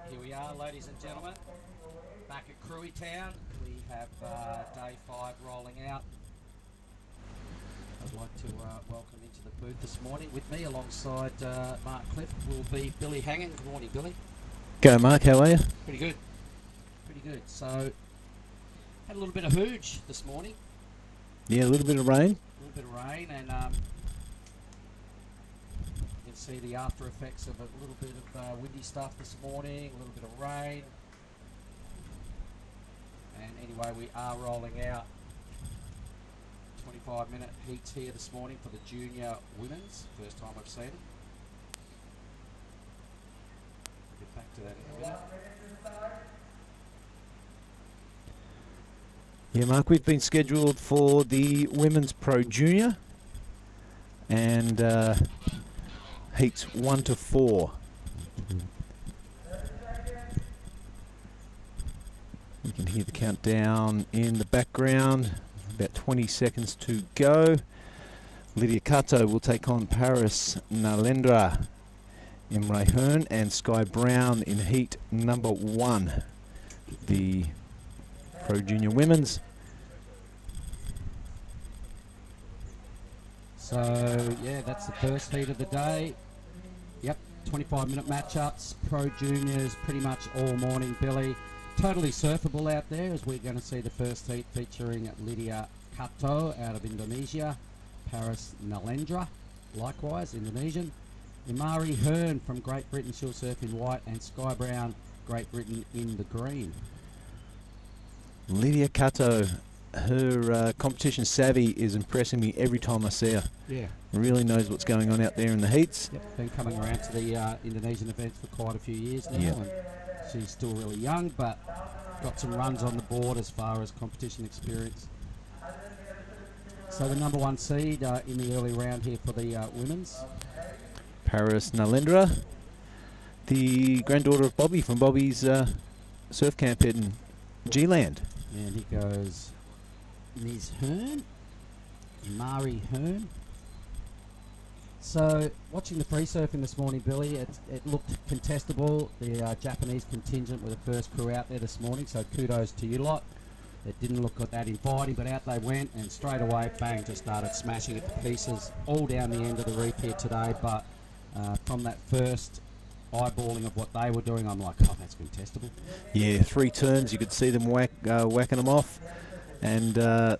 Here we are, ladies and gentlemen, back at Krui Town. We have day 5 rolling out. I'd like to welcome into the booth this morning with me alongside Mark Cliff will be Billy Hangen. Good morning, Billy. Go, Mark. How are you? Pretty good. Pretty good. So, had a little bit of hooge this morning. Yeah, a little bit of rain. A little bit of rain, and you can see the after effects of a little bit of windy stuff this morning, a little bit of rain. And anyway, we are rolling out 25-minute heats here this morning for the junior women's. First time I've seen them. We'll get back to that in a minute. Yeah, Mark, we've been scheduled for the Women's Pro Junior and heats 1 to 4. You can hear the countdown in the background. About 20 seconds to go. Lydia Kato will take on Paris Nalendra, Imre Hearn and Sky Brown in heat number 1. The Pro Junior Women's. So, yeah, that's the first heat of the day. Yep, 25-minute matchups. Pro Juniors pretty much all morning, Billy. Totally surfable out there, as we're going to see the first heat featuring Lydia Kato out of Indonesia. Paris Nalendra, likewise, Indonesian. Imari Hearn from Great Britain, she'll surf in white. And Sky Brown, Great Britain, in the green. Lydia Kato, her competition savvy is impressing me every time I see her. Yeah. Really knows what's going on out there in the heats. Yep, been coming around to the Indonesian events for quite a few years now. Yep. And she's still really young, but got some runs on the board as far as competition experience. So the number 1 seed in the early round here for the women's. Paris Nalendra, the granddaughter of Bobby from Bobby's surf camp in G-Land. And here goes Ms. Hearn, Mari Hearn. So, watching the free surfing this morning, Billy, it looked contestable. The Japanese contingent were the first crew out there this morning, so kudos to you lot. It didn't look that inviting, but out they went, and straight away, bang, just started smashing it to pieces, all down the end of the reef here today. But from that first eyeballing of what they were doing, I'm like, oh, that's contestable. Yeah, 3 turns, you could see them whacking them off, and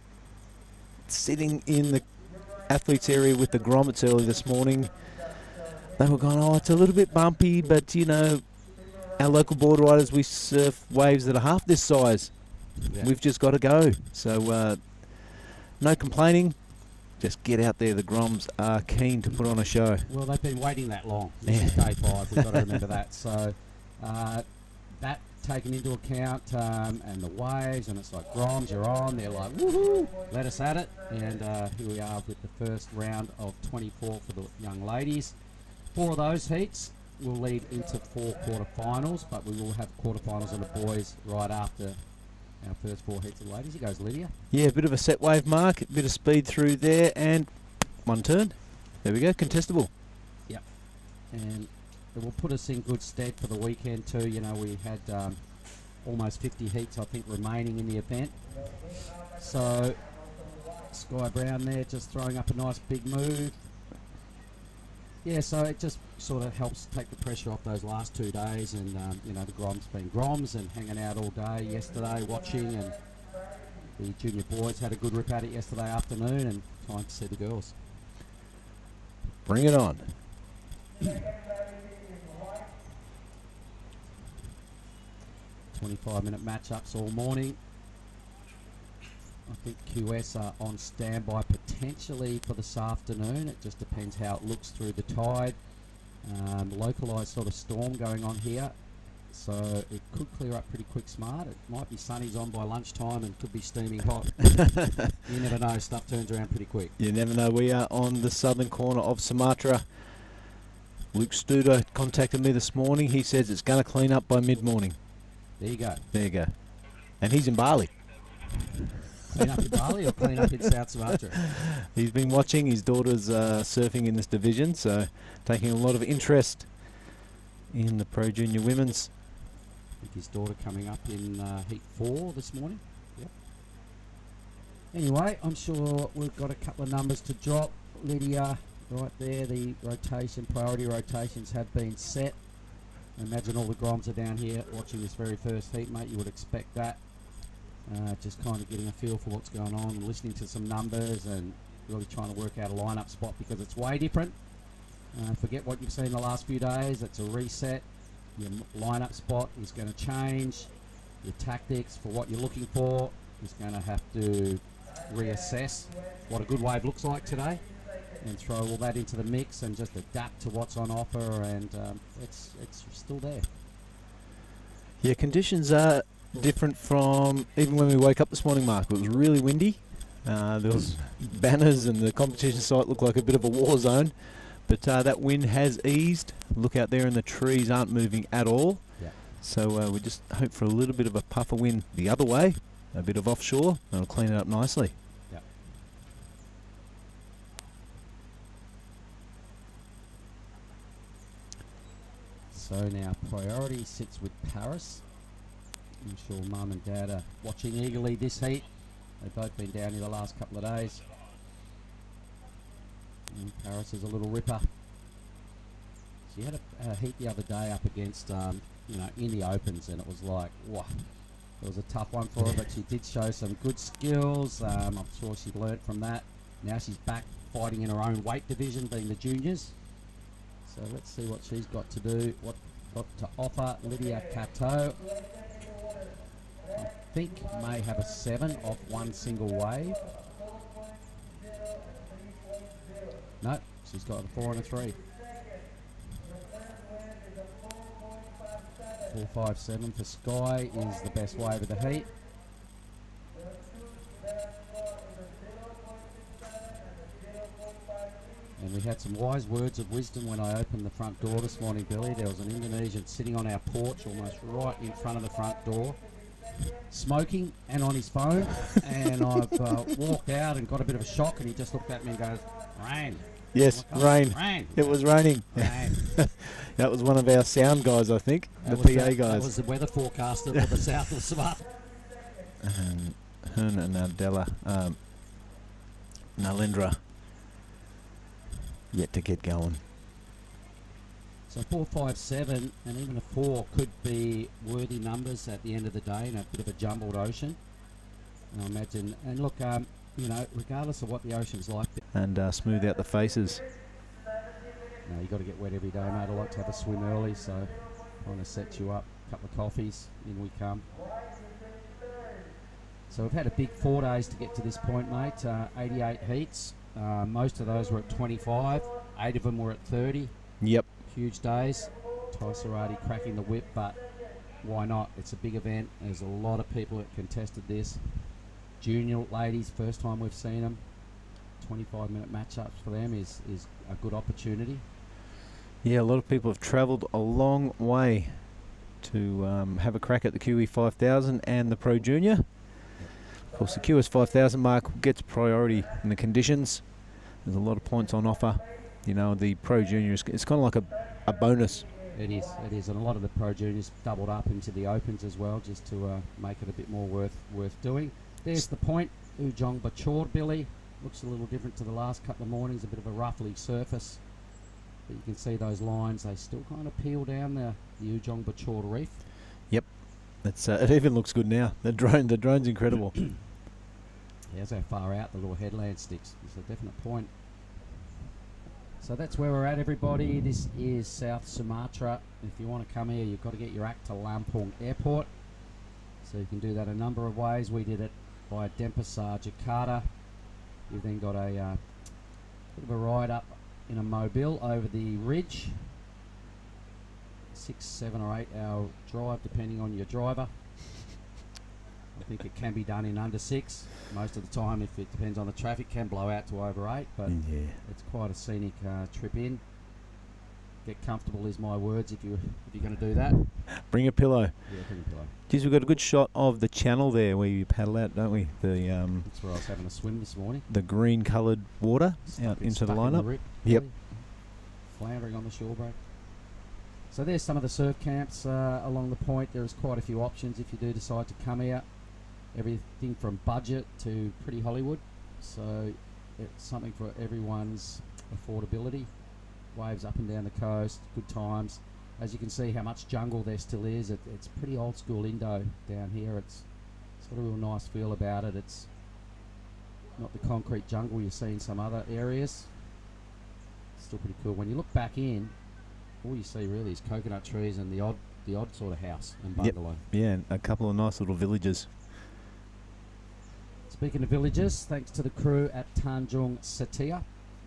sitting in the athletes area with the grommets early this morning. They were going, oh, it's a little bit bumpy, but you know, our local board riders, we surf waves that are half this size. Yeah. We've just got to go. So no complaining, just get out there. The Groms are keen to put on a show. Well, they've been waiting that long. This is day 5, we've got to remember that. So that taken into account, and the waves, and it's like, Groms, you're on. They're like, woohoo, let us at it. And here we are with the first round of 24 for the young ladies. 4 of those heats will lead into 4 quarterfinals, but we will have quarterfinals on the boys right after our first 4 heats of the ladies. Here goes Lydia. Yeah, a bit of a set wave, Mark, a bit of speed through there, and 1 turn. There we go, contestable. Yep. And it will put us in good stead for the weekend too. You know, we had almost 50 heats, I think, remaining in the event. So Sky Brown there just throwing up a nice big move. Yeah, so it just sort of helps take the pressure off those last 2 days, and you know, the Grom's been Groms and hanging out all day yesterday watching, and the junior boys had a good rip at it yesterday afternoon, and time to see the girls. Bring it on. 25-minute matchups all morning. I think QS are on standby potentially for this afternoon. It just depends how it looks through the tide. Localised sort of storm going on here, so it could clear up pretty quick smart. It might be sunny's on by lunchtime and could be steaming hot. You never know, stuff turns around pretty quick. You never know. We are on the southern corner of Sumatra. Luke Studer contacted me this morning. He says it's going to clean up by mid-morning. There you go. There you go. And he's in Bali. Clean up in Bali or clean up in South Sumatra? He's been watching. His daughter's surfing in this division, so taking a lot of interest in the Pro Junior Women's. I think his daughter coming up in Heat 4 this morning. Yep. Anyway, I'm sure we've got a couple of numbers to drop. Lydia, right there, the priority rotations have been set. I imagine all the Groms are down here watching this very first heat, mate. You would expect that. Just kind of getting a feel for what's going on and listening to some numbers and really trying to work out a lineup spot because it's way different. Forget what you've seen the last few days. It's a reset. Your lineup spot is going to change. Your tactics for what you're looking for is going to have to reassess what a good wave looks like today and throw all that into the mix and just adapt to what's on offer, and it's still there. Yeah, conditions are different from even when we woke up this morning, Mark. It was really windy. There was banners and the competition site looked like a bit of a war zone, but that wind has eased. Look out there and the trees aren't moving at all. Yeah. So we just hope for a little bit of a puffer wind the other way, a bit of offshore, and it'll clean it up nicely. Yeah. So now priority sits with Paris. I'm sure Mum and Dad are watching eagerly this heat. They've both been down here the last couple of days. And Paris is a little ripper. She had a heat the other day up against, you know, in the opens, and it was like, wow. It was a tough one for her, but she did show some good skills. I'm sure she learnt from that. Now she's back fighting in her own weight division, being the juniors. So let's see what she's got to do, what got to offer. Lydia Cato, I think, may have a 7 off one single wave. No, she's got a 4 and a 3. 4.57 for Sky is the best wave of the heat. And we had some wise words of wisdom when I opened the front door this morning, Billy. There was an Indonesian sitting on our porch, almost right in front of the front door, smoking and on his phone. And I've walked out and got a bit of a shock, and he just looked at me and goes, "Rain." Yes, rain. Rain. It was raining. Rain. That was one of our sound guys, I think, the PA guys. That was the weather forecaster for the south of Sumatra. Hearn and Nadella, Nalindra, yet to get going. So 4.57 and even a 4 could be worthy numbers at the end of the day in a bit of a jumbled ocean. And I imagine, and look, you know, regardless of what the ocean's like. And smooth out the faces. No, you got to get wet every day, mate. I like to have a swim early, so trying to set you up. A couple of coffees, in we come. So we've had a big 4 days to get to this point, mate. 88 heats. Most of those were at 25. 8 of them were at 30. Yep. Huge days. Tysarati cracking the whip, but why not? It's a big event. There's a lot of people that contested this. Junior ladies, first time we've seen them. 25-minute matchups for them is a good opportunity. Yeah, a lot of people have travelled a long way to have a crack at the QE 5000 and the Pro Junior. Of course, the QS 5000 mark gets priority in the conditions. There's a lot of points on offer. You know, the Pro Junior is kind of like a bonus. It is, and a lot of the Pro Juniors doubled up into the Opens as well, just to make it a bit more worth doing. There's the point, Ujung Bocur, Billy. Looks a little different to the last couple of mornings, a bit of a roughly surface. But you can see those lines, they still kind of peel down the Ujung Bocur reef. Yep. It's, it even looks good now. The drone's incredible. There's how far out the little headland sticks. It's a definite point. So that's where we're at, everybody. This is South Sumatra. If you want to come here, you've got to get your act to Lampung Airport. So you can do that a number of ways. We did it via Denpasar, Jakarta. You've then got a bit of a ride up in a mobile over the ridge. 6, 7 or 8 hour drive depending on your driver. I think it can be done in under 6. Most of the time, if it depends on the traffic, can blow out to over 8, but Yeah. it's quite a scenic trip in. Get comfortable is my words if you're going to do that. Bring a pillow. Yeah, bring a pillow. Geez, we've got a good shot of the channel there where you paddle out, don't we? The That's where I was having a swim this morning. the green coloured water out into the lineup. Rip, Yep. really. Floundering on the shore break. So there's some of the surf camps along the point. There is quite a few options if you do decide to come out. Everything from budget to pretty Hollywood. So it's something for everyone's affordability. Waves up and down the coast, good times. As you can see how much jungle there still is. It's pretty old school Indo down here. It's got a real nice feel about it. It's not the concrete jungle you see in some other areas. It's still pretty cool. When you look back in, all you see really is coconut trees and the odd sort of house and bungalow. Yeah, and a couple of nice little villages. Speaking of villages, thanks to the crew at Tanjung, Setia.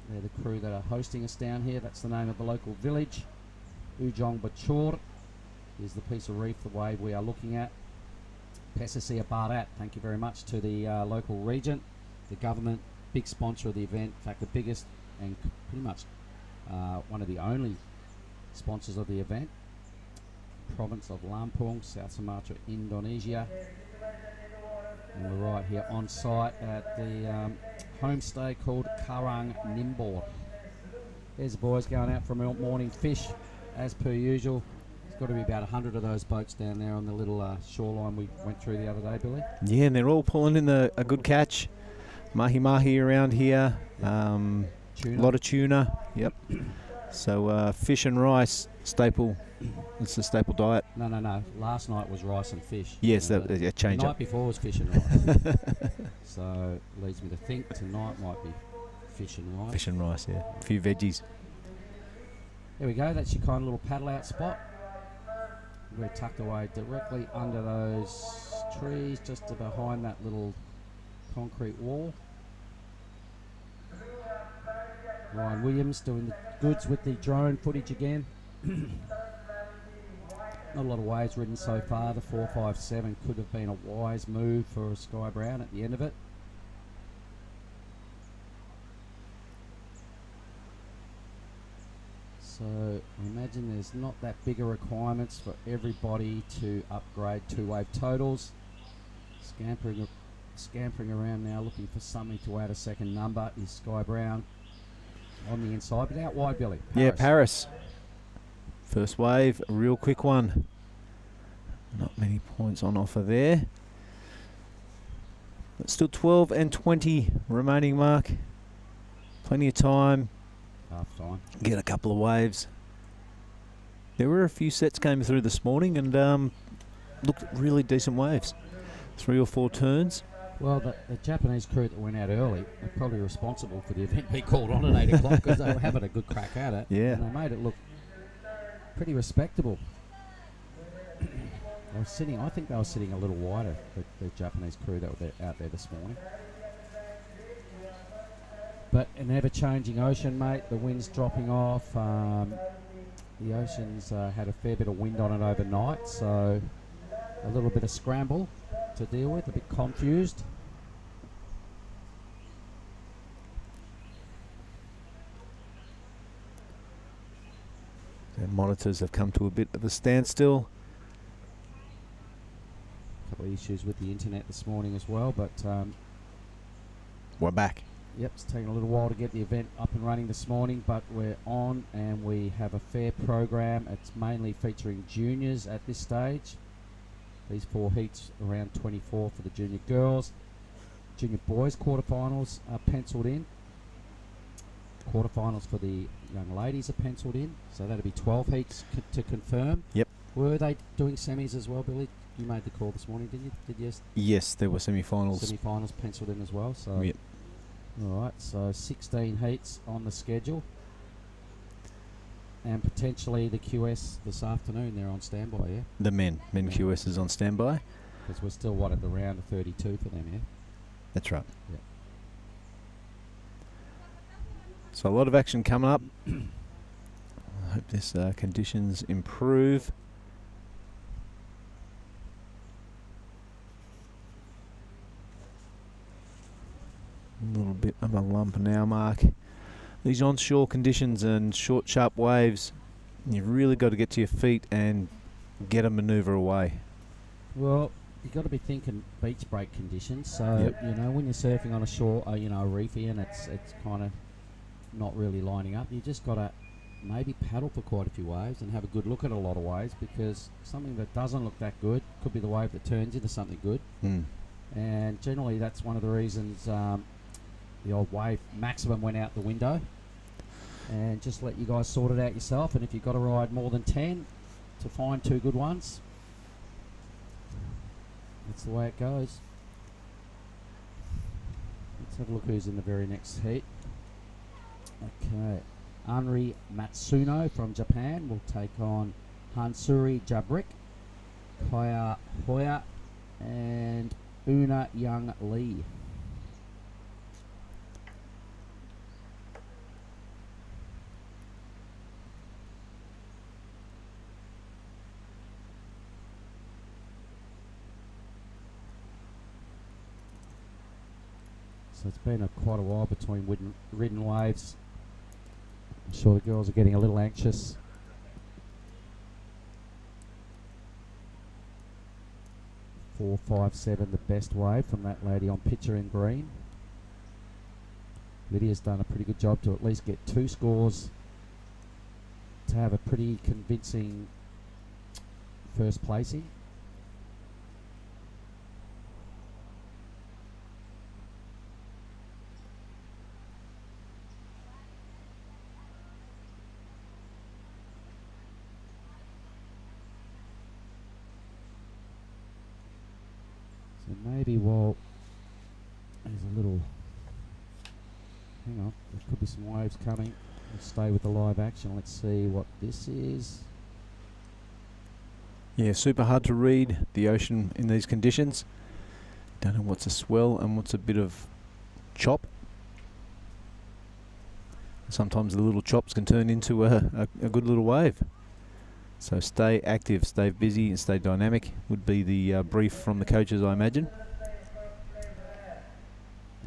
They're the crew that are hosting us down here. That's the name of the local village. Ujung Bocur is the piece of reef, the wave we are looking at. Pesisir Barat, thank you very much to the local regent, the government, big sponsor of the event. In fact, the biggest and pretty much one of the only sponsors of the event. Province of Lampung, South Sumatra, Indonesia. And we're right here on site at the homestay called Karang Nimbor. There's the boys going out for a morning fish as per usual. There's got to be about 100 of those boats down there on the little shoreline we went through the other day, Billy. Yeah, and they're all pulling in a good catch. Mahi around here. A lot of tuna. Yep. So fish and rice, staple. It's the staple diet. No. Last night was rice and fish. Yes, that change the up. night before was fish and rice. So leads me to think tonight might be fish and rice. Fish and rice, yeah. A few veggies. There we go. That's your kind of little paddle out spot. We're tucked away directly under those trees, just to behind that little concrete wall. Ryan Williams doing the goods with the drone footage again. Not a lot of waves ridden so far. The 457 could have been a wise move for Sky Brown at the end of it. So I imagine there's not that bigger requirements for everybody to upgrade 2-wave totals. Scampering around now looking for something to add a second number is Sky Brown on the inside, but out wide, Billy. Yeah, Paris. First wave, a real quick one. Not many points on offer there. But still 12 and 20 remaining mark. Plenty of time. Half time. Get a couple of waves. There were a few sets came through this morning and looked really decent waves. 3 or 4 turns. Well, the Japanese crew that went out early are probably responsible for the event being called on at 8 o'clock because they were having a good crack at it. Yeah. And they made it look pretty respectable. I think they were sitting a little wider, the Japanese crew that were out there this morning. But an ever-changing ocean, mate. The wind's dropping off. The ocean's had a fair bit of wind on it overnight, so a little bit of scramble to deal with, a bit confused. The monitors have come to a bit of a standstill. A couple of issues with the internet this morning as well, but We're back. yep, it's taken a little while to get the event up and running this morning, but we're on and we have a fair program. It's mainly featuring juniors at this stage. These 4 heats, around 24 for the junior girls. Junior boys quarterfinals are penciled in. quarterfinals for the young ladies are penciled in, so that'll be 12 heats to confirm. Yep. Were they doing semis as well, Billy? You made the call this morning, didn't you? Did you? Yes, there were semi-finals. Semi-finals penciled in as well. So. Yep. All right, so 16 heats on the schedule. And potentially the QS this afternoon, they're on standby, yeah? The men Yeah. QS is on standby. Because we're still, at the round of 32 for them, yeah? That's right. Yeah. So a lot of action coming up. I hope this conditions improve. A little bit of a lump now, Mark. These onshore conditions and short, sharp waves, you've really got to get to your feet and get a manoeuvre away. Well, you've got to be thinking beach break conditions. So, Yep. you know, when you're surfing on a shore, a reefy, and it's kind of not really lining up, you just got to maybe paddle for quite a few waves and have a good look at a lot of waves, because something that doesn't look that good could be the wave that turns into something good. And generally that's one of the reasons the old wave maximum went out the window. And just let you guys sort it out yourself, and if you've got to ride more than 10 to find 2 good ones, that's the way it goes. Let's have a look who's in the very next heat. Okay, Anri Matsuno from Japan will take on Hansuri Jabrik, Kaya Hoya, and Una Young Lee. So it's been quite a while between ridden waves. I'm sure the girls are getting a little anxious. Four, 5, 7, the best wave from that lady on picture in green. Lydia's done a pretty good job to at least get 2 scores to have a pretty convincing first placing. Maybe while there's a little, hang on, there could be some waves coming. Let's stay with the live action. Let's see what this is. Yeah, super hard to read the ocean in these conditions. Don't know what's a swell and what's a bit of chop. Sometimes the little chops can turn into a good little wave. So stay active, stay busy and stay dynamic would be the brief from the coaches, I imagine.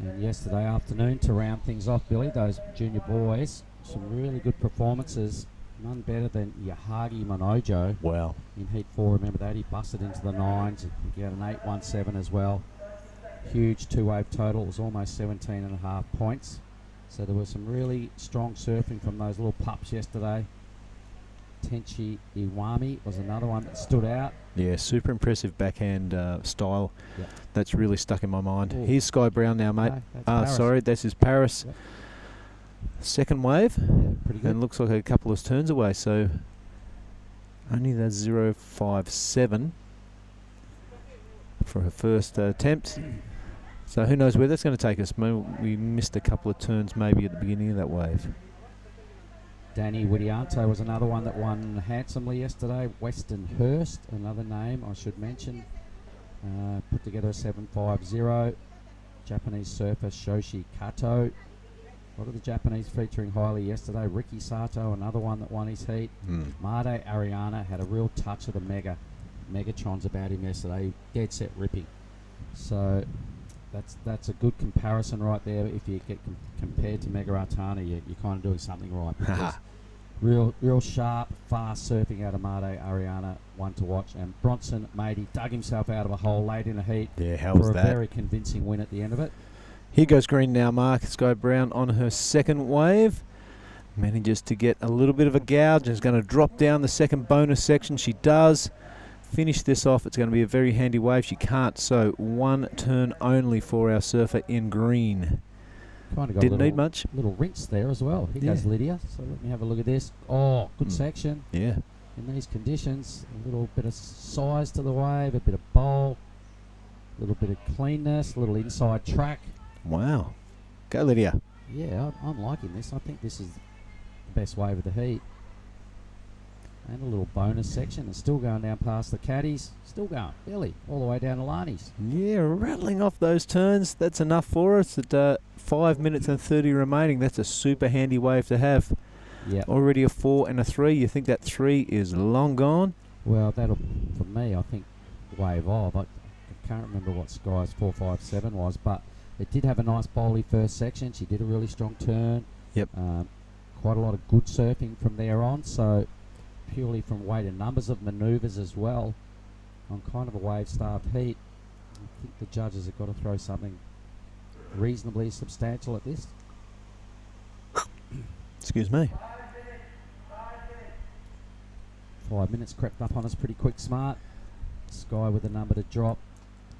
And yesterday afternoon, to round things off, Billy, those junior boys, some really good performances. None better than Yahagi Manojo. Wow. In Heat 4, remember that? He busted into the 9s. He got an 8.17 as well. Huge 2-wave total. It was almost 17.5 points. So there was some really strong surfing from those little pups yesterday. Tenchi Iwami was another one that stood out. Yeah, super impressive backhand style. Yep. That's really stuck in my mind. Ooh. Here's Sky Brown now, mate. No, Sorry, this is Paris. Yep. Second wave. Yeah, pretty good. And looks like a couple of turns away, so only that 0.57 for her first attempt. So who knows where that's going to take us. We missed a couple of turns maybe at the beginning of that wave. Danny Widianto was another one that won handsomely yesterday. Weston Hurst, another name I should mention. Put together a 7.50. Japanese surfer Shoshi Kato. A lot of the Japanese featuring highly yesterday. Ricky Sato, another one that won his heat. Made Ariana had a real touch of the Megatrons about him yesterday. Dead set ripping. So that's a good comparison right there. If you get compared to Mega Artana, you're kind of doing something right. Because real sharp, fast surfing out of Made Ariana, one to watch. And Bronson Mady dug himself out of a hole late in a heat. Yeah, how was for that? a very convincing win at the end of it. Here goes green now, Mark. Sky Brown on her second wave. Manages to get a little bit of a gouge and is going to drop down the second bonus section. She does. Finish this off. It's going to be a very handy wave. She can't, so one turn only for our surfer in green. Kind of got Didn't a need much. little rinse there as well. Here goes Lydia. So let me have a look at this. Oh, good section. Yeah. In these conditions, a little bit of size to the wave, a bit of bowl, a little bit of cleanness, a little inside track. Wow. Go, Lydia. Yeah, I'm liking this. I think this is the best wave of the heat. And a little bonus section. And still going down past the caddies. Still going, Billy, all the way down to Lani's. Yeah, rattling off those turns. That's enough for us at 5 minutes and 30 remaining. That's a super handy wave to have. Yeah. Already a 4 and a 3. You think that 3 is long gone? Well, that'll, for me, I think, wave off. I can't remember what Sky's 4.57 was, but it did have a nice bowly first section. She did a really strong turn. Yep. Quite a lot of good surfing from there on, so purely from weight and numbers of manoeuvres as well, on kind of a wave-starved heat, I think the judges have got to throw something reasonably substantial at this. Excuse me. 5 minutes crept up on us pretty quick, smart. Sky with a number to drop.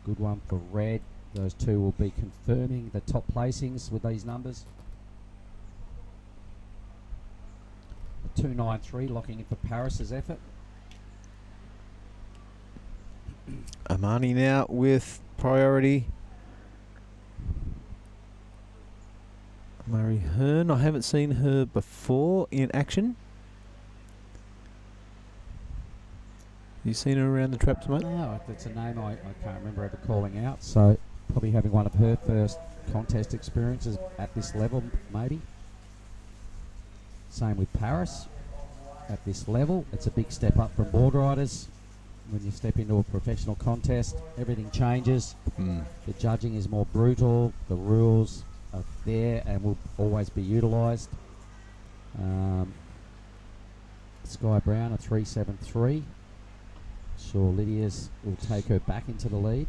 Good one for red. Those two will be confirming the top placings with these numbers. A 2.93 locking in for Paris's effort. Amani now with priority. Murray Hearn. I haven't seen her before in action. You seen her around the traps, mate? No, that's a name I can't remember ever calling out. So probably having one of her first contest experiences at this level, maybe. Same with Paris. At this level, it's a big step up from board riders. When you step into a professional contest, everything changes. The judging is more brutal. The rules are there and will always be utilised. Sky Brown, a 3.73. Sure, Lydia's will take her back into the lead.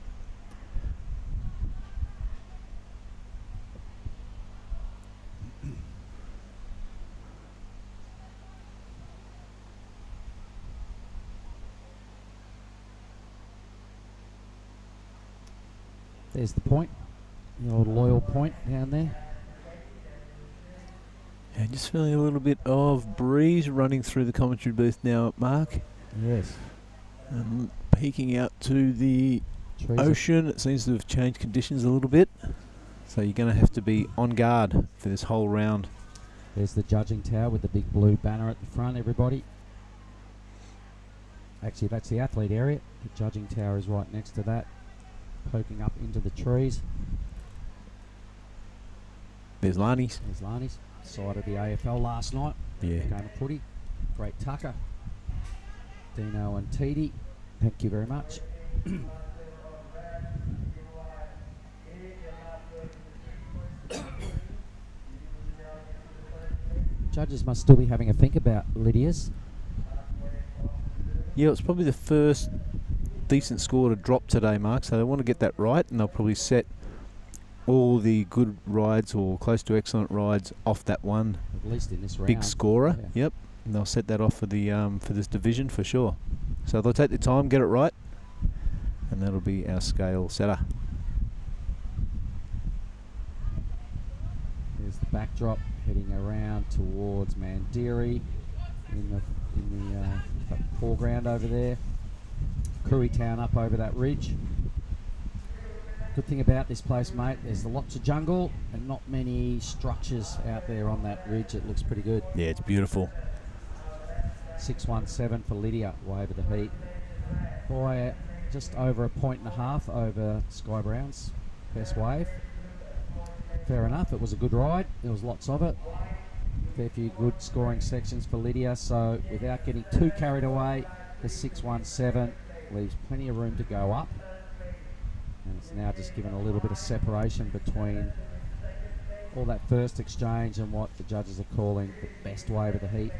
There's the point, the old loyal point down there. Yeah, just feeling a little bit of breeze running through the commentary booth now, Mark. Yes. Peeking out to the Trees ocean. It seems to have changed conditions a little bit. So you're going to have to be on guard for this whole round. There's the judging tower with the big blue banner at the front, everybody. Actually, that's the athlete area. The judging tower is right next to that, poking up into the trees. There's Lani's. There's Lani's. Side of the AFL last night. Yeah. Game of footy. Great tucker. Dino and Titi, thank you very much. Judges must still be having a think about Lydia's. Yeah, it's probably the first decent score to drop today, Mark, so they want to get that right, and they'll probably set all the good rides or close to excellent rides off that one At least in this round. big scorer. Yeah. Yep, and they'll set that off for the for this division for sure. So they'll take their time, get it right, and that'll be our scale setter. There's the backdrop heading around towards Mandiri in the foreground over there. Krui Town up over that ridge. Good thing about this place, mate, there's lots of jungle and not many structures out there on that ridge. It looks pretty good. Yeah, it's beautiful. 6.17 for Lydia, wave of the heat. By just over 1.5 points over Sky Brown's best wave. Fair enough, it was a good ride. There was lots of it. Fair few good scoring sections for Lydia, so without getting too carried away, the 6.17 leaves plenty of room to go up. And it's now just given a little bit of separation between all that first exchange and what the judges are calling the best wave of the heat.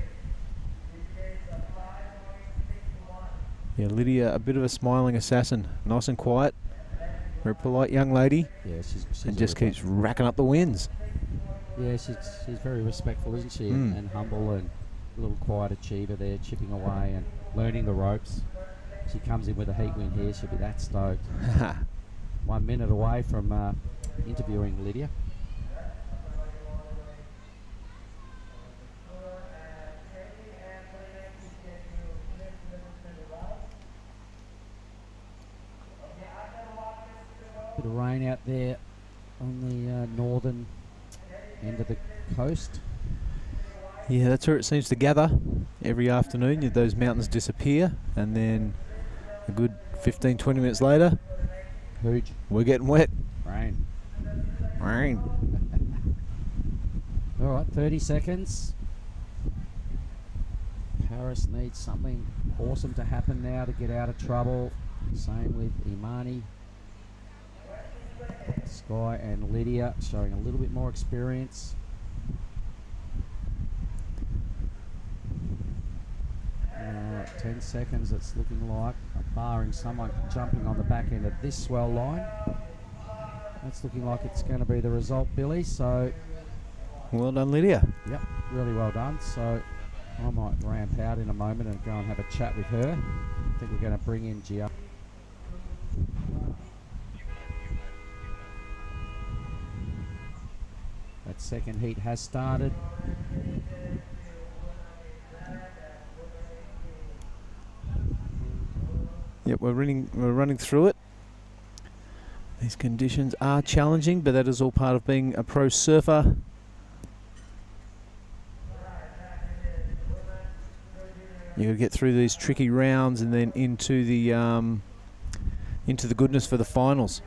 Yeah, Lydia, a bit of a smiling assassin. Nice and quiet. Very polite young lady. Yeah, she's And just keeps racking up the wins. Yeah, she's very respectful, isn't she? And humble and a little quiet achiever there, chipping away and learning the ropes. She comes in with a heat win here, she'll be that stoked. 1 minute away from interviewing Lydia. Bit of rain out there on the northern end of the coast. Yeah, that's where it seems to gather every afternoon. Those mountains disappear, and then a good 15-20 minutes later, Huge. we're getting wet. Rain. Rain. All right, 30 seconds. Paris needs something awesome to happen now to get out of trouble. Same with Imani. Sky and Lydia showing a little bit more experience. Alright, 10 seconds it's looking like, barring someone jumping on the back end of this swell line. That's looking like it's going to be the result, Billy. So, Well done, Lydia. yep, really well done. So, I might ramp out in a moment and go and have a chat with her. I think we're going to bring in Gia. That second heat has started. Yep, we're running through it. These conditions are challenging, but that is all part of being a pro surfer. You got to get through these tricky rounds and then into the goodness for the finals.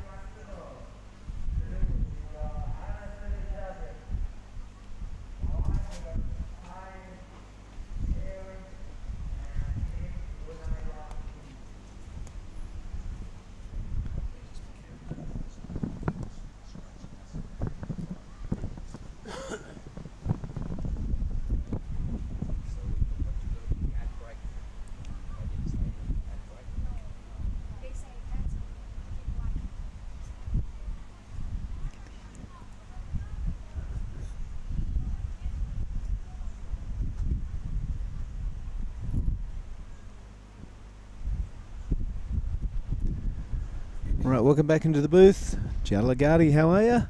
Right, welcome back into the booth. Jalagati, how are you?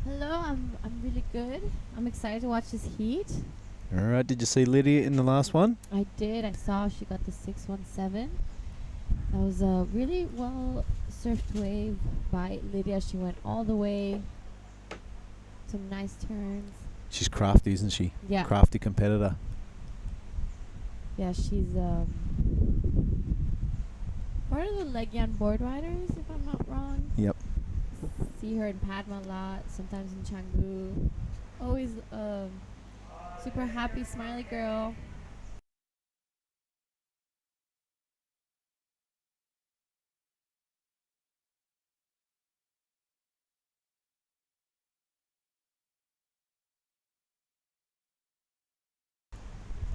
Hello, I'm really good. I'm excited to watch this heat. All right, did you see Lydia in the last one? I did. I saw she got the 617. That was a really well surfed wave by Lydia. She went all the way. Some nice turns. She's crafty, isn't she? Yeah. Crafty competitor. Yeah, she's part of the Legian board riders, if I'm not wrong. Yep. See her in Padma a lot, sometimes in Canggu. Always super happy, smiley girl.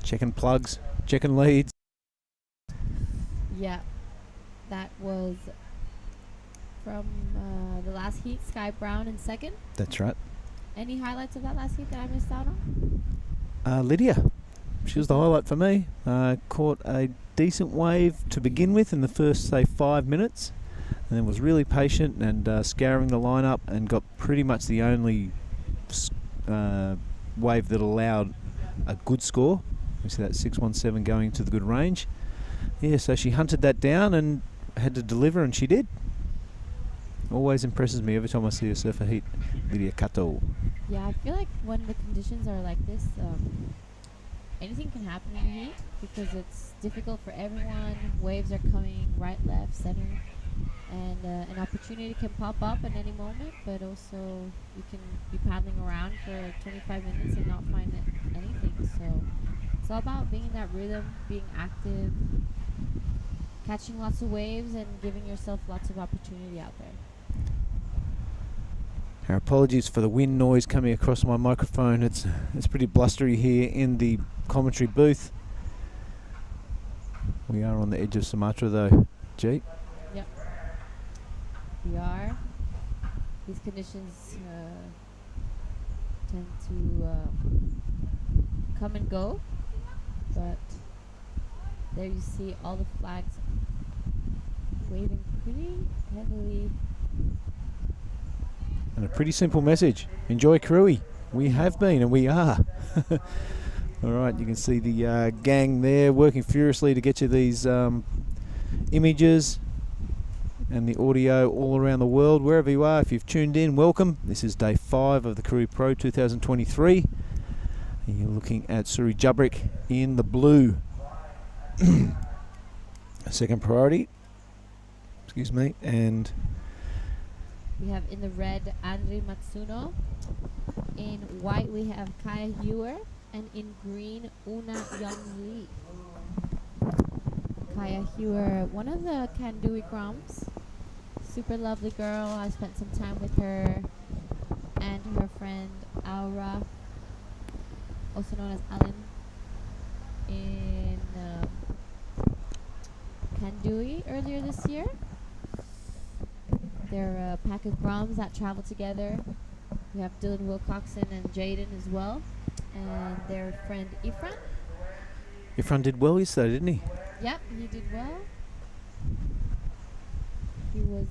Checking plugs, checking leads. Yeah, that was from the last heat. Sky Brown in second. That's right. Any highlights of that last heat that I missed out on? Lydia. She was the highlight for me. Caught a decent wave to begin with in the first, say, 5 minutes, and then was really patient and scouring the lineup and got pretty much the only wave that allowed a good score. We see that 617 going to the good range. Yeah, so she hunted that down and had to deliver, and she did. Always impresses me every time I see a surfer heat. Lydia Kato. Yeah, I feel like when the conditions are like this, anything can happen in the heat because it's difficult for everyone. Waves are coming right, left, center, and an opportunity can pop up at any moment, but also you can be paddling around for 25 minutes and not find anything. So it's all about being in that rhythm, being active, catching lots of waves, and giving yourself lots of opportunity out there. Our apologies for the wind noise coming across my microphone. It's pretty blustery here in the commentary booth. We are on the edge of Sumatra though, G. Yep. We are. These conditions tend to come and go, but there you see all the flags waving pretty heavily. And a pretty simple message. Enjoy Krui. We have been and we are. All right, you can see the gang there working furiously to get you these images. and the audio all around the world, wherever you are. If you've tuned in, welcome. This is day 5 of the Krui Pro 2023. And you're looking at Suri Jubrik in the blue. Second priority. Excuse me. And We have in the red Andri Matsuno. In white we have Kaya Hewer. And in green, Una Young Lee. Kaya Hewer, one of the Kandui Groms. Super lovely girl. I spent some time with her and her friend Aura, also known as Alan, in Kandui earlier this year. They're a pack of Groms that travel together. We have Dylan Wilcoxon and Jaden as well. And their friend Ifran. Ifran did well yesterday, didn't he? Yep, he did well. He was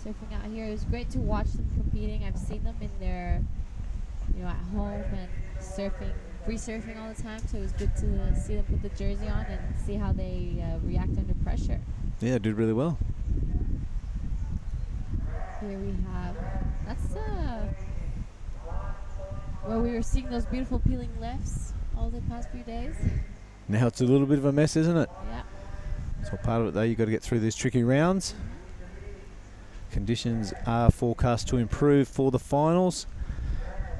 surfing out here. It was great to watch them competing. I've seen them in their, at home and surfing, free surfing all the time. So it was good to see them put the jersey on and see how they react under pressure. Yeah, did really well. Here we have, that's where we were seeing those beautiful peeling lefts all the past few days. Now it's a little bit of a mess, isn't it? Yeah. So part of it though, you've got to get through these tricky rounds. Conditions are forecast to improve for the finals.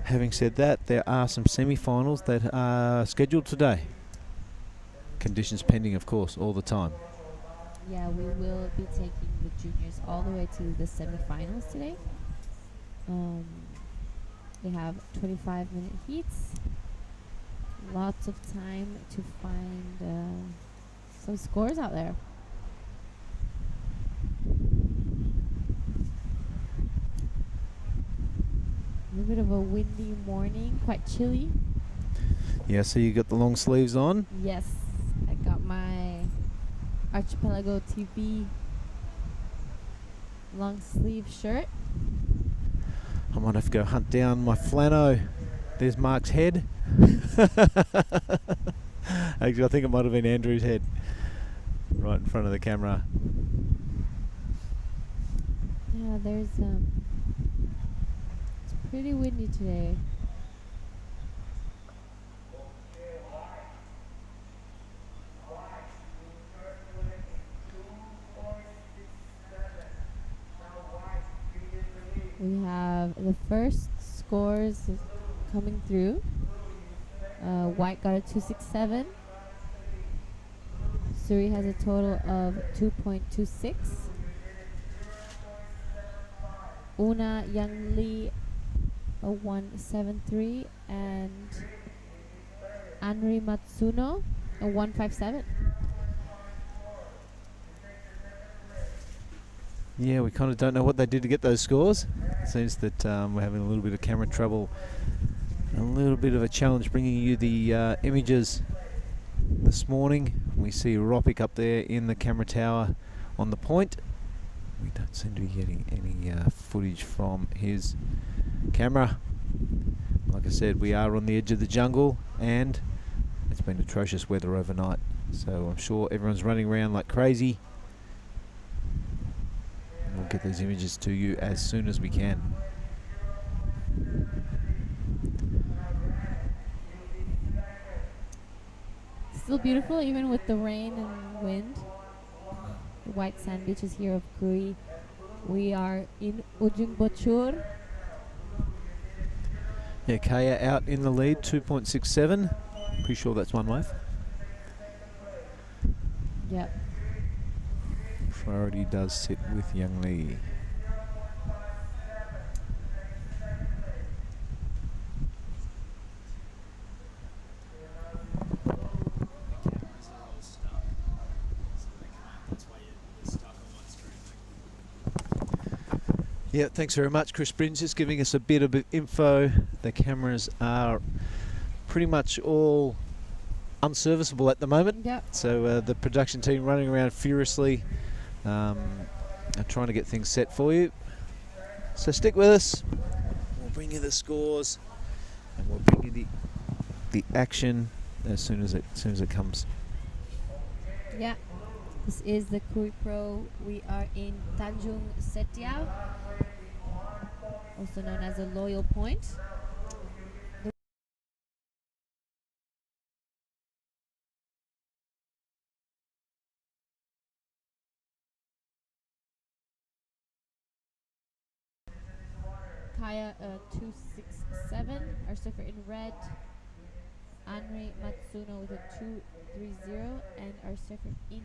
Having said that, there are some semi-finals that are scheduled today. Conditions pending, of course, all the time. Yeah, we will be taking the juniors all the way to the semi-finals today. They have 25-minute heats. Lots of time to find some scores out there. A little bit of a windy morning, quite chilly. Yeah, so you got the long sleeves on. Yes, I got my Archipelago TV long sleeve shirt. I might have to go hunt down my flannel. There's Mark's head. Actually, I think it might have been Andrew's head right in front of the camera. Yeah, there's it's pretty windy today. We have the first scores coming through. White got a 267. Suri has a total of 2.26. Una Young Lee a 173 and Anri Matsuno a 157. Yeah, we kind of don't know what they did to get those scores. It seems that we're having a little bit of camera trouble, a little bit of a challenge bringing you the images this morning. We see Ropik up there in the camera tower on the point. We don't seem to be getting any footage from his camera. Like I said, we are on the edge of the jungle and it's been atrocious weather overnight. So I'm sure everyone's running around like crazy. We'll get these images to you as soon as we can. Still beautiful even with the rain and wind. The white sand beaches here of Krui. We are in Ujung Bocur. Yeah, Kaya out in the lead, 2.67. Pretty sure that's one wave. Yep. Priority does sit with Young Lee. Yeah, thanks very much, Chris Brins, just giving us a bit of info. The cameras are pretty much all unserviceable at the moment. Yep. So the production team running around furiously, are trying to get things set for you. So stick with us. We'll bring you the scores, and we'll bring you the action as soon as it comes. Yeah. This is the Krui Pro. We are in Tanjung, Setia, also known as a Loyal Point. Kaya 267, our surfer in red. Anri Matsuno with a 230, and our surfer in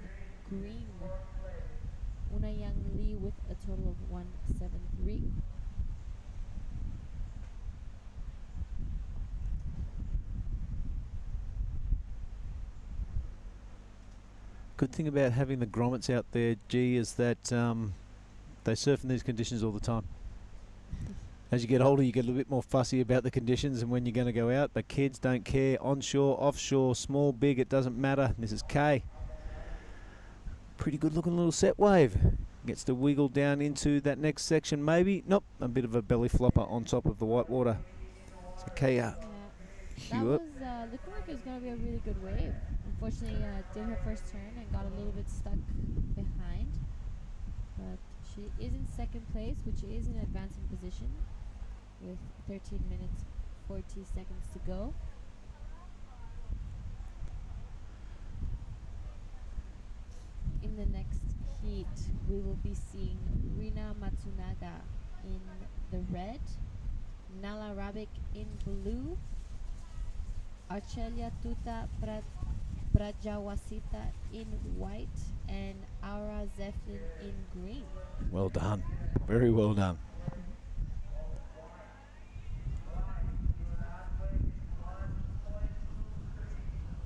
green. Unayang Lee with a total of 173. Good thing about having the grommets out there, G, is that they surf in these conditions all the time. As you get older, you get a little bit more fussy about the conditions and when you're going to go out, but kids don't care. Onshore, offshore, small, big, it doesn't matter. This is K. Pretty good looking little set wave. Gets to wiggle down into that next section, maybe. Nope, a bit of a belly flopper on top of the white water. So K. That was looking like it was going to be a really good wave. Unfortunately, did her first turn and got a little bit stuck behind. But she is in second place, which is in advancing position with 13 minutes 40 seconds to go. In the next heat, we will be seeing Rina Matsunaga in the red, Nala Rabik in blue, Arcelia Tuta Prajawasita in white, and Aura Zeflin in green. Well done. Very well done.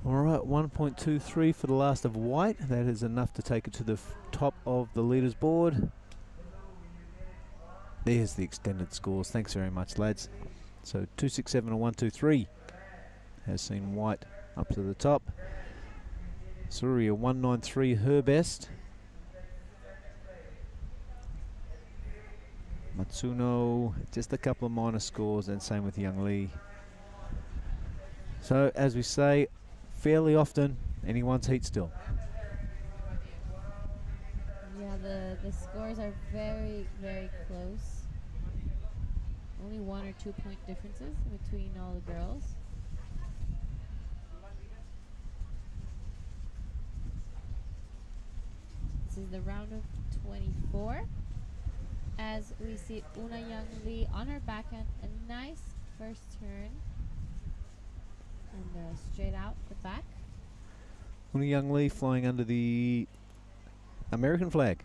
All right, 1.23 for the last of white. That is enough to take it to the top of the leaders board. There's the extended scores. Thanks very much, lads. So 267 and 123 has seen white up to the top. Surya 193, her best. Matsuno, just a couple of minor scores, and same with Young Lee. So, as we say, fairly often, anyone's heat still. Yeah, the scores are very, very close. Only 1 or 2 point differences between all the girls. This is the round of 24. As we see Unayang Lee on her backhand, a nice first turn. And straight out the back. Young Lee flying under the American flag.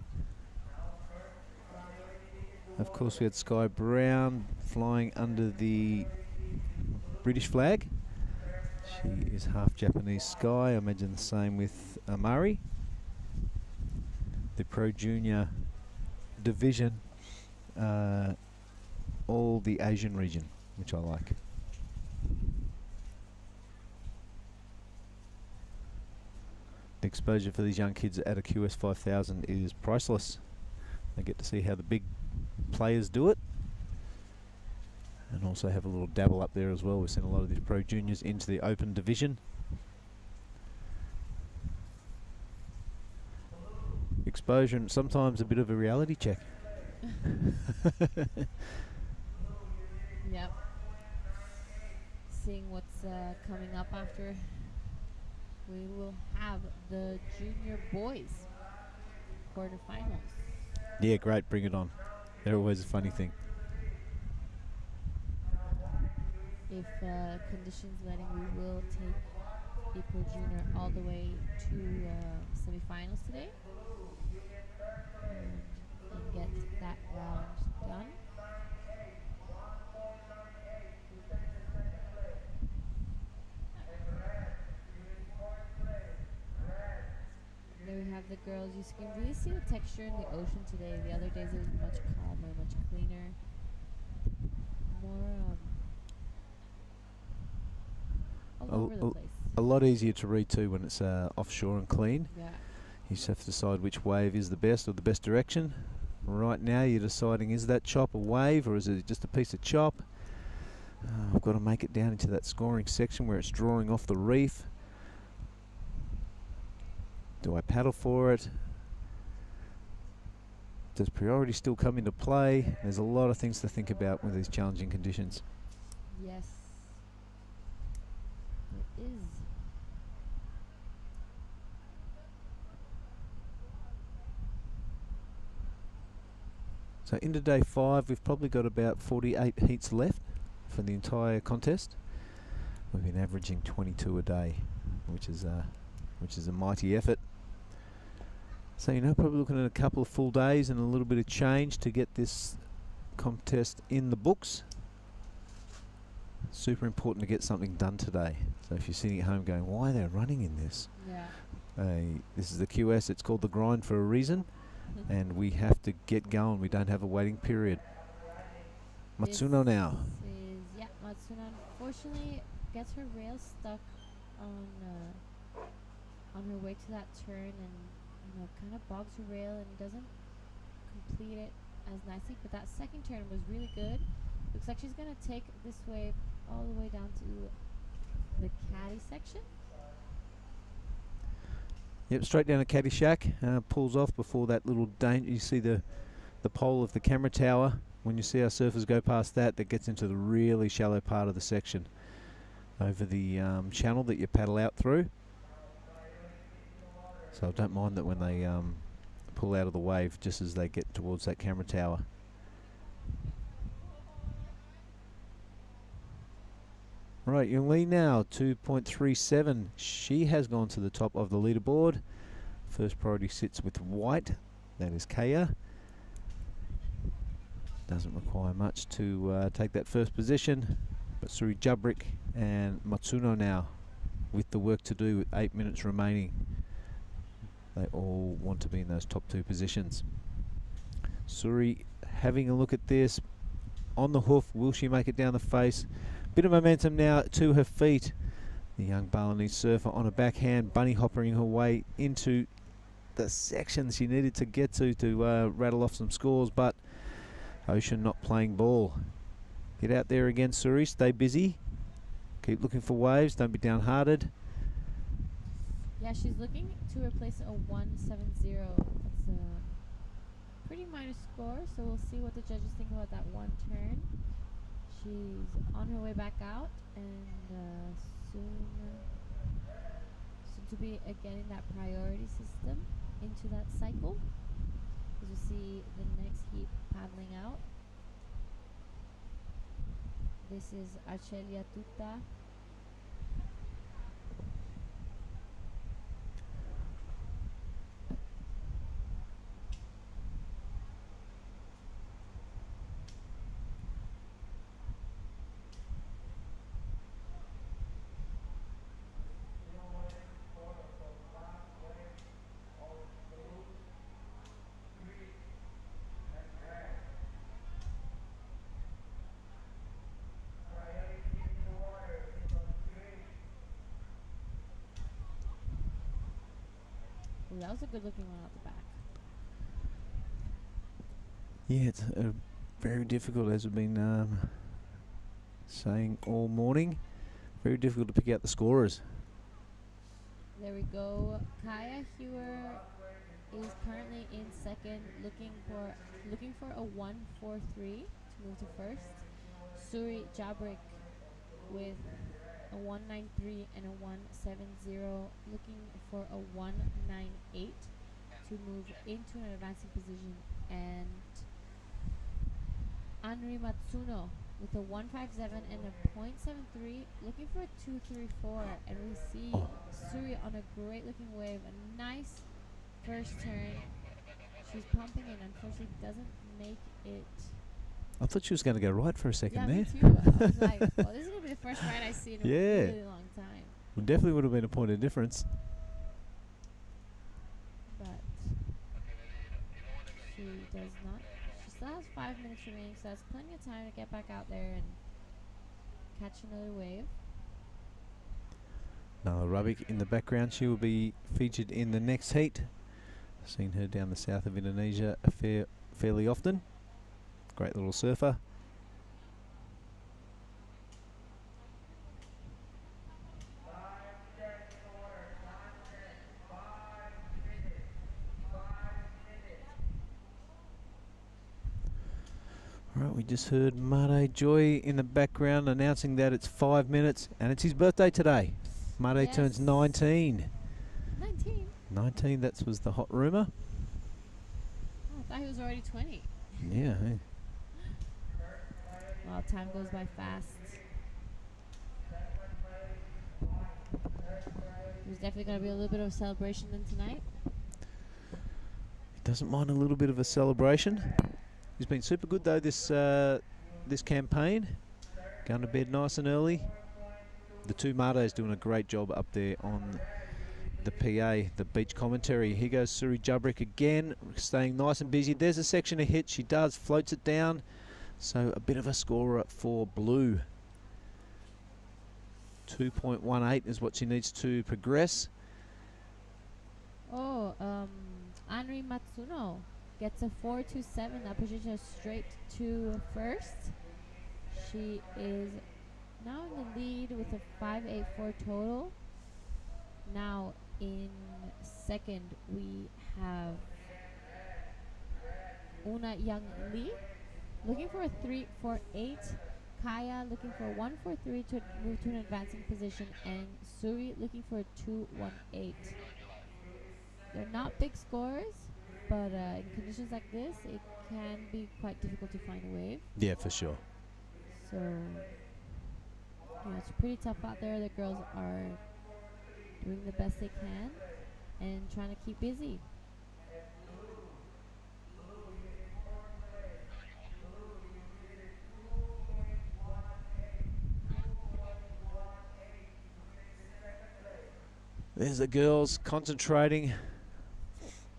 Of course, we had Sky Brown flying under the British flag. She is half Japanese Sky. I imagine the same with Amari. The Pro Junior division, all the Asian region, which I like. The exposure for these young kids at a QS 5000 is priceless. They get to see how the big players do it, and also have a little dabble up there as well. We've seen a lot of these Pro Juniors into the open division. Exposure and sometimes a bit of a reality check. Yep. Seeing what's coming up after. We will have the junior boys quarterfinals. Yeah, great. Bring it on. They're always a funny thing. If conditions letting, we will take the Pro Junior all the way to semifinals today and get that round done. There we have the girls. You can really see the texture in the ocean today. The other days it was much calmer, much cleaner, more all over the place. A lot easier to read too when it's offshore and clean. Yeah. You just have to decide which wave is the best or the best direction. Right now you're deciding, is that chop a wave or is it just a piece of chop? I've got to make it down into that scoring section where it's drawing off the reef. Do I paddle for it? Does priority still come into play? There's a lot of things to think about with these challenging conditions. Yes. It is. So into day 5, we've probably got about 48 heats left for the entire contest. We've been averaging 22 a day, which is a mighty effort. So probably looking at a couple of full days and a little bit of change to get this contest in the books. Super important to get something done today. So if you're sitting at home going, why they're running in this? Yeah. This is the QS. It's called the grind for a reason, and we have to get going. We don't have a waiting period. Matsuno now. Matsuno unfortunately gets her rail stuck on her way to that turn, and kind of bogs her rail and doesn't complete it as nicely. But that second turn was really good. Looks like she's gonna take this wave all the way down to the caddy section. Yep, straight down a caddy shack. Pulls off before that little danger. You see the pole of the camera tower. When you see our surfers go past that gets into the really shallow part of the section over the channel that you paddle out through. So I don't mind that when they pull out of the wave just as they get towards that camera tower. Right, Yung Lee now, 2.37. She has gone to the top of the leaderboard. First priority sits with white. That is Kaya. Doesn't require much to take that first position. But Suri Jabrik and Matsuno now with the work to do with 8 minutes remaining. They all want to be in those top 2 positions. Suri having a look at this. On the hoof, will she make it down the face? Bit of momentum now to her feet. The young Balinese surfer on a backhand, bunny hopping her way into the section she needed to get to rattle off some scores, but Ocean not playing ball. Get out there again, Suri. Stay busy. Keep looking for waves. Don't be downhearted. Yeah, she's looking to replace a 170. It's a pretty minor score, so we'll see what the judges think about that one turn. She's on her way back out, and soon to be again in that priority system into that cycle. As you see the next heat paddling out. This is Arcelia Tuta. Ooh, that was a good looking one out the back. Yeah, it's very difficult, as we've been saying all morning. Very difficult to pick out the scorers. There we go. Kaya Hewer is currently in second, looking for a 143 to move to first. Suri Jabrik with a 193 and a 170, looking for a 198 to move into an advancing position. And Anri Matsuno with a 157 and a .73, looking for a 234. And we see Suri on a great looking wave, a nice first turn. She's pumping in, unfortunately doesn't make it. I thought she was going to go right for a second there. Me too. I was like, oh, this is going to be the first ride I see in a really long time. Well, definitely would have been a point of difference. But she does not. She still has 5 minutes remaining, so that's plenty of time to get back out there and catch another wave. Nala Rubik in the background. She will be featured in the next heat. Seen her down the south of Indonesia fairly often. Great little surfer. Right, we just heard Mate Joy in the background announcing that it's 5 minutes and it's his birthday today. Mate Yes. turns 19. 19. 19, that was the hot rumour. Oh, I thought he was already 20. Yeah. Hey. Wow, time goes by fast. There's definitely going to be a little bit of a celebration then tonight. He doesn't mind a little bit of a celebration. He's been super good though this this campaign. Going to bed nice and early. The two Matos doing a great job up there on the PA, the beach commentary. Here goes Suri Jubrik again, staying nice and busy. There's a section of hit. She does, floats it down. So a bit of a scorer for Blue. 2.18 is what she needs to progress. Oh, Anri Matsuno gets a 4.27. That pushes her straight to first. She is now in the lead with a 5.84 total. Now in second we have Una Young Lee looking for a 3.48. Kaya looking for a 1.43 to move to an advancing position, and Suri looking for a 2.18. They're not big scores, but in conditions like this, it can be quite difficult to find a wave. Yeah, for sure. So, it's pretty tough out there. The girls are doing the best they can and trying to keep busy. There's the girls concentrating,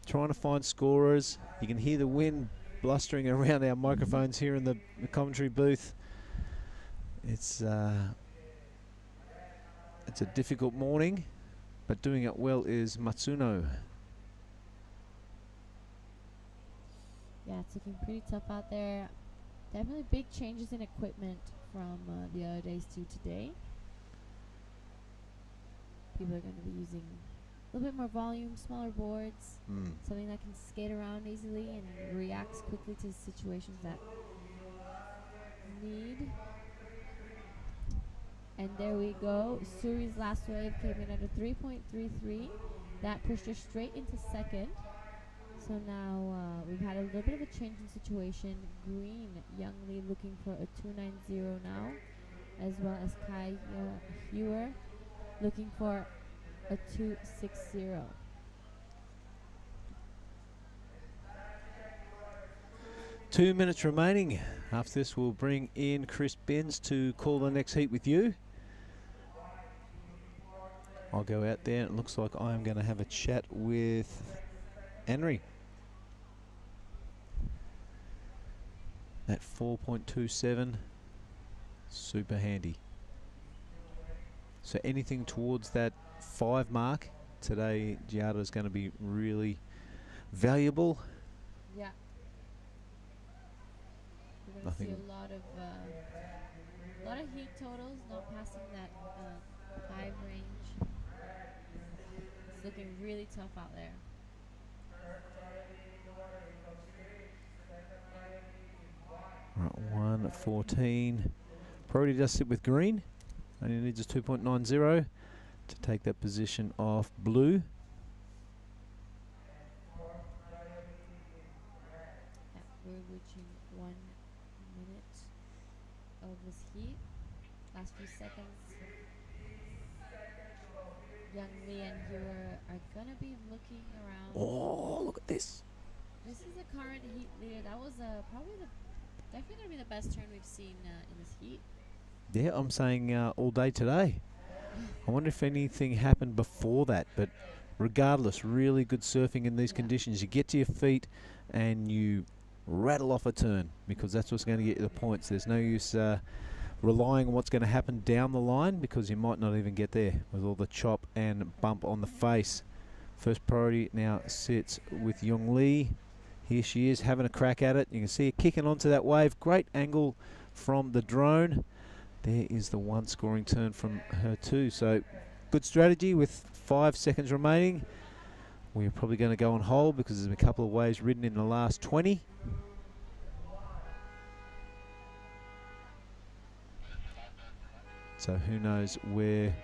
trying to find scorers. You can hear the wind blustering around our microphones here in the commentary booth. It's a difficult morning, but doing it well is Matsuno. Yeah, it's looking pretty tough out there. Definitely big changes in equipment from the other days to today. People are going to be using a little bit more volume, smaller boards, something that can skate around easily and reacts quickly to situations that need. And there we go. Suri's last wave came in at a 3.33. That pushed her straight into second. So now we've had a little bit of a change in situation. Green, Young Lee looking for a 2.90 now, as well as Kai Hewer looking for a 2.60. Two minutes remaining. After this, we'll bring in Chris Binns to call the next heat with you. I'll go out there. It looks like I am going to have a chat with Henry. That 4.27, super handy. So anything towards that 5 mark today, Giada is going to be really valuable. Yeah. We're going to see a lot of heat totals, not passing that 5 range. It's looking really tough out there. Right, 1.14. Priority does sit with green. Only needs a 2.90 to take that position off Blue. Yeah, we're reaching 1 minute of this heat. Last few seconds. Young Lee and Hewer are gonna be looking around. Oh, look at this. This is the current heat leader. That was definitely gonna be the best turn we've seen in this heat. Yeah, I'm saying all day today. I wonder if anything happened before that, but regardless, really good surfing in these conditions. You get to your feet and you rattle off a turn, because that's what's going to get you the points. There's no use relying on what's going to happen down the line, because you might not even get there with all the chop and bump on the face. First priority now sits with Young Lee. Here she is having a crack at it. You can see her kicking onto that wave. Great angle from the drone. There is the one scoring turn from her too. So good strategy with 5 seconds remaining. We're probably going to go on hold because there's a couple of waves ridden in the last 20. So who knows where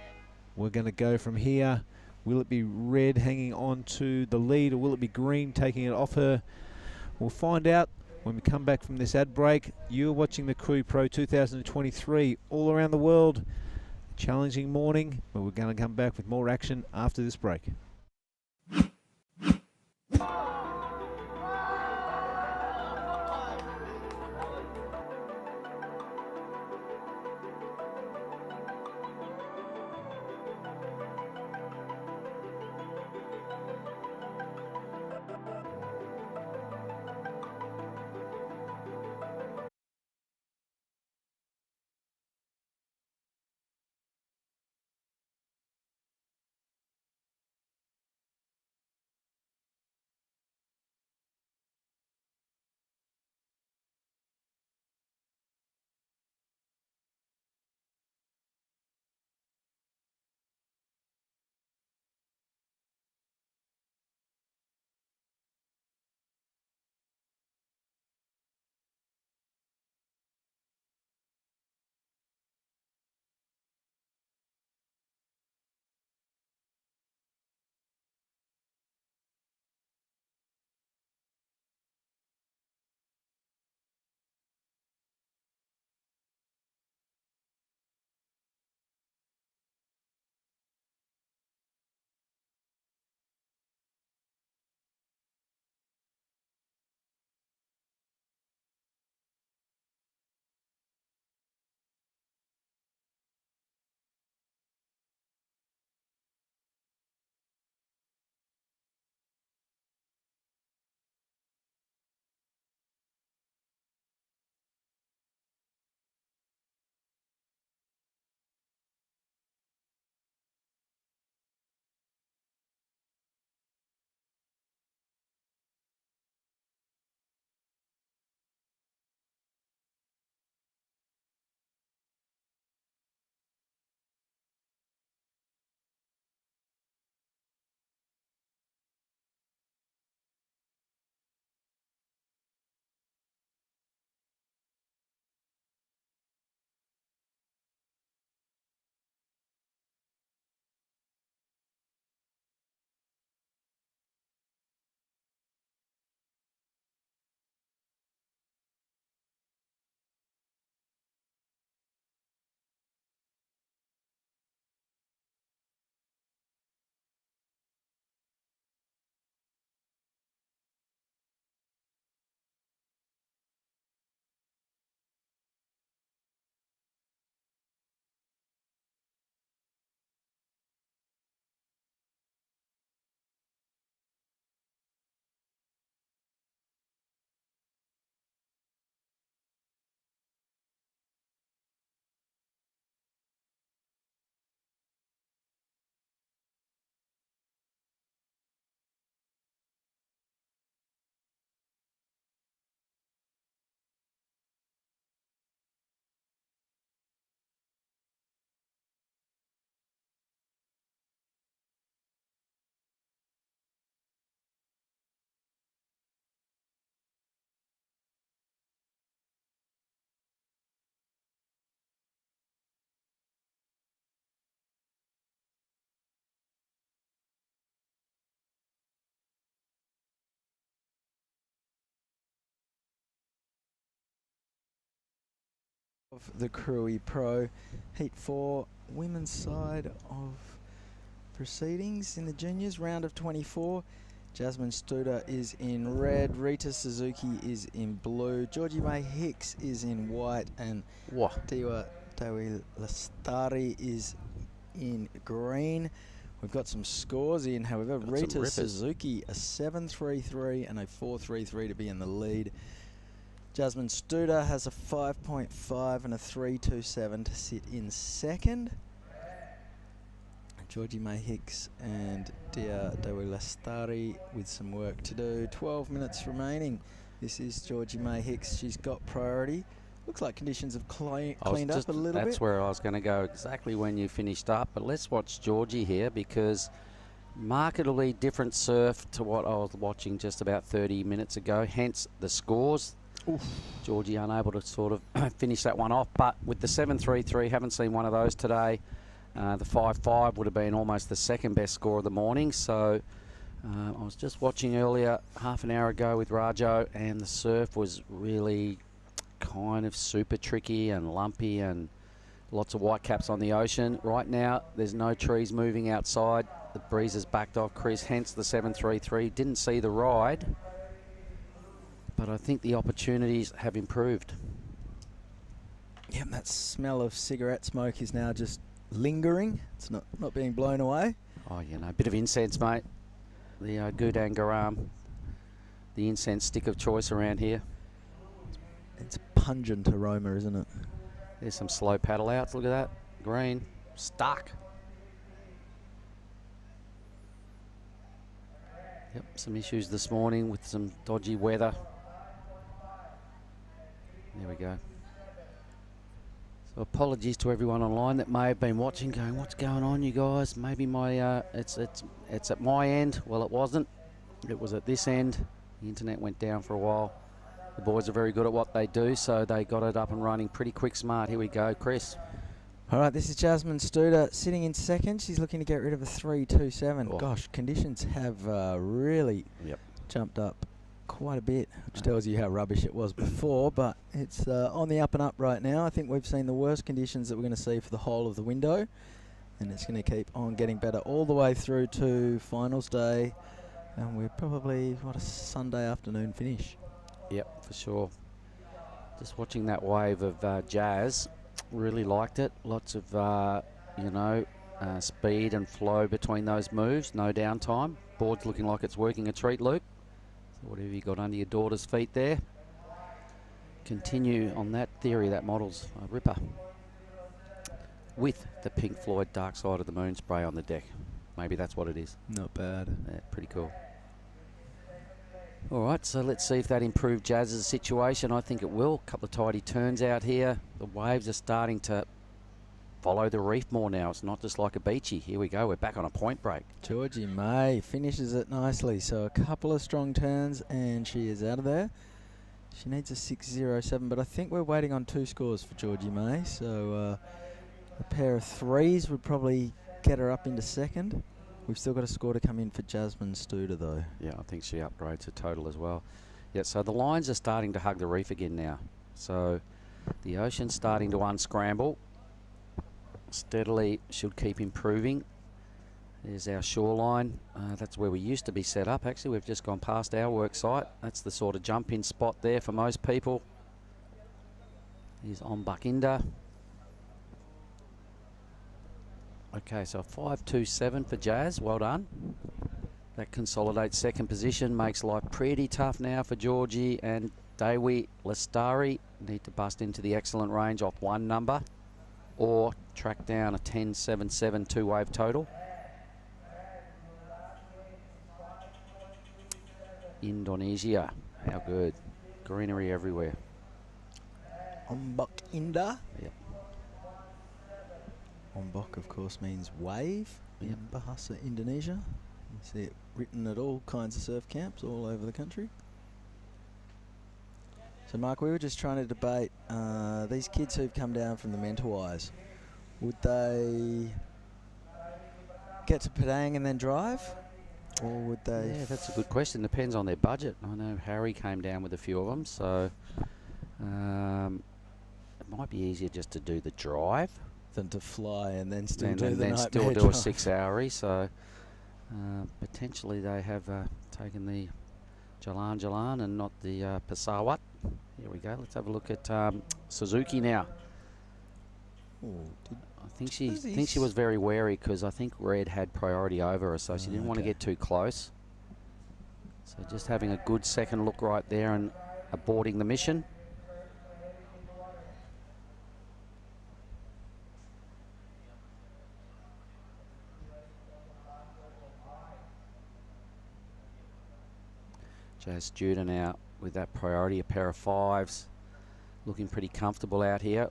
we're going to go from here. Will it be red hanging on to the lead, or will it be green taking it off her? We'll find out when we come back from this ad break. You're watching the Krui Pro 2023 all around the world. Challenging morning, but we're going to come back with more action after this break. Of the Krui Pro Heat 4 women's side of proceedings in the juniors, round of 24. Jasmine Studer is in red, Rita Suzuki is in blue, Georgie May Hicks is in white, and Tiwa Tawi Lastari is in green. We've got some scores in, however. Rita Suzuki a 7.33 and a 4.33 to be in the lead. Jasmine Studer has a 5.5 and a 3.27 to sit in second. Georgie May Hicks and Dia Dewi Lastari with some work to do. 12 minutes remaining. This is Georgie May Hicks. She's got priority. Looks like conditions have cleaned up a little bit. That's where I was going to go exactly when you finished up. But let's watch Georgie here, because markedly different surf to what I was watching just about 30 minutes ago. Hence the scores. Georgie unable to sort of finish that one off. But with the 7.33, haven't seen one of those today. The 5.5 would have been almost the second best score of the morning. So I was just watching earlier, half an hour ago with Rajo, and the surf was really kind of super tricky and lumpy and lots of white caps on the ocean. Right now, there's no trees moving outside. The breeze has backed off, Chris, hence the 7.33. Didn't see the ride, but I think the opportunities have improved. Yeah, that smell of cigarette smoke is now just lingering. It's not being blown away. Oh, you know, a bit of incense, mate. The Gudang Garam, the incense stick of choice around here. It's a pungent aroma, isn't it? There's some slow paddle outs. Look at that. Green. Stuck. Yep, some issues this morning with some dodgy weather. There we go. So apologies to everyone online that may have been watching, going, "What's going on, you guys?" Maybe my it's at my end. Well, it wasn't. It was at this end. The internet went down for a while. The boys are very good at what they do, so they got it up and running pretty quick, smart. Here we go, Chris. All right, this is Jasmine Studer sitting in second. She's looking to get rid of a 3.27. Oh. Gosh, conditions have really jumped up quite a bit, which tells you how rubbish it was before, but it's on the up and up right now. I think we've seen the worst conditions that we're going to see for the whole of the window, and it's going to keep on getting better all the way through to finals day, and we're probably, a Sunday afternoon finish. Yep, for sure. Just watching that wave of Jazz, really liked it. Lots of, speed and flow between those moves, no downtime. Board's looking like it's working a treat, Luke. So whatever you got under your daughter's feet there, continue on that theory. That model's a ripper. With the Pink Floyd Dark Side of the Moon spray on the deck. Maybe that's what it is. Not bad. Yeah, pretty cool. All right, so let's see if that improved Jazz's situation. I think it will. A couple of tidy turns out here. The waves are starting to follow the reef more now. It's not just like a beachy. Here we go. We're back on a point break. Georgie May finishes it nicely. So a couple of strong turns and she is out of there. She needs a 6.07, but I think we're waiting on 2 scores for Georgie May. So a pair of 3s would probably get her up into second. We've still got a score to come in for Jasmine Studer, though. Yeah, I think she upgrades her total as well. Yeah, so the lines are starting to hug the reef again now. So the ocean's starting to unscramble. Steadily should keep improving. There's our shoreline. That's where we used to be set up. Actually, we've just gone past our work site. That's the sort of jump-in spot there for most people. Here's on Buckinda. Okay, so 5.27 for Jazz. Well done. That consolidates second position, makes life pretty tough now for Georgie and Dewi Lestari. Need to bust into the excellent range off one number or track down a 10.77 two-wave total. Indonesia, how good. Greenery everywhere. Ombak Indah. Yep. Ombak, of course, means wave in Bahasa Indonesia. You see it written at all kinds of surf camps all over the country. So, Mark, we were just trying to debate these kids who've come down from the Mentawais. Would they get to Padang and then drive? Or would they... Yeah, that's a good question. Depends on their budget. I know Harry came down with a few of them, so it might be easier just to do the drive than to fly and then still and do the then nightmare still do drive. a 6-hour. So potentially they have taken the Jalan and not the Pesawat. Here we go. Let's have a look at Suzuki now. Ooh, I think she was very wary because I think Red had priority over her, so she didn't want to get too close. So just having a good second look right there and aborting the mission. Jazz Judah now with that priority, a pair of 5s. Looking pretty comfortable out here.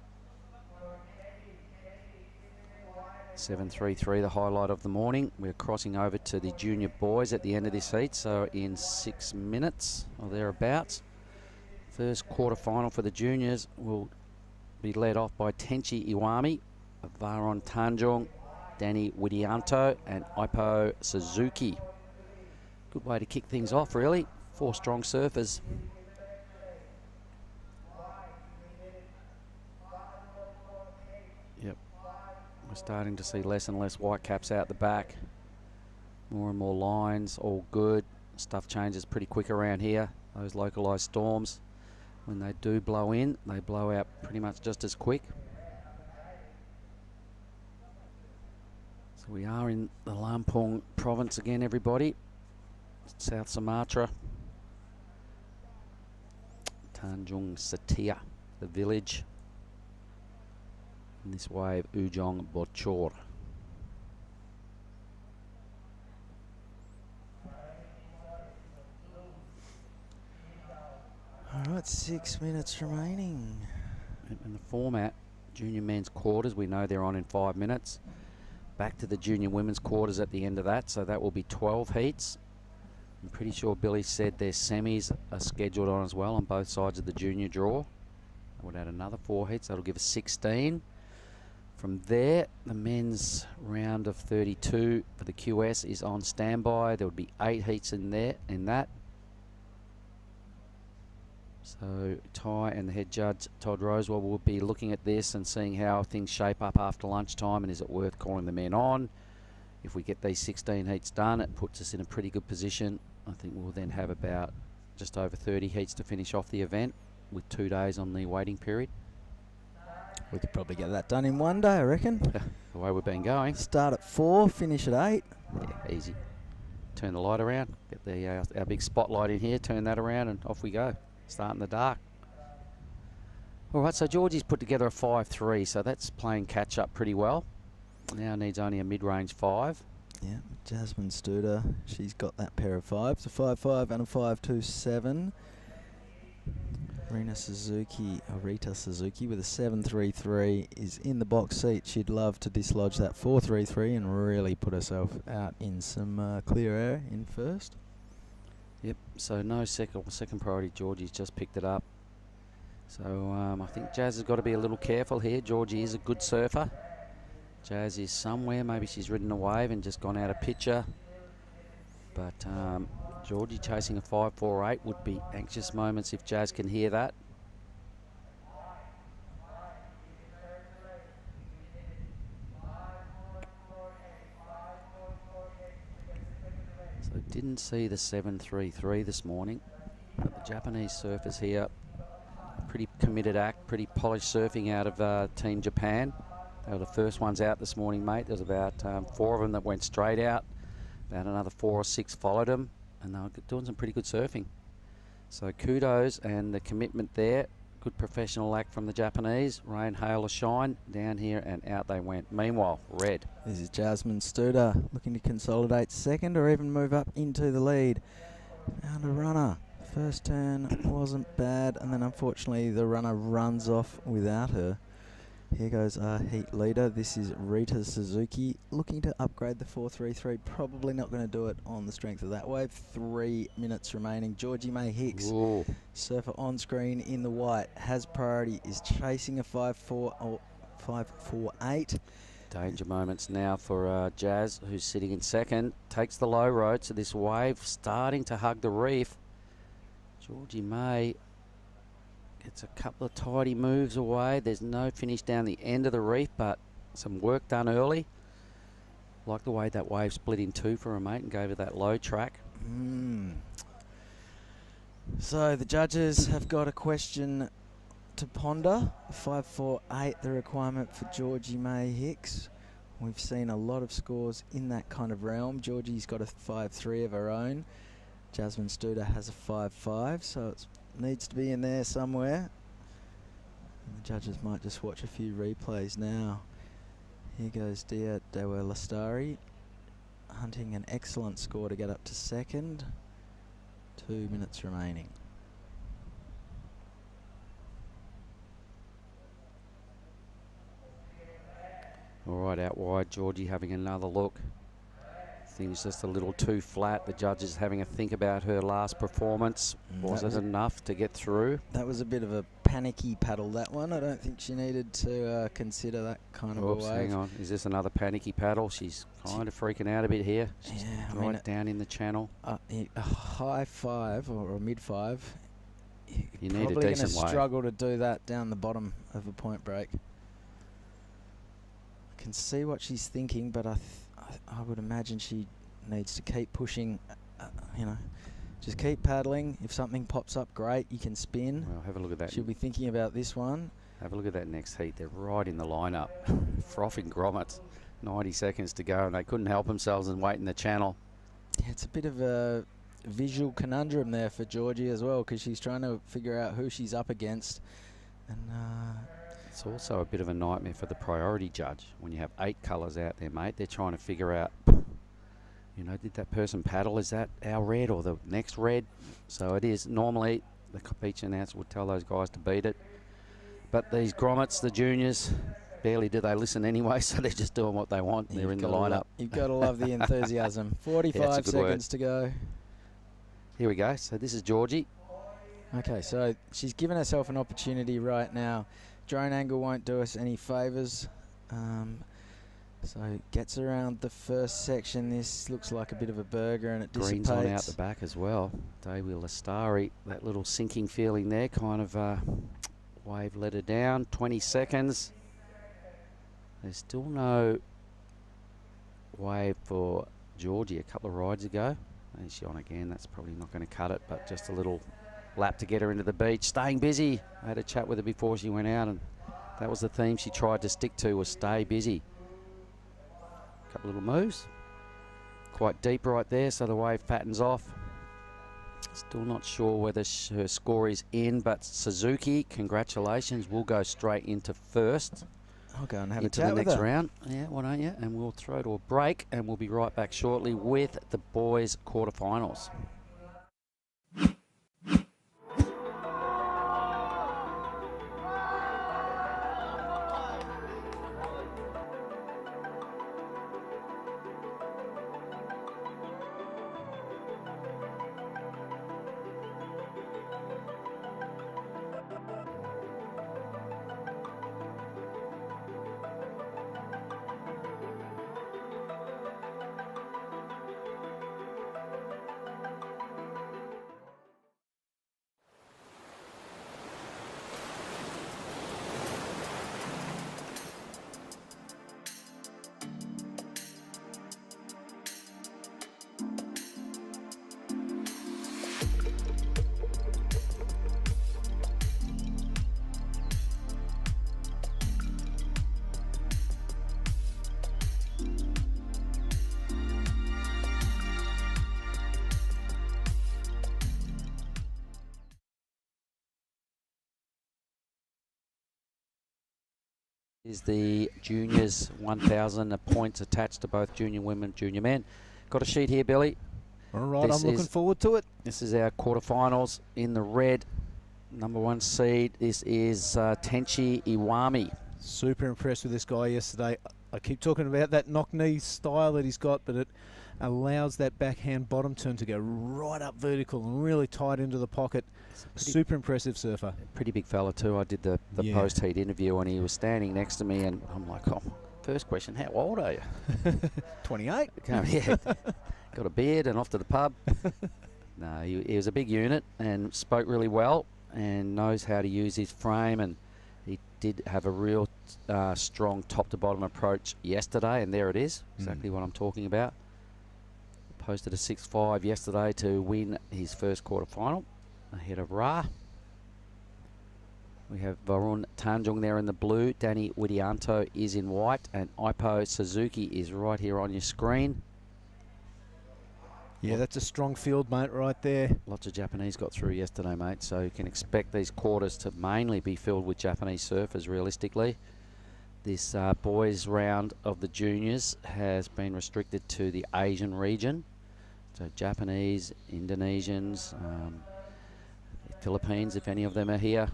7.33, the highlight of the morning. We're crossing over to the junior boys at the end of this heat, so in 6 minutes or thereabouts. First quarter-final for the juniors will be led off by Tenchi Iwami, Varon Tanjung, Danny Widianto and Ippo Suzuki. Good way to kick things off, really. 4 strong surfers. Yep. We're starting to see less and less white caps out the back. More and more lines, all good. Stuff changes pretty quick around here. Those localised storms, when they do blow in, they blow out pretty much just as quick. So we are in the Lampung province again, everybody. South Sumatra. Tanjung Setia, the village. And this wave, Ujung Bocur. All right, 6 minutes remaining. In the format, junior men's quarters, we know they're on in 5 minutes. Back to the junior women's quarters at the end of that, so that will be 12 heats. I'm pretty sure Billy said their semis are scheduled on as well on both sides of the junior draw. I would add another 4 heats, that'll give us 16. From there, the men's round of 32 for the QS is on standby. There would be 8 heats in there, in that. So Ty and the head judge, Todd Rosewell, will be looking at this and seeing how things shape up after lunchtime and is it worth calling the men on. If we get these 16 heats done, it puts us in a pretty good position. I think we'll then have about just over 30 heats to finish off the event with 2 days on the waiting period. We could probably get that done in 1 day, I reckon. The way we've been going. Start at 4, finish at 8. Yeah, easy. Turn the light around, get the our big spotlight in here, turn that around and off we go. Start in the dark. All right, so Georgie's put together a 5-3, so that's playing catch up pretty well. Now needs only a mid-range 5. Yeah, Jasmine Studer, she's got that pair of 5s, a 5-5 and a 5-2-7. Rita Suzuki with a 7-3-3 is in the box seat. She'd love to dislodge that 4-3-3 and really put herself out in some clear air in first. Yep, so no second priority. Georgie's just picked it up. So I think Jazz has got to be a little careful here. Georgie is a good surfer. Jazz is somewhere. Maybe she's ridden a wave and just gone out of picture. But Georgie chasing a 5-4-8 would be anxious moments if Jazz can hear that. So didn't see the 7-3-3 this morning. But the Japanese surfers here, pretty committed act, pretty polished surfing out of Team Japan. They were the first ones out this morning, mate. There was about 4 of them that went straight out. About another 4 or 6 followed them, and they were doing some pretty good surfing. So kudos and the commitment there. Good professional act from the Japanese. Rain, hail or shine, down here and out they went. Meanwhile, red. This is Jasmine Studer looking to consolidate second or even move up into the lead. Found a runner. First turn wasn't bad, and then unfortunately the runner runs off without her. Here goes our heat leader. This is Rita Suzuki looking to upgrade the 4-3-3. Probably not going to do it on the strength of that wave. 3 minutes remaining. Georgie May Hicks, Ooh. surfer on screen in the white, has priority, is chasing a 5-4 or 5-4-8. Danger moments now for Jazz, who's sitting in second. Takes the low road, so this wave starting to hug the reef. Georgie May gets a couple of tidy moves away. There's no finish down the end of the reef, but some work done early. Like the way that wave split in 2 for a mate and gave her that low track. So the judges have got a question to ponder. 5-4-8, the requirement for Georgie May Hicks. We've seen a lot of scores in that kind of realm. Georgie's got a 5-3 of her own. Jasmine Studer has a 5-5, so it needs to be in there somewhere. And the judges might just watch a few replays now. Here goes Dia Dewa Lastari, hunting an excellent score to get up to second. 2 minutes remaining. All right, out wide, Georgie having another look. Things just a little too flat. The judges having a think about her last performance. Was it enough to get through? That was a bit of a panicky paddle, that one. I don't think she needed to consider that kind of a wave. Hang on. Is this another panicky paddle? She's kind of freaking out a bit here. She's Yeah, right down in the channel. A high 5 or a mid 5. You need a probably going to decent wave. struggle to do that down the bottom of a point break. I can see what she's thinking, but I would imagine she needs to keep pushing, you know, just keep paddling. If something pops up, great, you can spin. Well, have a look at that. She'll be thinking about this one. Have a look at that next heat. They're right in the lineup. Frothing grommets. 90 seconds to go, and they couldn't help themselves and wait in the channel. Yeah, it's a bit of a visual conundrum there for Georgie as well, because she's trying to figure out who she's up against. And it's also a bit of a nightmare for the priority judge. When you have 8 colours out there, mate, they're trying to figure out, you know, did that person paddle? Is that our red or the next red? So it is. Normally, the beach announcer would tell those guys to beat it. But these grommets, the juniors, barely do they listen anyway, so they're just doing what they want. They're in the lineup. You've got to love the enthusiasm. 45 seconds to go. Here we go. So this is Georgie. Okay, so she's given herself an opportunity right now. Drone angle won't do us any favours. So gets around the first section. This looks like a bit of a burger, and it Green's dissipates. on out the back as well. Daewoo Lastari, that little sinking feeling there, kind of wave let her down. 20 seconds. There's still no wave for Georgie a couple of rides ago. And she's on again. That's probably not going to cut it, but just a little lap to get her into the beach. Staying busy. I had a chat with her before she went out, and that was the theme she tried to stick to, was stay busy. Couple little moves. Quite deep right there, so the wave fattens off. Still not sure whether her score is in, but Suzuki, congratulations, will go straight into first. I'll go and have a Into chat the with next her. round. Yeah, why don't you? And we'll throw to a break, and we'll be right back shortly with the boys' quarterfinals. Is the juniors 1,000 points attached to both junior women and junior men. Got a sheet here, Billy. All right, I'm looking forward to it. This is our quarterfinals. In the red, number 1 seed, this is Tenchi Iwami. Super impressed with this guy yesterday. I keep talking about that knock knee style that he's got, but it allows that backhand bottom turn to go right up vertical and really tight into the pocket. Super impressive surfer. Pretty big fella too. I did the post-heat interview and he was standing next to me and I'm like, oh, first question, how old are you? 28. Yeah, got a beard and off to the pub. No, he was a big unit and spoke really well and knows how to use his frame, and he did have a real strong top-to-bottom approach yesterday, and there it is, exactly what I'm talking about. Posted a 6.5 yesterday to win his first quarterfinal ahead of Ra. We have Varun Tanjung there in the blue. Danny Widianto is in white, and Ipo Suzuki is right here on your screen. Yeah, that's a strong field, mate, right there. Lots of Japanese got through yesterday, mate, so you can expect these quarters to mainly be filled with Japanese surfers, realistically. This boys round of the juniors has been restricted to the Asian region. So Japanese, Indonesians, Philippines, if any of them are here,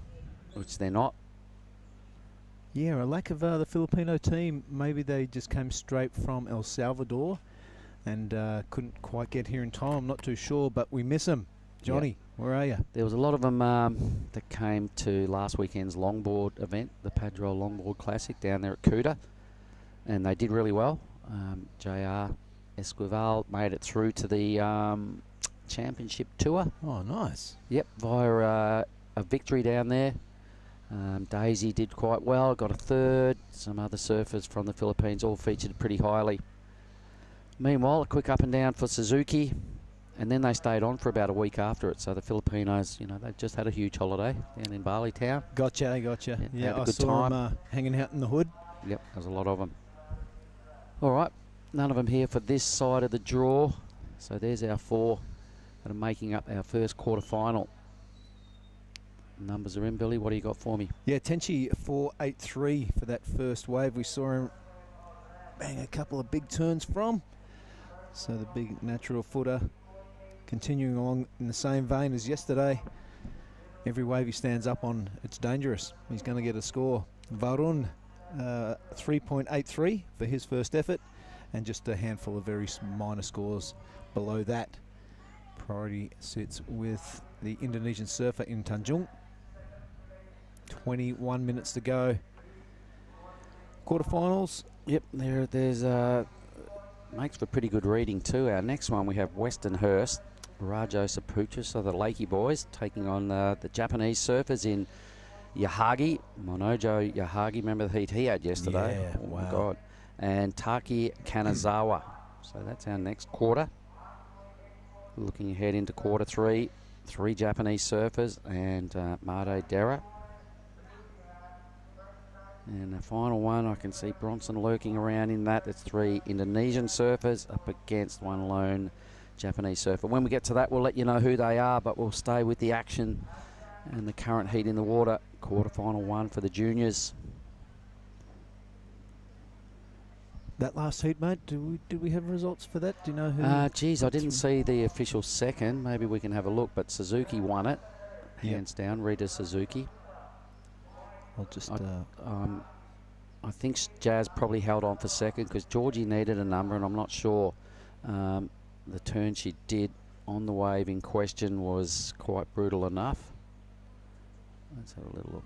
which they're not. Yeah, a lack of the Filipino team. Maybe they just came straight from El Salvador and couldn't quite get here in time. I'm not too sure, but we miss him. Johnny, where are you? There was a lot of them that came to last weekend's longboard event, the Padrol Longboard Classic down there at Kuta, and they did really well. JR Esquivel made it through to the championship tour. Oh, nice. Yep, via a victory down there. Daisy did quite well, got a third. Some other surfers from the Philippines all featured pretty highly. Meanwhile, a quick up and down for Suzuki, and then they stayed on for about a week after it. So the Filipinos, you know, they just had a huge holiday down in Bali town. Gotcha. Yeah, had a I good saw time. him hanging out in the hood. Yep, there's a lot of them. All right, none of them here for this side of the draw. So there's our 4 that are making up our first quarter-final. Numbers are in, Billy. What do you got for me? Yeah, Tenchi 483 for that first wave. We saw him bang a couple of big turns from. So the big natural footer continuing along in the same vein as yesterday. Every wave he stands up on, it's dangerous. He's going to get a score. Varun 3.83 for his first effort, and just a handful of very minor scores below that. Priority sits with the Indonesian surfer in Tanjung. 21 minutes to go. Quarterfinals. Yep, there's makes for pretty good reading too. Our next one, we have Westernhurst, Rajo Saputra, so the Lakey boys taking on the Japanese surfers in Yahagi. Monojo Yahagi, remember the heat he had yesterday? Yeah, oh wow. My God. And Taki Kanazawa. So that's our next quarter. Looking ahead into quarter 3, 3 Japanese surfers and Made Dera. And the final one, I can see Bronson lurking around in that. That's 3 Indonesian surfers up against 1 lone Japanese surfer. When we get to that, we'll let you know who they are, but we'll stay with the action and the current heat in the water. Quarterfinal 1 for the juniors. That last heat, mate, did we have results for that? Do you know who? Geez, I didn't see the official second. Maybe we can have a look, but Suzuki won it. Hands down, Rita Suzuki. I'll just... I think Jazz probably held on for second because Georgie needed a number, and I'm not sure the turn she did on the wave in question was quite brutal enough. Let's have a little look.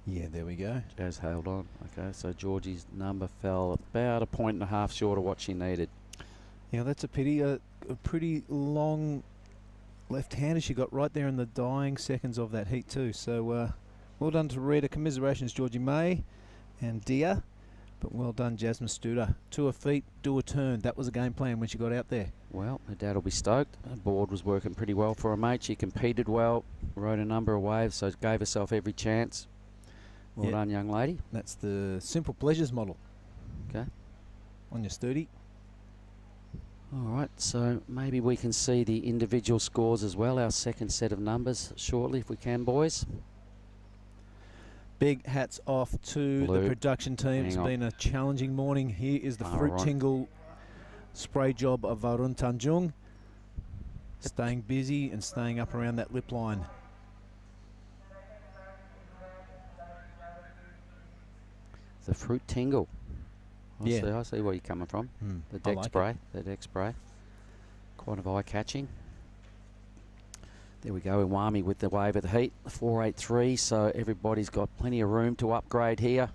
Yeah, there we go. Jazz held on. Okay, so Georgie's number fell about 1.5 points short of what she needed. Yeah, that's a pity. A pretty long left-hander she got right there in the dying seconds of that heat too. So well done to Rita. Commiserations, Georgie May and Dia. But well done, Jasmine Studer. 2 her feet, do a turn. That was a game plan when she got out there. Well, her dad will be stoked. Her board was working pretty well for her, mate. She competed well, rode a number of waves, so gave herself every chance. Well done, young lady. That's the Simple Pleasures model. Okay. On your sturdy. All right, so maybe we can see the individual scores as well, our second set of numbers shortly, if we can, boys. Big hats off to the production team. It's been a challenging morning. Here is the Fruit Tingle spray job of Varun Tanjung. Staying busy and staying up around that lip line. The Fruit Tingle. Yeah. I see where you're coming from. The deck spray. The deck spray. Quite of eye-catching. There we go, Iwami with the wave of the heat, 483, so everybody's got plenty of room to upgrade here.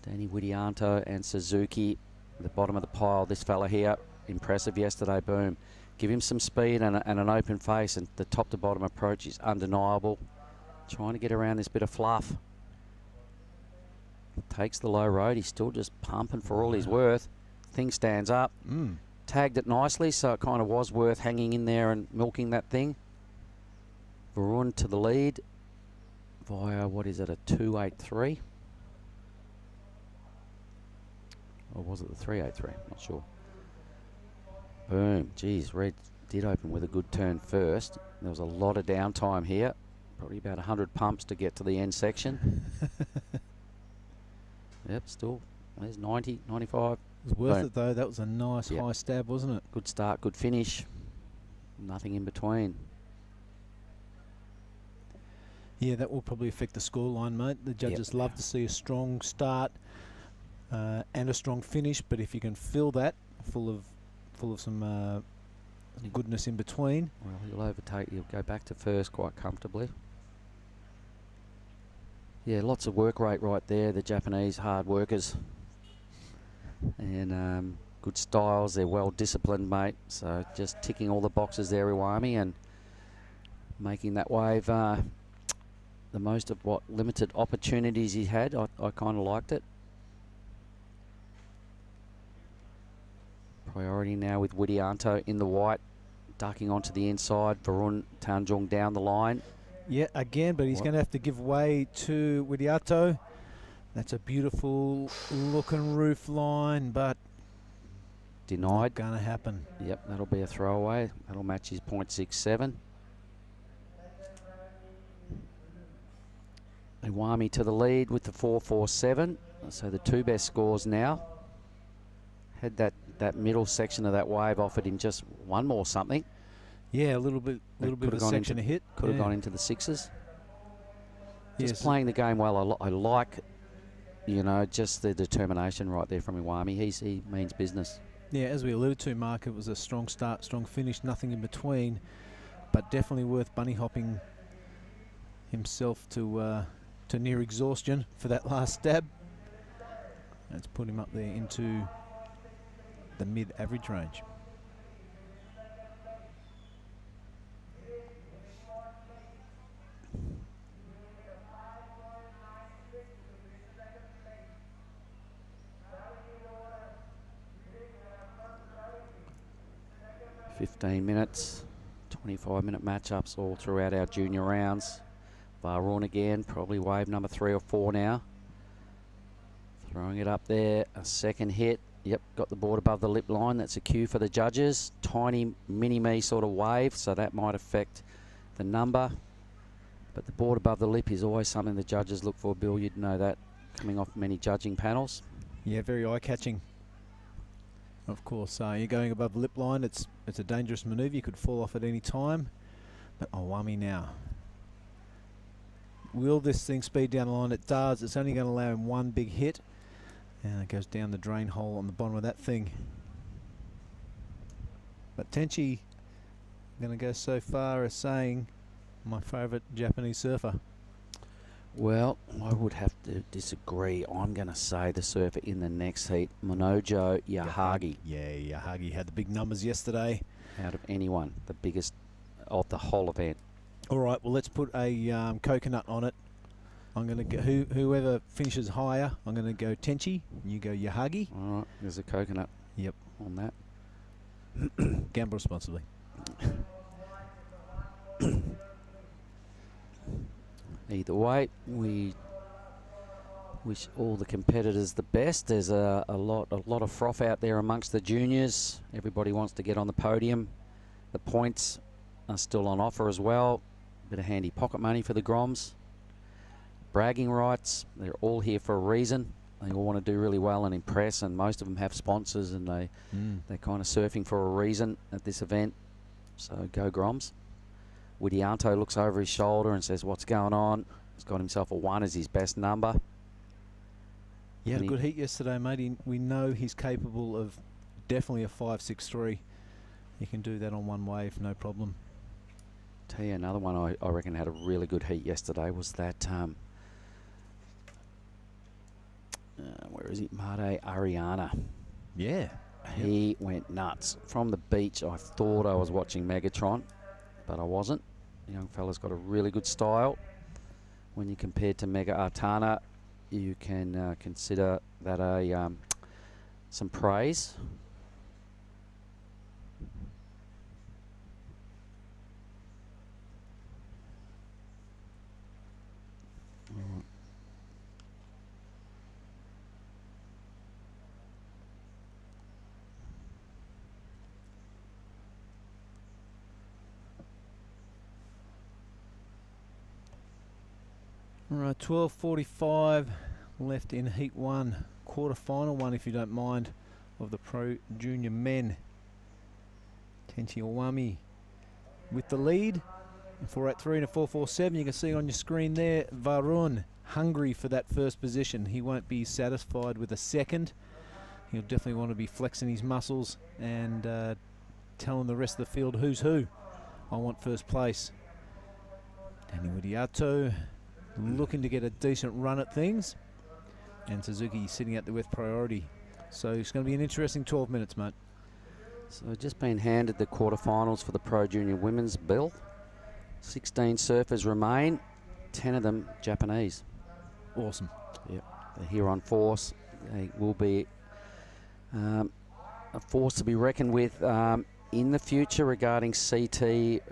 Danny Widianto and Suzuki, at the bottom of the pile. This fella here, impressive yesterday, boom. Give him some speed and an open face, and the top to bottom approach is undeniable. Trying to get around this bit of fluff. Takes the low road, he's still just pumping for all he's worth. Thing stands up. Tagged it nicely, so it kind of was worth hanging in there and milking that thing. Varun to the lead via, what is it, a 283? Or was it the 383? Not sure. Boom. Geez, Red did open with a good turn first. There was a lot of downtime here. Probably about 100 pumps to get to the end section. Yep, still. There's 90, 95. It was worth it though. That was a nice high stab, wasn't it? Good start, good finish. Nothing in between. Yeah, that will probably affect the scoreline, mate. The judges love to see a strong start and a strong finish, but if you can fill that full of some goodness in between. Well, he'll overtake. He'll go back to first quite comfortably. Yeah, lots of work rate right there. The Japanese hard workers. And good styles. They're well disciplined, mate. So just ticking all the boxes there, Iwami, and making that wave the most of what limited opportunities he had. I kind of liked it. Priority now with Widianto in the white, ducking onto the inside. Varun Tanjung down the line. Yeah, again, but he's going to have to give way to Widianto. That's a beautiful looking roof line, but denied. Going to happen. Yep, that'll be a throwaway. That'll match his .67. Iwami to the lead with the 4.47. So the two best scores now. Had that middle section of that wave offered him just one more something. Yeah, a little bit of a section of hit. Could have gone into the sixes. Yes. Just playing the game well. I like, you know, just the determination right there from Iwami. He means business. Yeah, as we alluded to, Mark, it was a strong start, strong finish, nothing in between, but definitely worth bunny hopping himself to near exhaustion for that last stab. That's put him up there into the mid-average range. $15 minutes, 25-minute matchups all throughout our junior rounds. Varun again, probably wave number 3 or 4 now. Throwing it up there, a second hit. Yep, got the board above the lip line. That's a cue for the judges. Tiny mini-me sort of wave, so that might affect the number. But the board above the lip is always something the judges look for, Bill. You'd know that coming off many judging panels. Yeah, very eye-catching. Of course, you're going above the lip line. It's a dangerous manoeuvre. You could fall off at any time. But Iwami now. Will this thing speed down the line? It does. It's only going to allow him one big hit. And it goes down the drain hole on the bottom of that thing. But Tenchi going to go so far as saying my favourite Japanese surfer. Well, I would have to disagree. I'm going to say the surfer in the next heat, Manojo Yahagi. Yeah, Yahagi had the big numbers yesterday. Out of anyone, the biggest of the whole event. All right, well, let's put a coconut on it. I'm going to go, whoever finishes higher, I'm going to go Tenchi, and you go Yahagi. All right, there's a coconut. Yep. On that. Gamble responsibly. Either way, we wish all the competitors the best. There's a lot of froth out there amongst the juniors. Everybody wants to get on the podium. The points are still on offer as well. Bit of handy pocket money for the Groms. Bragging rights, they're all here for a reason. They all want to do really well and impress, and most of them have sponsors, and they're kind of surfing for a reason at this event. So go Groms. Widianto looks over his shoulder and says, what's going on? He's got himself a 1 as his best number. He had a good heat yesterday, mate. We know he's capable of definitely a 5.63. He can do that on one wave, no problem. Tell you another one I reckon had a really good heat yesterday was that, where is he? Made Ariana. Yeah. He went nuts. From the beach, I thought I was watching Megatron, but I wasn't. The young fella's got a really good style. When you compare to Mega Artana, you can consider that some praise. All right, 12:45 left in Heat 1, quarter-final one, if you don't mind, of the Pro Junior Men. Tenchi Iwami with the lead. A 4.83 and a 4.47. You can see on your screen there, Varun, hungry for that first position. He won't be satisfied with a second. He'll definitely want to be flexing his muscles and telling the rest of the field who's who. I want first place. Danny Widiato looking to get a decent run at things. And Suzuki sitting out there with priority. So it's going to be an interesting 12 minutes, mate. So just been handed the quarterfinals for the Pro Junior Women's bill. 16 surfers remain, 10 of them Japanese. Awesome. Yep, they're here on force. They will be a force to be reckoned with in the future regarding CT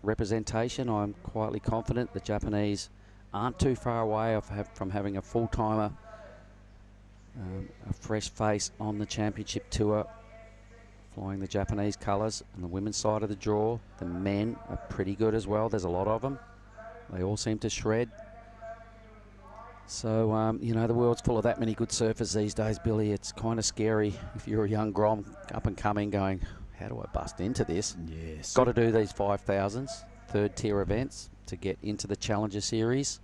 representation. I'm quietly confident the Japanese aren't too far away from having a full-timer, a fresh face on the championship tour, flying the Japanese colours. On the women's side of the draw, the men are pretty good as well. There's a lot of them. They all seem to shred. So, you know, the world's full of that many good surfers these days, Billy. It's kind of scary if you're a young Grom up and coming going, how do I bust into this? Yes. Got to do these 5,000s, third tier events to get into the Challenger Series.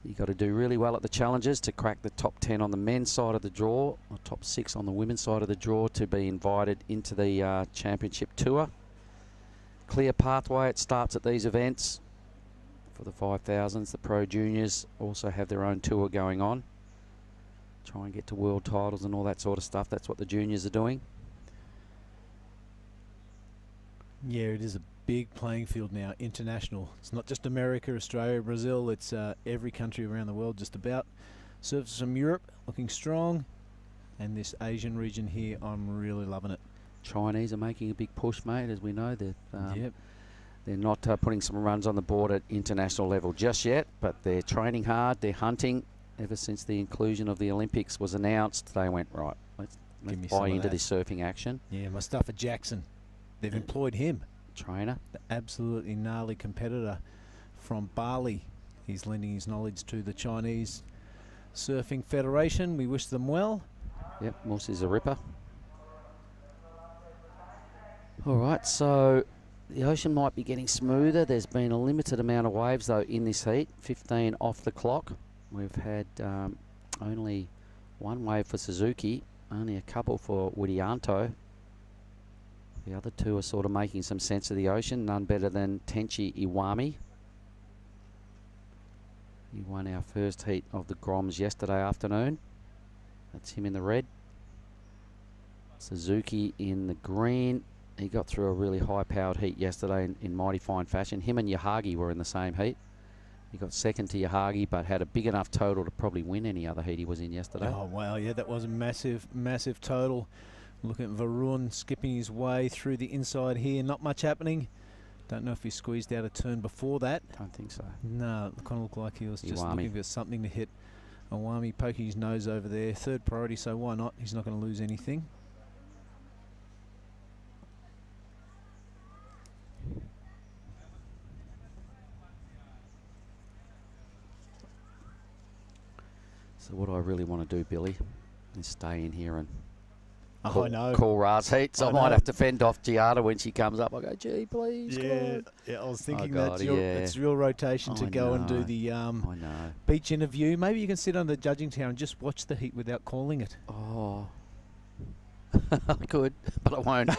You've got to do really well at the Challengers to crack the top 10 on the men's side of the draw, or top 6 on the women's side of the draw to be invited into the championship tour. Clear pathway, it starts at these events. For the 5,000s, the Pro Juniors also have their own tour going on. Try and get to world titles and all that sort of stuff. That's what the juniors are doing. Yeah, it is a big playing field now, international. It's not just America, Australia, Brazil. It's every country around the world just about. Surfers from Europe looking strong. And this Asian region here, I'm really loving it. Chinese are making a big push, mate, as we know. Yep. They're not putting some runs on the board at international level just yet, but they're training hard, they're hunting. Ever since the inclusion of the Olympics was announced, they went, right, let's buy into this surfing action. Yeah, Mustafa Jackson. They've employed him. Trainer. The absolutely gnarly competitor from Bali. He's lending his knowledge to the Chinese Surfing Federation. We wish them well. Yep, Moosey's a ripper. All right, so the ocean might be getting smoother. There's been a limited amount of waves, though, in this heat. 15 off the clock. We've had only one wave for Suzuki, only a couple for Widianto. The other two are sort of making some sense of the ocean. None better than Tenchi Iwami. He won our first heat of the Groms yesterday afternoon. That's him in the red. Suzuki in the green. He got through a really high-powered heat yesterday in mighty fine fashion. Him and Yahagi were in the same heat. He got second to Yahagi, but had a big enough total to probably win any other heat he was in yesterday. Oh, wow. Yeah, that was a massive, massive total. Looking at Varun skipping his way through the inside here. Not much happening. Don't know if he squeezed out a turn before that. Don't think so. No, it kind of looked like he was just Iwami looking for something to hit. Iwami poking his nose over there. Third priority, so why not? He's not going to lose anything. So what I really want to do, Billy, is stay in here and I know. Call Raz heats. I might have to fend off Giada when she comes up. I go, gee, please. Yeah, I was thinking God, it's real rotation to go and do the I know. beach interview. Maybe you can sit on the judging tower and just watch the heat without calling it. Oh, I could, but I won't.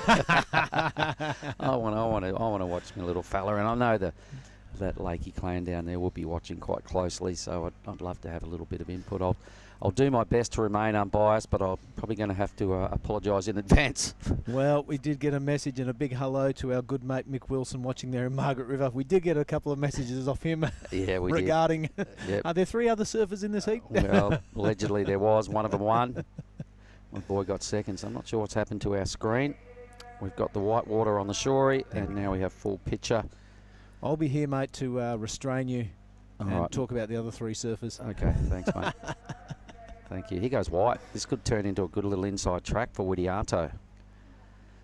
I want to watch my little fella, and I know that Lakey clan down there will be watching quite closely. So I'd love to have a little bit of input. I'll do my best to remain unbiased, but I'm probably going to have to apologise in advance. Well, we did get a message and a big hello to our good mate Mick Wilson watching there in Margaret River. We did get a couple of messages off him regarding Yep. Are there 3 other surfers in this heat? Well, allegedly there was. One of them won. My boy got second, so I'm not sure what's happened to our screen. We've got the white water on the shore, and now we have full picture. I'll be here, mate, to restrain you and talk about the other 3 surfers. Okay, thanks, mate. Thank you. Here goes white. This could turn into a good little inside track for Widianto.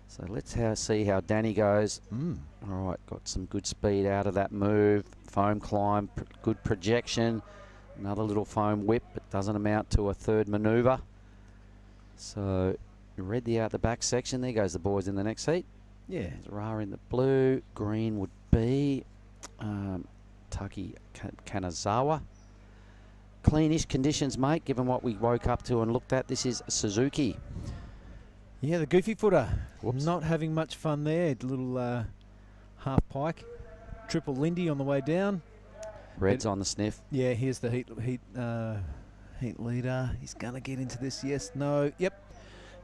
So let's see how Danny goes. All right, got some good speed out of that move. Foam climb, good projection. Another little foam whip. It doesn't amount to a third manoeuvre. So red out the back section. There goes the boys in the next heat. Yeah. Ra in the blue. Green would be Taki Kanazawa. Cleanish conditions, mate, given what we woke up to and looked at. This is Suzuki. Yeah, the goofy footer. Whoops. Not having much fun there. Little half pike. Triple Lindy on the way down. Red's on the sniff. Yeah, here's the heat leader. He's going to get into this. Yes, no. Yep.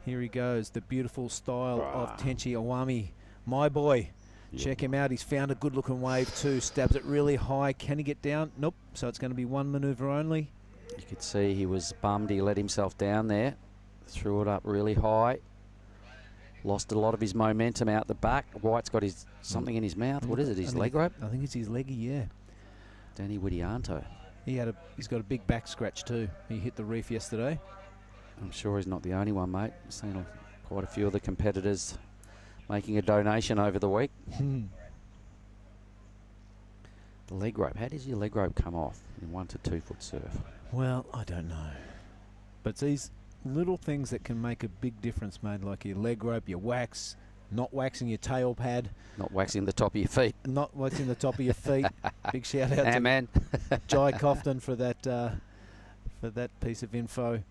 Here he goes. The beautiful style of Tenchi Awami. My boy. Yep. Check him out. He's found a good-looking wave too. Stabs it really high. Can he get down? Nope. So it's going to be one manoeuvre only. You could see he was bummed he let himself down there. Threw it up really high. Lost a lot of his momentum out the back. White's got his something in his mouth. What is it? His leg rope? I think it's his leggy, yeah. Danny Widianto. He's got a big back scratch too. He hit the reef yesterday. I'm sure he's not the only one, mate. I've seen quite a few of the competitors making a donation over the week. The leg rope. How does your leg rope come off in 1 to 2 foot surf? Well, I don't know. But it's these little things that can make a big difference, mate, like your leg rope, your wax, not waxing your tail pad. Not waxing the top of your feet. Not waxing the top of your feet. Big shout out to man. Jai Cofton for that piece of info.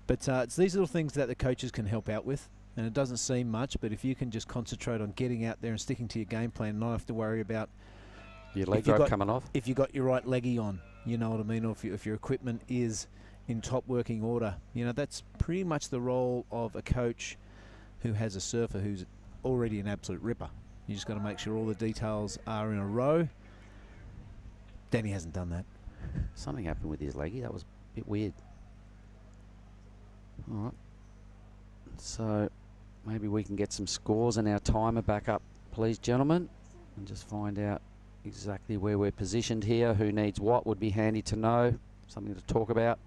But it's these little things that the coaches can help out with. And it doesn't seem much, but if you can just concentrate on getting out there and sticking to your game plan and not have to worry about your leg rope coming off. If you got your right leggy on, you know what I mean, or if your equipment is in top working order. You know, that's pretty much the role of a coach who has a surfer who's already an absolute ripper. You just got to make sure all the details are in a row. Danny hasn't done that. Something happened with his leggy. That was a bit weird. All right. So maybe we can get some scores and our timer back up, please, gentlemen, and just find out exactly where we're positioned here. Who needs what would be handy to know. Something to talk about.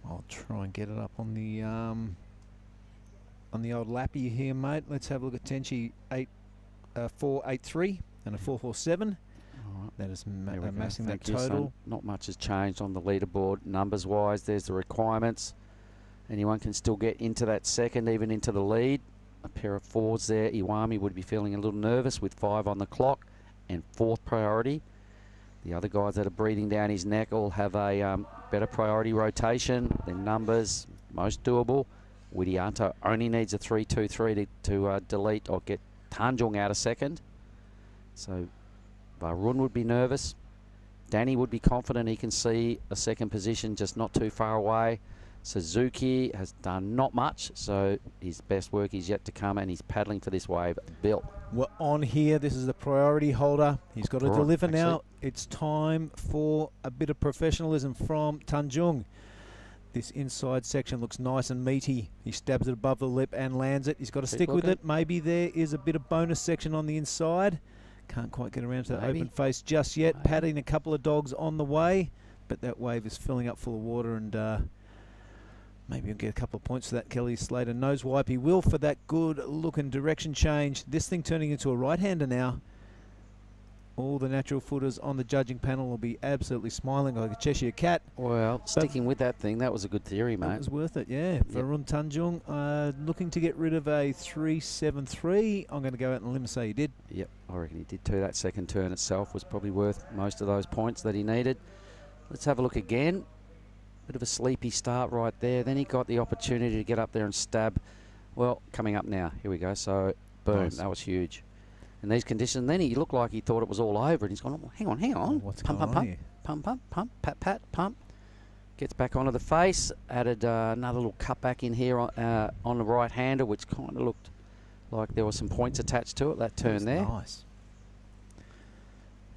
I'll try and get it up on the old lappy here, mate. Let's have a look at Tenchi 483 and a 447. All right. That is amassing that Thank you, total. son. Not much has changed on the leaderboard numbers-wise. There's the requirements. Anyone can still get into that second, even into the lead. A pair of fours there. Iwami would be feeling a little nervous with 5 on the clock and 4th priority. The other guys that are breathing down his neck all have a better priority rotation. Their numbers, most doable. Widianto only needs a 3-2-3 to delete or get Tanjung out of second. So Varun would be nervous. Danny would be confident he can see a second position just not too far away. Suzuki has done not much, so his best work is yet to come, and he's paddling for this wave. Bill. We're on here. This is the priority holder. He's got to deliver now. It's time for a bit of professionalism from Tanjung. This inside section looks nice and meaty. He stabs it above the lip and lands it. He's got to stick with it. Maybe there is a bit of bonus section on the inside. Can't quite get around to that open face just yet. Padding a couple of dogs on the way, but that wave is filling up full of water, and maybe he'll get a couple of points for that. Kelly Slater nose wipe. He will for that good looking direction change. This thing turning into a right-hander now. All the natural footers on the judging panel will be absolutely smiling like a Cheshire cat. Well, sticking with that thing, that was a good theory, mate. It was worth it, yeah. Varun Tanjung looking to get rid of a 373. I'm going to go out on a limb and say he did. Yep, I reckon he did too. That second turn itself was probably worth most of those points that he needed. Let's have a look again. Bit of a sleepy start right there. Then he got the opportunity to get up there and stab. Well, coming up now. Here we go. So, boom. Nice. That was huge. In these conditions, then he looked like he thought it was all over, and he's gone, oh, hang on. What's pump, going pump, on here? Pump, pat, pump. Gets back onto the face. Added another little cut back in here on the right-hander, which kind of looked like there were some points attached to it, that turn there. Nice.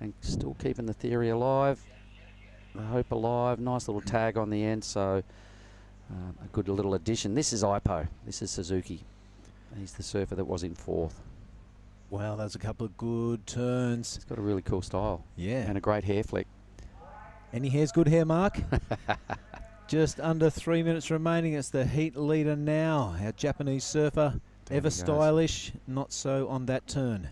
And still keeping the theory alive. The hope alive. Nice little tag on the end, so a good little addition. This is Ipo. This is Suzuki. He's the surfer that was in 4th. Wow, that's a couple of good turns. He's got a really cool style. Yeah. And a great hair flick. Any hair's good hair, Mark? Just under 3 minutes remaining. It's the heat leader now. Our Japanese surfer, ever stylish, not so on that turn.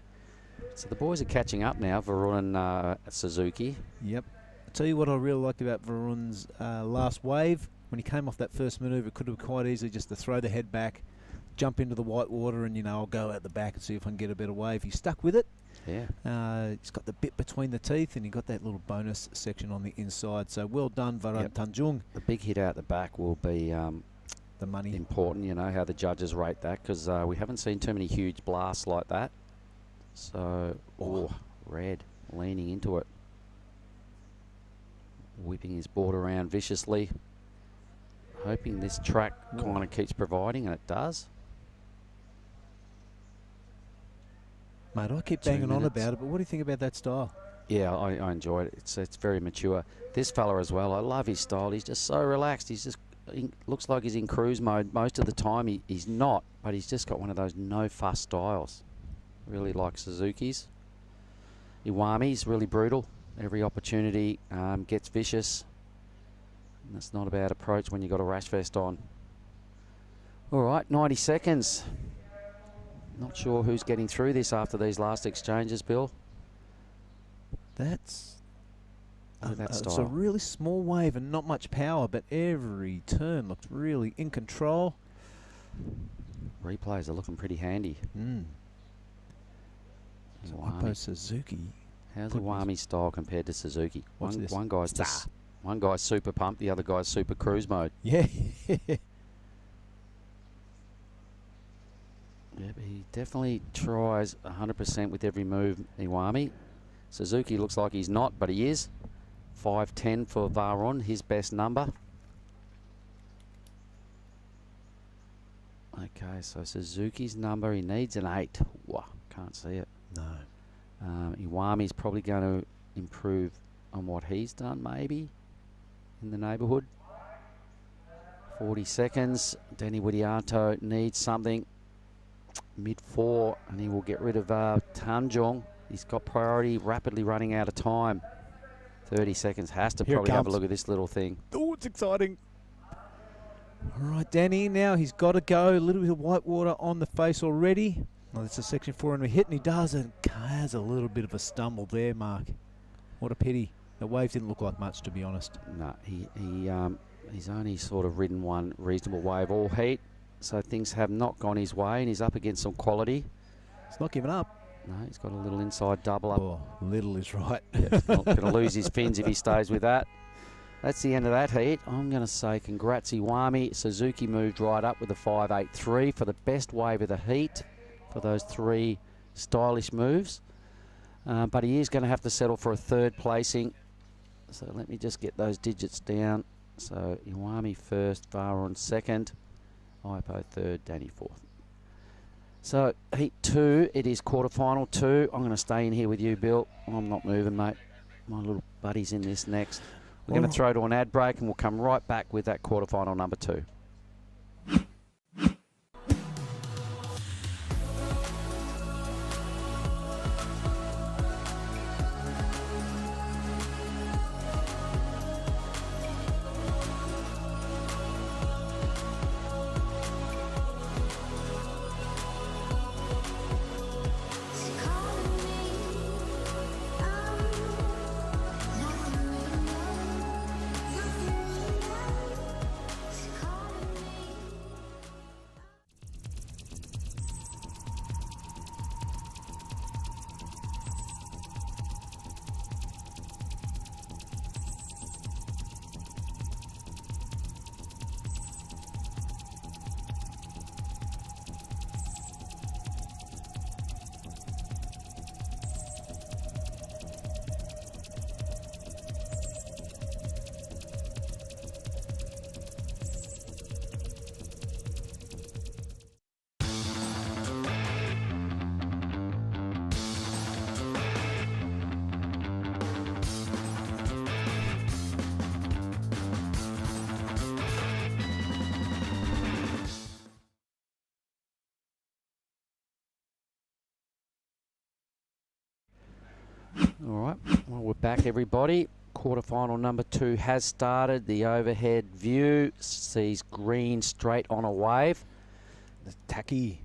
So the boys are catching up now, Varun and Suzuki. Yep. I'll tell you what I really liked about Varun's last wave. When he came off that first manoeuvre, it could have quite easily just to throw the head back, jump into the white water and, I'll go out the back and see if I can get a better wave. He stuck with it. Yeah. He's got the bit between the teeth, and he got that little bonus section on the inside. So well done, Varan Tanjung. The big hit out the back will be the money important, how the judges rate that, because we haven't seen too many huge blasts like that. So, red, leaning into it. Whipping his board around viciously. Hoping this track kind of keeps providing, and it does. Mate, I keep banging on about it, but what do you think about that style? Yeah, I enjoy it. It's very mature. This fella as well, I love his style. He's just so relaxed. He looks like he's in cruise mode most of the time. He's not, but he's just got one of those no-fuss styles. Really like Suzuki's. Iwami's really brutal. Every opportunity gets vicious. And that's not a bad approach when you've got a rash vest on. All right, 90 seconds. Not sure who's getting through this after these last exchanges, Bill. That's that style. It's a really small wave and not much power, but every turn looked really in control. Replays are looking pretty handy. So Ipo Suzuki. How's Iwami's style compared to Suzuki? One guy's super pumped, the other guy's super cruise mode. Yeah. Yeah, but he definitely tries 100% with every move, Iwami. Suzuki looks like he's not, but he is. 5.10 for Varon, his best number. Okay, so Suzuki's number, he needs an 8. Wow, can't see it. No. Iwami's probably going to improve on what he's done, maybe, in the neighbourhood. 40 seconds. Danny Widianto needs something. Mid-4, and he will get rid of Tanjung. He's got priority, rapidly running out of time. 30 seconds. Has to probably have a look at this little thing. Oh, it's exciting. All right, Danny, now he's got to go. A little bit of white water on the face already. Well, that's a section 4 and a hit, and he does, and has a little bit of a stumble there, Mark. What a pity. The wave didn't look like much, to be honest. No, he's only sort of ridden one reasonable wave all heat. So things have not gone his way, and he's up against some quality. He's not giving up. No, he's got a little inside double up. Oh, little is right. Yeah, he's not going to lose his fins if he stays with that. That's the end of that heat. I'm going to say congrats, Iwami. Suzuki moved right up with a 5.83 for the best wave of the heat for those 3 stylish moves. But he is going to have to settle for a 3rd placing. So let me just get those digits down. So Iwami first, Varon second. Ipo 3rd, Danny 4th. So heat 2, it is quarterfinal 2. I'm going to stay in here with you, Bill. I'm not moving, mate. My little buddy's in this next. We're going to throw to an ad break, and we'll come right back with that quarterfinal number 2. All right, well, we're back, everybody. Quarterfinal number 2 has started. The overhead view sees green straight on a wave. The Taki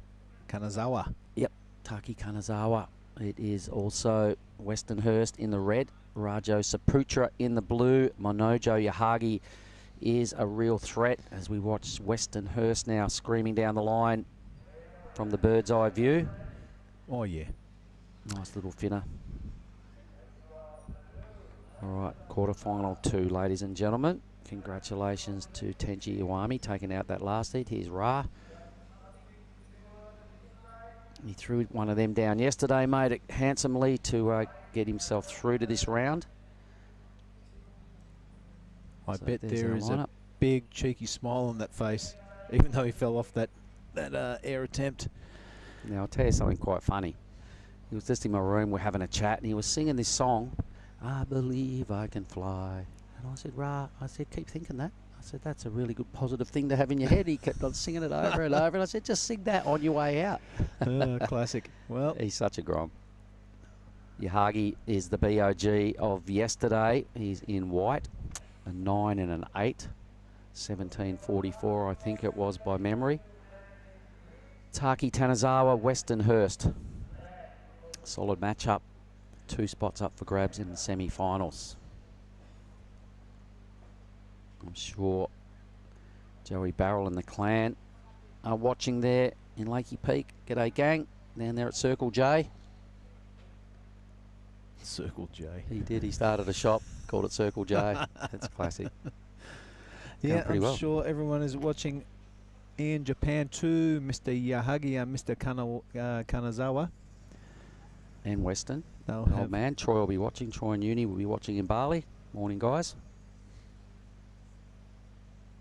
Kanazawa. Yep, Taki Kanazawa. It is also Westernhurst in the red, Rajo Saputra in the blue. Monojo Yahagi is a real threat as we watch Westernhurst now screaming down the line. from the bird's eye view. Oh, yeah. Nice little finner. All right, quarterfinal 2, ladies and gentlemen. Congratulations to Tenji Iwami taking out that last heat. Here's Ra. He threw one of them down yesterday, made it handsomely to get himself through to this round. I So bet there's there our is a lineup. big cheeky smile on that face, even though he fell off that air attempt. Now, I'll tell you something quite funny. He was just in my room, we're having a chat, and he was singing this song, I Believe I Can Fly. And I said, Ra, I said, keep thinking that. I said, that's a really good positive thing to have in your head. He kept on singing it over and over. And I said, just sing that on your way out. Classic. Well, He's such a grom. Yahagi is the BOG of yesterday. He's in white, a 9 and an 8. 1744, I think it was by memory. Taki Tanazawa, Westernhurst. Solid matchup. 2 spots up for grabs in the semi-finals. I'm sure Joey Barrel and the clan are watching there in Lakey Peak. G'day, gang. Down there at Circle J. Circle J. He did. He started a shop, called it Circle J. That's classic. Yeah, pretty I'm well. sure everyone is watching in Japan too. Mr. Yahagi and Mr. Kanazawa. And Western. They'll Old have man. Troy will be watching. Troy and Uni will be watching in Bali. Morning, guys.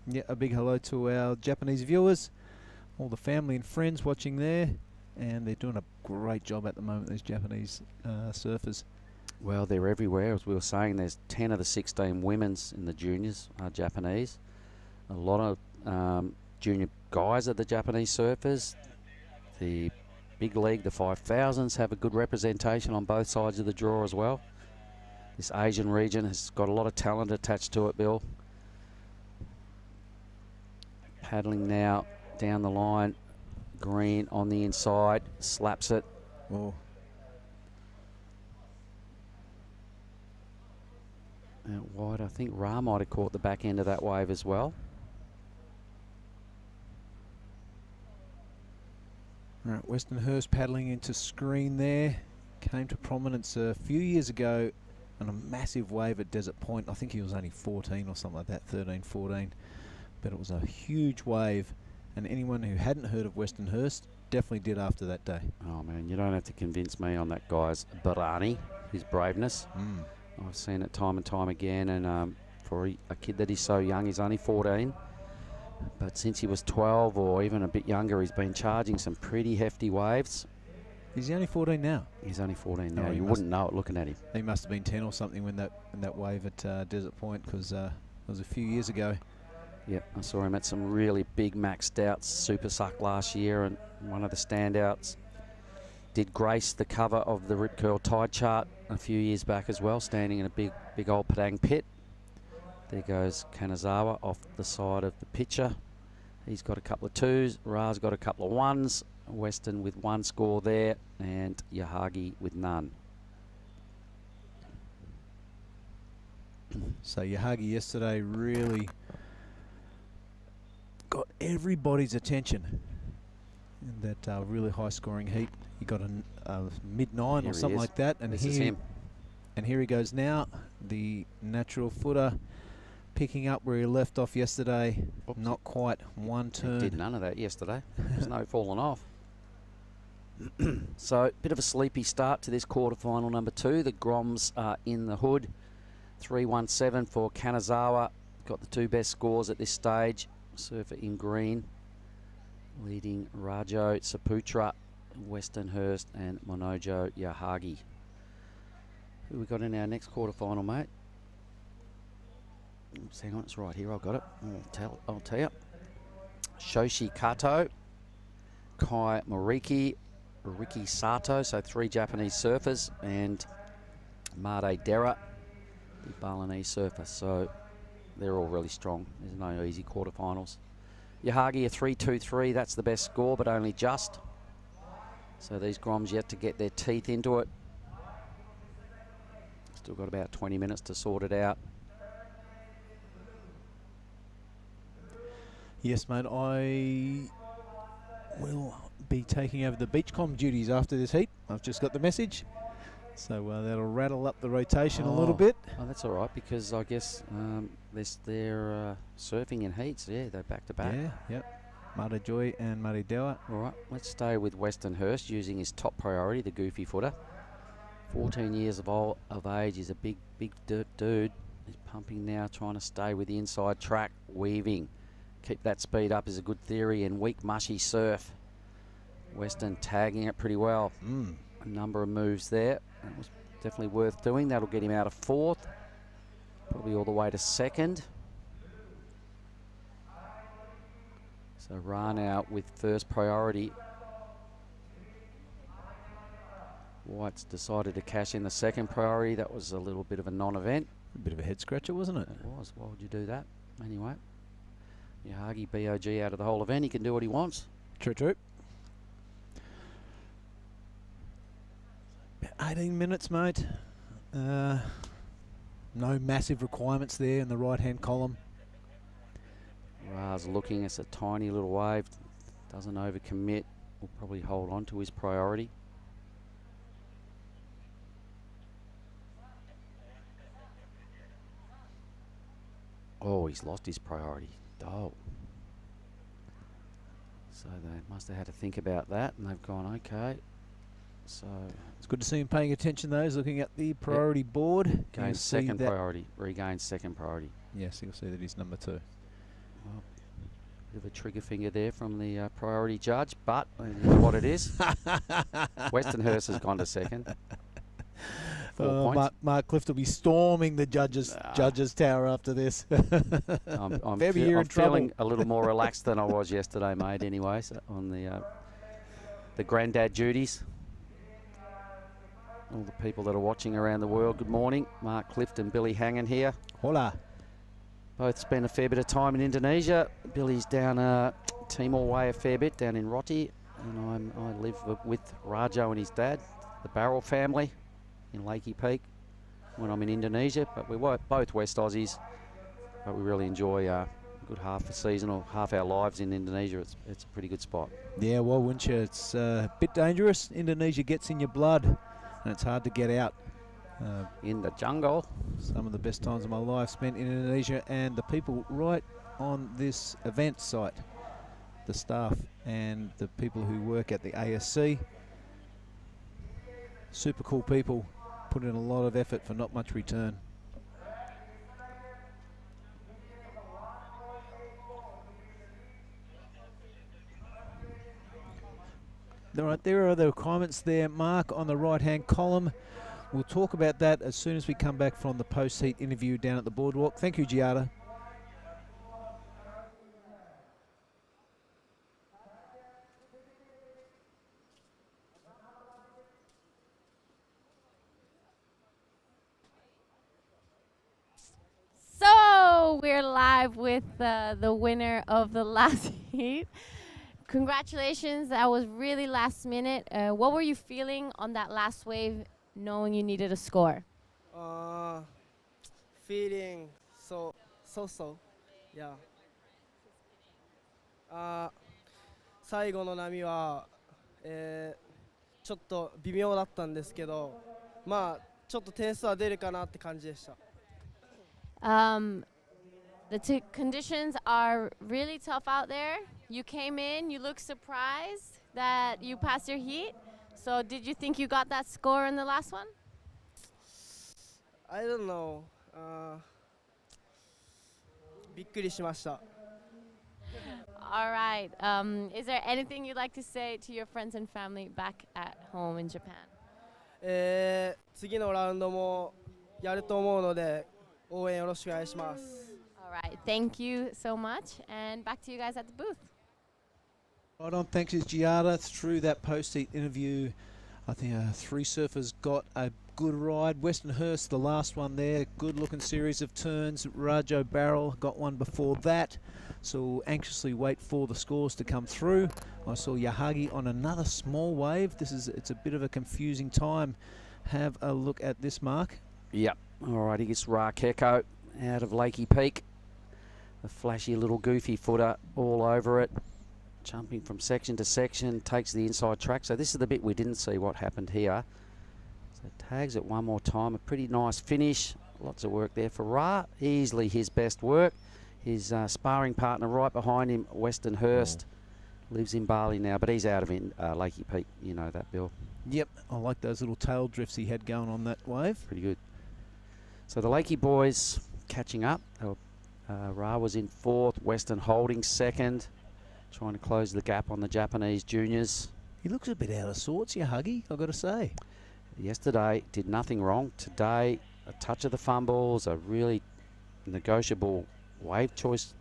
Yeah, a big hello to our Japanese viewers, all the family and friends watching there, and they're doing a great job at the moment, these Japanese surfers. Well, they're everywhere. As we were saying, there's 10 of the 16 women's in the juniors are Japanese. A lot of junior guys are the Japanese surfers. The big league, the 5000s, have a good representation on both sides of the draw as well. This Asian region has got a lot of talent attached to it, Bill. Paddling now down the line. Green on the inside, slaps it. Oh, Out wide, I think Ra might have caught the back end of that wave as well. all right, Westernhurst paddling into screen there. Came to prominence a few years ago on a massive wave at Desert Point. I think he was only 14 or something like that, 13, 14. But it was a huge wave, and anyone who hadn't heard of Westernhurst definitely did after that day. Oh man, you don't have to convince me on that guy's Barani, his braveness. I've seen it time and time again, and for a kid that is so young, he's only 14. But since he was 12 or even a bit younger, he's been charging some pretty hefty waves. Is he only 14 now? He's only 14 now. Oh, he You wouldn't know it looking at him. He must have been 10 or something when that wave at Desert Point, because it was a few years ago. Yep, I saw him at some really big maxed out Super Suck last year, and one of the standouts did grace the cover of the Rip Curl Tide chart a few years back as well, standing in a big old Padang pit. There goes Kanazawa off the side of the picture. He's got a couple of 2s. Ra's got a couple of 1s. Western with 1 score there, and Yahagi with none. So Yahagi yesterday really got everybody's attention in that really high-scoring heat. He got a mid-9 Here or he something is. like that, and This is him. And here he goes now, the natural footer, picking up where he left off yesterday. Oops. Not quite one He turn. did none of that yesterday. There's no falling off. So, bit of a sleepy start to this quarterfinal number 2. The Groms are in the hood. 317 for Kanazawa. Got the 2 best scores at this stage. Surfer in green, leading Rajo Saputra, Westernhurst, and Monojo Yahagi. Who we got in our next quarterfinal, mate? Oops, hang on, it's right here. I've got it. I'll tell you. Shoshi Kato, Kai Moriki, Riki Sato, so 3 Japanese surfers, and Made Dera, the Balinese surfer. So they're all really strong. There's no easy quarterfinals. Yahagi a 3-2-3. That's the best score, but only just. So these Groms yet to get their teeth into it. Still got about 20 minutes to sort it out. Yes, mate, I will be taking over the beachcom duties after this heat. I've just got the message. So that'll rattle up the rotation a little bit. Oh, that's all right, because I guess they're surfing in heats. Yeah, they're back to back. Yeah, yep. Mara Joy and Mari Dewa. All right, let's stay with Western Hurst using his top priority, the goofy footer. 14 years of age. He's a big dude. He's pumping now, trying to stay with the inside track, weaving. Keep that speed up is a good theory, and weak, mushy surf. Western tagging it pretty well. A number of moves there. That was definitely worth doing. That'll get him out of 4th, probably all the way to 2nd. So Rana with first priority. White's decided to cash in the second priority. That was a little bit of a non-event. A bit of a head scratcher, wasn't it? It was. Why would you do that? Anyway, Yahagi BOG out of the whole event. He can do what he wants. True, true. 18 minutes, mate. No massive requirements there in the right-hand column. Ra's looking. It's a tiny little wave. Doesn't overcommit. Will probably hold on to his priority. Oh, he's lost his priority. Oh. So they must have had to think about that, and they've gone, okay. So it's good to see him paying attention, though. He's looking at the priority board. Gains second priority. Regains second priority. Yes, you'll see that he's number 2. Well, bit of a trigger finger there from the priority judge, but it is what it is. Western Hurst has gone to second. 4 points. Mark Clift will be storming the judges tower after this. I'm feeling a little more relaxed than I was yesterday, mate. Anyway, so on the granddad duties. All the people that are watching around the world, good morning. Mark Clift and Billy Hangen here. Hola. Both spent a fair bit of time in Indonesia. Billy's down Timor way a fair bit, down in Roti. And I live with Rajo and his dad, the Barrel family, in Lakey Peak when I'm in Indonesia. But we're both West Aussies, but we really enjoy a good half a season or half our lives in Indonesia. It's a pretty good spot. Yeah, well, wouldn't you? It's a bit dangerous. Indonesia gets in your blood, and it's hard to get out. In the jungle. Some of the best times of my life spent in Indonesia, and the people right on this event site, the staff and the people who work at the ASC, super cool people, put in a lot of effort for not much return. All right, there are the requirements there, Mark, on the right-hand column. We'll talk about that as soon as we come back from the post-heat interview down at the boardwalk. Thank you, Giada. So we're live with the winner of the last heat. Congratulations, that was really last minute. What were you feeling on that last wave, knowing you needed a score? Feeling so, yeah. 最後の波は、ちょっと微妙だったんですけど、まあちょっと点数は出るかなって感じでした。The conditions are really tough out there. You came in, you look surprised that you passed your heat. So did you think you got that score in the last one? I don't know. びっくりしました。All right. Is there anything you'd like to say to your friends and family back at home in Japan? 次のラウンドもやると思うので応援よろしくお願いします。All right. Thank you so much. And back to you guys at the booth. Right on, thanks to Giada. Through that post-heat interview, I think 3 surfers got a good ride. Western Hurst, the last one there, good-looking series of turns. Rajo Barrel got one before that, so anxiously wait for the scores to come through. I saw Yahagi on another small wave. It's a bit of a confusing time. Have a look at this, Mark. Yep. All right, he gets Rakeko out of Lakey Peak. The flashy little goofy footer all over it. jumping from section to section, takes the inside track. So this is the bit we didn't see what happened here. So tags it one more time. A pretty nice finish. Lots of work there for Ra. Easily his best work. His sparring partner right behind him, Western Hurst, lives in Bali now, but he's out of Lakey Peak. You know that, Bill. Yep, I like those little tail drifts he had going on that wave. Pretty good. So the Lakey boys catching up. Ra was in fourth, Western holding second, trying to close the gap on the Japanese juniors. He looks a bit out of sorts, you Huggy, I've got to say. Yesterday did nothing wrong. Today, a touch of the fumbles, a really negotiable wave choice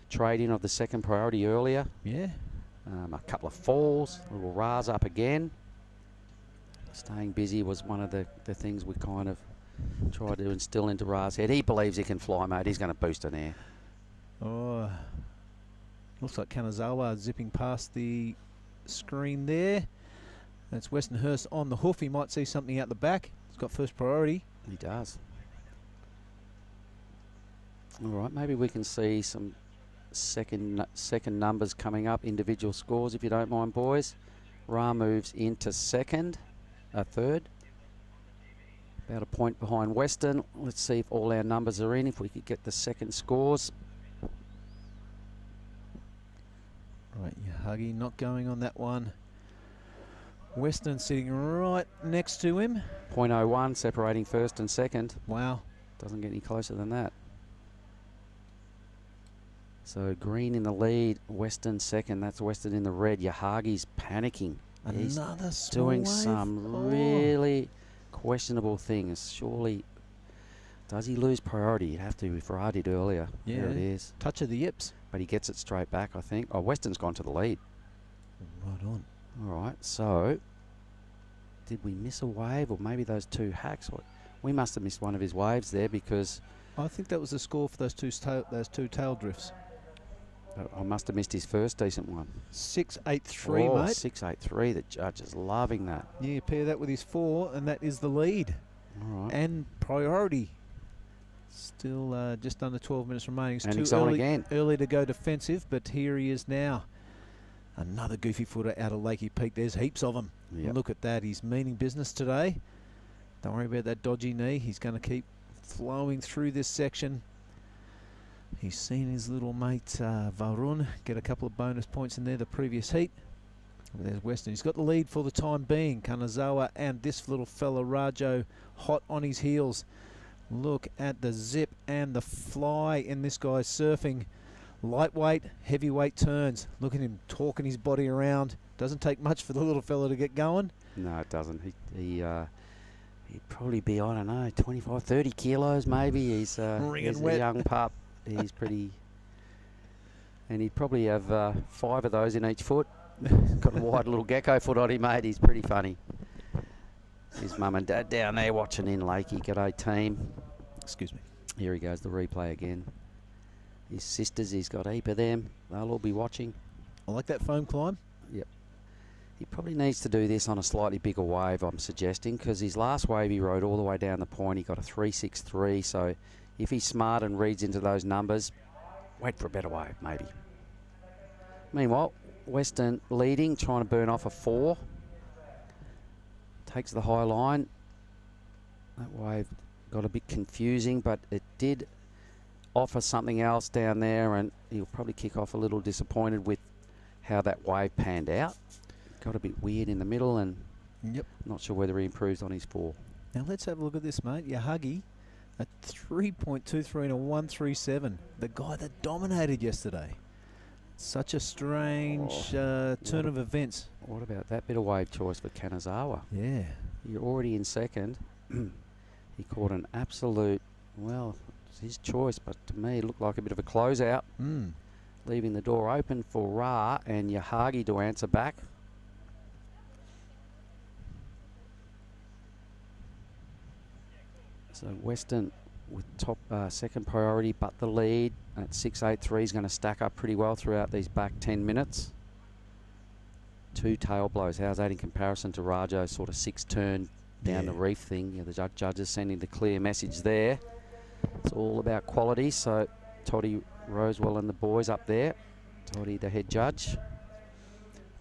trade-in of the second priority earlier. Yeah. A couple of falls, little Ra's up again. Staying busy was one of the things we kind of tried to instill into Ra's head. He believes he can fly, mate. He's going to boost an air. Oh, looks like Kanazawa zipping past the screen there. That's Western Hurst on the hoof. He might see something out the back. He's got first priority. He does. All right, maybe we can see some second numbers coming up, individual scores, if you don't mind, boys. Ra moves into third. About a point behind Western. Let's see if all our numbers are in, if we could get the second scores. Right, Huggy not going on that one. Western sitting right next to him. 0.01 separating first and second. Wow. Doesn't get any closer than that. So Green in the lead, Western second. That's Western in the red. Yahagi's panicking. He's Another doing wave. some really questionable things. Surely, does he lose priority? You'd have to if Ra did earlier. Yeah. There it is. Touch of the yips. But he gets it straight back, I think. Oh, Western's gone to the lead. Right on. All right, so did we miss a wave, or maybe those two hacks? We must have missed one of his waves there, because I think that was the score for those two tail drifts. I must have missed his first decent one. 683, Oh, mate. 683. The judge is loving that. Yeah, pair that with his 4, and that is the lead. All right. And priority. Still just under 12 minutes remaining. It's And too he's on early, again. early to go defensive, but here he is now. Another goofy footer out of Lakey Peak. There's heaps of them. Yep. Look at that. He's meaning business today. Don't worry about that dodgy knee. He's going to keep flowing through this section. He's seen his little mate Varun get a couple of bonus points in there the previous heat. There's Western. He's got the lead for the time being. Kanazawa and this little fella Rajo hot on his heels. Look at the zip and the fly in this guy's surfing. Lightweight, heavyweight turns. Look at him talking his body around. Doesn't take much for the little fella to get going. No, it doesn't. He'd probably be, I don't know, 25, 30 kilos maybe. He's a young pup. He's pretty... And he'd probably have 5 of those in each foot. Got a wide little gecko foot on him, mate. He's pretty funny. His mum and dad down there watching in Lakey. G'day, team. Excuse me. Here he goes, the replay again. His sisters, he's got a heap of them. They'll all be watching. I like that foam climb. Yep. He probably needs to do this on a slightly bigger wave, I'm suggesting, because his last wave he rode all the way down the point. He got a 363, so if he's smart and reads into those numbers, wait for a better wave, maybe. Meanwhile, Western leading, trying to burn off a 4. Takes the high line. That wave got a bit confusing, but it did offer something else down there, and he'll probably kick off a little disappointed with how that wave panned out. Got a bit weird in the middle, and not sure whether he improves on his 4. Now let's have a look at this, mate. Yahagi, a 3.23 and a 137. The guy that dominated yesterday. Such a strange turn of events. What about that bit of wave choice for Kanazawa? Yeah. You're already in second. He caught an absolute, well, it's his choice, but to me it looked like a bit of a closeout. Leaving the door open for Ra and Yahagi to answer back. So Western with top second priority, but the lead at 683 is going to stack up pretty well throughout these back 10 minutes. 2 tail blows. How's that in comparison to Rajo's sort of 6-turn down the reef thing? You know, the judges sending the clear message there. It's all about quality. So Toddy Rosewell and the boys up there. Toddy, the head judge.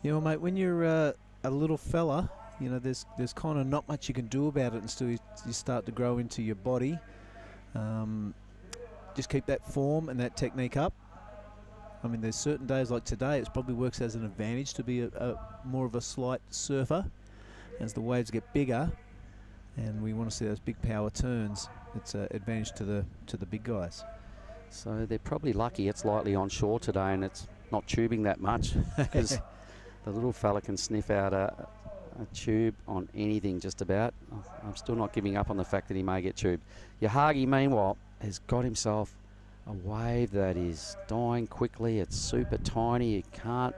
You know, mate, when you're a little fella, you know, there's kind of not much you can do about it until you start to grow into your body. Just keep that form and that technique up. I mean, there's certain days like today, it probably works as an advantage to be a more of a slight surfer as the waves get bigger, and we want to see those big power turns. It's an advantage to the big guys. So they're probably lucky it's lightly onshore today and it's not tubing that much, because the little fella can sniff out a tube on anything just about. I'm still not giving up on the fact that he may get tubed. Yahagi, meanwhile, has got himself a wave that is dying quickly. It's super tiny. He can't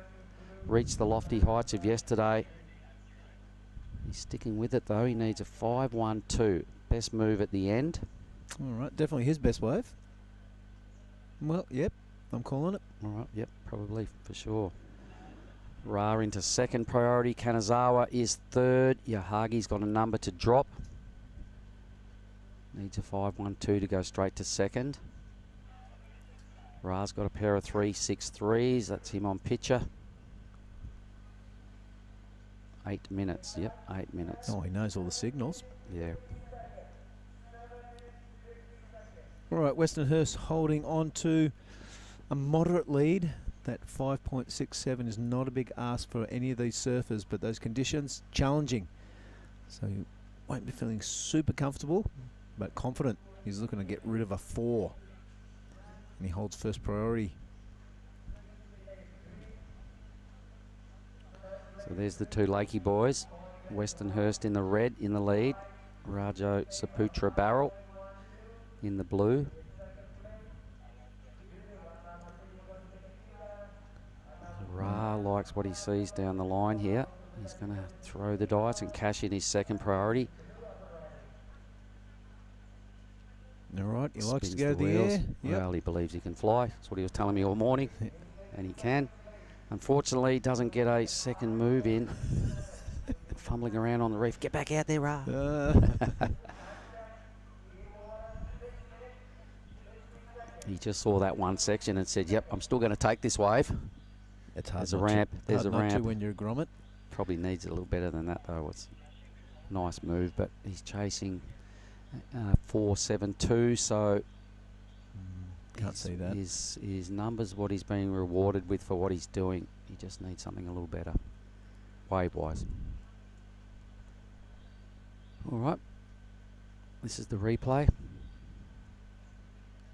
reach the lofty heights of yesterday. He's sticking with it, though. He needs a 5-1-2. Best move at the end. All right, definitely his best wave. Well, yep, I'm calling it. All right, yep, probably, for sure. Ra into second priority. Kanazawa is third. Yahagi's got a number to drop. Needs a 5-1-2 to go straight to second. Ra's got a pair of 3-6-3s. That's him on picture. 8 minutes. Yep, 8 minutes. Oh, he knows all the signals. Yeah. All right, Westernhurst holding on to a moderate lead. That 5.67 is not a big ask for any of these surfers, but those conditions, challenging. So he won't be feeling super comfortable, but confident. He's looking to get rid of a 4. And he holds first priority. So there's the two Lakey boys. Westernhurst in the red in the lead. Rajo Saputra Barrel in the blue. Ra likes what he sees down the line here. He's going to throw the dice and cash in his second priority. All right, he likes to Spins go to the wheels. air. Yep. Well, he believes he can fly. That's what he was telling me all morning, and he can. Unfortunately, he doesn't get a second move in. Fumbling around on the reef. Get back out there, Ra. He just saw that one section and said, yep, I'm still going to take this wave. It's hard. There's a ramp. There's a hard not to ramp. when you're a grommet. Probably needs it a little better than that, though. It's a nice move, but he's chasing 4.72, so Can't see that. His numbers, what he's being rewarded with for what he's doing, he just needs something a little better, wave-wise. All right, this is the replay. A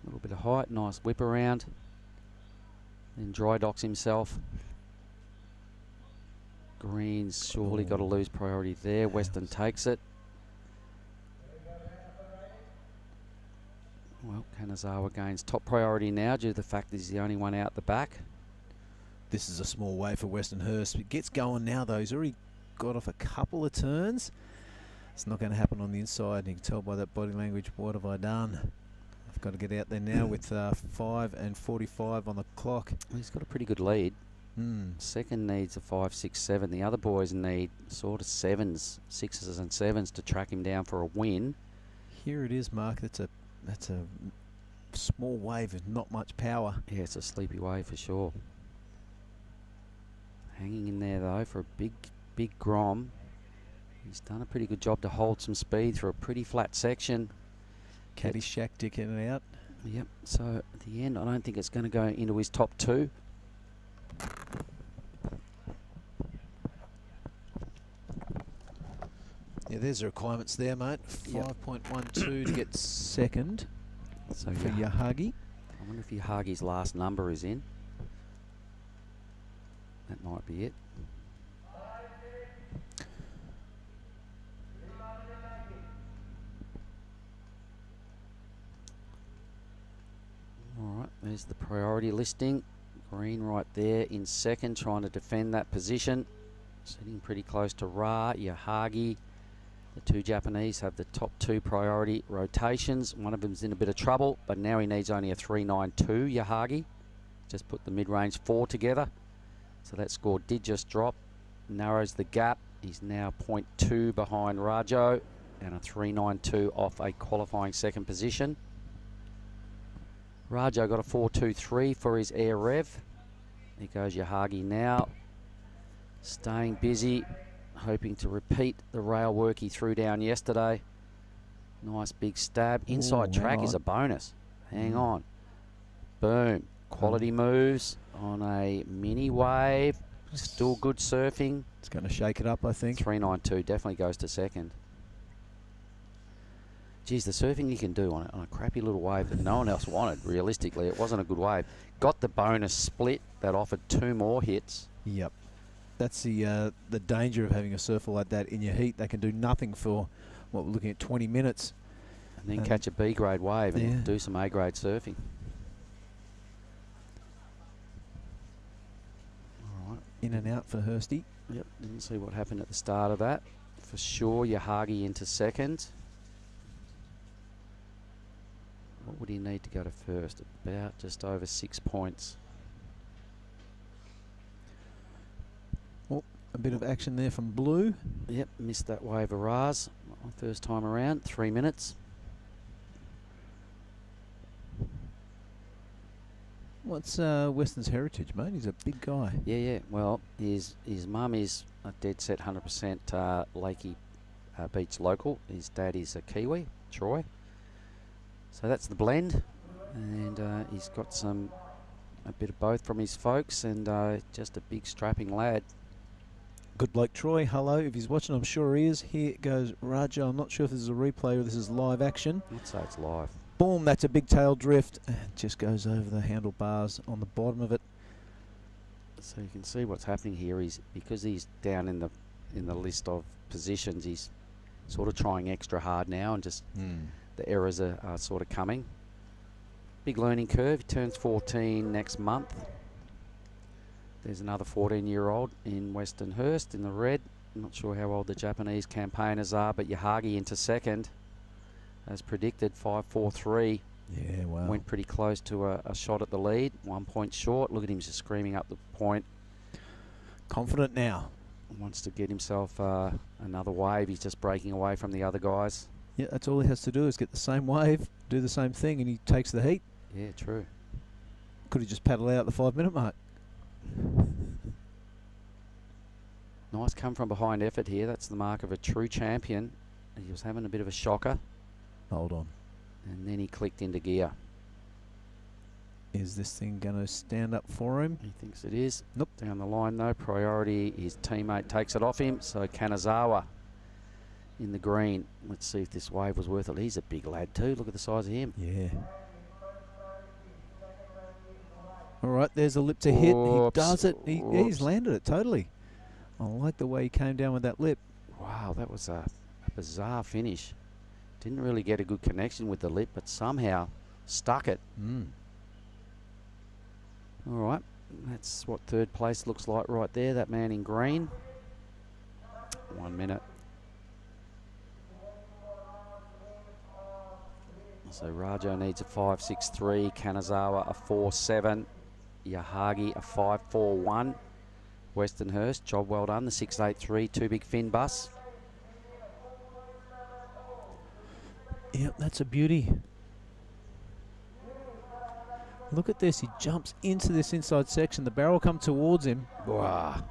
little bit of height, nice whip around. Then dry docks himself. Green's surely got to lose priority there. Western takes it. Well, Kanazawa gains top priority now due to the fact that he's the only one out the back. This is a small wave for Westernhurst. It gets going now, though. He's already got off a couple of turns. It's not going to happen on the inside. You can tell by that body language, what have I done? I've got to get out there now with 5:45 on the clock. Well, he's got a pretty good lead. Second needs a 5.67. The other boys need sort of 7s, 6s and 7s to track him down for a win. Here it is, Mark. That's a small wave with not much power. Yeah, it's a sleepy wave for sure. Hanging in there though for a big grom. He's done a pretty good job to hold some speed through a pretty flat section. Caddyshack dicking it out. Yep, so at the end I don't think it's going to go into his top 2. Yeah, there's the requirements there, mate. Yep. 5.12 to get second. So for Yahagi. I wonder if Yahagi's last number is in. That might be it. All right, there's the priority listing. Green right there in second, trying to defend that position. Sitting pretty close to Ra, Yahagi. The two Japanese have the top 2 priority rotations. One of them's in a bit of trouble, but now he needs only a 3.92, Yahagi. Just put the mid-range 4 together. So that score did just drop. Narrows the gap. He's now 0.2 behind Rajo and a 3.92 off a qualifying second position. Rajo got a 4.23 for his air rev. There goes Yahagi now. Staying busy, hoping to repeat the rail work he threw down yesterday. Nice big stab. Inside track is a bonus. Hang on. Boom. Quality moves on a mini wave. Still good surfing. It's going to shake it up, I think. 392 definitely goes to second. Geez, the surfing you can do on a crappy little wave that no one else wanted, realistically. It wasn't a good wave. Got the bonus split that offered 2 more hits. Yep. That's the danger of having a surfer like that in your heat. They can do nothing for, what, we're looking at 20 minutes. And then catch a B-grade wave and do some A-grade surfing. All right. In and out for Hursty. Yep, didn't see what happened at the start of that. For sure, Yahagi into second. What would he need to go to first? About just over 6 points. Oh, a bit of action there from Blue. Yep, missed that wave of Raz. First time around, 3 minutes. What's Weston's heritage, mate? He's a big guy. Yeah. Well, his mum is a dead set 100% Lakey Beach local. His dad is a Kiwi, Troy. So that's the blend, and he's got a bit of both from his folks, and just a big strapping lad. Good bloke, Troy. Hello. If he's watching, I'm sure he is. Here goes Raja. I'm not sure if this is a replay or this is live action. I'd say it's live. Boom, that's a big tail drift, and just goes over the handlebars on the bottom of it. So you can see what's happening here. Because he's down in the list of positions, he's sort of trying extra hard now, and just the errors are sort of coming. Big learning curve. He turns 14 next month. There's another 14-year-old in Westernhurst in the red. I'm not sure how old the Japanese campaigners are, but Yahagi into second. As predicted, 5.43. Yeah, wow. Went pretty close to a shot at the lead. 1 point short. Look at him just screaming up the point. Confident now. Wants to get himself another wave. He's just breaking away from the other guys. Yeah, that's all he has to do is get the same wave, do the same thing, and he takes the heat. Yeah, true. Could he just paddle out at the 5 minute mark? Nice come from behind effort here. That's the mark of a true champion. He was having a bit of a shocker. Hold on. And then he clicked into gear. Is this thing going to stand up for him? He thinks it is. Nope. Down the line, though. Priority, his teammate takes it off him. So Kanazawa in the green. Let's see if this wave was worth it. He's a big lad too. Look at the size of him. Yeah. All right, there's a lip to hit. He does it. He's landed it totally. I like the way he came down with that lip. Wow, that was a bizarre finish. Didn't really get a good connection with the lip, but somehow stuck it. All right, that's what third place looks like right there, that man in green. 1 minute. So Rajo needs a 5.63, Kanazawa a 4.7, Yahagi a 5.41. Westernhurst, job well done, the 6.83, 2 big fin bus. Yep, that's a beauty. Look at this. He jumps into this inside section. The barrel come towards him. Wow.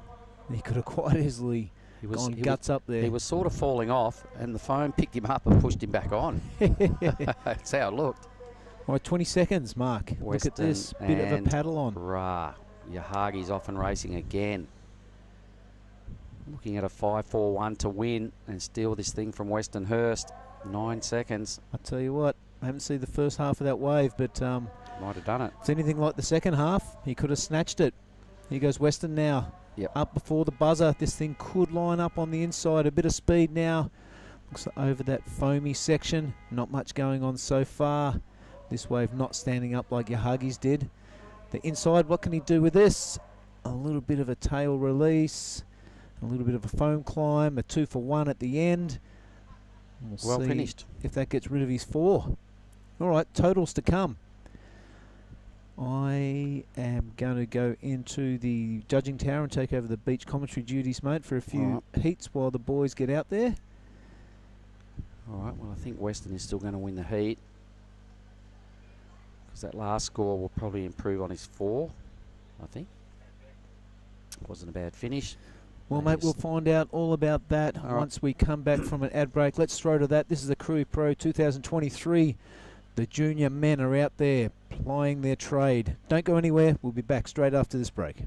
He could have quite easily gone guts up there. He was sort of falling off, and the foam picked him up and pushed him back on. That's how it looked. All right, 20 seconds, Mark. Look at this. Bit of a paddle on. Yahagi's off and racing again. Looking at a 5.41 to win and steal this thing from Westernhurst. 9 seconds. I tell you what, I haven't seen the first half of that wave, but might have done it. If it's anything like the second half, he could have snatched it. Here goes Western now. Yep. Up before the buzzer. This thing could line up on the inside. A bit of speed now. Looks like over that foamy section. Not much going on so far. This wave not standing up like Yahagi's did. The inside, what can he do with this? A little bit of a tail release. A little bit of a foam climb. A 2 for 1 at the end. We'll well see finished. If that gets rid of his 4. All right, totals to come. I am going to go into the judging tower and take over the beach commentary duties, mate, for a few heats while the boys get out there. All right, well, I think Western is still going to win the heat, because that last score will probably improve on his 4, I think. wasn't a bad finish. Well, mate, we'll find out all about that once we come back from an ad break. Let's throw to that. This is the Krui Pro 2023. The junior men are out there plying their trade. Don't go anywhere. We'll be back straight after this break.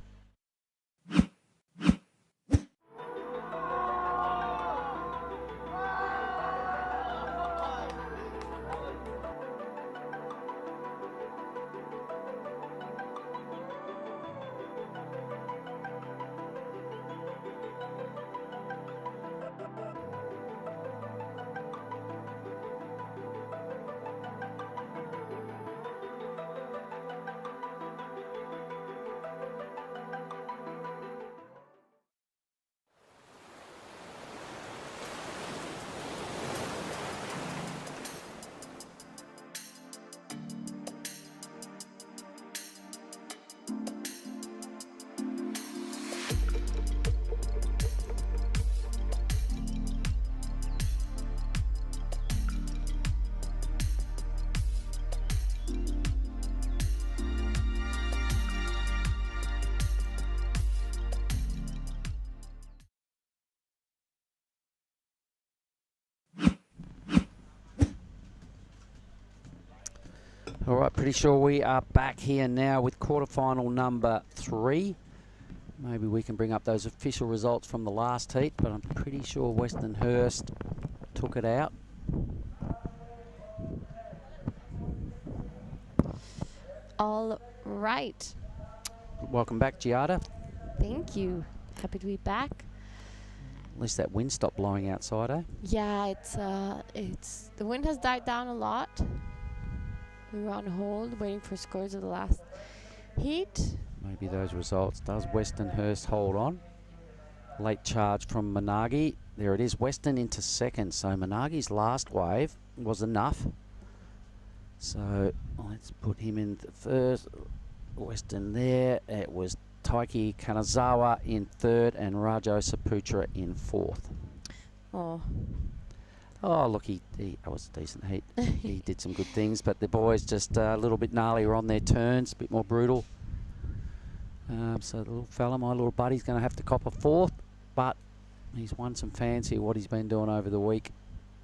All right, pretty sure we are back here now with quarterfinal number 3. Maybe we can bring up those official results from the last heat, but I'm pretty sure Westernhurst took it out. All right. Welcome back, Giada. Thank you. Happy to be back. At least that wind stopped blowing outside, eh? Yeah, it's the wind has died down a lot. We were on hold waiting for scores of the last heat. Maybe those results. Does Westernhurst hold on? Late charge from Managi. There it is, Western into second. So Managi's last wave was enough. So let's put him in first. Western there. It was Taiki Kanazawa in third and Rajo Saputra in fourth. Oh, look, that was a decent heat. He did some good things, but the boys just a little bit gnarlier on their turns, a bit more brutal. So the little fella, my little buddy's going to have to cop a fourth, but he's won some fancy what he's been doing over the week.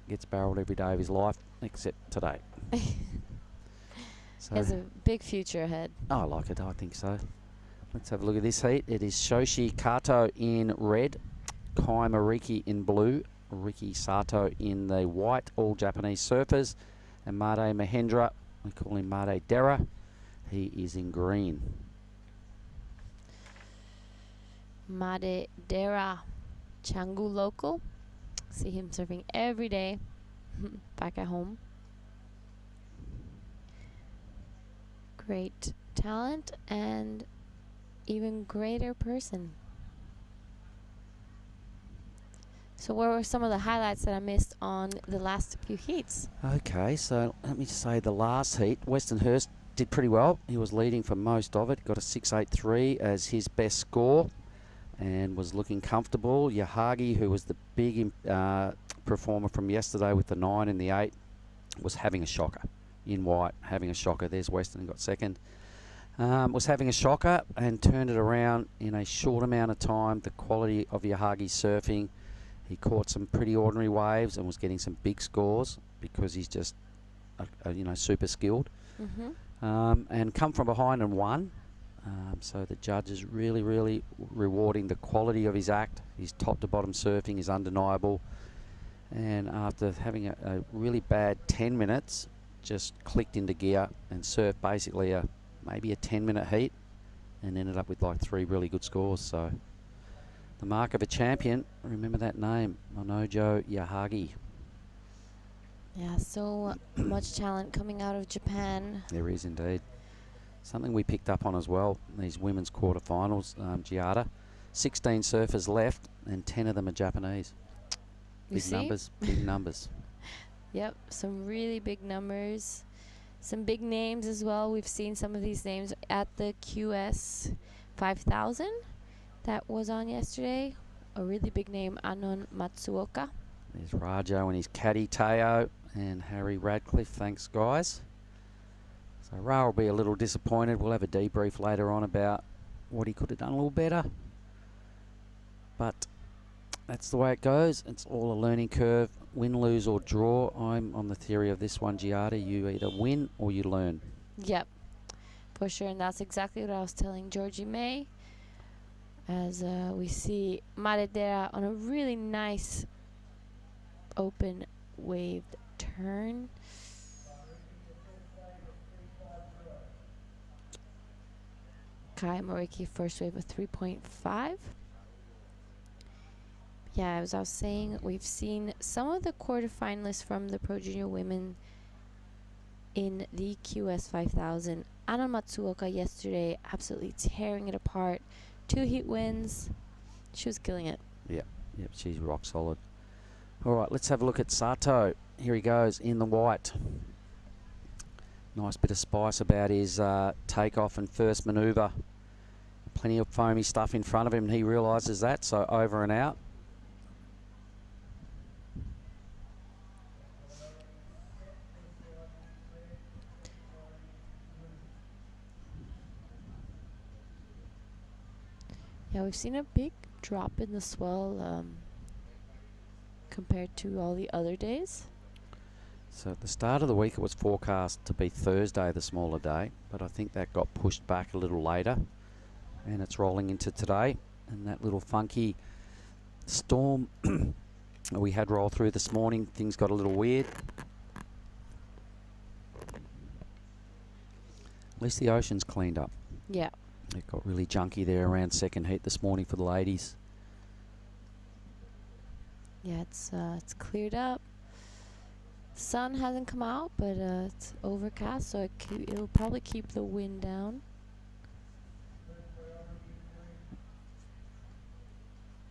Gets barreled every day of his life, except today. So has a big future ahead. I like it, I think so. Let's have a look at this heat. It is Shoshi Kato in red, Kai Mariki in blue, Riki Sato in the white, all Japanese surfers, and Made Mahendra, we call him Made Dera, he is in green. Made Dera, Canggu local. See him surfing every day back at home. Great talent and even greater person. So what were some of the highlights that I missed on the last few heats? Okay, so let me just say the last heat, Westernhurst did pretty well. He was leading for most of it. Got a 6.83 as his best score and was looking comfortable. Yahagi, who was the big performer from yesterday with the 9 and the 8, was having a shocker in white, having a shocker. There's Western, got second. Was having a shocker and turned it around in a short amount of time. The quality of Yahagi's surfing. He caught some pretty ordinary waves and was getting some big scores because he's just, super skilled. And come from behind and won. So the judges really, really rewarding the quality of his act. His top to bottom surfing is undeniable. And after having a really bad 10 minutes, just clicked into gear and surfed basically maybe a 10-minute heat and ended up with like 3 really good scores. So the mark of a champion, remember that name, Monojo Yahagi. Yeah, so much talent coming out of Japan. There is indeed. Something we picked up on as well, these women's quarterfinals, Giada. 16 surfers left and 10 of them are Japanese. Big numbers. Yep, some really big numbers. Some big names as well. We've seen some of these names at the QS 5000 that was on yesterday. A really big name, Anon Matsuoka. There's Rajo and his caddy Teo and Harry Radcliffe. Thanks, guys. So Ra will be a little disappointed. We'll have a debrief later on about what he could have done a little better. but that's the way it goes. It's all a learning curve. Win, lose or draw. I'm on the theory of this one, Giada. You either win or you learn. Yep, for sure. And that's exactly what I was telling Georgie May. As we see Maredera on a really nice open waved turn. Kai Moriki first wave of 3.5. Yeah, as I was saying, we've seen some of the quarterfinalists from the Pro Junior Women in the QS 5000. Anna Matsuoka yesterday absolutely tearing it apart. 2 heat wins. She was killing it. Yep, she's rock solid. All right, let's have a look at Sato. Here he goes in the white. Nice bit of spice about his takeoff and first manoeuvre. Plenty of foamy stuff in front of him, and he realises that, so over and out. Yeah, we've seen a big drop in the swell compared to all the other days. So at the start of the week it was forecast to be Thursday, the smaller day, but I think that got pushed back a little later, and it's rolling into today. And that little funky storm we had roll through this morning, things got a little weird. At least the ocean's cleaned up. Yeah. It got really junky there around second heat this morning for the ladies. Yeah, it's cleared up. Sun hasn't come out, but it's overcast, so it'll probably keep the wind down.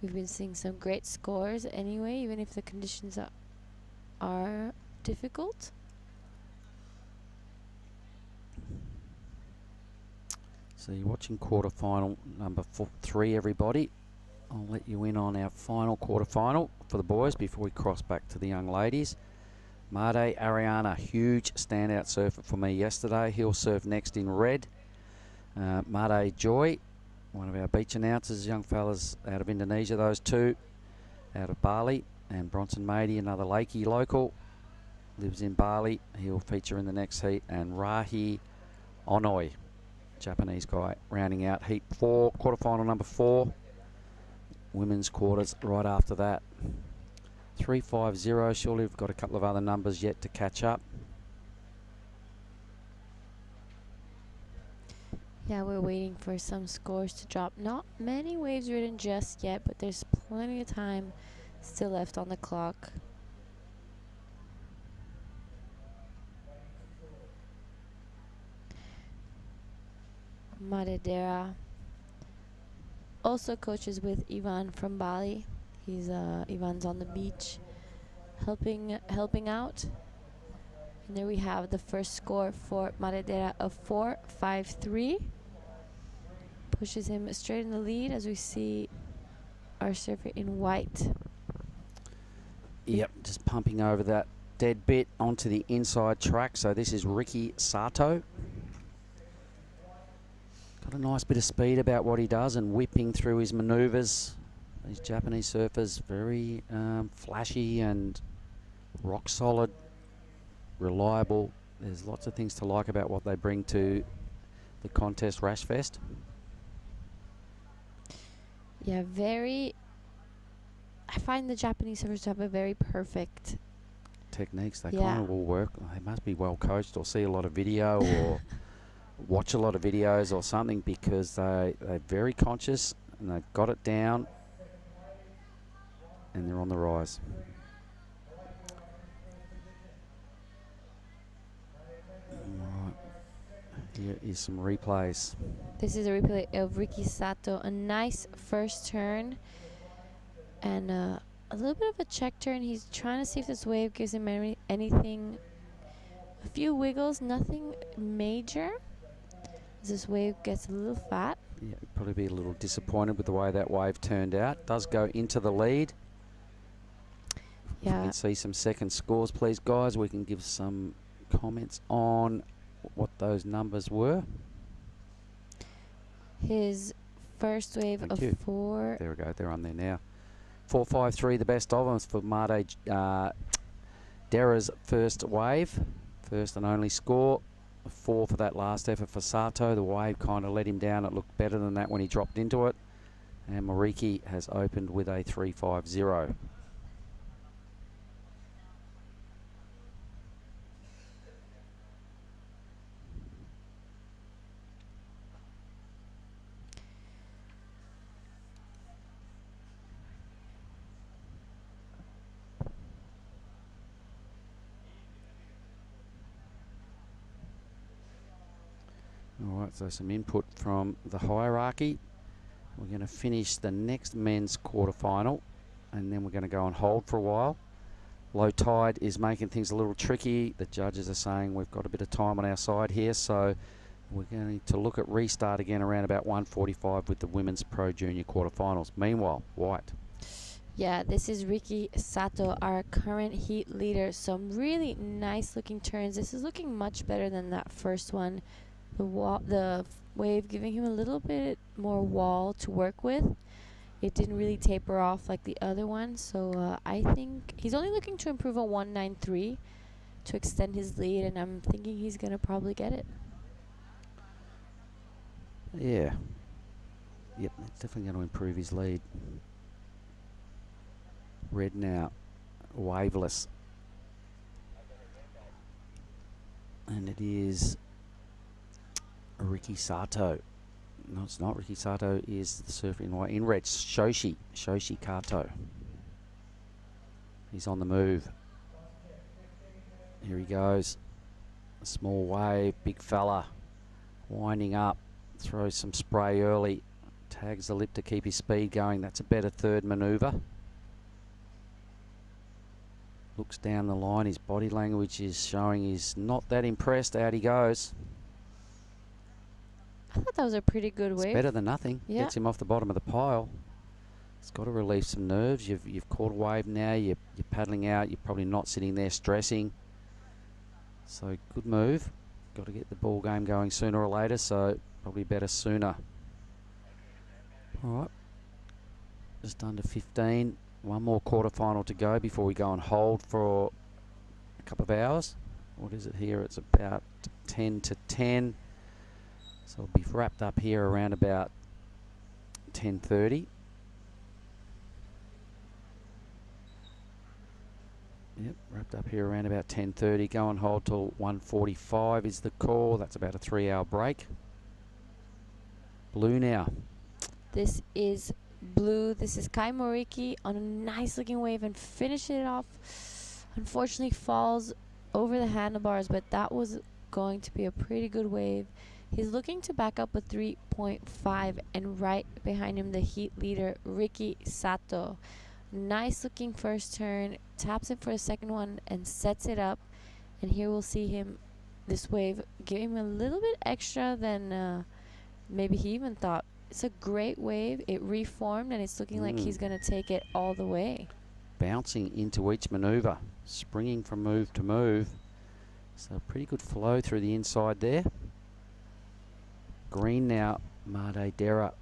We've been seeing some great scores anyway, even if the conditions are difficult. So you're watching quarterfinal number 3, everybody. I'll let you in on our final quarterfinal for the boys before we cross back to the young ladies. Made Ariana, huge standout surfer for me yesterday. He'll surf next in red. Made Joy, one of our beach announcers, young fellas out of Indonesia, those two out of Bali. And Bronson Mady, another Lakey local, lives in Bali. He'll feature in the next heat. And Rahi Onoi, Japanese guy, rounding out heat 4, quarterfinal number 4. Women's quarters right after that. 350. Surely we've got a couple of other numbers yet to catch up. Yeah, we're waiting for some scores to drop. Not many waves ridden just yet, but there's plenty of time still left on the clock. Maredera also coaches with Ivan from Bali. Ivan's on the beach helping out. And there we have the first score for Maredera of 4.53. Pushes him straight in the lead as we see our surfer in white. Yep, just pumping over that dead bit onto the inside track. So this is Ricky Sato. Got a nice bit of speed about what he does and whipping through his manoeuvres. These Japanese surfers, very flashy and rock solid, reliable. There's lots of things to like about what they bring to the contest Rash Fest. Yeah, I find the Japanese surfers to have a very perfect techniques. They kind of will work. They must be well coached or see a lot of video or watch a lot of videos or something, because they're very conscious and they've got it down and they're on the rise. Right. Here is some replays. This is a replay of Ricky Sato. A nice first turn and a little bit of a check turn. He's trying to see if this wave gives him anything. A few wiggles, nothing major. This wave gets a little fat. Yeah, probably be a little disappointed with the way that wave turned out. Does go into the lead. Yeah. If we can see some second scores, please, guys. We can give some comments on what those numbers were. His first wave Thank of you. 4. There we go. They're on there now. 4-5-3, the best of them for Made Dera's first wave. First and only score. A 4 for that last effort for Sato. The wave kind of let him down. It looked better than that when he dropped into it. And Mariki has opened with a 3-5-0. All right, so some input from the hierarchy. We're going to finish the next men's quarterfinal, and then we're going to go on hold for a while. Low tide is making things a little tricky. The judges are saying we've got a bit of time on our side here, so we're going to look at restart again around about 1:45 with the women's pro junior quarterfinals. Meanwhile, white. Yeah, this is Riki Sato, our current heat leader. Some really nice looking turns. This is looking much better than that first one. The wave giving him a little bit more wall to work with. It didn't really taper off like the other one, so I think he's only looking to improve a 193 to extend his lead, and I'm thinking he's going to probably get it. Yeah. Yep, it's definitely going to improve his lead. Red now, waveless. And it is Riki Sato. No, it's not. Riki Sato is the surfer in white. In red, Shoshi Kato. He's on the move. Here he goes. A small wave, big fella. Winding up. Throws some spray early. Tags the lip to keep his speed going. That's a better third manoeuvre. Looks down the line. His body language is showing he's not that impressed. Out he goes. I thought that was a pretty good It's wave. better than nothing. Yeah. Gets him off the bottom of the pile. It's got to relieve some nerves. You've caught a wave now. You're paddling out. You're probably not sitting there stressing. So good move. Got to get the ball game going sooner or later. So probably better sooner. All right. Just under 15. One more quarterfinal to go before we go on hold for a couple of hours. What is it here? It's about 10 to 10. So it'll be wrapped up here around about 10:30. Yep, wrapped up here around about 10:30. Go on hold till 1:45 is the call. That's about a 3-hour break. Blue now. This is blue. This is Kai Moriki on a nice looking wave and finishing it off. Unfortunately falls over the handlebars, but that was going to be a pretty good wave. He's looking to back up a 3.5, and right behind him the heat leader Riki Sato. Nice looking first turn, taps it for a second one and sets it up, and here we'll see him, this wave, give him a little bit extra than maybe he even thought. It's a great wave. It reformed, and it's looking like he's going to take it all the way. Bouncing into each manoeuvre, springing from move to move. So pretty good flow through the inside there. Green now, Made Dera.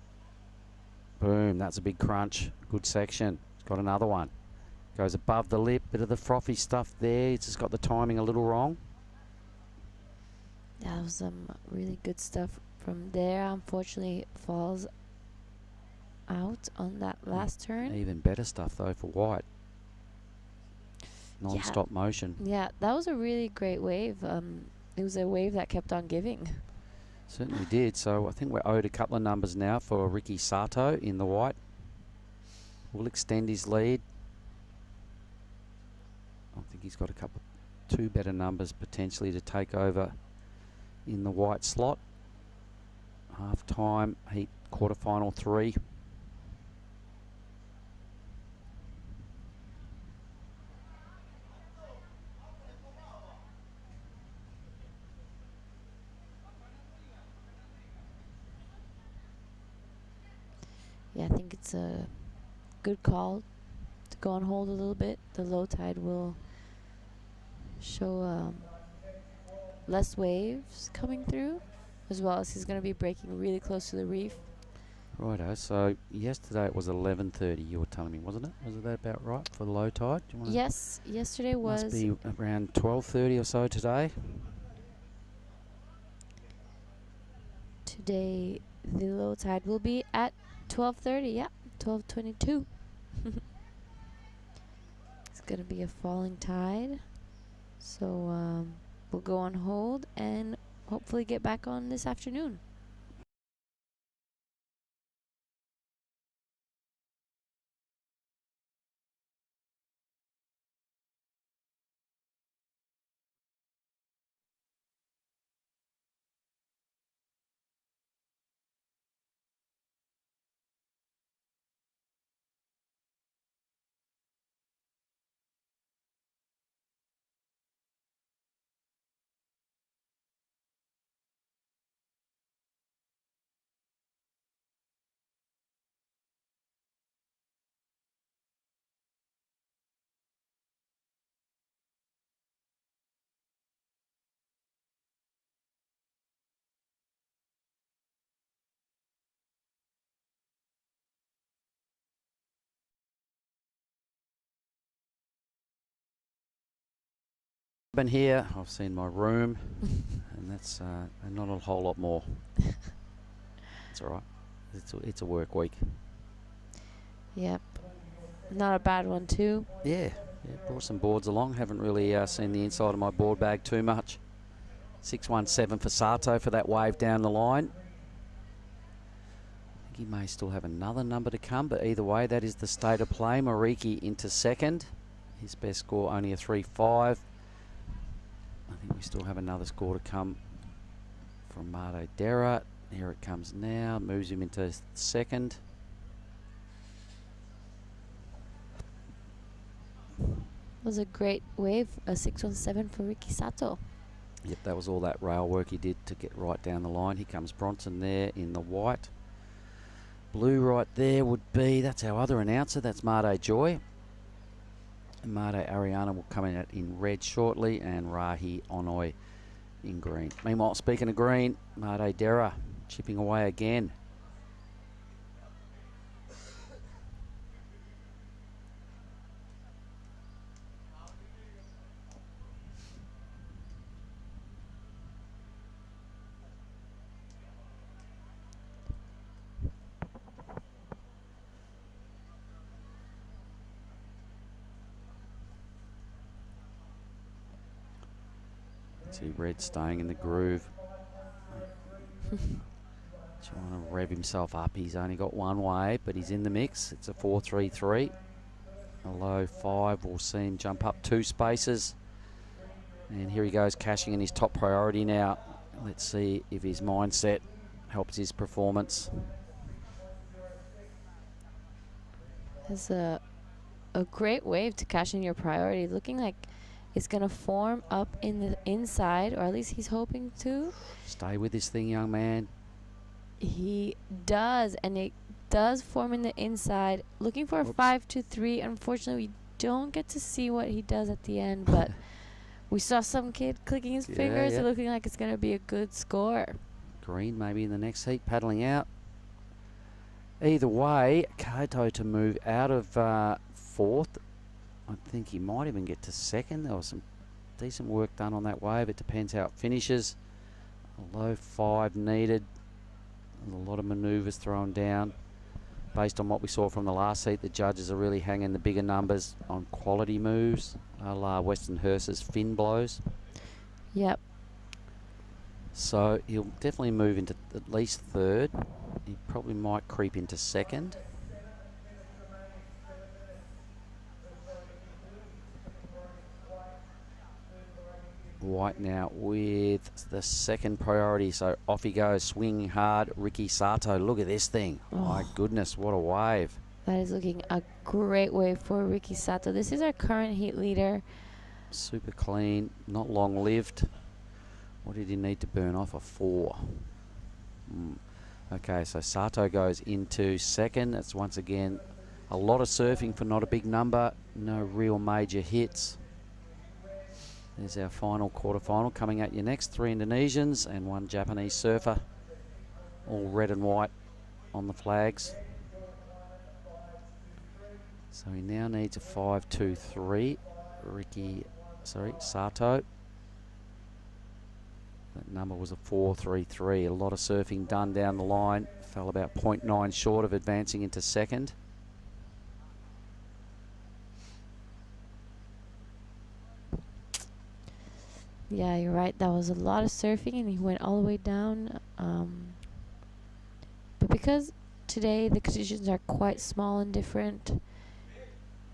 Boom, that's a big crunch. Good section. It's got another one. Goes above the lip, bit of the frothy stuff there. It's just got the timing a little wrong. That was some really good stuff from there. Unfortunately, it falls out on that last turn. Even better stuff though for white. Non-stop motion. Yeah, that was a really great wave. It was a wave that kept on giving. Certainly did. So I think we're owed a couple of numbers now for Riki Sato in the white. Will extend his lead. I think he's got two better numbers potentially to take over in the white slot. Half time, heat quarterfinal 3. Yeah, I think it's a good call to go on hold a little bit. The low tide will show less waves coming through, as well as he's going to be breaking really close to the reef. Righto, so yesterday it was 11:30, you were telling me, wasn't it? Was that about right for the low tide? Do you wanna Yes, yesterday was. Must be around 12:30 or so today. Today, the low tide will be at 12:30. Yeah, 12:22. It's gonna be a falling tide, so we'll go on hold and hopefully get back on this afternoon. Been here, I've seen my room, and that's not a whole lot more. It's all right. It's a work week. Yep, not a bad one too. Yeah, brought some boards along. Haven't really seen the inside of my board bag too much. 617 for Sato for that wave down the line. I think he may still have another number to come, but either way, that is the state of play. Moriki into second. His best score only a 3.5. I think we still have another score to come from Mardo Dera. Here it comes now. Moves him into second. Was a great wave, a 617 for Ricky Sato. Yep, that was all that rail work he did to get right down the line. Here comes Bronson there in the white. Blue right there would be, that's our other announcer, that's Mardo Joy. And Mardo Ariana will come in red shortly, and Rahi Onoi in green. Meanwhile, speaking of green, Mardo Dera chipping away again. See Red staying in the groove. Trying to rev himself up. He's only got one wave, but he's in the mix. It's a 4.33. A low 5 will see him jump up 2 spaces. And here he goes, cashing in his top priority now. Let's see if his mindset helps his performance. That's a great wave to cash in your priority. Looking like it's going to form up in the inside, or at least he's hoping to. Stay with this thing, young man. He does, and it does form in the inside. Looking for a 5-2-3. Unfortunately, we don't get to see what he does at the end, but we saw some kid clicking his fingers. Yeah. Looking like it's going to be a good score. Green maybe in the next heat, paddling out. Either way, Kato to move out of fourth. I think he might even get to second. There was some decent work done on that wave. It depends how it finishes. A low 5 needed. A lot of manoeuvres thrown down. Based on what we saw from the last heat, the judges are really hanging the bigger numbers on quality moves, a la Western Hearse's fin blows. Yep. So he'll definitely move into at least third. He probably might creep into second. White now with the second priority, so off he goes, swinging hard. Ricky Sato, look at this thing. Oh. My goodness, what a wave. That is looking a great wave for Ricky Sato. This is our current heat leader. Super clean, not long lived. What did he need to burn off? A 4. Okay, so Sato goes into second. That's once again a lot of surfing for not a big number. No real major hits. There's our final quarterfinal coming at you next. 3 Indonesians and 1 Japanese surfer. All red and white. on the flags. So he now needs a 5-2-3. Sato. That number was a 4-3-3. A lot of surfing done down the line. Fell about 0.9 short of advancing into second. Yeah, you're right. That was a lot of surfing, and he went all the way down. But because today the conditions are quite small and different,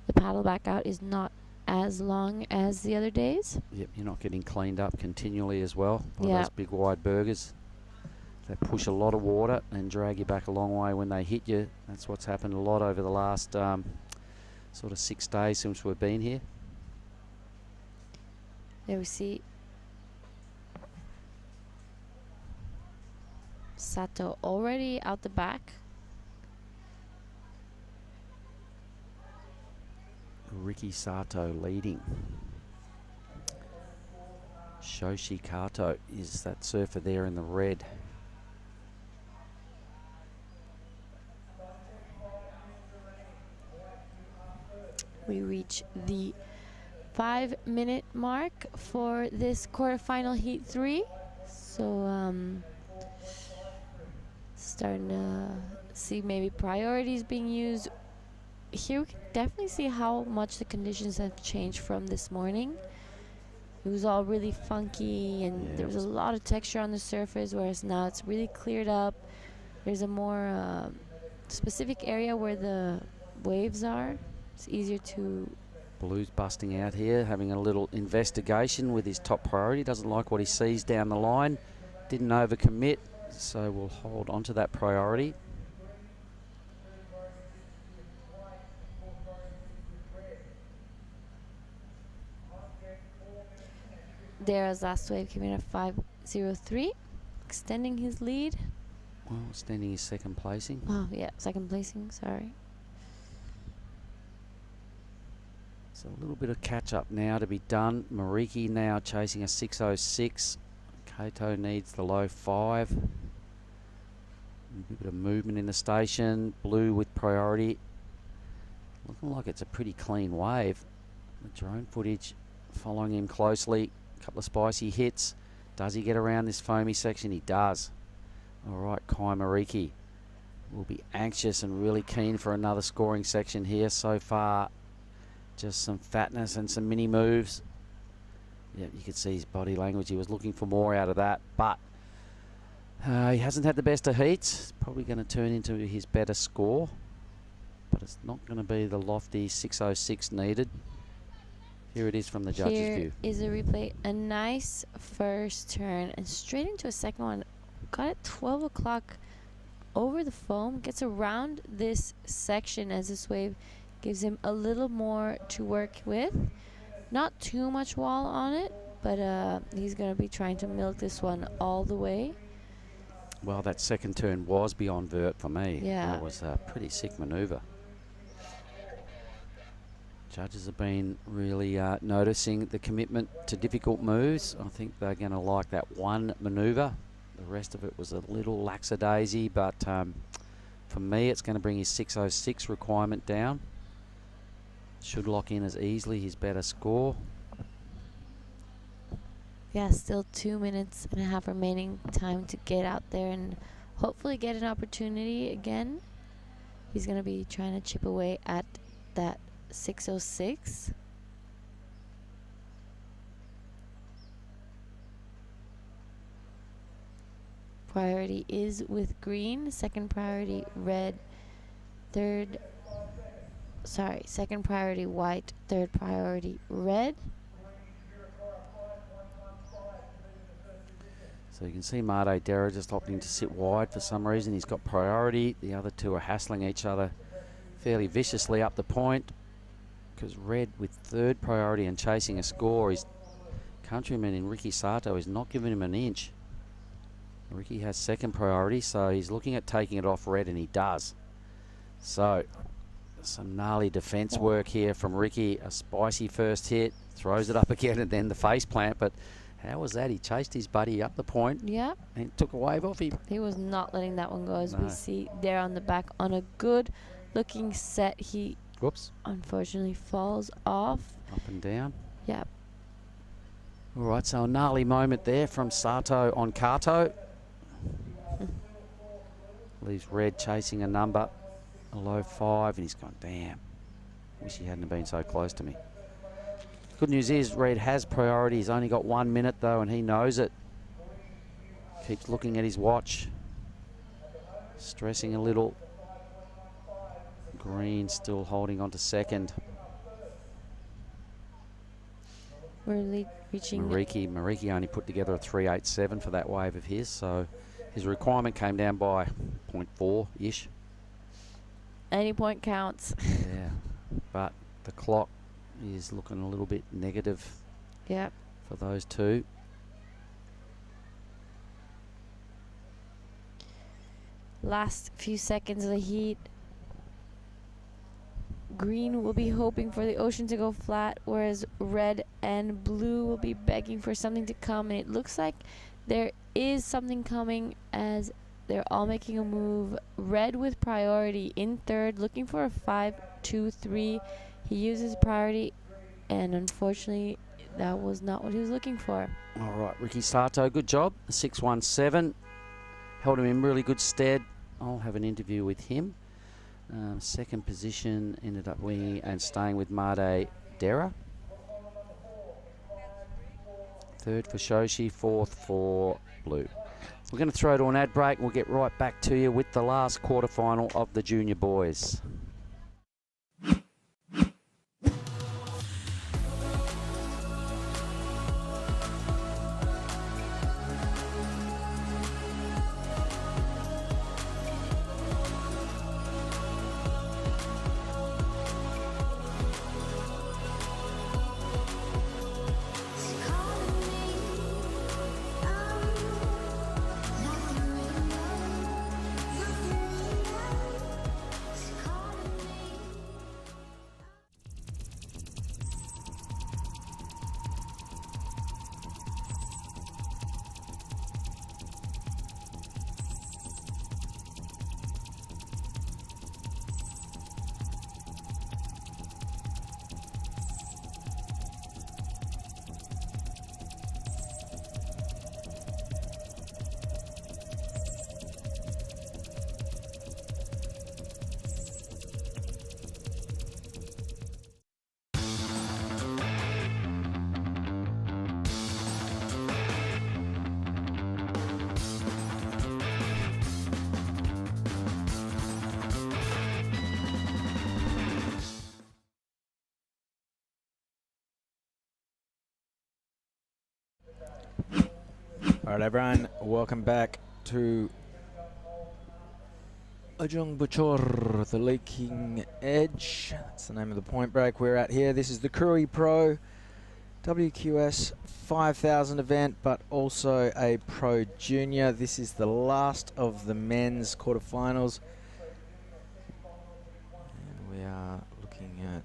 the paddle back out is not as long as the other days. Yep, you're not getting cleaned up continually as well by Yeah. those big wide burgers. They push a lot of water and drag you back a long way when they hit you. That's what's happened a lot over the last sort of 6 days since we've been here. There we see Sato already out the back. Riki Sato leading. Shoshi Kato is that surfer there in the red. We reach the 5-minute mark for this quarterfinal heat 3. So starting to see maybe priorities being used. Here we can definitely see how much the conditions have changed from this morning. It was all really funky, and there was a lot of texture on the surface, whereas now it's really cleared up. There's a more specific area where the waves are. It's easier to... Blue's busting out here, having a little investigation with his top priority. Doesn't like what he sees down the line. Didn't overcommit, so we'll hold on to that priority. There's last wave came in at 5:03, extending his lead. Well, extending his second placing. Oh, yeah, second placing, sorry. So a little bit of catch up now to be done. Mariki now chasing a 6:06. Kato needs the low 5. A bit of movement in the station. Blue with priority. Looking like it's a pretty clean wave. The drone footage following him closely. A couple of spicy hits. Does he get around this foamy section? He does. All right, Kai Mariki will be anxious and really keen for another scoring section here. So far, just some fatness and some mini moves. Yeah, you could see his body language. He was looking for more out of that, but he hasn't had the best of heats. It's probably going to turn into his better score, but it's not going to be the lofty 6:06 needed. Here it is from the judge's view. Here is a replay. A nice first turn and straight into a second one. Got it 12 o'clock over the foam. Gets around this section as this wave gives him a little more to work with. Not too much wall on it, but he's going to be trying to milk this one all the way. Well, that second turn was beyond vert for me. Yeah. That was a pretty sick manoeuvre. Judges have been really noticing the commitment to difficult moves. I think they're going to like that one manoeuvre. The rest of it was a little lackadaisy, but for me, it's going to bring his 6:06 requirement down. Should lock in as easily his better score. Yeah, still 2 minutes and a half remaining time to get out there and hopefully get an opportunity again. He's going to be trying to chip away at that 6:06. Priority is with green, second priority red, second priority white, third priority red. So you can see Mate Dera just opting to sit wide for some reason. He's got priority. The other two are hassling each other fairly viciously up the point, because red with third priority and chasing a score, his countryman in Riki Sato is not giving him an inch. Riki has second priority, so he's looking at taking it off red, and he does. So some gnarly defense work here from Riki. A spicy first hit, throws it up again, and then the face plant, but How was that? He chased his buddy up the point Yep. and took a wave off him. He was not letting that one go, as No. we see there on the back on a good looking set. He Whoops. unfortunately falls off. Up and down. Yep. All right, so a gnarly moment there from Sato on Kato. Leaves Red chasing a number, a low 5, and he's gone, damn. Wish he hadn't been so close to me. Good news is Red has priority. He's only got 1 minute though, and he knows it. Keeps looking at his watch. Stressing a little. Green still holding on to second. We're reaching. Mariki only put together a 3.87 for that wave of his, so his requirement came down by 0.4-ish. Any point counts. Yeah, but the clock is looking a little bit negative Yep. for those two. Last few seconds of the heat. Green will be hoping for the ocean to go flat, whereas red and blue will be begging for something to come. And it looks like there is something coming, as they're all making a move. Red with priority in third, looking for a 5-2-3. He uses priority, and unfortunately, that was not what he was looking for. All right, Ricky Sato, good job. 6.17. Held him in really good stead. I'll have an interview with him. Second position ended up winning and staying with Made Dera. Third for Shoshi, fourth for Blue. We're going to throw to an ad break. We'll get right back to you with the last quarterfinal of the junior boys. All right, everyone, welcome back to Ujung Bocur, the leaking edge. That's the name of the point break we're at here. This is the Krui Pro WQS 5000 event, but also a Pro Junior. This is the last of the men's quarterfinals. And we are looking at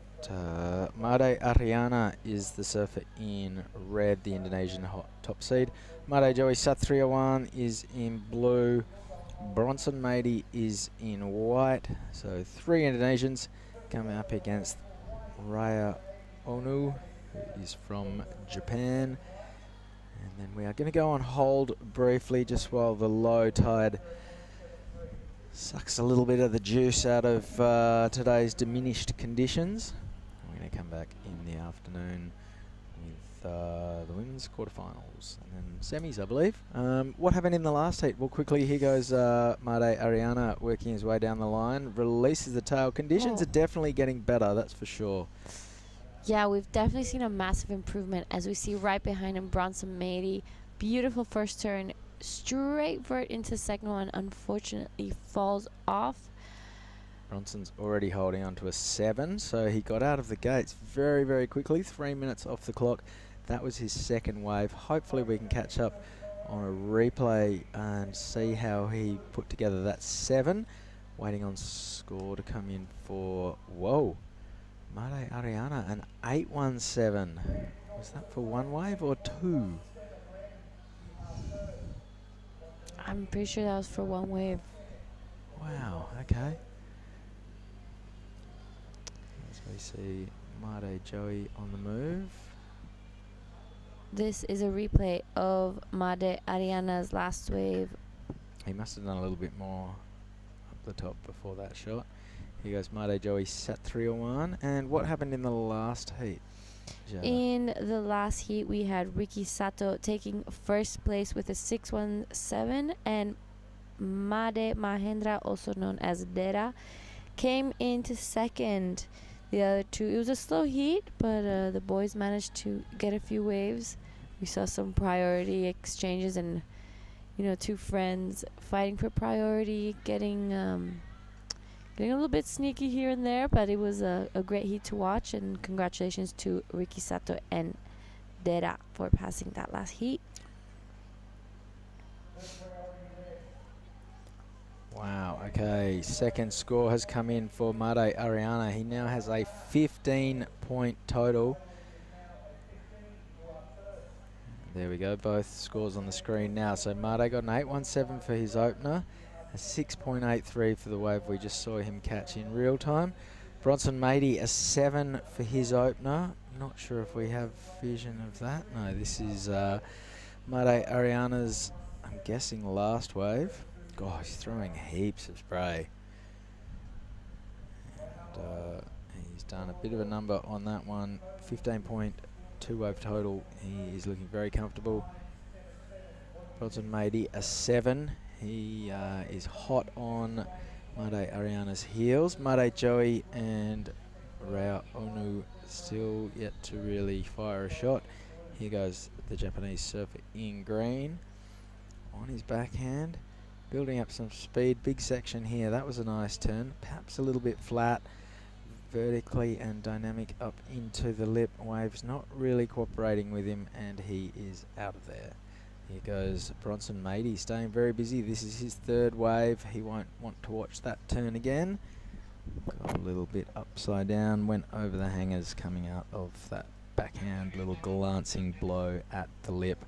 Made Ariana is the surfer in red, the Indonesian top seed. Made Joey Satriawan is in blue. Bronson Mady is in white. So 3 Indonesians coming up against Raya Onu, who is from Japan. And then we are going to go on hold briefly just while the low tide sucks a little bit of the juice out of today's diminished conditions. We're going to come back in the afternoon with the women's quarterfinals and then semis, I believe. What happened in the last heat? Well, quickly, here goes Made Ariana working his way down the line, releases the tail. Conditions are definitely getting better, that's for sure. Yeah, we've definitely seen a massive improvement, as we see right behind him Bronson Mady. Beautiful first turn, straight vert into second one, unfortunately falls off. Bronson's already holding on to a 7, so he got out of the gates very, very quickly. 3 minutes off the clock. That was his second wave. Hopefully we can catch up on a replay and see how he put together that 7. Waiting on score to come in for, whoa, Made Ariana, an 817. Was that for 1 wave or 2? I'm pretty sure that was for one wave. Wow, okay. As we see Mate Joey on the move. This is a replay of Made Ariana's last wave. He must have done a little bit more up the top before that shot. Here goes Mate Joey, set 301. And what happened in the last heat? Jada? In the last heat, we had Riki Sato taking first place with a 617, and Made Mahendra, also known as Dera, came into second. The other two, it was a slow heat, but the boys managed to get a few waves. We saw some priority exchanges and, you know, two friends fighting for priority, getting a little bit sneaky here and there, but it was a great heat to watch, and congratulations to Riki Sato and Dera for passing that last heat. Wow, okay. Second score has come in for Made Ariana. He now has a 15-point total. There we go, both scores on the screen now. So Made got an 817 for his opener, a 6.83 for the wave we just saw him catch in real time. Bronson Mady, a 7 for his opener. Not sure if we have vision of that. No, this is Made Ariana's, I'm guessing, last wave. God, he's throwing heaps of spray. And he's done a bit of a number on that one. 15.2 wave total. He is looking very comfortable. Bronson Mady, a 7. He is hot on Made Ariana's heels. Made Joey and Rao Onu still yet to really fire a shot. Here goes the Japanese surfer in green on his backhand. Building up some speed, big section here. That was a nice turn, perhaps a little bit flat, vertically and dynamic up into the lip. Wave's not really cooperating with him, and he is out of there. Here goes Bronson Mady, staying very busy. This is his third wave. He won't want to watch that turn again. Got a little bit upside down, went over the hangers coming out of that backhand, little glancing blow at the lip.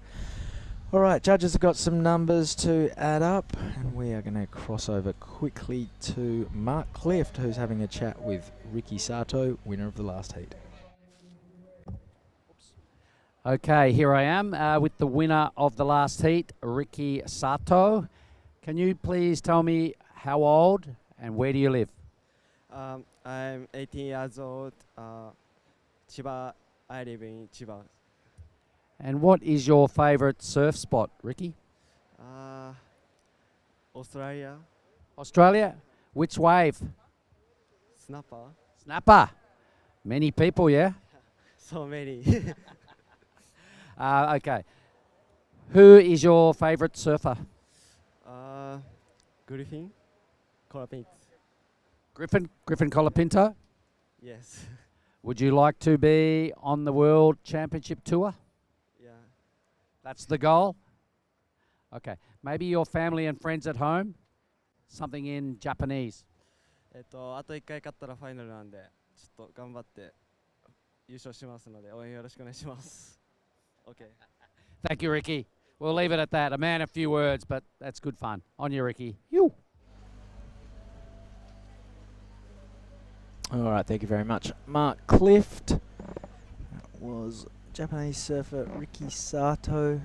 All right, judges have got some numbers to add up, and we are going to cross over quickly to Mark Clift, who's having a chat with Riki Sato, winner of the last heat. Okay, here I am with the winner of the last heat, Riki Sato. Can you please tell me how old and where do you live? I'm 18 years old. Chiba. I live in Chiba. And what is your favourite surf spot, Riki? Australia. Australia? Which wave? Snapper. Snapper. Many people, yeah? So many. Okay. Who is your favourite surfer? Griffin. Colapinto. Griffin Colapinto? Yes. Would you like to be on the World Championship Tour? Yeah. That's the goal? Okay. Maybe your family and friends at home? Something in Japanese. あと1回勝ったらファイナルなんで、ちょっと頑張って優勝しますので応援よろしくお願いします。Okay. Thank you, Riki. We'll leave it at that. A man, a few words, but that's good fun. On you, Riki. You. All right, thank you very much. Mark Clift. That was Japanese surfer Riki Sato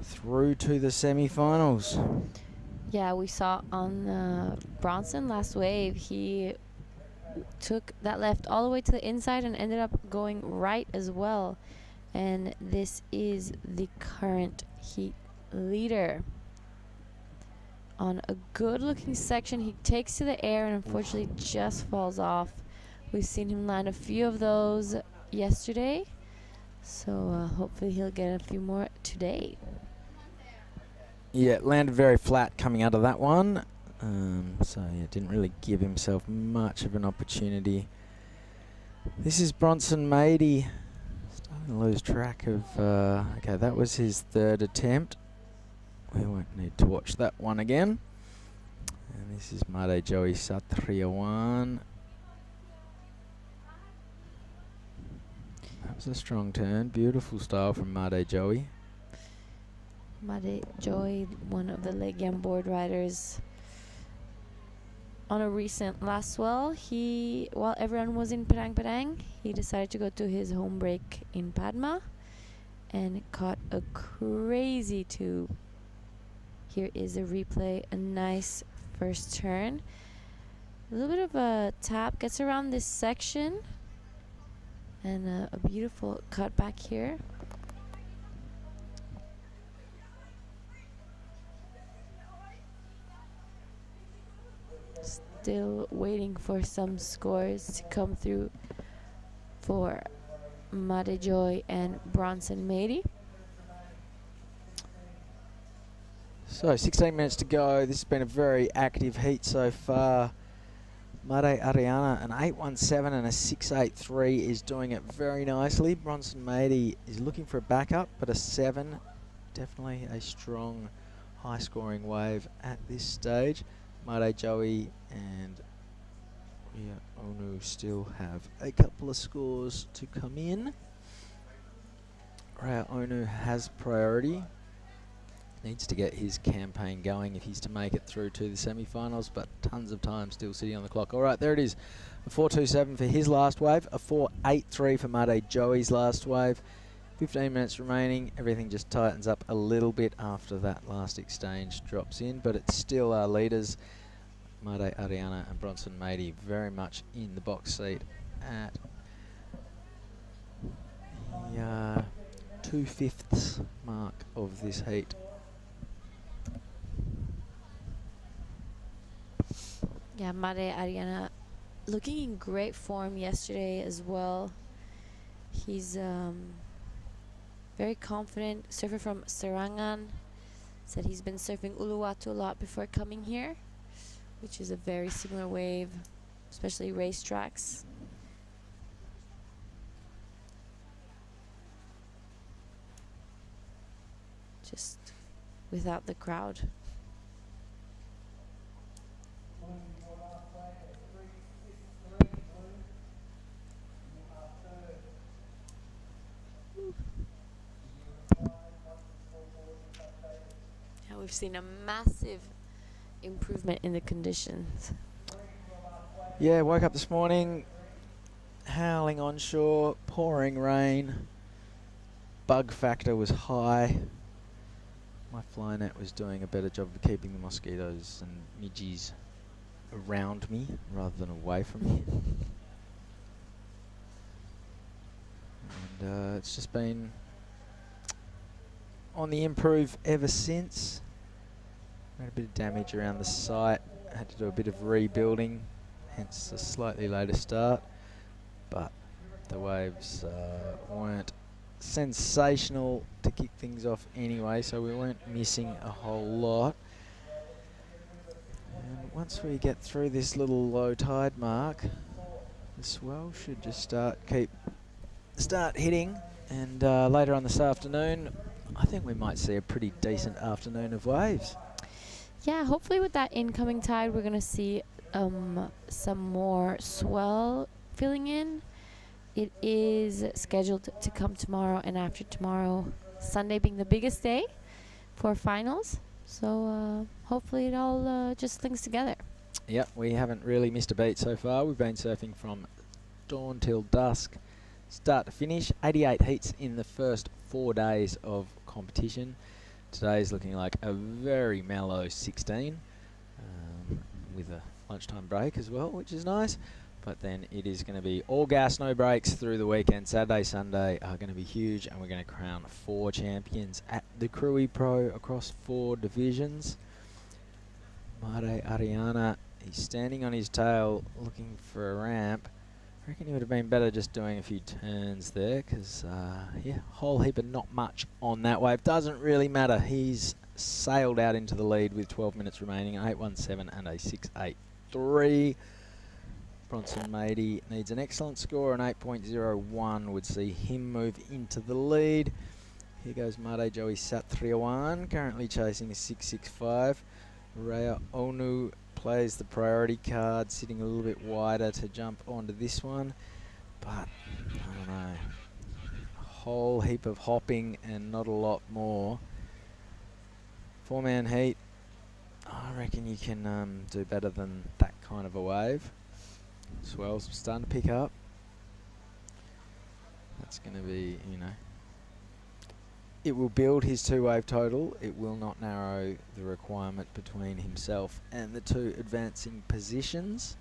through to the semi-finals. Yeah, we saw on Bronson last wave, he took that left all the way to the inside and ended up going right as well. And this is the current heat leader. On a good looking section, he takes to the air and unfortunately just falls off. We've seen him land a few of those yesterday, so hopefully he'll get a few more today. Yeah, landed very flat coming out of that one. So yeah, didn't really give himself much of an opportunity. This is Bronson Mady. Starting to lose track of, okay, that was his third attempt. We won't need to watch that one again. And this is Made Joey Satriawan. That was a strong turn. Beautiful style from Made Joey. Made Joy, one of the Legian board riders, on a recent last swell, while everyone was in Perang Perang, he decided to go to his home break in Padma and caught a crazy tube. Here is a replay, a nice first turn. A little bit of a tap, gets around this section, and a beautiful cut back here. Still waiting for some scores to come through for Made Joy and Bronson Mady. So 16 minutes to go. This has been a very active heat so far. Made Ariana, an 8.17 and a 6.83 is doing it very nicely. Bronson Mady is looking for a backup, but a 7, definitely a strong high scoring wave at this stage. Made Joey and Onu still have a couple of scores to come in. Raya Onu has priority. Needs to get his campaign going if he's to make it through to the semi-finals, but tons of time still sitting on the clock. All right, there it is. A 4.27 for his last wave, a 4.83 for Made Joey's last wave. 15 minutes remaining. Everything just tightens up a little bit after that last exchange drops in, but it's still our leaders, Made Ariana and Bronson Mady, very much in the box seat at the 2/5 mark of this heat. Yeah, Made Ariana looking in great form yesterday as well. He's very confident surfer from Serangan. Said he's been surfing Uluwatu a lot before coming here, which is a very similar wave, especially racetracks. Just without the crowd. Yeah, we've seen a massive improvement in the conditions. Yeah, woke up this morning, howling onshore, pouring rain, bug factor was high. My fly net was doing a better job of keeping the mosquitoes and midges around me rather than away from me. And it's just been on the improve ever since. Had a bit of damage around the site, had to do a bit of rebuilding, hence a slightly later start, but the waves weren't sensational to kick things off anyway, so we weren't missing a whole lot. And once we get through this little low tide mark, the swell should just start hitting, and later on this afternoon I think we might see a pretty decent afternoon of waves. Yeah, hopefully with that incoming tide we're gonna see some more swell filling in. It is scheduled to come tomorrow and after tomorrow, Sunday being the biggest day for finals. So hopefully it all just links together. Yep, we haven't really missed a beat so far. We've been surfing from dawn till dusk, start to finish. 88 heats in the first 4 days of competition. Today's looking like a very mellow 16 with a lunchtime break as well, which is nice. But then it is going to be all gas, no breaks through the weekend. Saturday, Sunday are going to be huge, and we're going to crown 4 champions at the Krui Pro across 4 divisions. Made Ariana, he's standing on his tail looking for a ramp. I reckon he would have been better just doing a few turns there, because, yeah, whole heap of not much on that wave. Doesn't really matter. He's sailed out into the lead with 12 minutes remaining, 8.17 and a 6.83. Bronson Mady needs an excellent score, an 8.01 would see him move into the lead. Here goes Made Joey Satriawan, currently chasing a 6.65. Raya Onu plays the priority card, sitting a little bit wider to jump onto this one. But, I don't know, a whole heap of hopping and not a lot more. 4-man heat. I reckon you can do better than that kind of a wave. Swell's starting to pick up. That's going to be, you know, it will build his 2-wave total. It will not narrow the requirement between himself and the 2 advancing positions.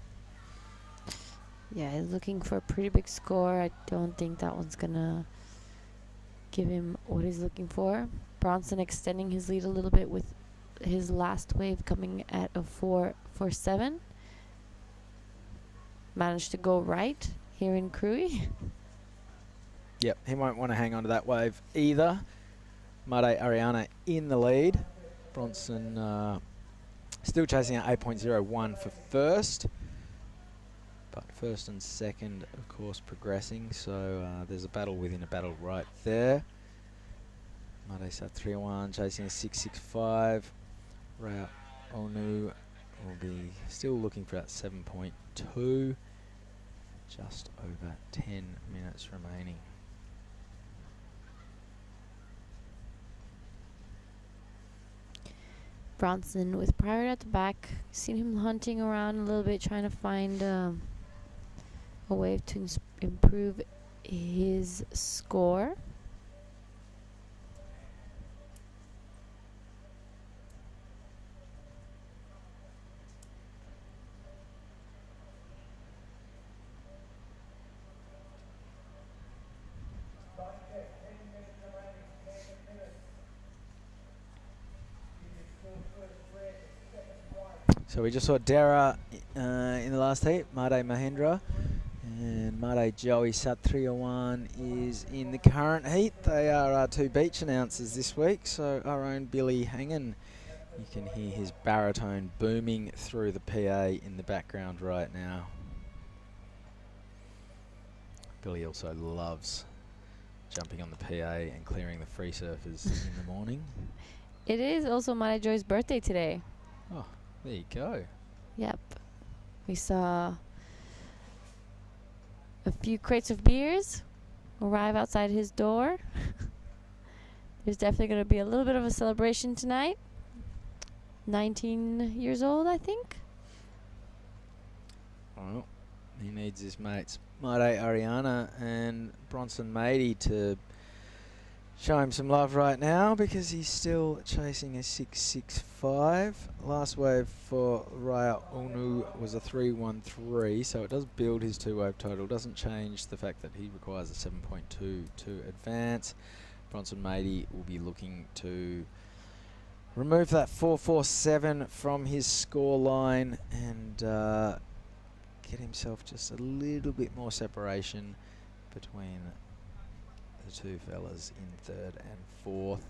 Yeah, he's looking for a pretty big score. I don't think that one's gonna give him what he's looking for. Bronson extending his lead a little bit with his last wave coming at a 4.47. Managed to go right here in Krui. Yep, he won't want to hang on to that wave either. Made Ariana in the lead. Bronson still chasing at 8.01 for first. But first and second, of course, progressing. So there's a battle within a battle right there. Made Satriawan chasing a 6.65. Rao Onu will be still looking for that 7.2. Just over 10 minutes remaining. Bronson with Pryor at the back. Seen him hunting around a little bit, trying to find a wave to improve his score. So we just saw Dara in the last heat, Made Mahendra, and Made Joey Satriawan is in the current heat. They are our 2 beach announcers this week, so our own Billy Hangen, you can hear his baritone booming through the PA in the background right now. Billy also loves jumping on the PA and clearing the free surfers in the morning. It is also Made Joy's birthday today. Oh, there you go. Yep. We saw a few crates of beers arrive outside his door. There's definitely going to be a little bit of a celebration tonight. 19 years old, I think. Well, he needs his mates Made Ariana and Bronson Mady to show him some love right now, because he's still chasing a 6.65. Last wave for Raya Onu was a 3.13, so it does build his 2-wave total. Doesn't change the fact that he requires a 7.2 to advance. Bronson Mady will be looking to remove that 4.47 from his score line and get himself just a little bit more separation between the 2 fellas in 3rd and 4th.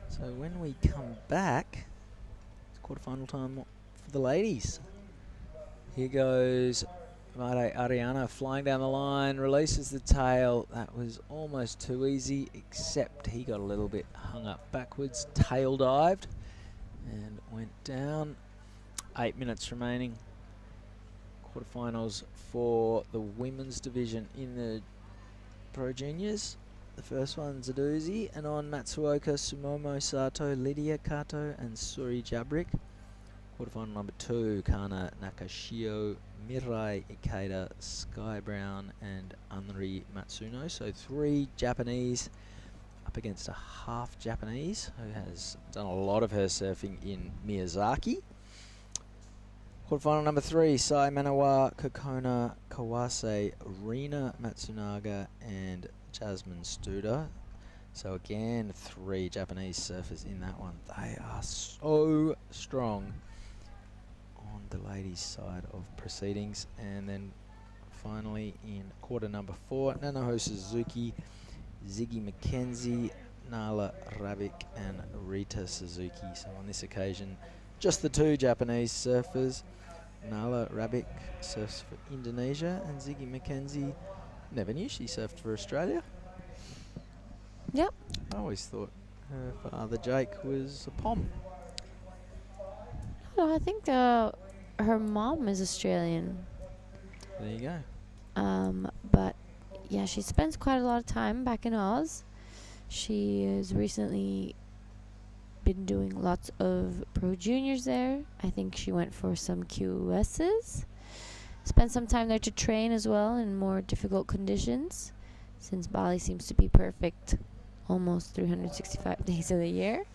So when we come back, it's quarterfinal time for the ladies. Here goes Made Ariana flying down the line, releases the tail. That was almost too easy, except he got a little bit hung up backwards, tail dived and went down. 8 minutes remaining. Quarterfinals for the women's division in the Pro Juniors. The first one's a doozy, and on Matsuoka, Sumomo Sato, Lydia Kato and Suri Jabrik. Quarterfinal number 2, Kana Nakashio, Mirai Ikeda, Sky Brown and Anri Matsuno. So 3 Japanese up against a half Japanese who has done a lot of her surfing in Miyazaki. Quarterfinal number 3, Sai Manawa, Kokona Kawase, Rina Matsunaga and Jasmine Studer. So again, 3 Japanese surfers in that one. They are so strong on the ladies' side of proceedings. And then finally in quarter number 4, Nanaho Suzuki, Ziggy McKenzie, Nala Ravik and Rita Suzuki. So on this occasion, just the 2 Japanese surfers. Nala Ravik surfs for Indonesia and Ziggy McKenzie, never knew she surfed for Australia. Yep. I always thought her father Jake was a Pom. Oh, I think her mom is Australian. There you go. But yeah, she spends quite a lot of time back in Oz. She has recently been doing lots of pro juniors there. I think she went for some QSs. Spent some time there to train as well in more difficult conditions, since Bali seems to be perfect almost 365 days of the year.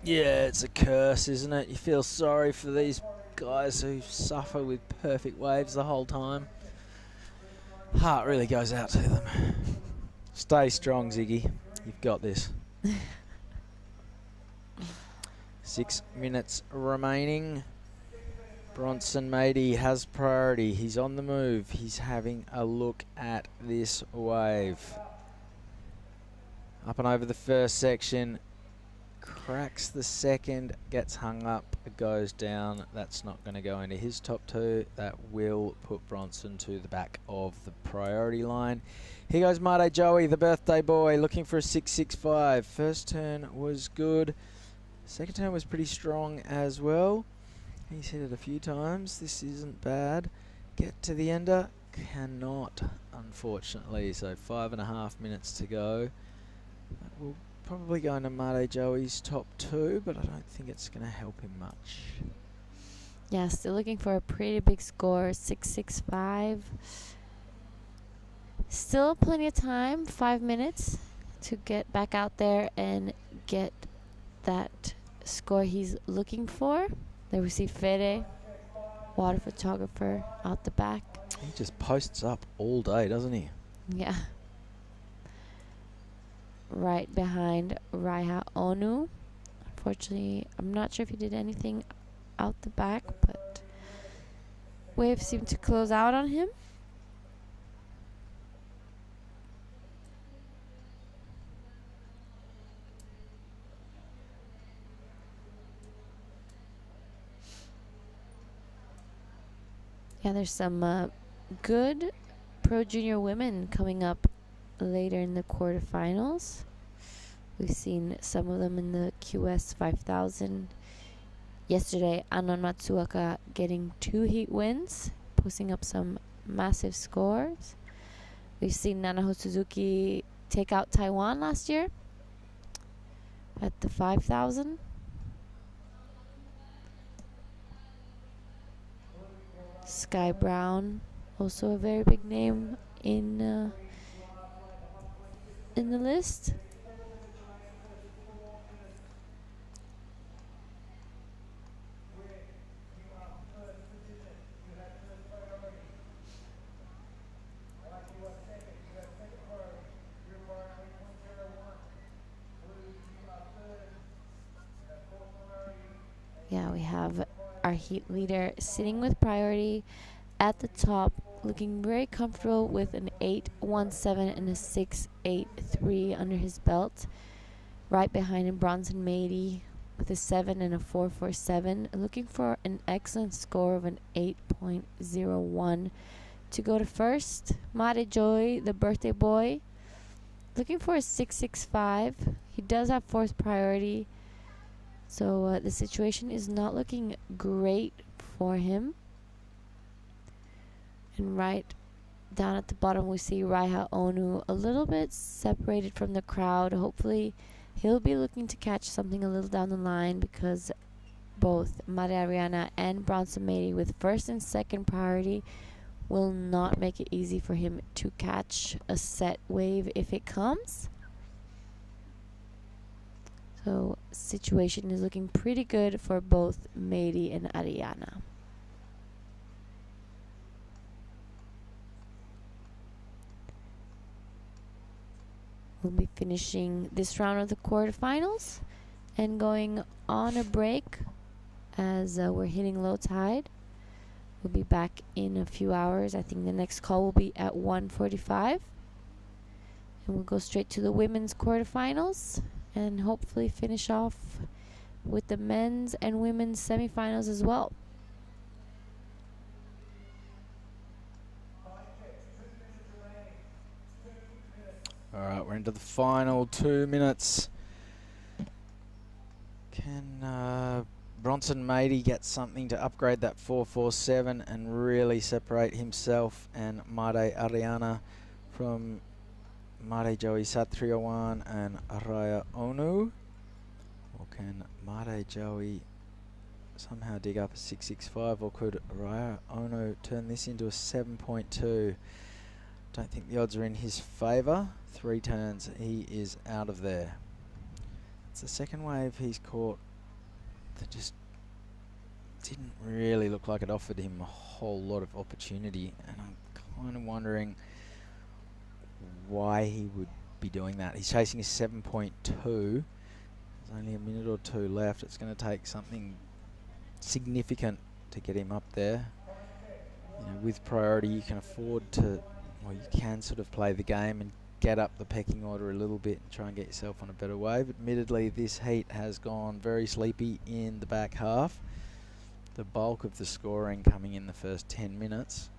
Yeah, it's a curse, isn't it? You feel sorry for these guys who suffer with perfect waves the whole time. Heart really goes out to them. Stay strong, Ziggy. You've got this. 6 minutes remaining. Bronson Matey has priority. He's on the move. He's having a look at this wave. Up and over the first section. Cracks the second, gets hung up, goes down. That's not going to go into his top two. That will put Bronson to the back of the priority line. Here goes Mate Joey, the birthday boy, looking for a 6.65. First turn was good. Second turn was pretty strong as well. He's hit it a few times. This isn't bad. Get to the ender. Cannot, unfortunately. So 5.5 minutes to go. That will probably go into Mate Joey's top two, but I don't think it's going to help him much. Yeah, still looking for a pretty big score, 6.65. Still plenty of time, 5 minutes, to get back out there and get that score he's looking for. There we see Fede, water photographer, out the back. He just posts up all day, doesn't he? Yeah. Right behind Raiha Onu. Unfortunately, I'm not sure if he did anything out the back, but waves seem to close out on him. Yeah, there's some good pro junior women coming up later in the quarterfinals. We've seen some of them in the QS 5000. Yesterday, Anon Matsuoka getting 2 heat wins, posting up some massive scores. We've seen Nanaho Suzuki take out Taiwan last year at the 5000. Sky Brown, also a very big name in the list. Yeah, we have our heat leader sitting with priority at the top, looking very comfortable with an 8.17 and a 6.83 under his belt. Right behind him, Bronson Matey with a 7 and a 4.47, looking for an excellent score of an 8.01 to go to first. Mate Joy, the birthday boy, looking for a 6.65. He does have fourth priority, so the situation is not looking great for him. And right down at the bottom, we see Raiha Onu a little bit separated from the crowd. Hopefully, he'll be looking to catch something a little down the line, because both Maria Ariana and Bronson Matey with first and second priority will not make it easy for him to catch a set wave if it comes. So, situation is looking pretty good for both Matey and Ariana. We'll be finishing this round of the quarterfinals and going on a break as we're hitting low tide. We'll be back in a few hours. I think the next call will be at 1:45. And we'll go straight to the women's quarterfinals and hopefully finish off with the men's and women's semifinals as well. All right, we're into the final 2 minutes. Can Bronson Matey gets something to upgrade that 4.47 and really separate himself and Made Ariana from Made Joey Satriawan and Araya Onu? Or can Made Joey somehow dig up a 6.65, or could Araya Onu turn this into a 7.2? Don't think the odds are in his favour. 3 turns, he is out of there. It's the second wave he's caught that just didn't really look like it offered him a whole lot of opportunity, and I'm kind of wondering why he would be doing that. He's chasing a 7.2. There's only a minute or two left. It's going to take something significant to get him up there. You know, with priority, you can afford to, well, you can sort of play the game and get up the pecking order a little bit and try and get yourself on a better wave. Admittedly, this heat has gone very sleepy in the back half. The bulk of the scoring coming in the first 10 minutes.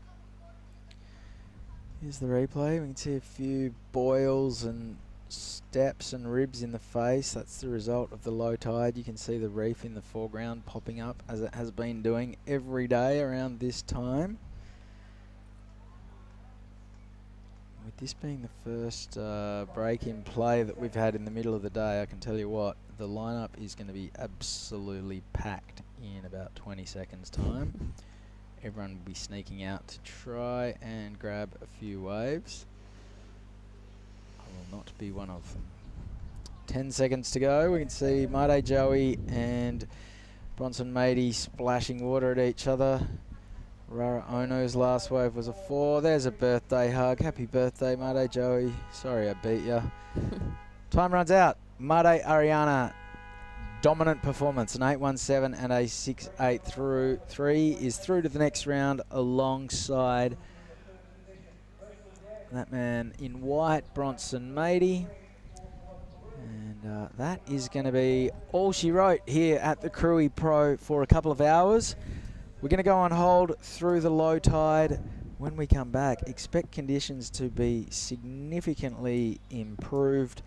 Here's the replay. We can see a few boils and steps and ribs in the face. That's the result of the low tide. You can see the reef in the foreground popping up as it has been doing every day around this time. With this being the first break in play that we've had in the middle of the day, I can tell you what, the lineup is going to be absolutely packed in about 20 seconds time. Everyone will be sneaking out to try and grab a few waves. I will not be one of them. 10 seconds to go. We can see Made Joey and Bronson Matey splashing water at each other. Rara Ono's last wave was a 4. There's a birthday hug. Happy birthday, Made Joey. Sorry I beat ya. Time runs out. Made Ariana, dominant performance. An 8.17 and a 6.8 through. 3 is through to the next round alongside that man in white, Bronson Matey. And that is going to be all she wrote here at the Krui Pro for a couple of hours. We're going to go on hold through the low tide. When we come back, expect conditions to be significantly improved.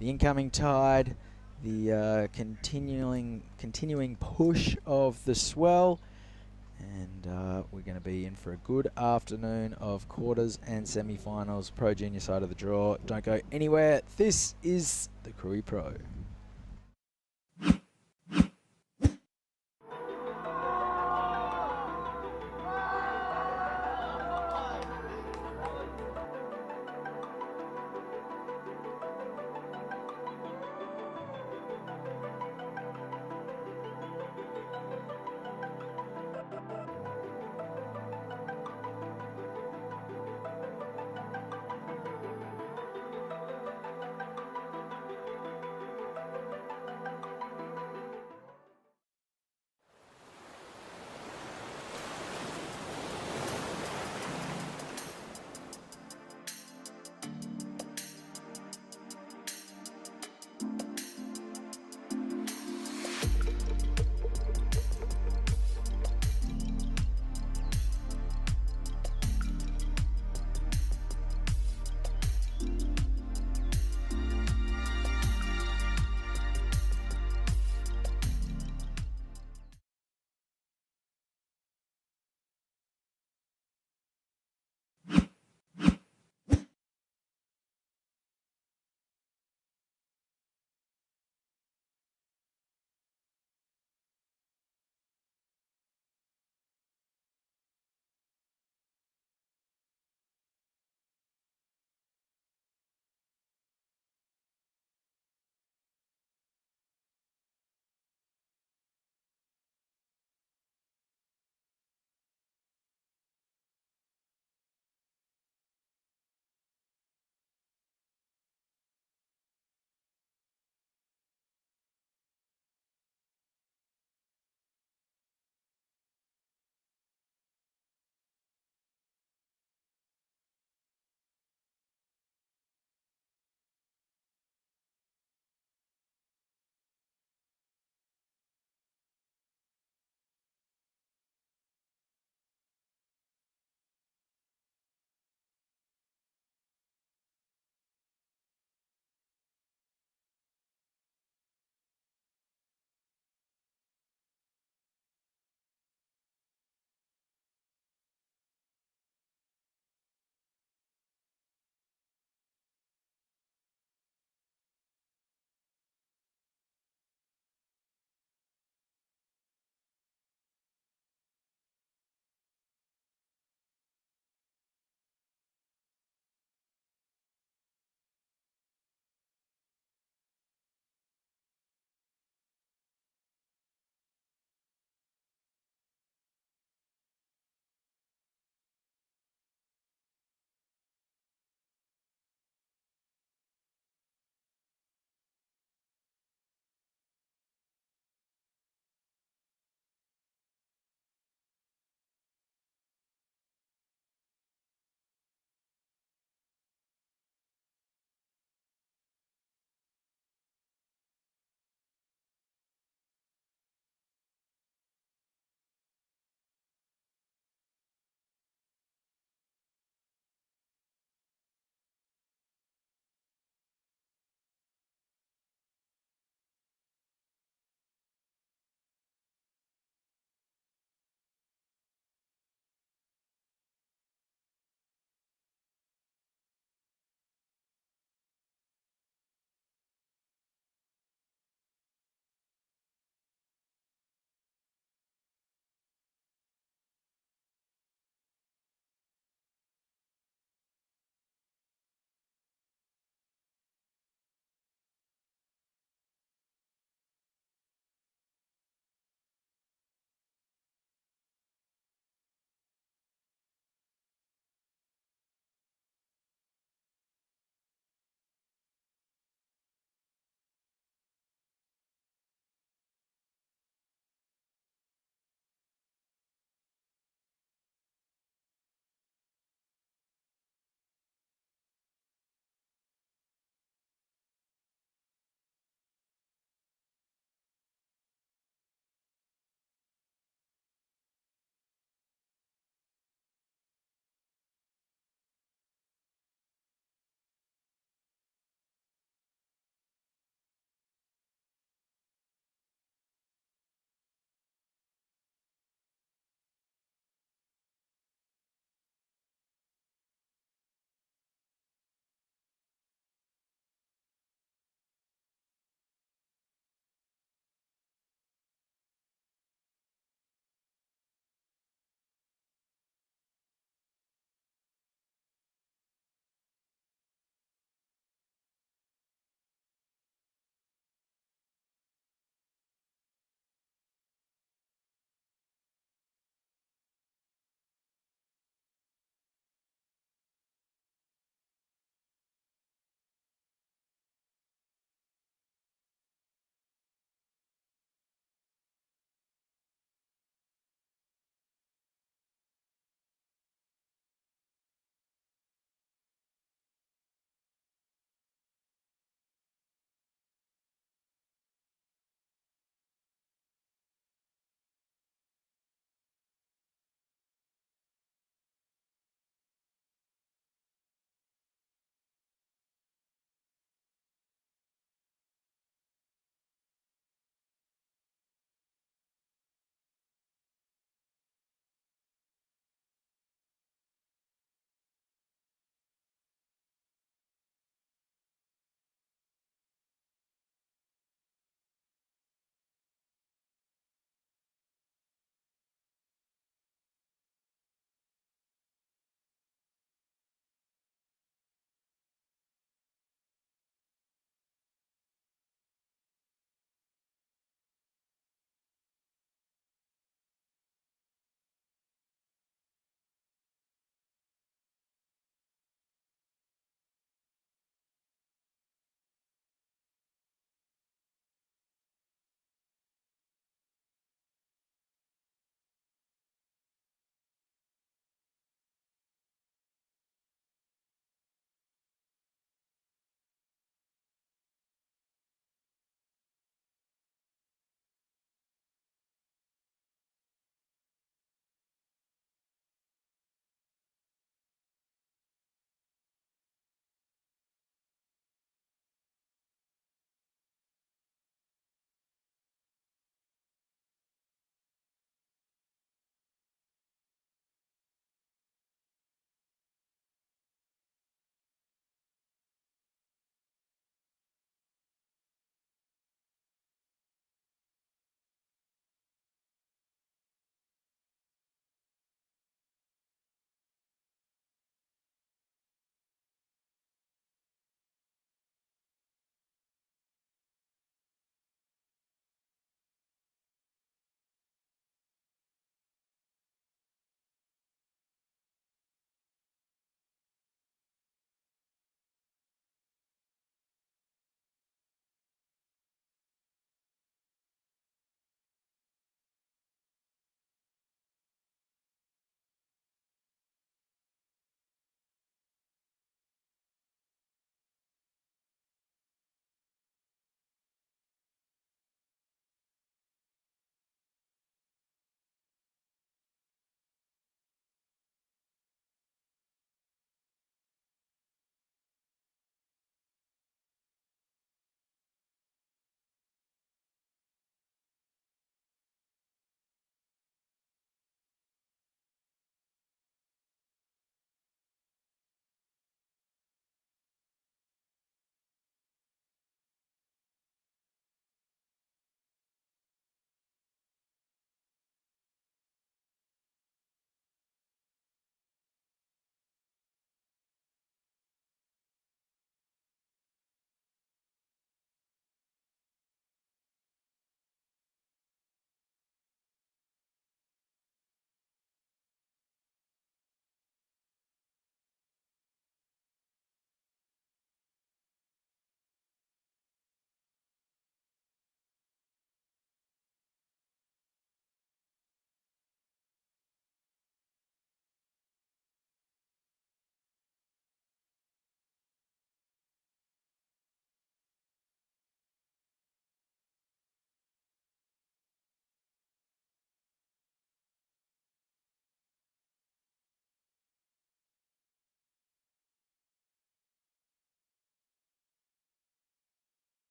The incoming tide, the continuing push of the swell, and we're going to be in for a good afternoon of quarters and semi-finals, Pro Junior side of the draw. Don't go anywhere. This is the Krui Pro.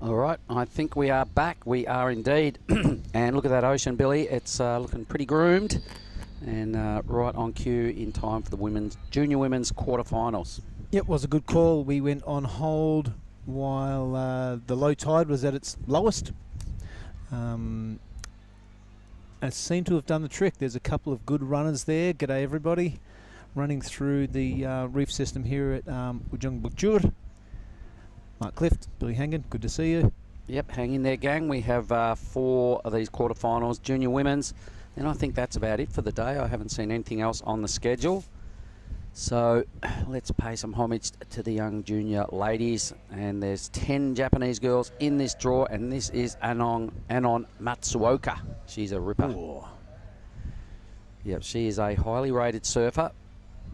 All right, I think we are back. We are indeed. And look at that ocean, Billy. It's looking pretty groomed and right on cue in time for the junior women's quarterfinals. Yep, was a good call. We went on hold while the low tide was at its lowest. It seemed to have done the trick. There's a couple of good runners there. G'day everybody. Running through the reef system here at Ujung Bocur. Mark Clift, Billy Hangan, good to see you. Yep, hang in there, gang. We have 4 of these quarterfinals, junior women's, and I think that's about it for the day. I haven't seen anything else on the schedule. So let's pay some homage to the young junior ladies. And there's 10 Japanese girls in this draw, and this is Anon Matsuoka. She's a ripper. Ooh. Yep, she is a highly rated surfer.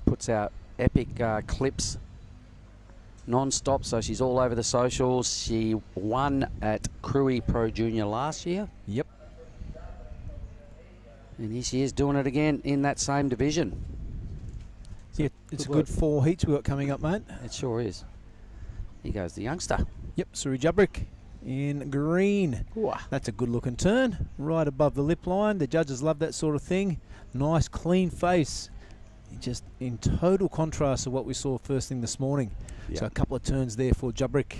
Puts out epic clips non-stop, so she's all over the socials. She won at Krui Pro Junior last year. Yep. And here she is doing it again in that same division. Yeah, it's good a good 4 heats we've got coming up, mate. It sure is. Here goes the youngster. Yep, Suri Jabrik in green. Ooh. That's a good looking turn, right above the lip line. The judges love that sort of thing. Nice, clean face. Just in total contrast to what we saw first thing this morning. Yep. So a couple of turns there for Jabrik.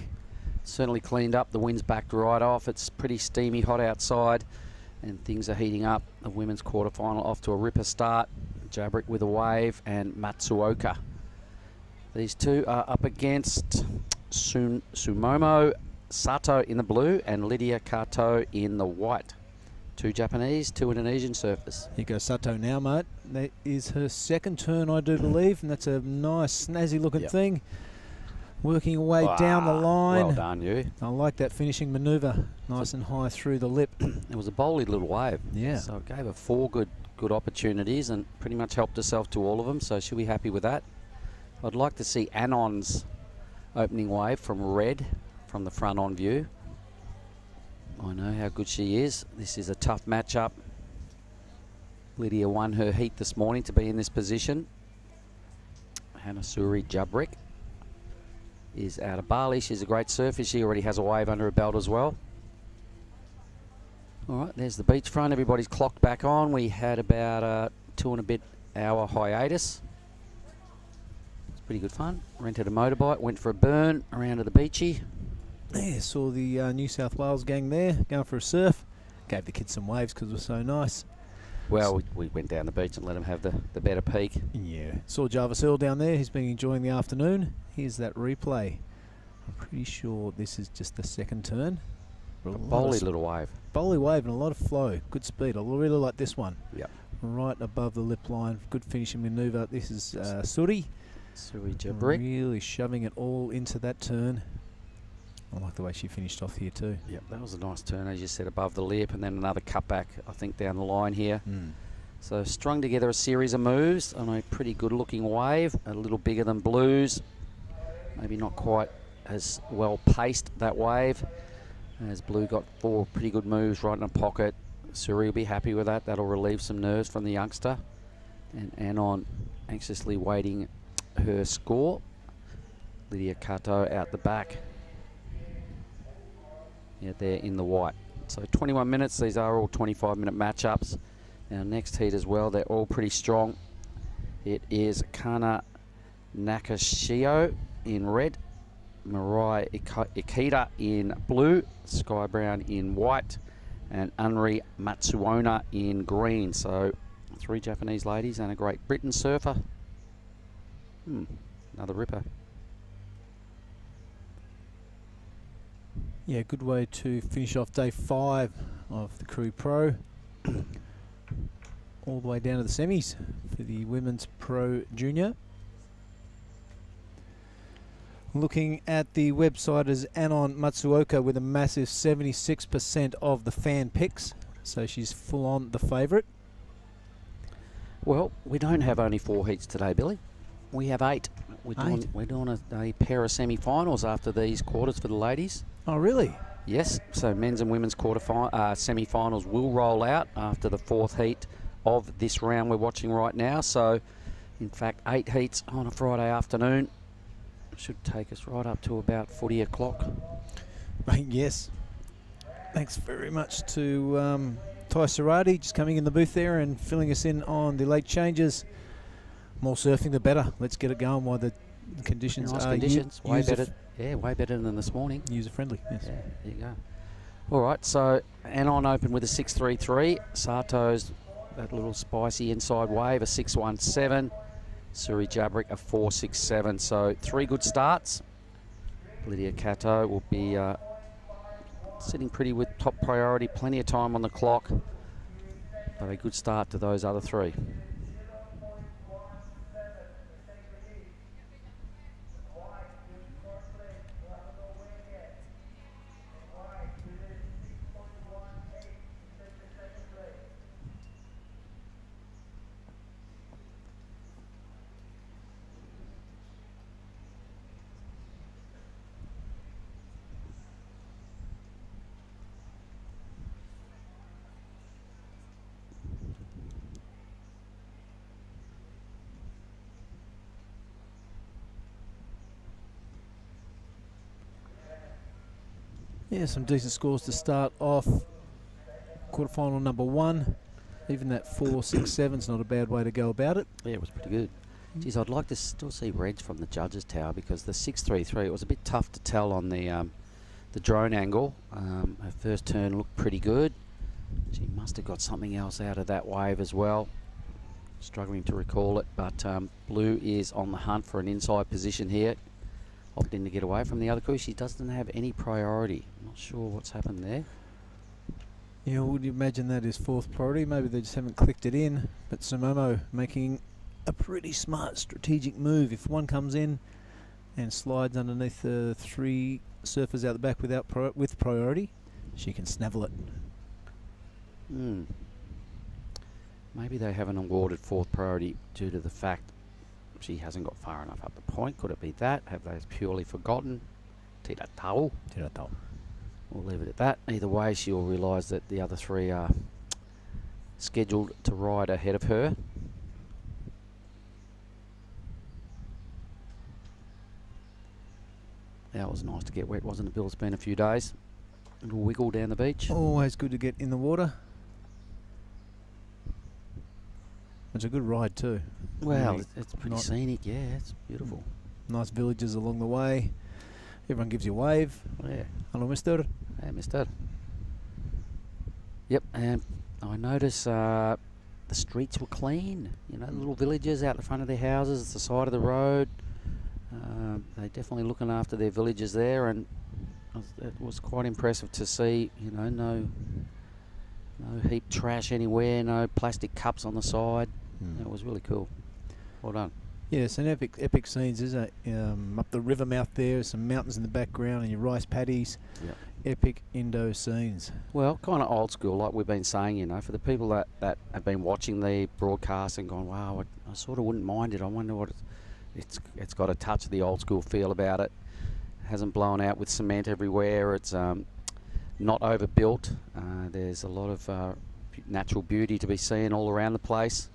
Certainly cleaned up. The wind's backed right off. It's pretty steamy hot outside and things are heating up. The women's quarterfinal off to a ripper start. Jabrik with a wave and Matsuoka. These two are up against Sumomo Sato in the blue and Lydia Kato in the white. 2 Japanese, 2 Indonesian surfers. Here goes Sato now, mate. That is her second turn, I do believe, and that's a nice, snazzy looking thing. Working away down the line. Well done, you. I like that finishing manoeuvre. Nice and high through the lip. It was a bowly little wave. Yeah. So it gave her 4 good opportunities and pretty much helped herself to all of them, so she'll be happy with that. I'd like to see Anon's opening wave from red from the front on view. I know how good she is. This is a tough matchup. Lydia won her heat this morning to be in this position. Hanasuri Jabrik is out of Bali. She's a great surfer. She already has a wave under her belt as well. All right, there's the beachfront. Everybody's clocked back on. We had about a 2 and a bit hour hiatus. It's pretty good fun. Rented a motorbike, went for a burn around to the beachy. Yeah, saw the New South Wales gang there going for a surf. Gave the kids some waves because it was so nice. Well, we went down the beach and let them have the better peak. Yeah. Saw Jarvis Earl down there. He's been enjoying the afternoon. Here's that replay. I'm pretty sure this is just the second turn. A bowly little wave. Bowly wave and a lot of flow. Good speed. I really like this one. Yep. Right above the lip line. Good finishing manoeuvre. This is Suri. Suri Jabrik. Really shoving it all into that turn. I like the way she finished off here too. Yep, that was a nice turn, as you said, above the lip, and then another cutback, I think, down the line here. So strung together a series of moves on a pretty good-looking wave, a little bigger than Blue's. Maybe not quite as well paced, that wave, as Blue got 4 pretty good moves right in a pocket. Suri will be happy with that. That'll relieve some nerves from the youngster. And Anon anxiously waiting her score. Lydia Kato out the back. Yeah, they're in the white. So 21 minutes. These are all 25-minute matchups. Our next heat as well, they're all pretty strong. It is Kana Nakashio in red, Mirai Ikeda in blue, Sky Brown in white, and Unri Matsuona in green. So 3 Japanese ladies and a Great Britain surfer. Another ripper. Yeah, good way to finish off day 5 of the Krui Pro. All the way down to the semis for the Women's Pro Junior. Looking at the website is Anon Matsuoka with a massive 76% of the fan picks. So she's full on the favourite. Well, we don't have only 4 heats today, Billy. We have 8. We're doing a pair of semi-finals after these quarters for the ladies. Oh, really? Yes, so men's and women's semi-finals will roll out after the 4th heat of this round we're watching right now. So, in fact, 8 heats on a Friday afternoon should take us right up to about 40 o'clock. Yes. Thanks very much to Ty Sarati just coming in the booth there and filling us in on the late changes. More surfing, the better. Let's get it going while the conditions Nice are conditions. Way user better. Yeah, way better than this morning. user-friendly. Yes. Yeah, there you go. All right, so Anon open with a 6.33. Sato's that little spicy inside wave, a 6.17. Suri Jabrik, a 4.67. So 3 good starts. Lydia Cato will be sitting pretty with top priority, plenty of time on the clock. But a good start to those other 3. Yeah, some decent scores to start off. Quarterfinal number 1. Even that 4.67 is not a bad way to go about it. Yeah, it was pretty good. Geez, I'd like to still see reds from the judges' tower because the 6.33, it was a bit tough to tell on the drone angle. Her first turn looked pretty good. She must have got something else out of that wave as well. Struggling to recall it, but Blue is on the hunt for an inside position here. Opting to get away from the other crew. She doesn't have any priority. Not sure what's happened there. Yeah, would you imagine that is 4th priority? Maybe they just haven't clicked it in. But Sumomo making a pretty smart strategic move. If one comes in and slides underneath the 3 surfers out the back with priority, she can snavel it. Maybe they haven't awarded 4th priority due to the fact she hasn't got far enough up the point. Could it be that? Have they purely forgotten? Tira tau. We'll leave it at that. Either way, she'll realise that the other 3 are scheduled to ride ahead of her. That was nice to get wet, wasn't it, Bill? It's been a few days. A little wiggle down the beach. Always good to get in the water. It's a good ride too. Well, Really it's pretty not- scenic. Yeah, it's beautiful. Nice villages along the way. Everyone gives you a wave. Yeah. Hello, mister. Hey, mister. Yep, and I notice the streets were clean. You know, little villages out the front of their houses, the side of the road. They're definitely looking after their villages there, and it was quite impressive to see. You know, no heap trash anywhere, no plastic cups on the side. It was really cool. Well done. Yeah, some epic scenes, isn't it? Up the river mouth there, some mountains in the background and your rice paddies. Yep. Epic Indo scenes. Well, kind of old school, like we've been saying, you know, for the people that have been watching the broadcast and gone, wow, I sort of wouldn't mind it. I wonder what it's got a touch of the old school feel about it. Hasn't blown out with cement everywhere. It's not overbuilt. There's a lot of natural beauty to be seen all around the place.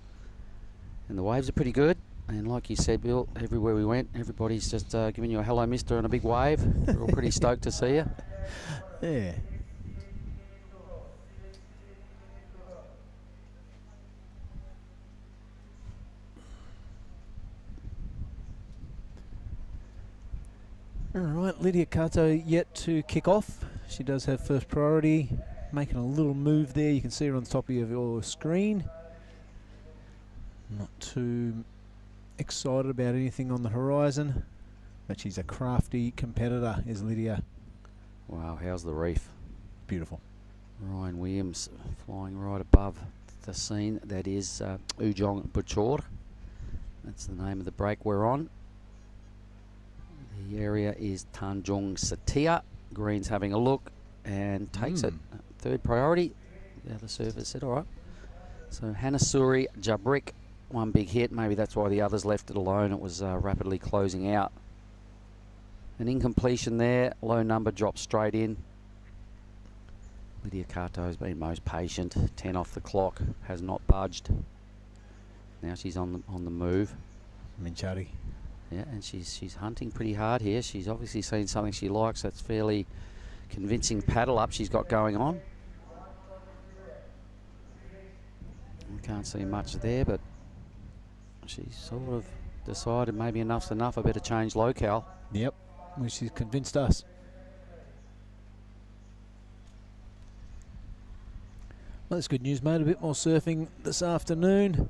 And the waves are pretty good. And like you said, Bill, everywhere we went, everybody's just giving you a hello, mister, and a big wave. We're all pretty stoked to see you. Yeah. All right, Lydia Kato yet to kick off. She does have first priority, making a little move there. You can see her on the top of your screen. Not too excited about anything on the horizon, but she's a crafty competitor, is Lydia. Wow, how's the reef? Beautiful. Ryan Williams flying right above the scene. That is Ujung Bocur. That's the name of the break we're on. The area is Tanjung Setia. Green's having a look and takes it. 3rd priority. The other surfer said, all right. So Hanasuri Jabrik, 1 big hit. Maybe that's why the others left it alone. It was rapidly closing out. An incompletion there. Low number drops straight in. Lydia Kato has been most patient. 10 off the clock. Has not budged. Now she's on the move. Minchari. Yeah, and she's hunting pretty hard here. She's obviously seen something she likes that's fairly convincing paddle up she's got going on. We can't see much there, but she's sort of decided maybe enough's enough. I better change locale. Yep, well, she's convinced us. Well, that's good news, mate. A bit more surfing this afternoon.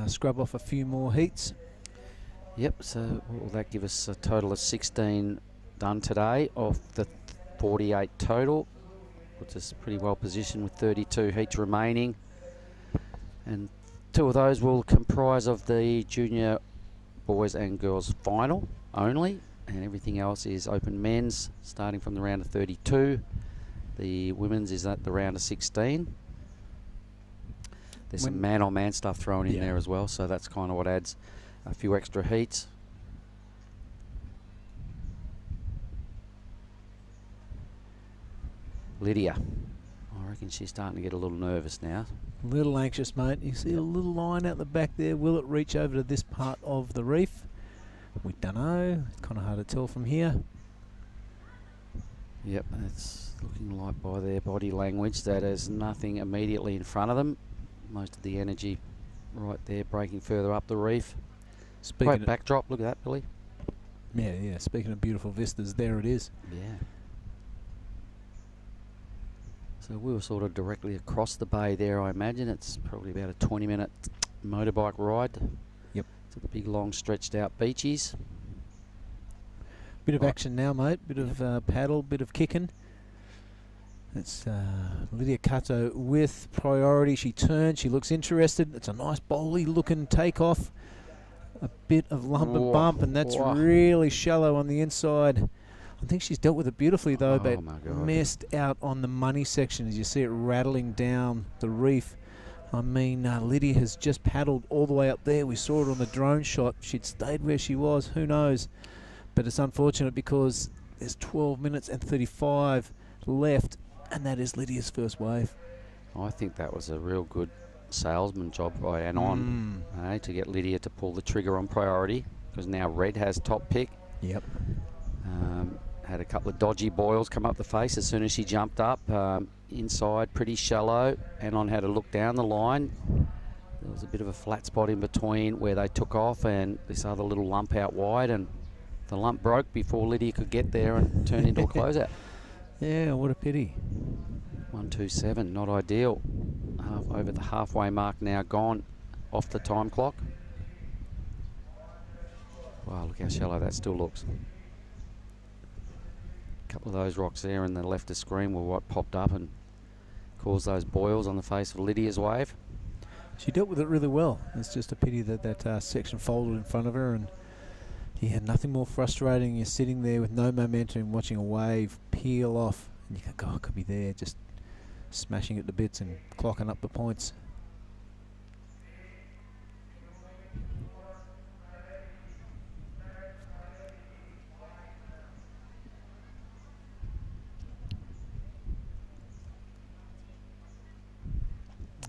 Scrub off a few more heats. Yep, so what will that give us? A total of 16 done today of the 48 total, which is pretty well positioned with 32 heats remaining. And 2 of those will comprise of the junior boys and girls final only, and everything else is open men's starting from the round of 32. The women's is at the round of 16. There's some man-on-man stuff thrown in there as well, so that's kind of what adds a few extra heats. Lydia, I reckon she's starting to get a little nervous now. A little anxious, mate. You see a little line out the back there. Will it reach over to this part of the reef? We don't know. It's kind of hard to tell from here. Yep, it's looking like by their body language that there's nothing immediately in front of them. Most of the energy right there breaking further up the reef. Great backdrop, look at that, Billy. Yeah, speaking of beautiful vistas, there it is. Yeah. So we were sort of directly across the bay there, I imagine. It's probably about a 20-minute motorbike ride. Yep. To the big, long, stretched out beaches. Bit of action now, mate. Bit of paddle, bit of kicking. It's Lydia Cato with priority. She turns, she looks interested. It's a nice bowly looking takeoff. A bit of lump and bump, and that's really shallow on the inside. I think she's dealt with it beautifully though, but missed out on the money section as you see it rattling down the reef. I mean, Lydia has just paddled all the way up there. We saw it on the drone shot. She'd stayed where she was, who knows. But it's unfortunate because there's 12 minutes and 35 left, and that is Lydia's first wave. I think that was a real good salesman job by Anon to get Lydia to pull the trigger on priority, because now Red has top pick. Yep. Had a couple of dodgy boils come up the face as soon as she jumped up. Inside, pretty shallow. Anon had a look down the line. There was a bit of a flat spot in between where they took off and this other little lump out wide, and the lump broke before Lydia could get there and turn into a closeout. Yeah, what a pity. 1:27, not ideal. Over the halfway mark now, gone off the time clock. Wow, look how shallow that still looks. A couple of those rocks there in the left of screen were what popped up and caused those boils on the face of Lydia's wave. She dealt with it really well. It's just a pity that that section folded in front of her, and you had nothing more frustrating. You're sitting there with no momentum, watching a wave peel off, and you go, "God, I could be there," just smashing it to bits and clocking up the points.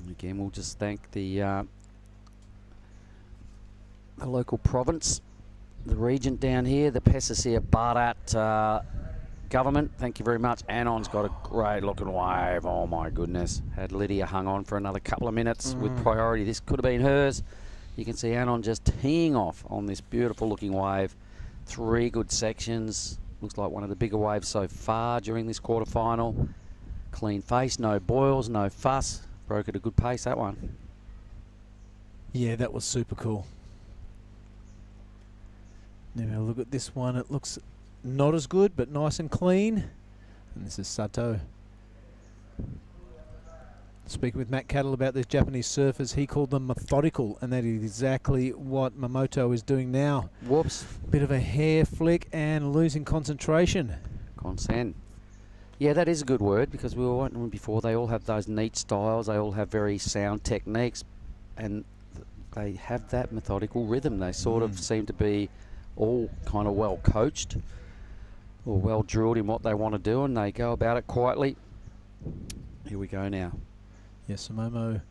Again, we'll just thank the local province, the regent down here, the Pesisir Barat government. Thank you very much. Anon's got a great looking wave. Oh my goodness. Had Lydia hung on for another couple of minutes with priority. This could have been hers. You can see Anon just teeing off on this beautiful looking wave. 3 good sections. Looks like one of the bigger waves so far during this quarterfinal. Clean face, no boils, no fuss. Broke at a good pace, that one. Yeah, that was super cool. Now look at this one. It looks not as good, but nice and clean. And this is Sato. Speaking with Matt Cattle about these Japanese surfers, he called them methodical, and that is exactly what Mamoto is doing now. Whoops. Bit of a hair flick and losing concentration. Consent. Yeah, that is a good word, because we were wondering before, they all have those neat styles, they all have very sound techniques, and they have that methodical rhythm. They sort of seem to be all kind of well coached or well drilled in what they want to do, and they go about it quietly. Here we go now. Yes, Momo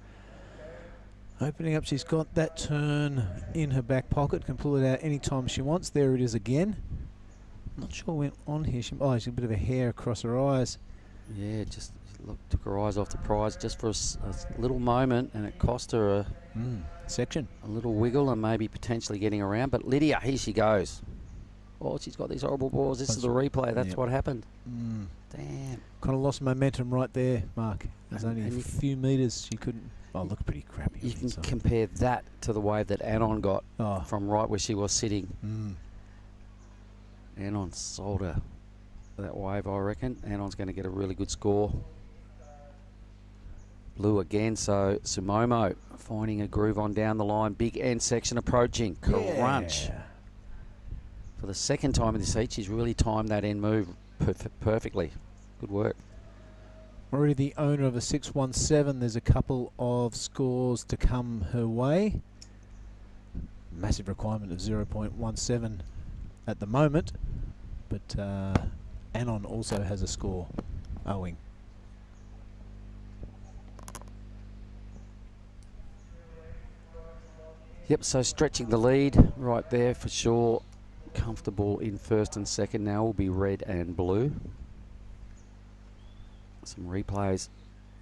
opening up. She's got that turn in her back pocket, can pull it out anytime she wants. There it is again. Not sure what went on here. She's got a bit of a hair across her eyes. Yeah, just took her eyes off the prize just for a little moment, and it cost her Section. a little wiggle and maybe potentially getting around. But Lydia, here she goes. Oh, she's got these horrible balls. This is the replay. That's what happened. Damn. Kind of lost momentum right there, Mark. There's only and a few metres she couldn't. Oh, looked pretty crappy. You can compare that to the wave that Anon got from right where she was sitting. Anon sold her that wave, I reckon. Anon's going to get a really good score. Blue again, so Sumomo finding a groove on down the line. Big end section approaching. Crunch. Yeah. For the second time in this heat, she's really timed that end move perfectly. Good work. Already the owner of a 617. There's a couple of scores to come her way. Massive requirement of 0.17 at the moment, but Anon also has a score owing. Yep, so stretching the lead right there for sure. Comfortable in first and second now will be red and blue. Some replays.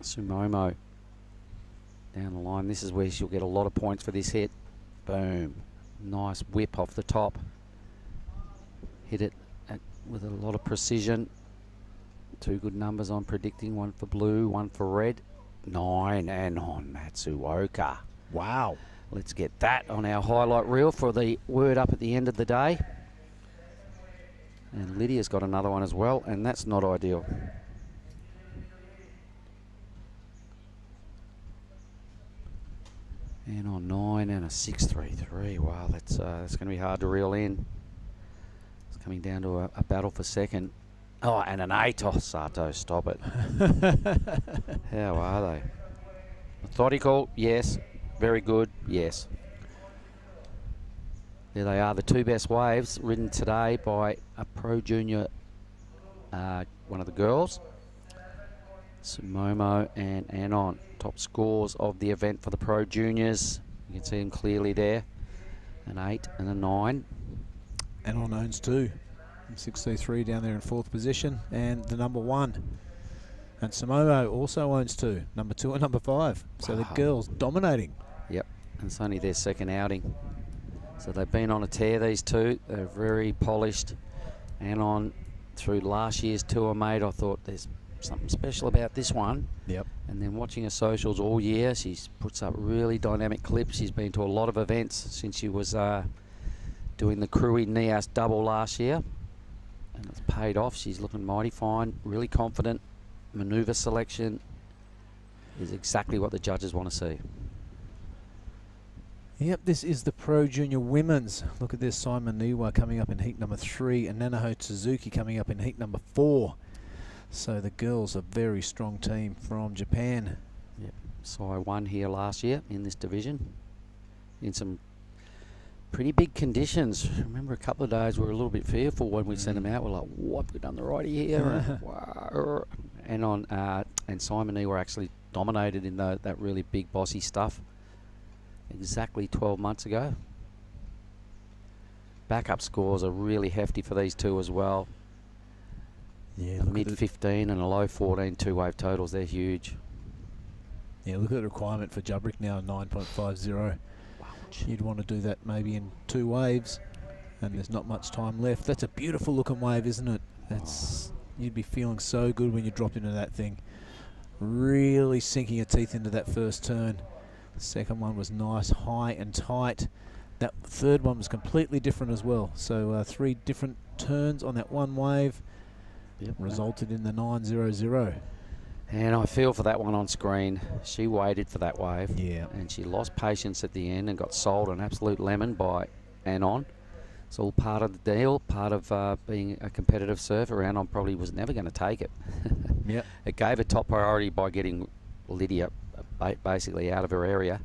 Sumomo down the line. This is where she'll get a lot of points for this hit. Boom. Nice whip off the top. Hit it with a lot of precision. Two good numbers I'm predicting. One for blue, one for red. 9 and on Matsuoka. Wow. Let's get that on our highlight reel for the word up at the end of the day. And Lydia's got another one as well, and that's not ideal. And on 9 and a 6.33. Wow, that's going to be hard to reel in. It's coming down to a battle for second. Oh, and an 8. Oh, Sato, stop it. How are they? Methodical, yes. Very good, yes. There they are, the two best waves ridden today by a Pro Junior, one of the girls. Sumomo and Anon, top scores of the event for the Pro Juniors. You can see them clearly there. An 8 and a 9. Anon owns 2. 6.33 down there in 4th position, and the number 1. And Sumomo also owns 2, number 2 and number 5. So the girls dominating. Yep, and it's only their second outing. So they've been on a tear, these two. They're very polished. Anon, through last year's tour, mate, I thought there's something special about this one. Yep. And then watching her socials all year, she's puts up really dynamic clips. She's been to a lot of events since she was doing the Krui Nias double last year. And it's paid off. She's looking mighty fine, really confident. Manoeuvre selection is exactly what the judges want to see. Yep, this is the Pro Junior Women's. Look at this, Simon Niwa coming up in heat number 3 and Nanaho Suzuki coming up in heat number 4. So the girls, a very strong team from Japan. Yep, Sai won here last year in this division in some pretty big conditions. I remember a couple of days we were a little bit fearful when we sent them out. We're like, what, we've done the righty here. And Simon Niwa actually dominated in that really big bossy stuff exactly 12 months ago. Backup scores are really hefty for these two as well. Yeah, mid 15 and a low 14 two-wave totals. They're huge. Yeah, look at the requirement for Jubrick now, 9.50. You'd want to do that maybe in 2 waves, and there's not much time left. That's a beautiful looking wave, isn't it? That's you'd be feeling so good when you drop into that thing. Really sinking your teeth into that first turn. The second one was nice, high and tight. That third one was completely different as well. So 3 different turns on that one wave resulted in the 9.00. And I feel for that one on screen. She waited for that wave. Yeah. And she lost patience at the end and got sold an absolute lemon by Anon. It's all part of the deal, part of being a competitive surfer. Anon probably was never going to take it. Yep. It gave her top priority by getting Lydia basically out of her area.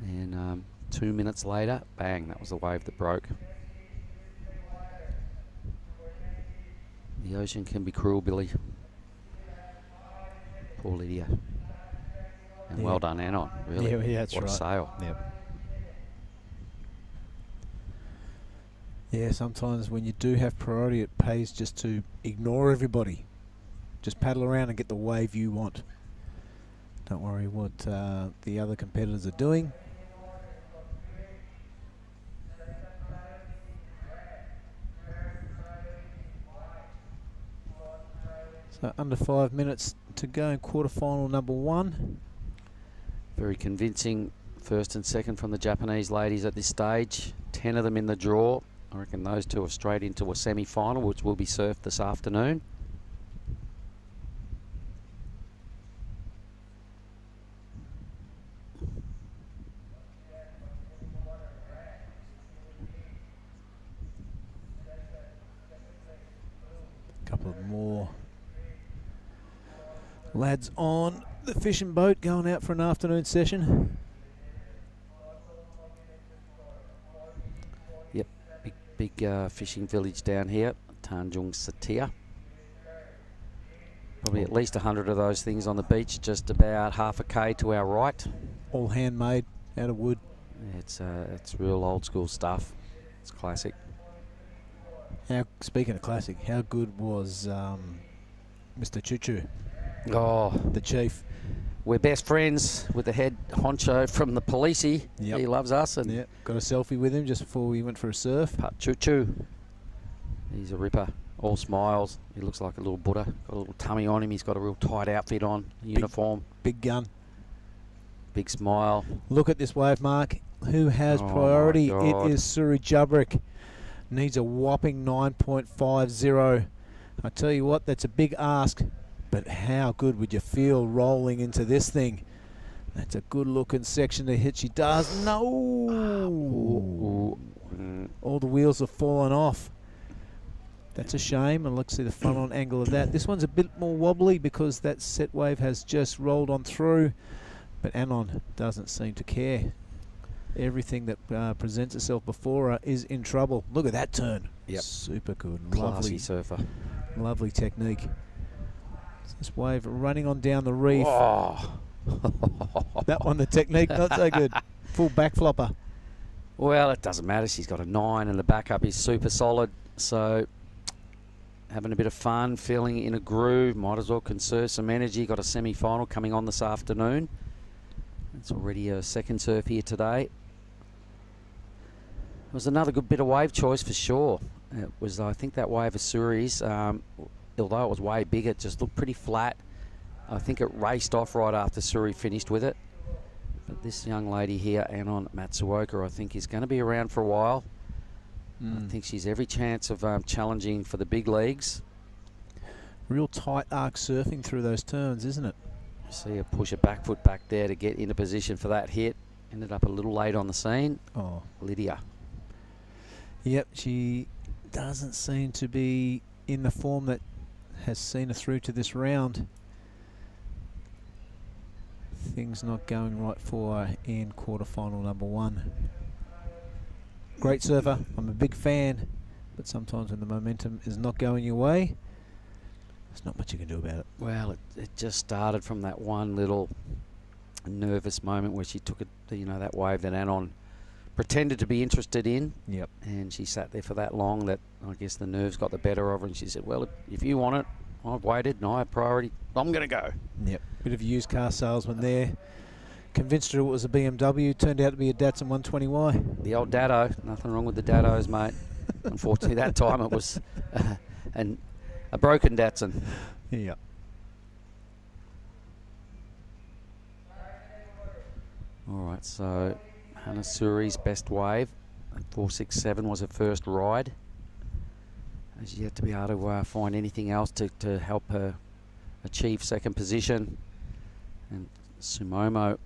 And 2 minutes later, bang, that was the wave that broke. The ocean can be cruel, Billy. Poor Lydia. And well done, Anon. Really. Yeah, that's what right. a sail. Yep. Yeah, sometimes when you do have priority, it pays just to ignore everybody. Just paddle around and get the wave you want. Don't worry what the other competitors are doing. So under 5 minutes to go in quarterfinal number 1. Very convincing first and second from the Japanese ladies at this stage. 10 of them in the draw. I reckon those two are straight into a semi-final, which will be surfed this afternoon. A couple of more lads on the fishing boat going out for an afternoon session. Yep, big fishing village down here, Tanjung, Setia. Probably at least 100 of those things on the beach, just about half a K to our right. All handmade out of wood. It's real old school stuff. It's classic. Now, speaking of classic, how good was Mr. Choo-Choo, Oh, the chief? we're best friends with the head honcho from the policey. Yep. He loves us. And Yeah, got a selfie with him just before we went for a surf. Pat Choo-Choo. He's a ripper. All smiles. He looks like a little Buddha. Got a little tummy on him. He's got a real tight outfit on. Uniform. Big gun. Big smile. Look at this wave, Mark. Who has Oh, priority? my God. It is Suri Jubrick. Needs a whopping 9.50. I tell you what, that's a big ask. But how good would you feel rolling into this thing? That's a good looking section to hit. She does. No! Ooh. All the wheels have fallen off. That's a shame, and let's see the front on angle of that. This one's a bit more wobbly because that set wave has just rolled on through, but Anon doesn't seem to care. Everything that presents itself before her is in trouble. Look at that turn. Yep. Super good. Classy Lovely, surfer. lovely technique. This wave running on down the reef. Oh. That one, the technique, not so good. Full back flopper. Well, it doesn't matter. She's got a 9 and the backup is super solid. So having a bit of fun, feeling in a groove. Might as well conserve some energy. Got a semi-final coming on this afternoon. It's already a second surf here today. It was another good bit of wave choice for sure. It was, I think, that wave of Suri's, although it was way bigger, it just looked pretty flat. I think it raced off right after Suri finished with it. But this young lady here, Anon Matsuoka, I think is going to be around for a while. I think she's every chance of challenging for the big leagues. Real tight arc surfing through those turns, isn't it? See her push a back foot back there to get into position for that hit. Ended up a little late on the scene. Oh. Lydia. Yep, she doesn't seem to be in the form that has seen her through to this round. Things not going right for her in quarterfinal number 1. Great surfer. I'm a big fan, but sometimes when the momentum is not going your way, there's not much you can do about it. Well, it just started from that one little nervous moment where she took it, you know, that wave that Anon pretended to be interested in. Yep. And she sat there for that long that I guess the nerves got the better of her, and she said, well, if you want it, I've waited and I have priority. I'm going to go. Yep. Bit of a used car salesman there. Convinced her it was a BMW. Turned out to be a Datsun 120Y. The old Dado. Nothing wrong with the Dados, mate. Unfortunately, that time it was a broken Datsun. Yep. All right, so Hannah Suri's best wave. 467 was her first ride. She's yet to be able to find anything else to help her achieve second position. And Sumomo,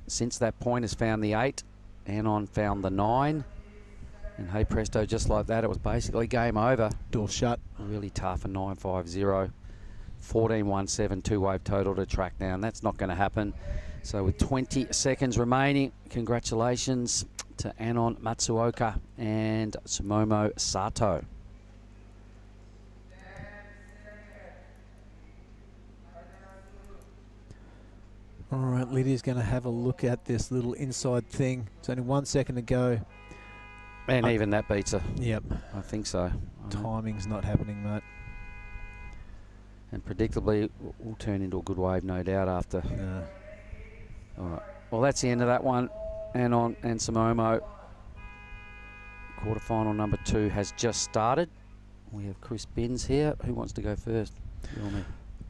since that point, has found the 8. Anon found the 9. And hey presto, just like that, it was basically game over. Door shut. Really tough, a 9.50. 14.17 two-wave total to track down. That's not going to happen. So with 20 seconds remaining, congratulations to Anon Matsuoka and Sumomo Sato. All right, Lydia's going to have a look at this little inside thing. It's only 1 second to go. And even that beats her. Yep. I think so. Timing's not happening, mate. And predictably, will turn into a good wave, no doubt, after. All right. Well, that's the end of that one. And Samomo. Quarterfinal number 2 has just started. We have Chris Binns here. Who wants to go first? You or me?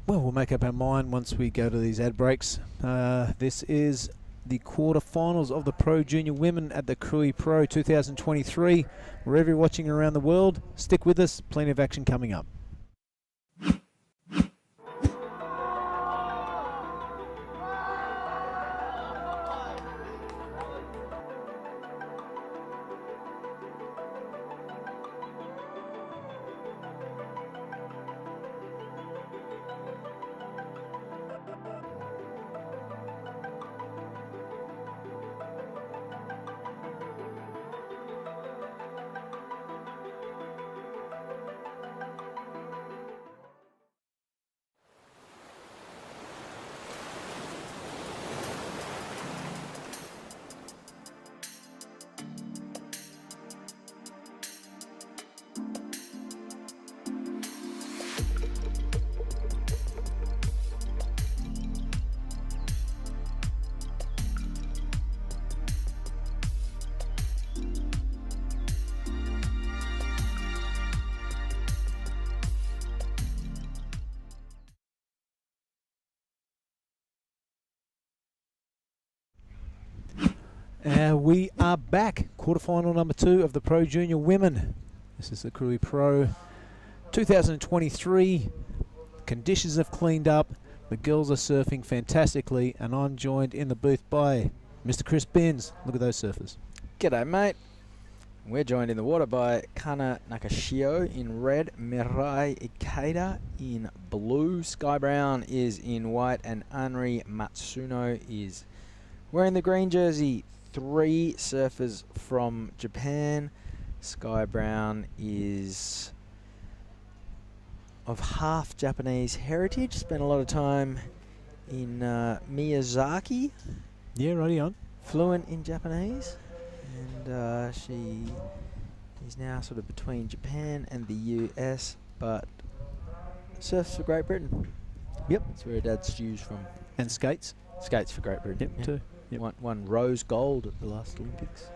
Well, we'll make up our mind once we go to these ad breaks. This is the quarterfinals of the Pro Junior Women at the Krui Pro 2023. Wherever you're watching around the world, stick with us. Plenty of action coming up. We are back. Quarterfinal number 2 of the Pro Junior Women. This is the Krui Pro 2023. Conditions have cleaned up. The girls are surfing fantastically, and I'm joined in the booth by Mr. Chris Binns. Look at those surfers. G'day, mate. We're joined in the water by Kana Nakashio in red, Mirai Ikeda in blue, Sky Brown is in white, and Anri Matsuno is wearing the green jersey. 3 surfers from Japan. Sky Brown is of half Japanese heritage. Spent a lot of time in Miyazaki. Yeah, righty on. Fluent in Japanese. And she is now sort of between Japan and the US, but surfs for Great Britain. Yep. That's where her dad Stu's from. And skates. Skates for Great Britain. Yep, too. Yep. Won rose gold at the last Olympics.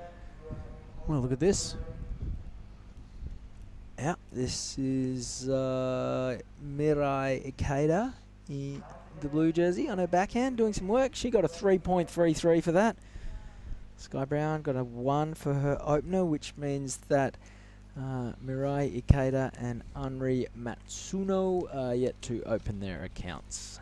Well, look at this. Yeah, this is Mirai Ikeda in the blue jersey on her backhand, doing some work. She got a 3.33 for that. Sky Brown got a 1 for her opener, which means that Mirai Ikeda and Anri Matsuno are yet to open their accounts.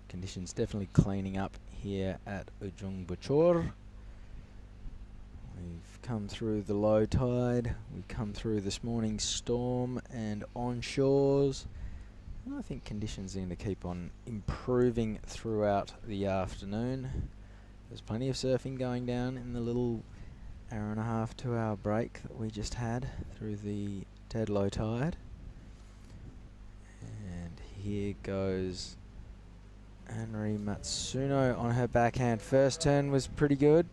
Conditions definitely cleaning up here at Ujung Bocur. We've come through the low tide, we've come through this morning's storm and onshores. And I think conditions are going to keep on improving throughout the afternoon. There's plenty of surfing going down in the little hour and a half, 2 hour break that we just had through the dead low tide. And here goes Anri Matsuno on her backhand. First turn was pretty good.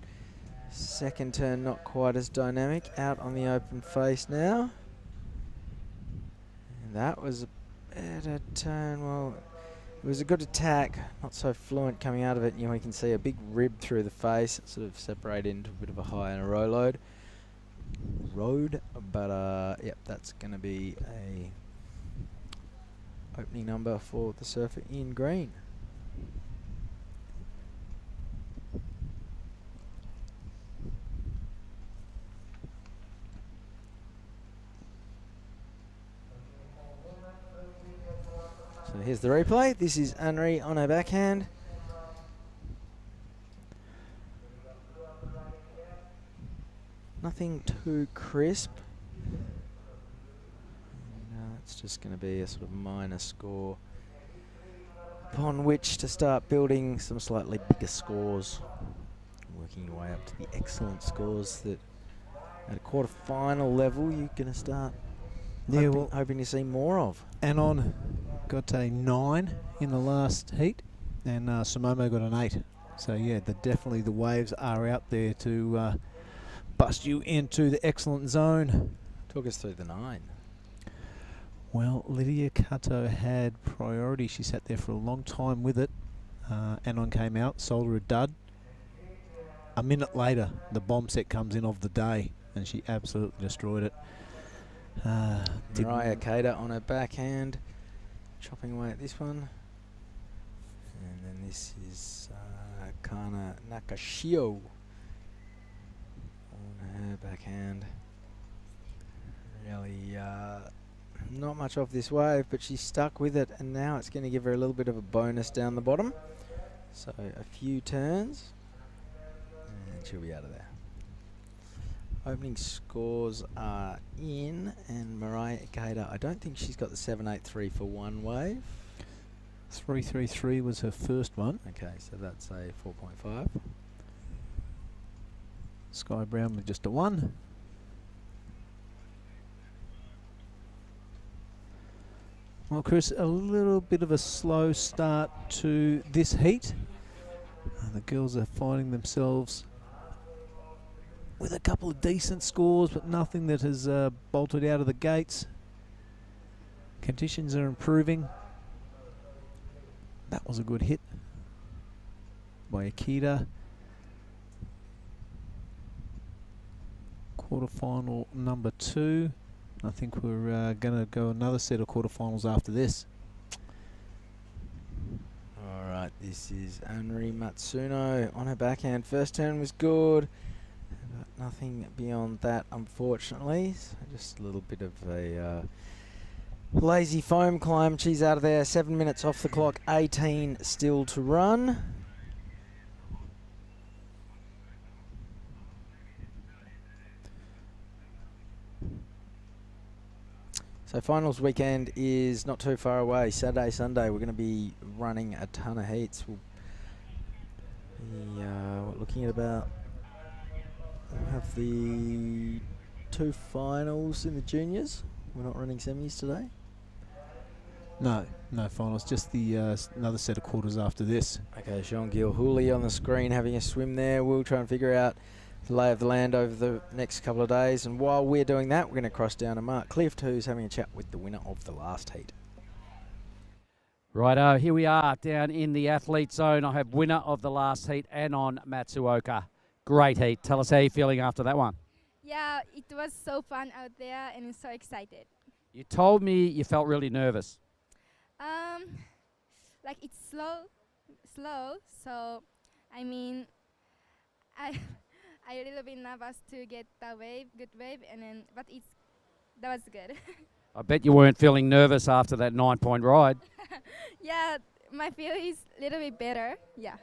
Second turn not quite as dynamic. Out on the open face now. And that was a better turn. Well, it was a good attack. Not so fluent coming out of it. You know, you can see a big rib through the face. It sort of separated into a bit of a high and a row load. But yep, that's going to be a opening number for the surfer in green. So here's the replay. This is Anri on her backhand. Nothing too crisp. It's just going to be a sort of minor score upon which to start building some slightly bigger scores Working your way up to the excellent scores that at a quarter-final level you're going to start hoping to see more of. Anon got a 9 in the last heat, and Sumomo got an 8. So yeah, definitely the waves are out there to bust you into the excellent zone. Talk us through the 9. Well, Lydia Kato had priority. She sat there for a long time with it. Anon came out, sold her a dud. A minute later, the bomb set comes in of the day, and she absolutely destroyed it. Mariah Kato on her backhand, chopping away at this one. And then this is Kana Nakashio on her backhand. Really not much off this wave, but she's stuck with it, and now it's going to give her a little bit of a bonus down the bottom. So a few turns, and she'll be out of there. Opening scores are in, and Mariah Kato, I don't think she's got the 7.83 for one wave. 3.33 was her first one. Okay, so that's a 4.5. Sky Brown with just a 1. Well, Chris, a little bit of a slow start to this heat. The girls are finding themselves with a couple of decent scores, but nothing that has bolted out of the gates. Conditions are improving. That was a good hit by Akita. Quarterfinal number 2. I think we're going to go another set of quarterfinals after this. All right, this is Anri Matsuno on her backhand. First turn was good, but nothing beyond that, unfortunately. So just a little bit of a lazy foam climb. She's out of there. 7 minutes off the clock, 18 still to run. So finals weekend is not too far away. Saturday, Sunday, we're going to be running a ton of heats. We'll be looking at about, we'll have the 2 finals in the juniors. We're not running semis today. No finals, just the another set of quarters after this. Okay, Sean Gilhooly on the screen having a swim there. We'll try and figure out the lay of the land over the next couple of days, and while we're doing that, we're going to cross down to Mark Clift, who's having a chat with the winner of the last heat. Righto, here we are down in the athlete zone. I have winner of the last heat, Anon Matsuoka. Great heat. Tell us how you're feeling after that one. Yeah, it was so fun out there and I'm so excited. You told me you felt really nervous. Like it's slow, so I mean, I a little bit nervous to get the good wave, and then that was good. I bet you weren't feeling nervous after that 9-point ride. Yeah, my feel is a little bit better. Yeah.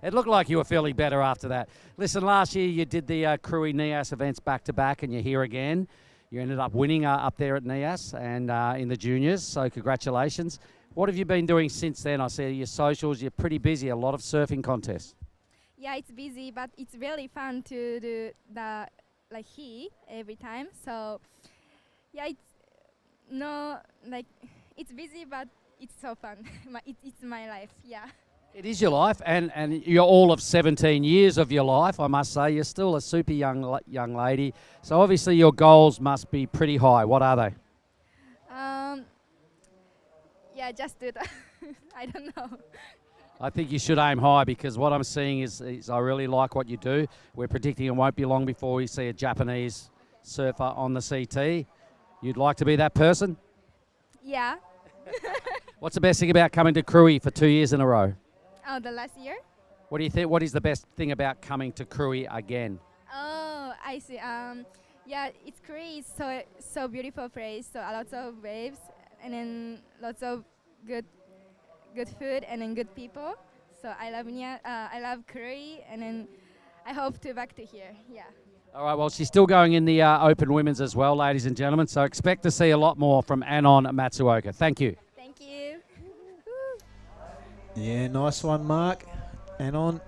It looked like you were feeling better after that. Listen, last year you did the Krui NIAS events back-to-back, and you're here again. You ended up winning up there at NIAS and in the juniors, so congratulations. What have you been doing since then? I see your socials, you're pretty busy, a lot of surfing contests. Yeah, it's busy, but it's really fun to do the heat every time. So yeah, it's busy, but it's so fun. It's my life. Yeah. It is your life, and you're all of 17 years of your life, I must say. You're still a super young lady. So obviously your goals must be pretty high. What are they? Yeah, just do that. I don't know. I think you should aim high, because what I'm seeing is I really like what you do. We're predicting it won't be long before we see a Japanese surfer on the CT. You'd like to be that person? Yeah. What's the best thing about coming to Krui for 2 years in a row? Oh, the last year? What do you think? What is the best thing about coming to Krui again? Oh, I see. Yeah, Krui is so beautiful place. So a lot of waves, and then lots of good food, and then good people. So I love Krui, and then I hope to back to here. Yeah. All right, well, she's still going in the Open Women's as well, ladies and gentlemen, so expect to see a lot more from Anon Matsuoka. Thank you. Thank you. Yeah, nice one, Mark. Anon.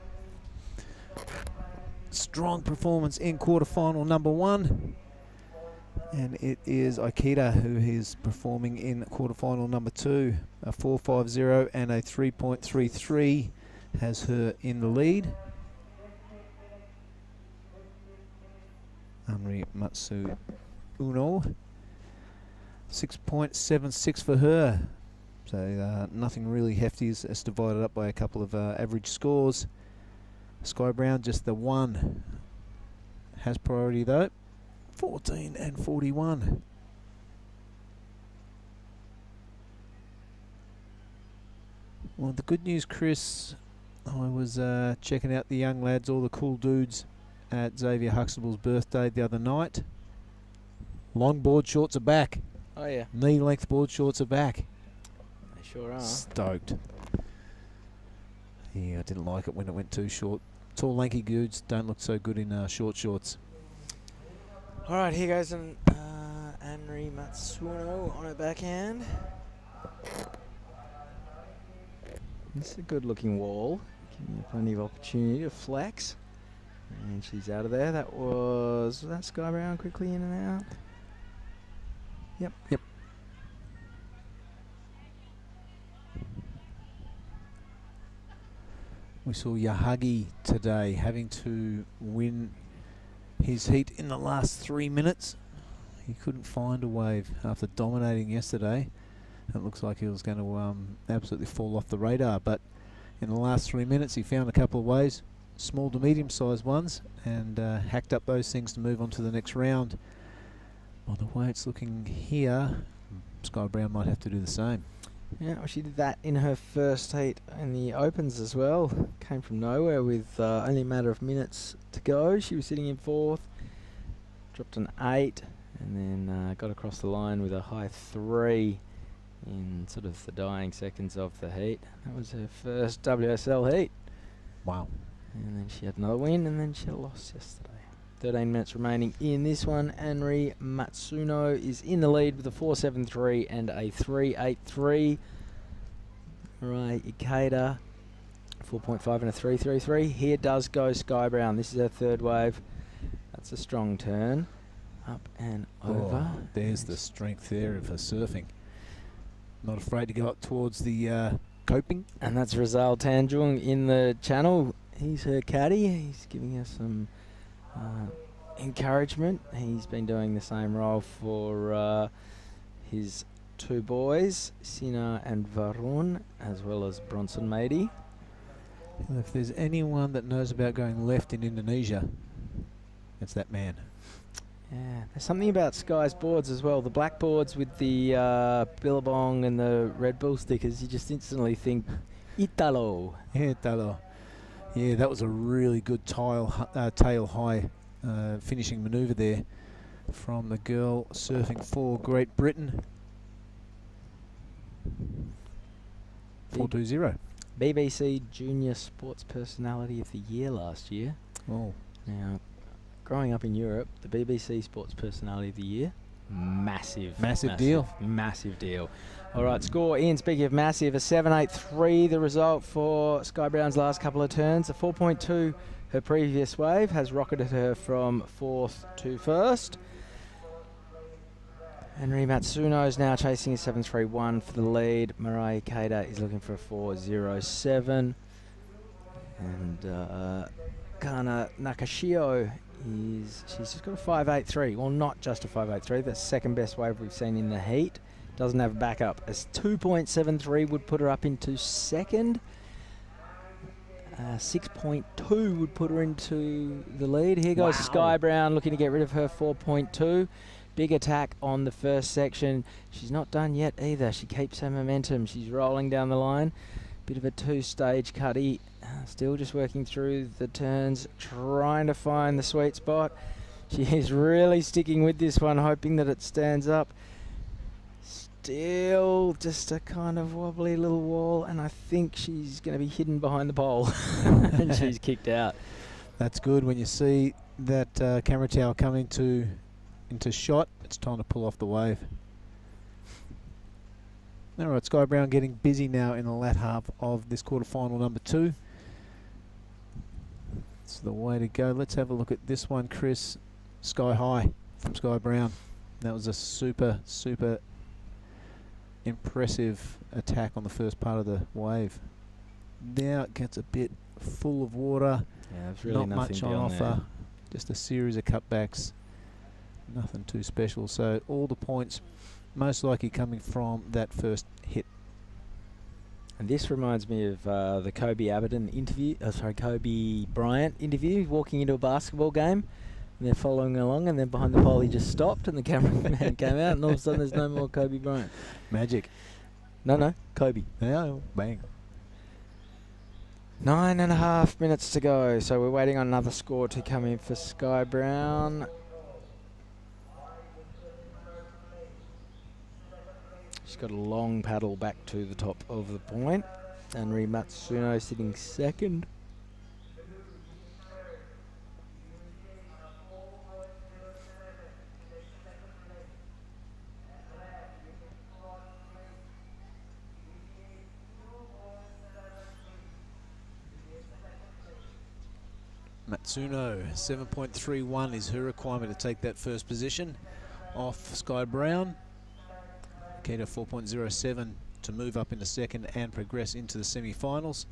strong performance in quarterfinal number 1. And it is Aikita who is performing in quarterfinal number 2. A 4.50 and a 3.33 has her in the lead. Anri Matsu Uno. 6.76 for her. So nothing really hefty is divided up by a couple of average scores. Sky Brown, just the 1 has priority though. 14 and 41. Well, the good news, Chris, I was checking out the young lads, all the cool dudes at Xavier Huxtable's birthday the other night. Long board shorts are back. Oh yeah, Knee length board shorts are back. they sure are. Stoked. Yeah, I didn't like it when it went too short. Tall, lanky dudes don't look so good in short shorts. All right, here goes an Anri Matsuno on her backhand. This is a good-looking wall, giving you plenty of opportunity to flex. And she's out of there. Was that Sky Brown quickly in and out? Yep. We saw Yahagi today having to win his heat in the last 3 minutes. He couldn't find a wave after dominating yesterday. It looks like he was going to absolutely fall off the radar, but in the last 3 minutes he found a couple of waves, small to medium-sized ones, and hacked up those things to move on to the next round. By the way it's looking here, Sky Brown might have to do the same. Yeah, well, she did that in her first heat in the Opens as well. Came from nowhere with only a matter of minutes to go. She was sitting in 4th, dropped an 8, and then got across the line with a high 3 in sort of the dying seconds of the heat. That was her first WSL heat. Wow. And then she had another win, and then she had a loss yesterday. 13 minutes remaining in this one. Anri Matsuno is in the lead with a 4.73 and a 3.83. Right, Ikeda, 4.5 and a 3.33. Here does go Sky Brown. This is her third wave. That's a strong turn. Up and over. Oh, there's the strength there of her surfing. Not afraid to go up towards the coping. And that's Rizal Tanjung in the channel. He's her caddy. He's giving us some encouragement. He's been doing the same role for his 2 boys, Sina and Varun, as well as Bronson Mady. And if there's anyone that knows about going left in Indonesia, it's that man. Yeah, there's something about Sky's boards as well. The black boards with the Billabong and the Red Bull stickers, you just instantly think Italo. Yeah, Italo. Yeah, that was a really good tail high finishing manoeuvre there from the girl surfing for Great Britain. 4.20. BBC Junior Sports Personality of the Year last year. Oh. Now, growing up in Europe, the BBC Sports Personality of the Year, massive deal. Massive deal. All right, score, Ian, speaking of massive, a 7.83, the result for Sky Brown's last couple of turns. A 4.2, her previous wave, has rocketed her from 4th to 1st. Anri Matsuno is now chasing a 7.31 for the lead. Mirai Keita is looking for a 4.07. And Kana Nakashio she's just got a 5.83. Well, not just a 5.83, the second best wave we've seen in the heat. Doesn't have a backup. A 2.73 would put her up into second. 6.2 would put her into the lead. Here goes Sky Brown looking to get rid of her 4.2. Big attack on the first section. She's not done yet either. She keeps her momentum. She's rolling down the line. Bit of a 2-stage cutty. Still just working through the turns, trying to find the sweet spot. She is really sticking with this one, hoping that it stands up. Still just a kind of wobbly little wall, and I think she's going to be hidden behind the pole. And she's kicked out. That's good. When you see that camera tower come into shot, it's time to pull off the wave. All right, Sky Brown getting busy now in the latter half of this quarterfinal number 2. That's the way to go. Let's have a look at this one, Chris. Sky High from Sky Brown. That was a super impressive attack on the first part of the wave. Now it gets a bit full of water. Yeah, there's really not much on offer. Just a series of cutbacks. Nothing too special. So all the points most likely coming from that first hit. And this reminds me of the Kobe Bryant interview, walking into a basketball game, and they're following along, and then behind the pole he just stopped, and the cameraman came out, and all of a sudden there's no more Kobe Bryant. Magic. No, Kobe. Yeah, bang. 9.5 minutes to go, so we're waiting on another score to come in for Sky Brown. She's got a long paddle back to the top of the point, and Ri Matsuno sitting second. Matsuno, 7.31 is her requirement to take that first position off Sky Brown. Akita 4.07 to move up into second and progress into the semi-finals.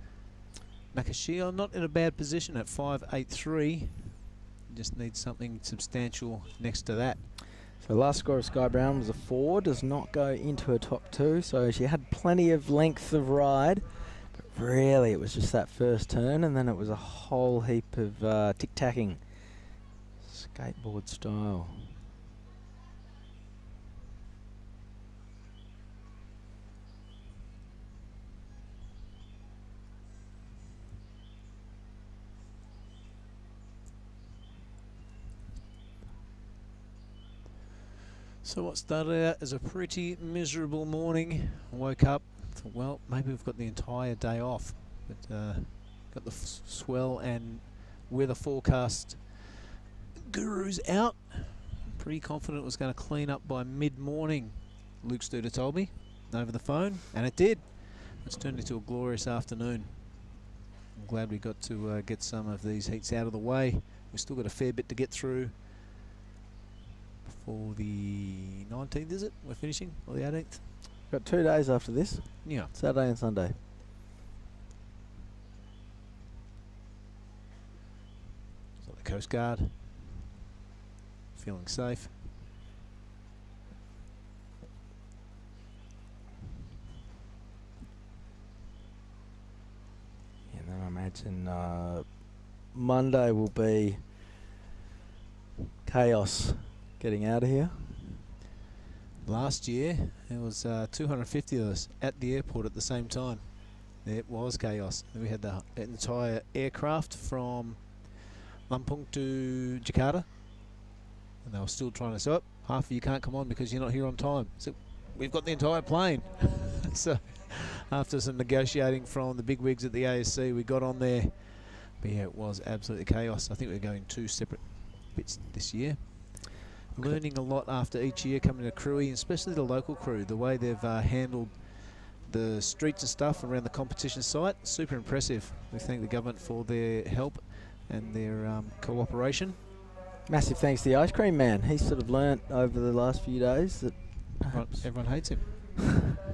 Makashio not in a bad position at 5.83. Just needs something substantial next to that. So the last score of Sky Brown was a 4, does not go into her top 2, so she had plenty of length of ride. Really, it was just that first turn, and then it was a whole heap of tic-tacking, skateboard style. So what started out as a pretty miserable morning, woke up, thought, well, maybe we've got the entire day off, but got the swell and weather forecast gurus out. I'm pretty confident it was going to clean up by mid-morning, Luke Studer told me over the phone, and it did. It's turned into a glorious afternoon. I'm glad we got to get some of these heats out of the way. We've still got a fair bit to get through for the 19th, is it? We're finishing, or the 18th? Got 2 days after this. Yeah. Saturday and Sunday. So the Coast Guard feeling safe. And then I imagine Monday will be chaos getting out of here. Last year, there was 250 of us at the airport at the same time. It was chaos. We had the entire aircraft from Lampung to Jakarta, and they were still trying to say, oh, half of you can't come on because you're not here on time. So we've got the entire plane. So after some negotiating from the big wigs at the ASC, we got on there. But yeah, it was absolutely chaos. I think we're going 2 separate bits this year. Learning a lot after each year coming to Krui, especially the local crew, the way they've handled the streets and stuff around the competition site. Super impressive. We thank the government for their help and their cooperation. Massive thanks to the ice cream man. He's sort of learnt over the last few days that Everyone hates him.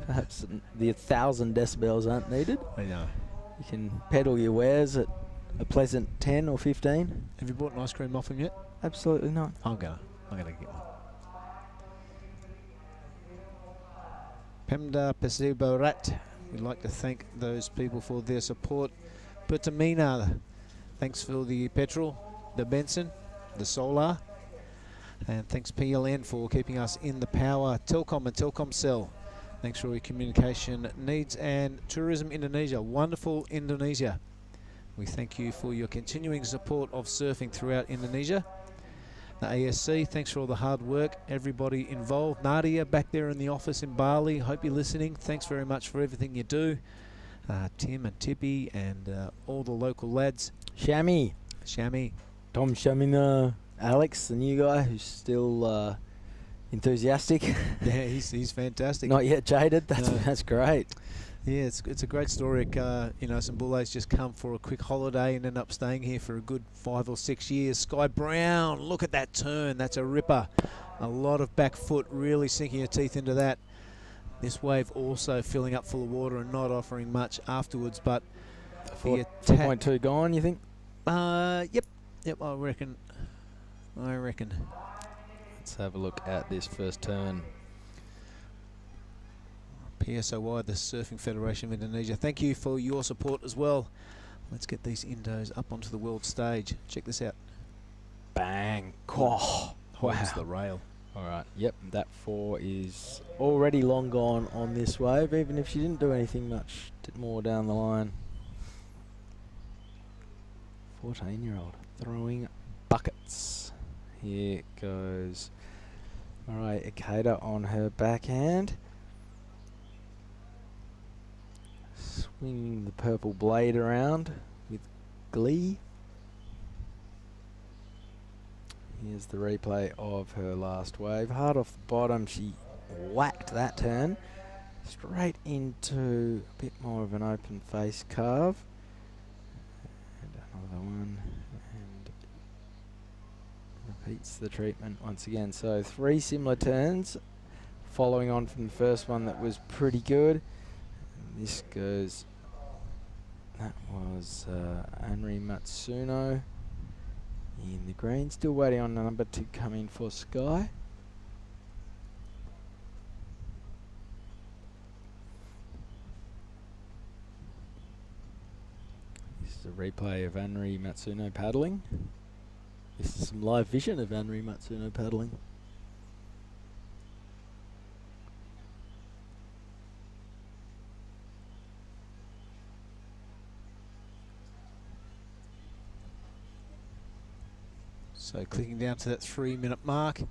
perhaps the 1,000 decibels aren't needed. I know. You can pedal your wares at a pleasant 10 or 15. Have you bought an ice cream off him yet? Absolutely not. I'm gonna get one. Pemda Pesiborat. We'd like to thank those people for their support. Pertamina, thanks for the petrol, the Benson, the solar, and thanks PLN for keeping us in the power. Telcom and Telkomsel, thanks for your communication needs, and Tourism Indonesia, wonderful Indonesia. We thank you for your continuing support of surfing throughout Indonesia. The ASC, thanks for all the hard work, everybody involved. Nadia back there in the office in Bali, hope you're listening. Thanks very much for everything you do. Tim and Tippy and all the local lads. Shammy. Tom Shamina. Alex, the new guy who's still enthusiastic. Yeah, he's fantastic. Not yet jaded. That's great. Yeah, it's a great story. You know, some bullets just come for a quick holiday and end up staying here for a good 5 or 6 years. Sky Brown, look at that turn. That's a ripper. A lot of back foot, really sinking your teeth into that. This wave also filling up full of water and not offering much afterwards, but the attack... 4.2 gone, you think? Yep, I reckon. Let's have a look at this first turn. PSOI, the Surfing Federation of Indonesia, thank you for your support as well. Let's get these Indos up onto the world stage. Check this out. Bang. Oh, holds the rail. All right, yep, that 4 is already long gone on this wave, even if she didn't do anything much more down the line. 14-year-old throwing buckets. Here goes Mariah Ikeda on her backhand. Swinging the purple blade around with glee. Here's the replay of her last wave. Hard off the bottom, she whacked that turn straight into a bit more of an open face carve. And another one. And repeats the treatment once again. So 3 similar turns following on from the first one that was pretty good. And this goes, that was Anri Matsuno in the green. Still waiting on number 2 come in for Sky. This is a replay of Anri Matsuno paddling. This is some live vision of Anri Matsuno paddling. So clicking down to that 3-minute mark.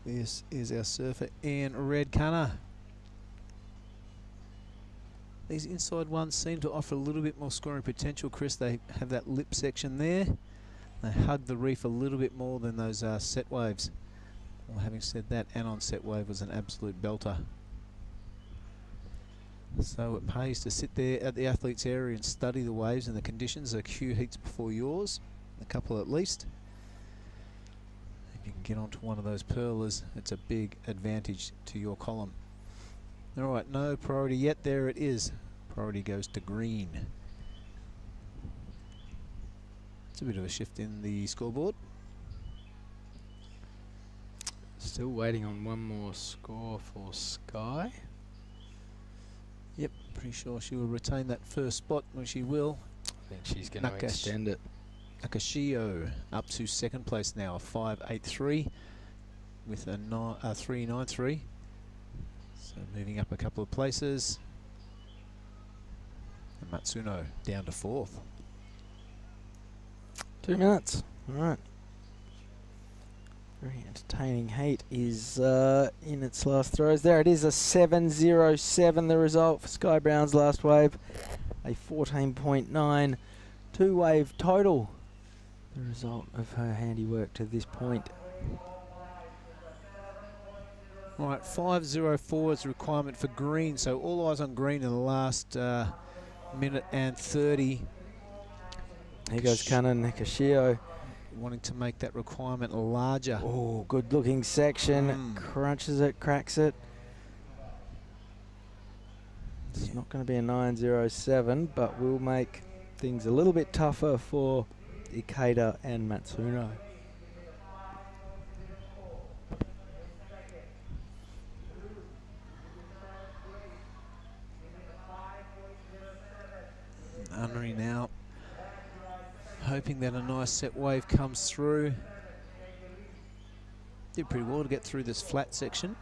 This is our surfer in red colour. These inside ones seem to offer a little bit more scoring potential, Chris. They have that lip section there. They hug the reef a little bit more than those set waves. Well, having said that, Anon set wave was an absolute belter. So it pays to sit there at the athletes area and study the waves and the conditions. A few heats before yours. A couple at least. If you can get onto one of those perlers, it's a big advantage to your column. Alright, no priority yet. There it is. Priority goes to green. It's a bit of a shift in the scoreboard. Still waiting on one more score for Sky. Yep, pretty sure she will retain that first spot, which she will. I think she's going to extend it. Akashio up to second place now, 5.83 with a 3.93. So moving up a couple of places. And Matsuno down to 4th. 2 minutes. All right. Very entertaining heat is in its last throws. There it is, a 7.07 the result for Sky Brown's last wave. A 14.9 two-wave total. The result of her handiwork to this point. Right, 5.04 is the requirement for green, so all eyes on green in the last minute and 30. Here goes Kanan Nikashio. Wanting to make that requirement larger. Oh, good looking section. Crunches it, cracks it. It's not going to be a 9.07, but will make things a little bit tougher for Ikeda and Matsuno. Unri now hoping that a nice set wave comes through. Did pretty well to get through this flat section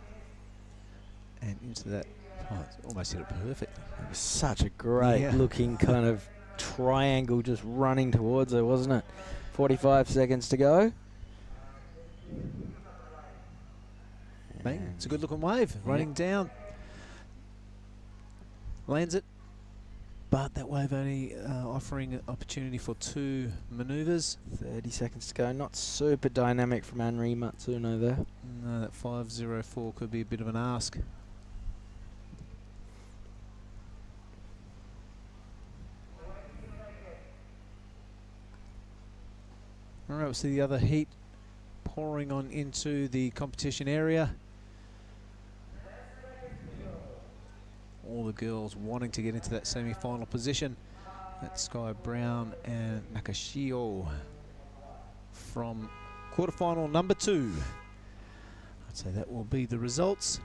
and into that. Oh, it's almost hit it perfectly. It was such a great looking kind of triangle just running towards her, wasn't it? 45 seconds to go. Bang. It's a good looking wave running down. Lands it. But that wave only offering an opportunity for 2 manoeuvres. 30 seconds to go. Not super dynamic from Anri Matsuno there. No, that 5.04 could be a bit of an ask. All right, we'll see the other heat pouring on into the competition area. All the girls wanting to get into that semi-final position. That's Sky Brown and Nakashio from quarterfinal number 2. I'd say that will be the results.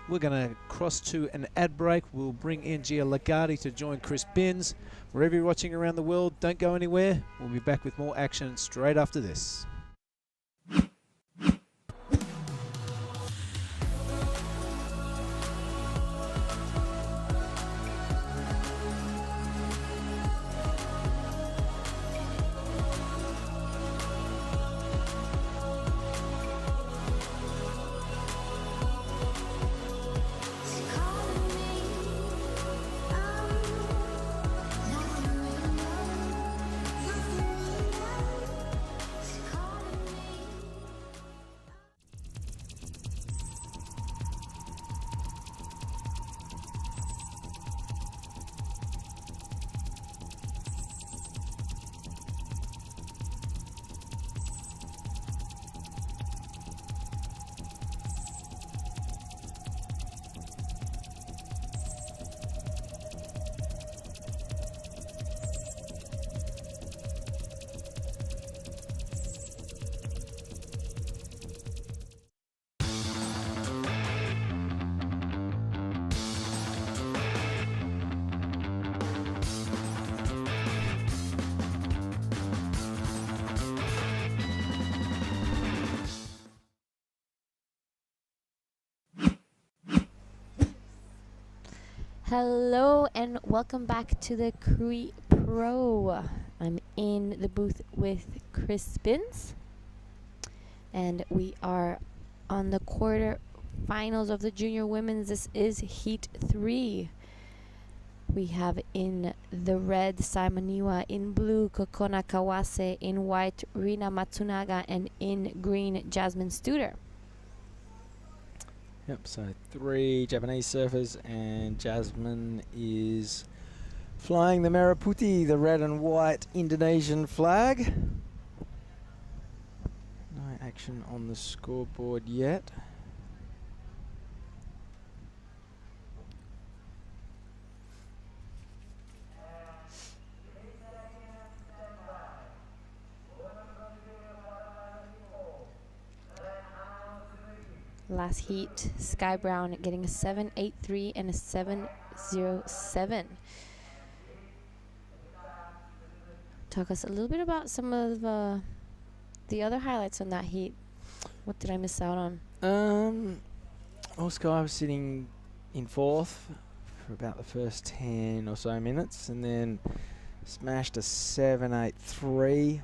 We're going to cross to an ad break. We'll bring in Gia Lagarde to join Chris Binns. Wherever you're watching around the world, don't go anywhere. We'll be back with more action straight after this. Hello and welcome back to the Krui Pro. I'm in the booth with Chris Spins, and we are on the quarterfinals of the junior women's. This is Heat 3. We have in the red Simoniwa, in blue Kokona Kawase, in white Rina Matsunaga, and in green Jasmine Studer. Yep, so 3 Japanese surfers, and Jasmine is flying the Merah Putih, the red and white Indonesian flag. No action on the scoreboard yet. Last heat, Sky Brown getting a 7.83 and a 7.07. Talk us a little bit about some of the other highlights on that heat. What did I miss out on? Well, Sky was sitting in 4th for about the first 10 or so minutes, and then smashed a 7.83. A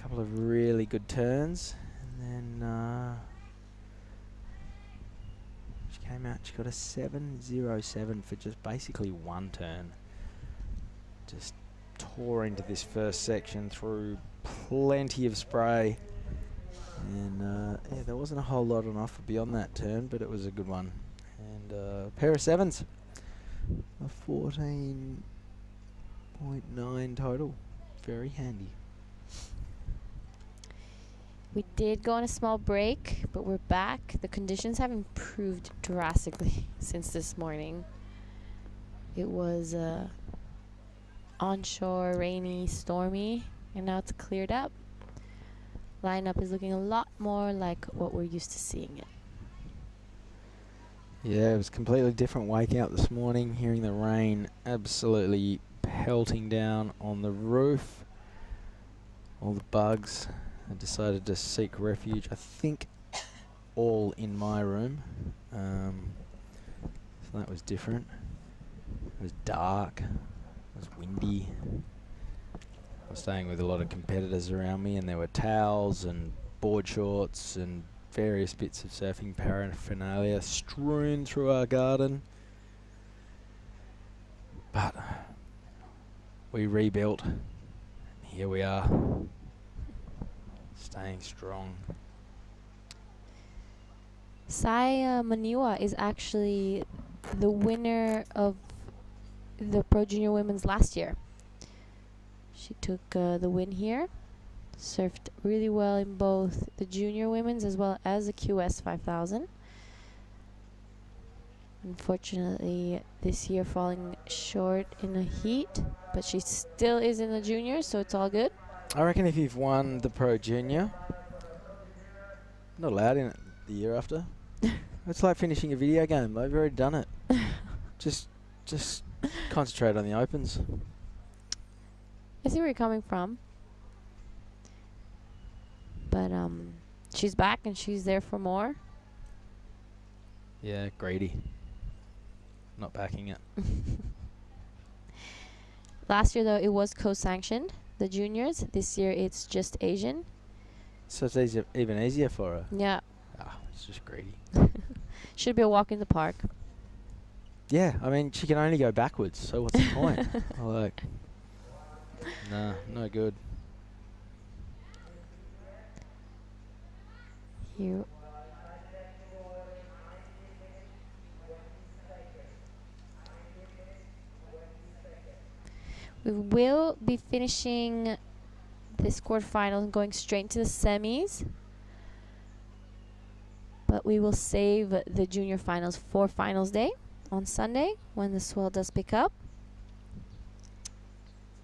couple of really good turns, and then she came out, she got a 7.07 for just basically one turn. Just tore into this first section through plenty of spray, and yeah, there wasn't a whole lot on offer beyond that turn, but it was a good one. And a pair of 7s, a 14.9 total, very handy. We did go on a small break, but we're back. The conditions have improved drastically since this morning. It was onshore, rainy, stormy, and now it's cleared up. Lineup is looking a lot more like what we're used to seeing it. Yeah, it was a completely different wake out this morning, hearing the rain absolutely pelting down on the roof. All the bugs. I decided to seek refuge, I think, all in my room. So that was different. It was dark. It was windy. I was staying with a lot of competitors around me, and there were towels and board shorts and various bits of surfing paraphernalia strewn through our garden. But we rebuilt, and here we are. Staying strong. Sai Maniwa is actually the winner of the Pro Junior Women's last year. She took the win here, Surfed really well in both the junior women's as well as the QS 5000. Unfortunately, this year falling short in the heat, but she still is in the juniors, so it's all good. I reckon if you've won the Pro Junior, not allowed in it the year after. It's like finishing a video game. They've already done it. Just concentrate on the Opens. I see where you're coming from. But she's back and she's there for more. Yeah, greedy. Not backing it. Last year, though, it was co-sanctioned, the juniors. This year, it's just Asian. So it's easier, even easier for her. Yeah. Ah, it's just greedy. Should be a walk in the park. Yeah, I mean, she can only go backwards, so what's the point? Like, nah, no good. Here. We will be finishing this quarterfinal and going straight into the semis. But we will save the junior finals for finals day on Sunday when the swell does pick up.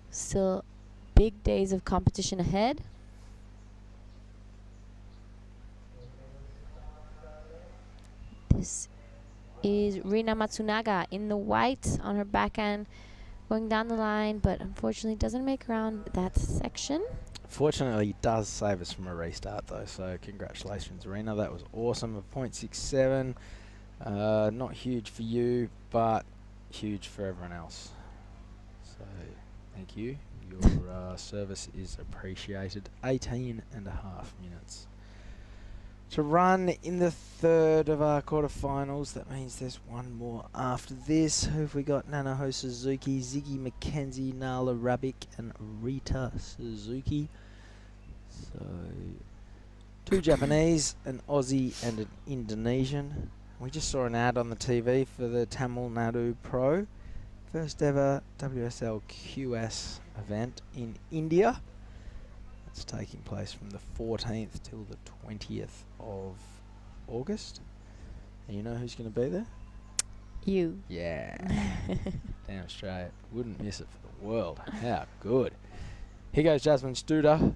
Still big days of competition ahead. This is Rina Matsunaga in the white on her backhand, going down the line, but unfortunately doesn't make around that section. Fortunately, it does save us from a restart, though, so congratulations, Rina. That was awesome. A 0.67. Not huge for you, but huge for everyone else. So, thank you. Your service is appreciated. 18 and a half minutes to run in the third of our quarterfinals. That means there's one more after this. Who have we got? Nanaho Suzuki, Ziggy McKenzie, Nala Rabic, and Rita Suzuki. So, 2 Japanese, an Aussie, and an Indonesian. We just saw an ad on the TV for the Tamil Nadu Pro. First ever WSL QS event in India. It's taking place from the 14th till the 20th of August. And you know who's going to be there? You. Yeah. Damn straight. Wouldn't miss it for the world. How good. Here goes Jasmine Studer.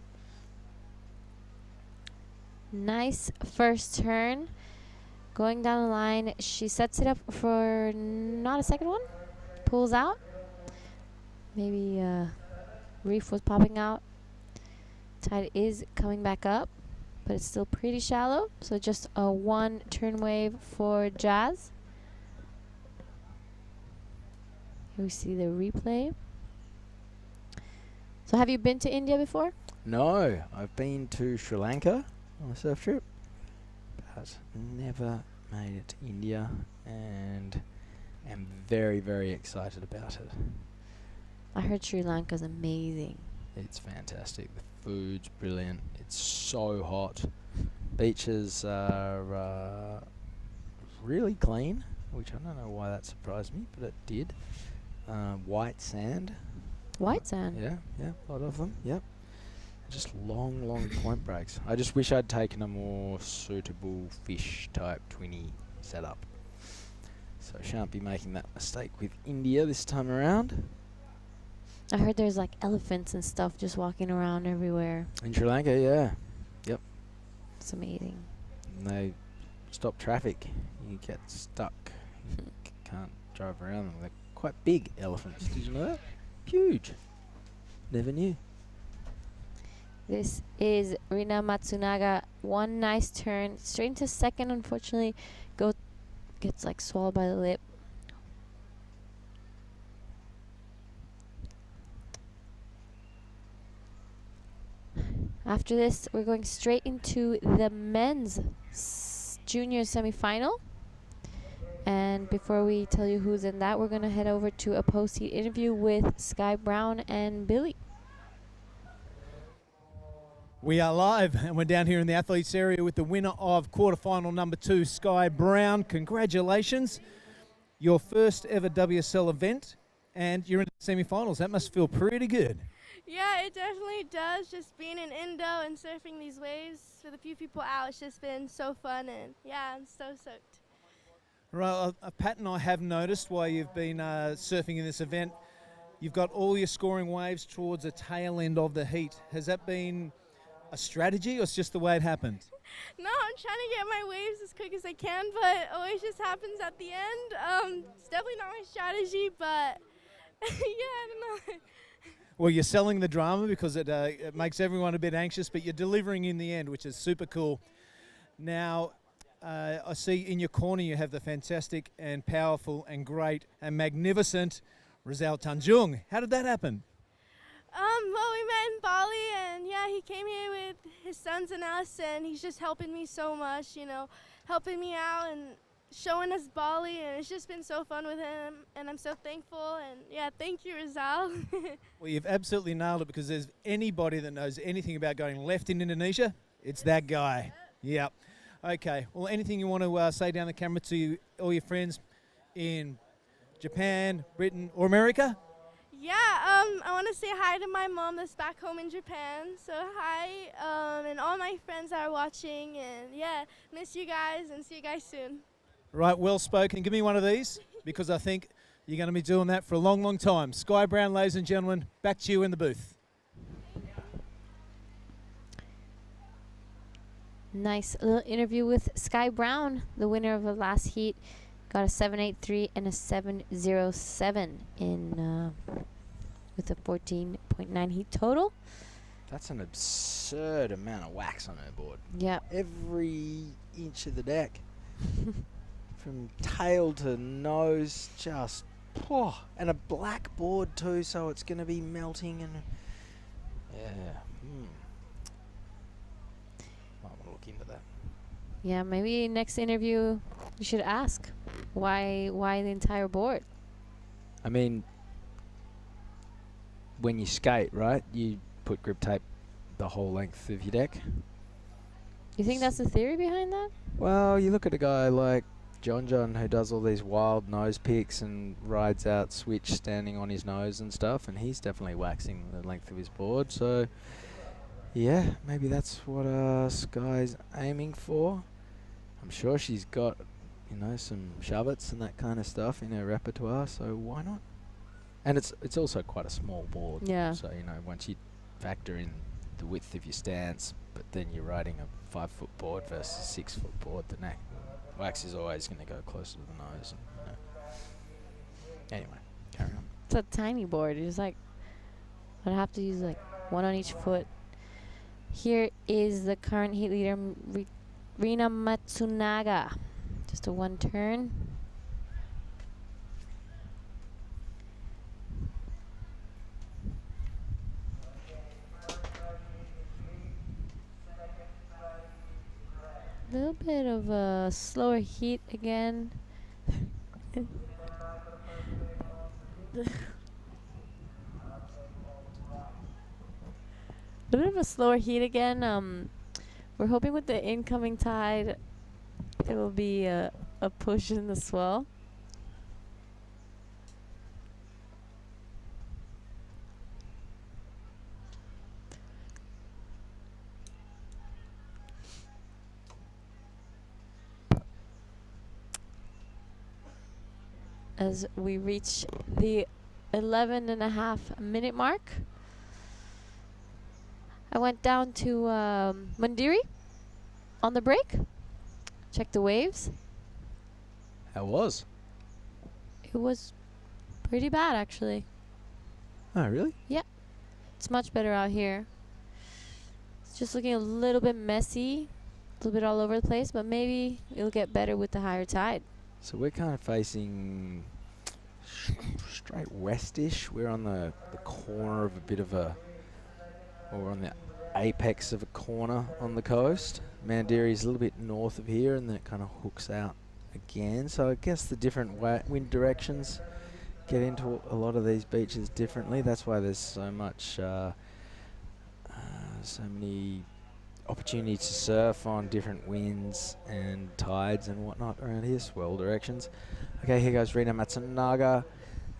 Nice first turn. Going down the line, she sets it up for not a second one. Pulls out. Maybe reef was popping out. Tide is coming back up, but it's still pretty shallow. So just a 1 turn wave for Jazz. Here we see the replay. So have you been to India before? No, I've been to Sri Lanka on a surf trip, but never made it to India, and am very, very excited about it. I heard Sri Lanka's amazing. It's fantastic. The food's brilliant. It's so hot. Beaches are really clean, which I don't know why that surprised me, but it did. White sand. White sand? Yeah, a lot of them, yep. Just long, long point breaks. I just wish I'd taken a more suitable fish type 20 setup. So I shan't be making that mistake with India this time around. I heard there's like elephants and stuff just walking around everywhere. In Sri Lanka, yeah. Yep. It's amazing. And they stop traffic. You get stuck. You can't drive around them. They're quite big elephants. Did you know that? Huge. Never knew. This is Rina Matsunaga. One nice turn. Straight into second, unfortunately. Gets like swallowed by the lip. After this, we're going straight into the men's junior semifinal. And before we tell you who's in that, we're going to head over to a post-heat interview with Sky Brown and Billy. We are live, and we're down here in the athletes area with the winner of quarterfinal number 2, Sky Brown. Congratulations. Your first ever WSL event, and you're in the semi-finals. That must feel pretty good. Yeah, it definitely does. Just being in Indo and surfing these waves with a few people out, it's just been so fun, and yeah, I'm so soaked. Right, a pattern I have noticed while you've been surfing in this event, you've got all your scoring waves towards the tail end of the heat. Has that been a strategy, or it's just the way it happened? No, I'm trying to get my waves as quick as I can, but it always just happens at the end. It's definitely not my strategy, but yeah, I don't know. Well, you're selling the drama because it makes everyone a bit anxious, but you're delivering in the end, which is super cool. Now, I see in your corner you have the fantastic and powerful and great and magnificent Rizal Tanjung. How did that happen? Well, we met in Bali, and yeah, he came here with his sons and us, and he's just helping me so much, you know, helping me out and showing us Bali, and it's just been so fun with him, and I'm so thankful, and yeah, thank you, Rizal. Well, you've absolutely nailed it, because there's anybody that knows anything about going left in Indonesia, it's that guy. Yep. Okay, well, anything you want to say down the camera to all your friends in Japan, Britain, or America? Yeah, I want to say hi to my mom that's back home in Japan. So hi, and all my friends that are watching, and yeah, miss you guys and see you guys soon. Right, well spoken. Give me one of these, because I think you're going to be doing that for a long, long time. Sky Brown, ladies and gentlemen, back to you in the booth. Nice little interview with Sky Brown, the winner of the last heat. Got a 7.83 and a 7.07 in with a 14.9 heat total. That's an absurd amount of wax on her board. Yeah. Every inch of the deck. From tail to nose, just, and a black board too, so it's going to be melting, and yeah. Might want to look into that. Yeah, maybe next interview you should ask why the entire board. I mean, when you skate, right, you put grip tape the whole length of your deck. You think that's the theory behind that? Well, you look at a guy like John who does all these wild nose picks and rides out switch standing on his nose and stuff, and he's definitely waxing the length of his board. So, yeah, maybe that's what Sky's aiming for. I'm sure she's got, some shovets and that kind of stuff in her repertoire, so why not? And it's also quite a small board. Yeah. So, once you factor in the width of your stance, but then you're riding a 5-foot board versus a 6-foot board, the wax is always going to go closer to the nose. And, Anyway, carry on. It's a tiny board. It's like I'd have to use like one on each foot. Here is the current heat leader, Rina Matsunaga. Just a one turn. A little bit of a slower heat again. A bit of a slower heat again. We're hoping with the incoming tide, it will be a push in the swell. As we reach the 11.5-minute mark. I went down to Mandiri on the break. Checked the waves. How was? It was pretty bad, actually. Oh, really? Yeah. It's much better out here. It's just looking a little bit messy, a little bit all over the place, but maybe it'll get better with the higher tide. So we're kind of facing straight westish. We're on the corner of a bit of a, or we're on the apex of a corner on the coast. Mandiri's a little bit north of here, and then it kind of hooks out again. So I guess the different wind directions get into a lot of these beaches differently. That's why there's so much, so many opportunities to surf on different winds and tides and whatnot around here, swell directions. Okay, here goes Rina Matsunaga.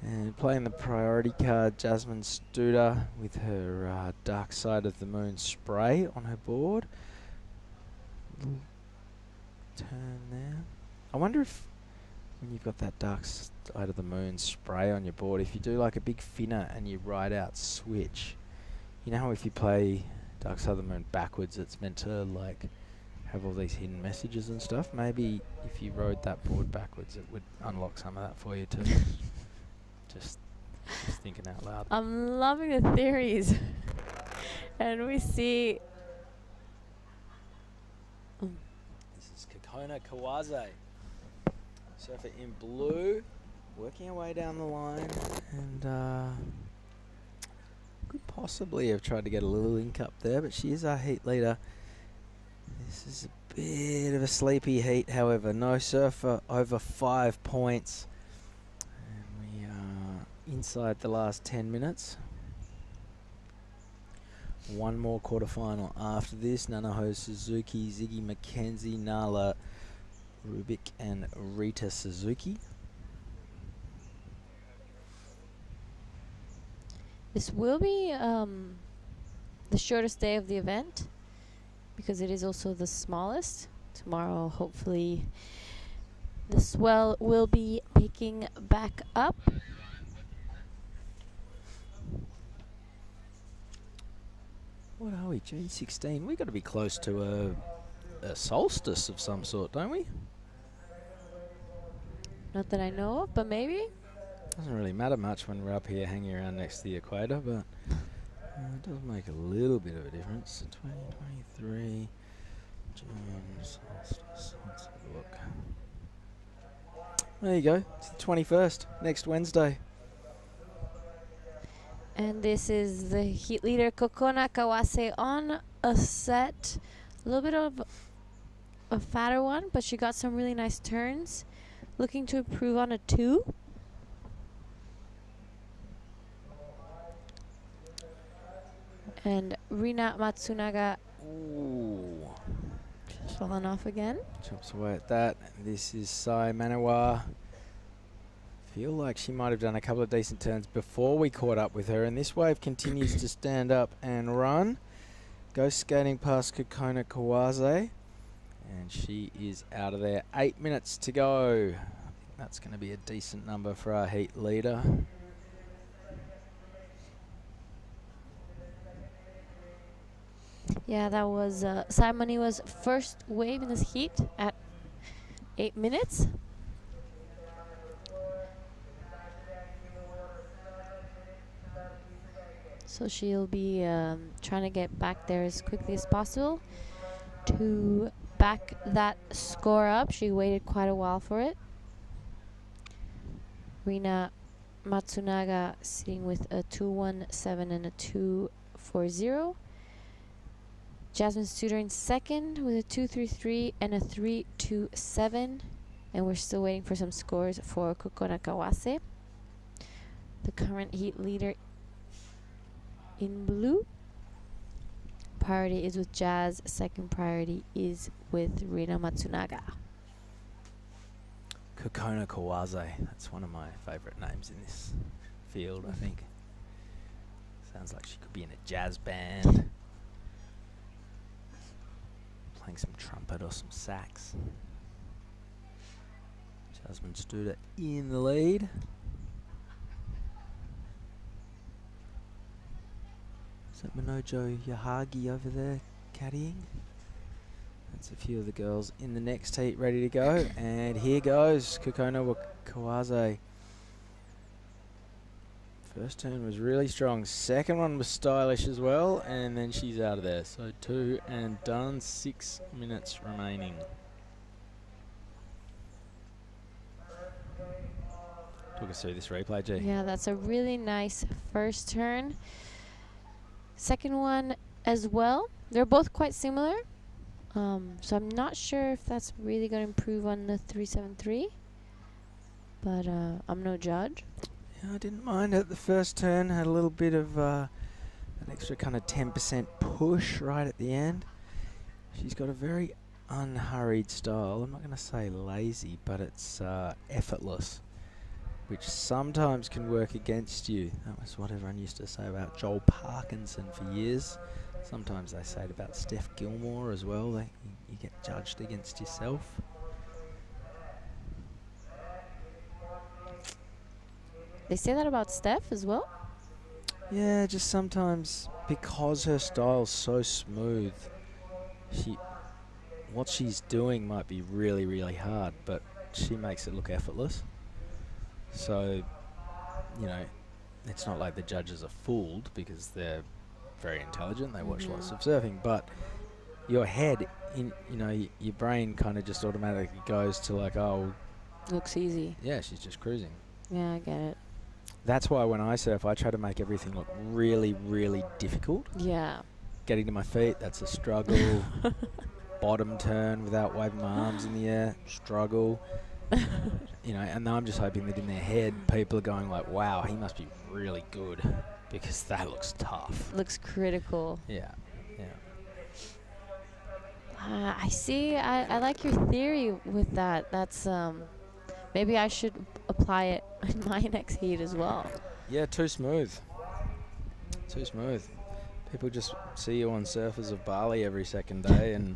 And playing the priority card, Jasmine Studer with her Dark Side of the Moon spray on her board. Little turn there. I wonder if when you've got that Dark Side of the Moon spray on your board, if you do like a big finner and you ride out switch, you know how if you play Dark Side of the Moon backwards, it's meant to like have all these hidden messages and stuff. Maybe if you rode that board backwards, it would unlock some of that for you too. Just thinking out loud. I'm loving the theories. And we see... This is Kokona Kawase. Surfer in blue, working her way down the line, and could possibly have tried to get a little link up there, but she is our heat leader. This is a bit of a sleepy heat, however. No surfer over 5 points. And we are inside the last 10 minutes. One more quarterfinal after this. Nanaho Suzuki, Ziggy McKenzie, Nala Rubik and Rita Suzuki. This will be the shortest day of the event because it is also the smallest. Tomorrow, hopefully, the swell will be picking back up. What are we, June 16? We've got to be close to a solstice of some sort, don't we? Not that I know of, but maybe. Doesn't really matter much when we're up here hanging around next to the equator, but it does make a little bit of a difference. 2023, June solstice. Let's have a look. There you go. It's the 21st, next Wednesday. And this is the heat leader, Kokona Kawase, on a set. A little bit of a fatter one, but she got some really nice turns. Looking to improve on a 2. And Rina Matsunaga just fallen off again. Chops away at that. This is Sai Manawa. Feel like she might have done a couple of decent turns before we caught up with her, and this wave continues to stand up and run. Goes skating past Kokona Kawase, and she is out of there. 8 minutes to go. I think that's going to be a decent number for our heat leader. Yeah, that was Simoniwa's first wave in this heat at 8 minutes. So she'll be trying to get back there as quickly as possible to back that score up. She waited quite a while for it. Rina Matsunaga sitting with a 2.17 and a 2.40. Jasmine Studer in second with a 2.33 and a 3.27. And we're still waiting for some scores for Kokona Kawase, the current heat leader in blue. Priority is with Jazz. Second priority is with Rina Matsunaga. Kokona Kawase. That's one of my favourite names in this field, I think. Sounds like she could be in a jazz band. Playing some trumpet or some sax. Jasmine Studer in the lead. Is that Minojo Yahagi over there caddying? That's a few of the girls in the next heat ready to go. And here goes Kokona Kawase. First turn was really strong. Second one was stylish as well. And then she's out of there. So 2 and done. 6 minutes remaining. Talk us through this replay, G. Yeah, that's a really nice first turn. Second one as well. They're both quite similar. So I'm not sure if that's really going to improve on the 3.73. But I'm no judge. Yeah, I didn't mind it. The first turn had a little bit of an extra kind of 10% push right at the end. She's got a very unhurried style. I'm not going to say lazy, but it's effortless. which sometimes can work against you. That was what everyone used to say about Joel Parkinson for years. Sometimes they say it about Steph Gilmore as well. You get judged against yourself. They say that about Steph as well? Yeah, just sometimes because her style's so smooth, what she's doing might be really, really hard, but she makes it look effortless. So, you know, it's not like the judges are fooled because they're very intelligent. They watch lots of surfing, but your head, your brain kind of just automatically goes to like, oh, Looks easy. yeah, she's just cruising. Yeah, I get it. That's why when I surf, I try to make everything look really, really difficult. Yeah. Getting to my feet, that's a struggle. Bottom turn without waving my arms in the air, struggle. And I'm just hoping that in their head, people are going like, wow, he must be really good because that looks tough. Looks critical. Yeah. I see. I like your theory with that. That's maybe I should apply it in my next heat as well. Yeah, too smooth. People just see you on Surfers of Bali every second day and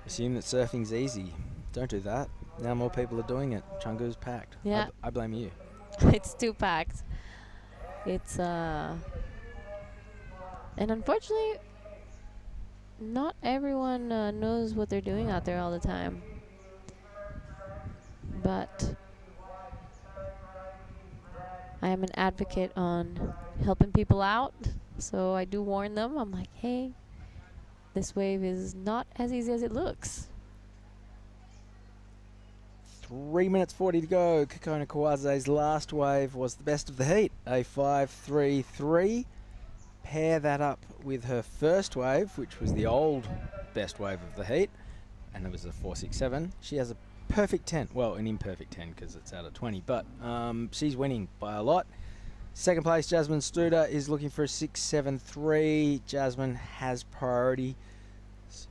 assume that surfing's easy. Don't do that. Now more people are doing it. Chungu's packed. Yeah. I blame you. It's too packed. It's and unfortunately, not everyone knows what they're doing out there all the time. But I am an advocate on helping people out, so I do warn them. I'm like, hey, this wave is not as easy as it looks. 3 minutes 40 to go. Kekona Kawase's last wave was the best of the heat, a 5.33. Pair that up with her first wave, which was the old best wave of the heat, and it was a 4.67. She has a perfect 10. Well, an imperfect 10 because it's out of 20, but she's winning by a lot. Second place, Jasmine Studer is looking for a 6.73. Jasmine has priority, so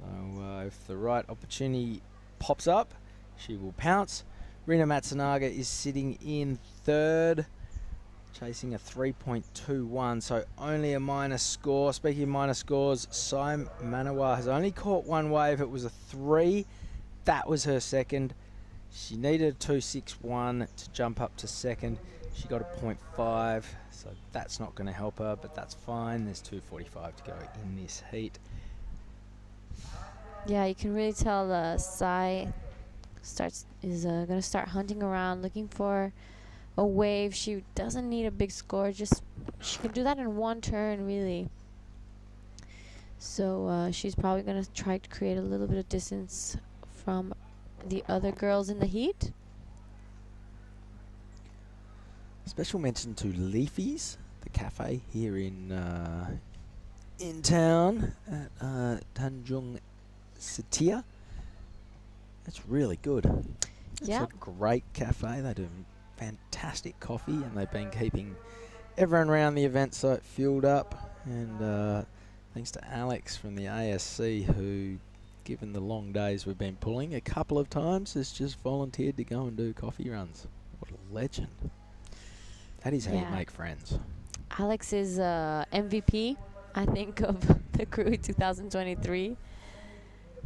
if the right opportunity pops up, she will pounce. Rina Matsunaga is sitting in third, chasing a 3.21, so only a minus score. Speaking of minus scores, Sai Manawa has only caught one wave. It was a 3. That was her second. She needed a 2.61 to jump up to second. She got a 0.5, so that's not going to help her, but that's fine. There's 2.45 to go in this heat. Yeah, you can really tell Sai is going to start hunting around, looking for a wave. She doesn't need a big score. Just she can do that in one turn, really. So she's probably going to try to create a little bit of distance from the other girls in the heat. Special mention to Leafy's, the cafe here in town at Tanjung, Setia. It's really good. Yeah. It's a great cafe. They do fantastic coffee, and they've been keeping everyone around the event site fueled up. And thanks to Alex from the ASC, who, given the long days we've been pulling a couple of times, has just volunteered to go and do coffee runs. What a legend. That is how you make friends. Alex is MVP, I think, of the Krui 2023.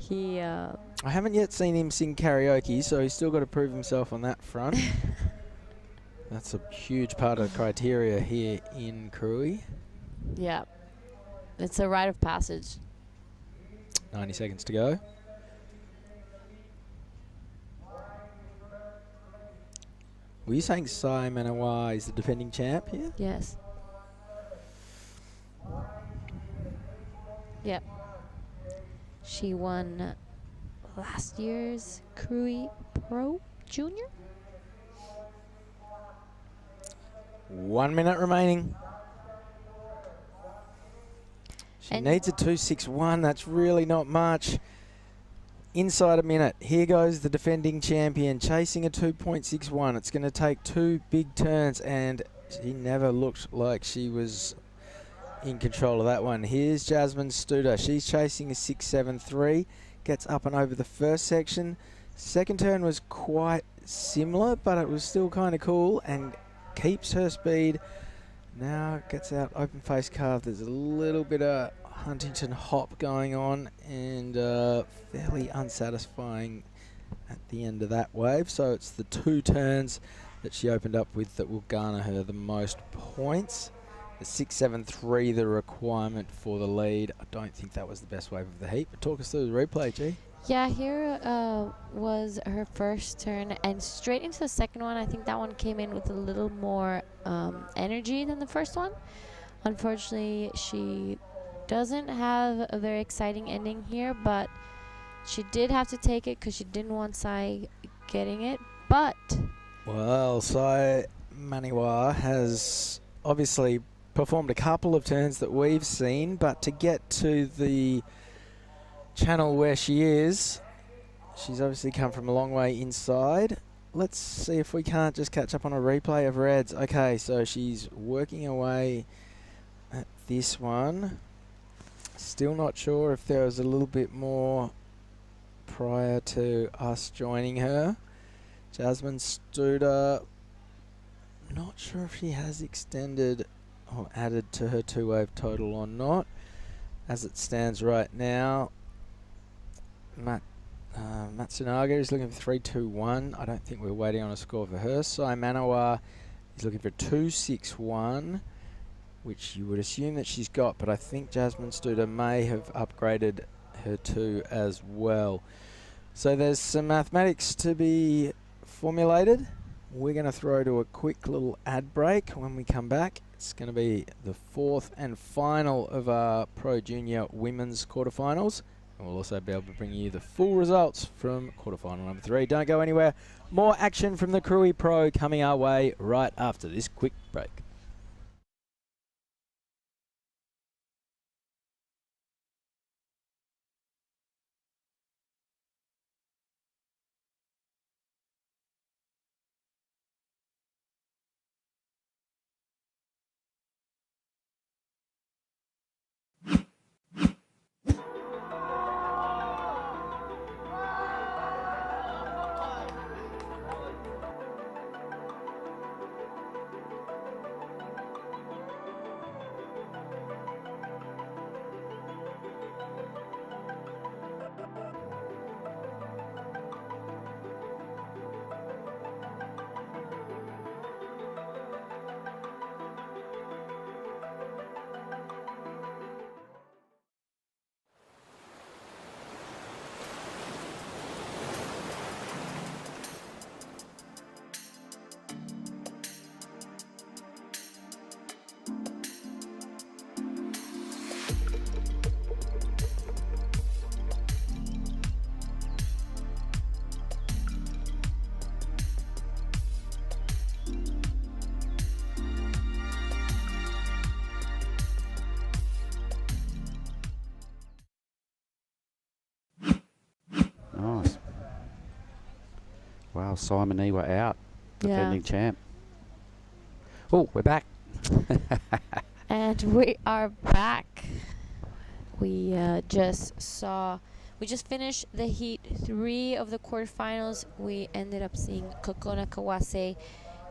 I haven't yet seen him sing karaoke, so he's still got to prove himself on that front. That's a huge part of the criteria here in Krui. Yeah. It's a rite of passage. 90 seconds to go. Were you saying Sai Manawa is the defending champ here? Yes. Yep. She won last year's Krui Pro Junior. 1 minute remaining. She needs a 2.61. That's really not much. Inside a minute. Here goes the defending champion chasing a 2.61. It's going to take 2 big turns, and she never looked like she was in control of that one. Here's Jasmine Studer. She's chasing a 6.73. Gets up and over the first section. Second turn was quite similar, but it was still kind of cool. And keeps her speed. Now gets out open face carve. There's a little bit of Huntington hop going on and fairly unsatisfying at the end of that wave. So it's the 2 turns that she opened up with that will garner her the most points. The 6.73, the requirement for the lead. I don't think that was the best wave of the heat, but talk us through the replay, G. Yeah, here was her first turn, and straight into the second one. I think that one came in with a little more energy than the first one. Unfortunately, she doesn't have a very exciting ending here, but she did have to take it because she didn't want Sai getting it. But well, Sai Maniwa has obviously performed a couple of turns that we've seen, but to get to the channel where she is, she's obviously come from a long way inside. Let's see if we can't just catch up on a replay of Reds. Okay, so she's working away at this one. Still not sure if there was a little bit more prior to us joining her. Jasmine Studer, not sure if she has extended or added to her 2-wave total or not. As it stands right now, Matsunaga is looking for 3-2-1. I don't think we're waiting on a score for her. Sai Manawa is looking for 2-6-1, which you would assume that she's got, but I think Jasmine Studer may have upgraded her 2 as well. So there's some mathematics to be formulated. We're going to throw to a quick little ad break. When we come back, it's going to be the 4th and final of our Pro Junior Women's quarterfinals. And we'll also be able to bring you the full results from quarterfinal number 3. Don't go anywhere. More action from the Krui Pro coming our way right after this quick break. Nice. Wow, Simon E were out, defending champ. Oh, we're back. And we are back. We just finished the heat 3 of the quarterfinals. We ended up seeing Kokona Kawase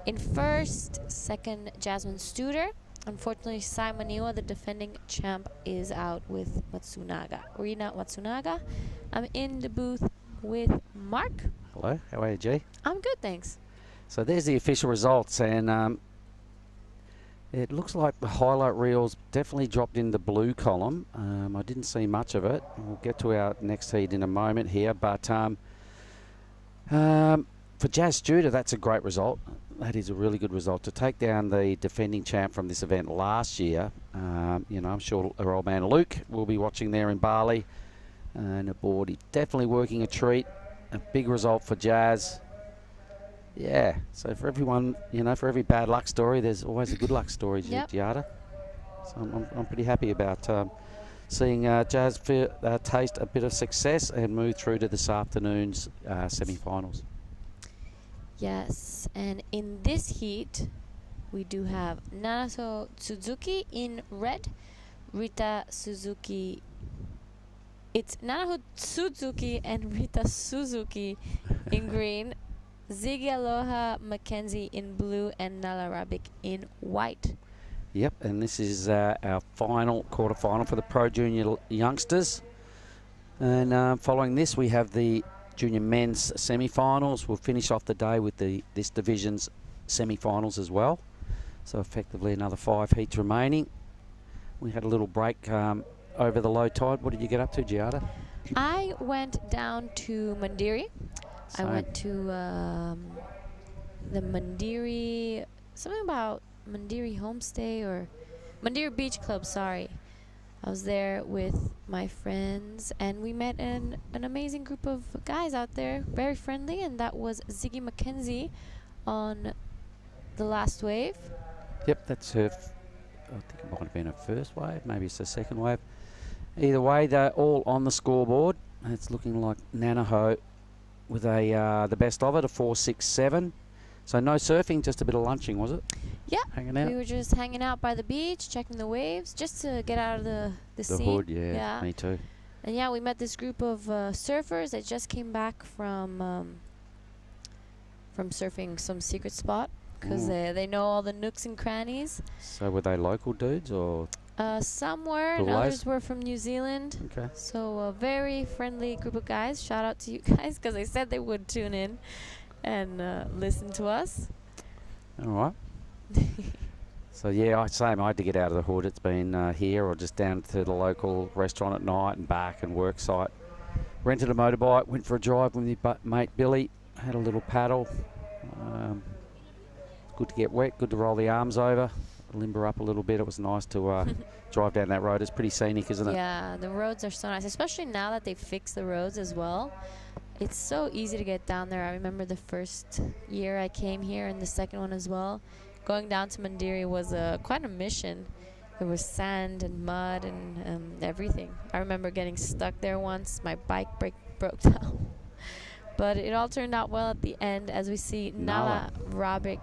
in first, second Jasmine Studer. Unfortunately, Sai Maniwa, the defending champ, is out with Matsunaga. Rina Matsunaga. I'm in the booth with Mark. Hello, how are you, G? I'm good, thanks. So there's the official results, and it looks like the highlight reels definitely dropped in the blue column. I didn't see much of it. We'll get to our next heat in a moment here, but for Jazz Studer, that's a great result. That is a really good result. To take down the defending champ from this event last year, you know, I'm sure our old man Luke will be watching there in Bali. And aboard, he's definitely working a treat. A big result for Jazz. Yeah, so for everyone, you know, for every bad luck story, there's always a good luck story, Giada. So I'm pretty happy about seeing Jazz taste a bit of success and move through to this afternoon's semi-finals. Yes, and in this heat, we do have Naruto Suzuki in red, Rita Suzuki. It's Naruto Suzuki and Rita Suzuki in green. Ziggy Aloha Mackenzie in blue and Nala Rabic in white. Yep, and this is our quarter-final for the Pro Junior youngsters. And following this, we have the Junior men's semi-finals. We'll finish off the day with this division's semi-finals as well. So effectively another 5 heats remaining. We had a little break over the low tide. What did you get up to, Giada? I went down to Mandiri. Same. I went to the Mandiri, something about Mandiri Homestay or Mandiri Beach Club, sorry. I was there with my friends and we met an amazing group of guys out there, very friendly, and that was Ziggy Mackenzie on the last wave. Yep, that's her, I think it might have been her first wave, maybe it's her second wave. Either way, they're all on the scoreboard. It's looking like Nanaho with the best of it, a 4.67. So no surfing, just a bit of lunching, was it? Yeah, hanging out. We were just hanging out by the beach, checking the waves, just to get out of the scene. Hood, yeah, me too. And yeah, we met this group of surfers that just came back from surfing some secret spot because they know all the nooks and crannies. So were they local dudes or? Some were, and others were from New Zealand. Okay. So a very friendly group of guys. Shout out to you guys because they said they would tune in and listen to us. All right. So yeah, I had to get out of the hood. It's been here or just down to the local restaurant at night and back and work site. Rented a motorbike, went for a drive with my mate Billy, had a little paddle. Good to get wet, good to roll the arms over, limber up a little bit. It was nice to drive down that road. It's pretty scenic, isn't it? Yeah, the roads are so nice, especially now that they've fixed the roads as well. It's so easy to get down there. I remember the first year I came here and the second one as well. Going down to Mandiri was quite a mission. There was sand and mud and everything. I remember getting stuck there once. My bike brake broke down. But it all turned out well at the end as we see Nala Rabic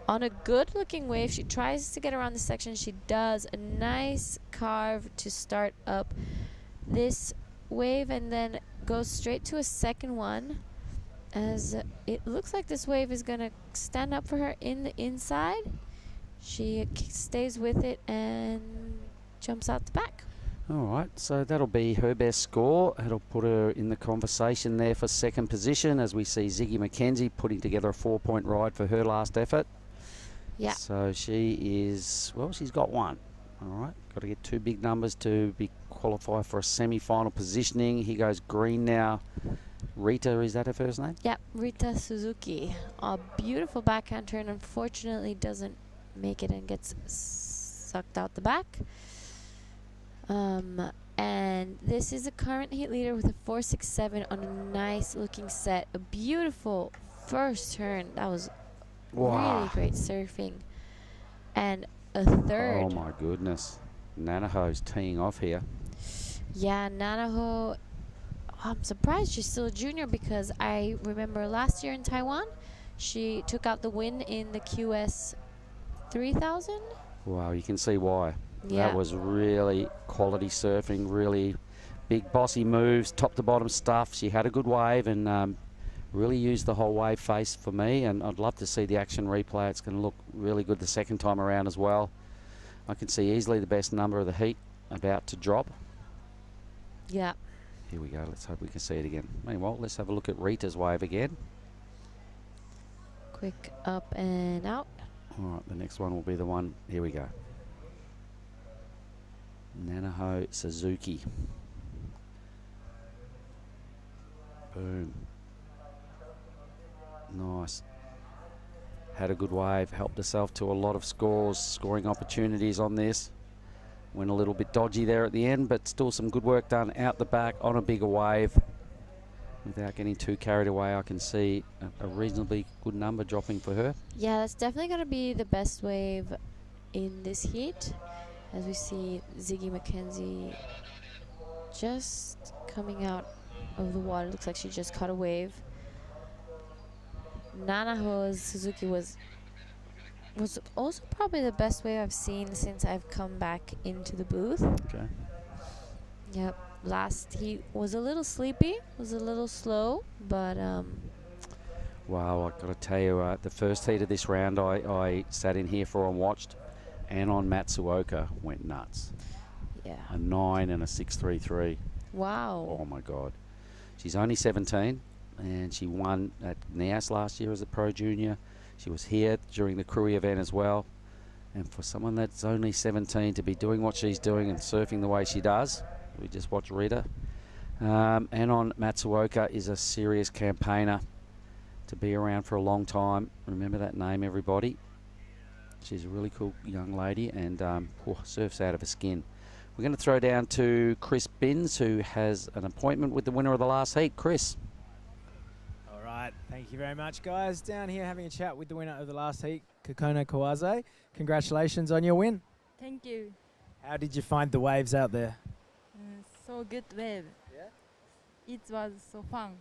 on a good-looking wave. She tries to get around the section. She does a nice carve to start up this wave and then goes straight to a second one, as it looks like this wave is going to stand up for her in the inside. She stays with it and jumps out the back. All right, so that'll be her best score. It'll put her in the conversation there for second position as we see Ziggy Mackenzie putting together a 4-point ride for her last effort. Yeah. So she is, well, she's got one. All right, got to get 2 big numbers to be qualify for a semi-final positioning. Here goes green now. Rita, is that her first name? Yeah, Rita Suzuki. A beautiful backhand turn. Unfortunately, doesn't make it and gets sucked out the back. And this is a current heat leader with a 4.67 on a nice looking set. A beautiful first turn. That was really great surfing. And a third. Oh my goodness. Nanaho's teeing off here. Yeah, Nanaho. I'm surprised she's still a junior because I remember last year in Taiwan, she took out the win in the QS 3000. Wow, you can see why. Yeah. That was really quality surfing, really big bossy moves, top to bottom stuff. She had a good wave and really used the whole wave face for me, and I'd love to see the action replay. It's going to look really good the second time around as well. I can see easily the best number of the heat about to drop. Yeah. Here we go. Let's hope we can see it again. Meanwhile, let's have a look at Rita's wave again. Quick up and out. All right, the next one will be the one. Here we go. Nanaho Suzuki. Boom. Nice. Had a good wave, helped herself to a lot of scores, scoring opportunities on this. Went a little bit dodgy there at the end, but still some good work done out the back on a bigger wave. Without getting too carried away, I can see a reasonably good number dropping for her. Yeah, that's definitely going to be the best wave in this heat. As we see Ziggy Mackenzie just coming out of the water. Looks like she just caught a wave. Nanaho's Suzuki was also probably the best wave I've seen since I've come back into the booth. Okay. Yep. Last heat was a little sleepy, was a little slow, but Wow, I've got to tell you, the first heat of this round I sat in here for and watched. Anon Matsuoka went nuts. Yeah. A 9 and a 6.33. Wow. Oh, my God. She's only 17, and she won at Nias last year as a pro junior. She was here during the Krui event as well. And for someone that's only 17 to be doing what she's doing and surfing the way she does, we just watched Rita. Anon Matsuoka is a serious campaigner to be around for a long time. Remember that name, everybody. She's a really cool young lady and surfs out of her skin. We're going to throw down to Chris Binns, who has an appointment with the winner of the last heat. Chris. All right, thank you very much, guys. Down here having a chat with the winner of the last heat, Kokono Kawaze. Congratulations on your win. Thank you. How did you find the waves out there? So good wave. Yeah. It was so fun.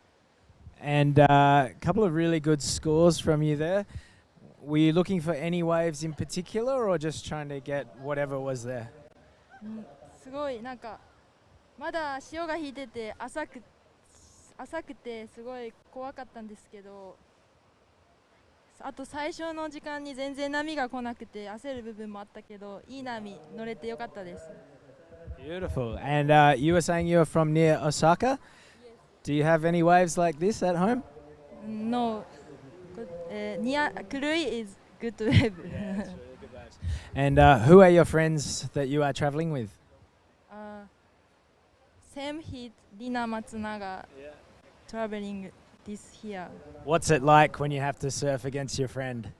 And a couple of really good scores from you there. Were you looking for any waves in particular or just trying to get whatever was there? すごいなんかまだ潮が引いてて浅くてすごい怖かったんですけど、あと最初の時間に全然波が来なくて焦る部分もあったけど、いい波乗れてよかったです。Beautiful. And you were saying you were from near Osaka? Yes. Do you have any waves like this at home? No. Near Krui is good wave. Yeah, it's really good waves. And who are your friends that you are traveling with? Same heat, Lina Matsunaga, traveling this here. What's it like when you have to surf against your friend?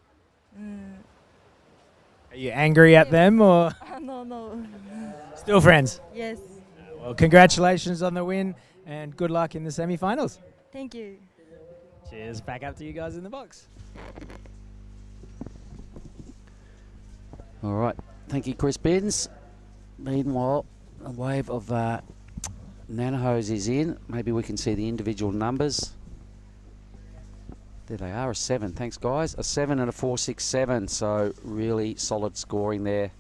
Are you angry at them or? No. Still friends? Yes. Well, congratulations on the win and good luck in the semi-finals. Thank you. Cheers. Back up to you guys in the box. All right. Thank you, Chris Binns. Meanwhile, a wave of Nanahos is in. Maybe we can see the individual numbers. There they are, a 7. Thanks, guys. A 7 and a 4.67. So really solid scoring there.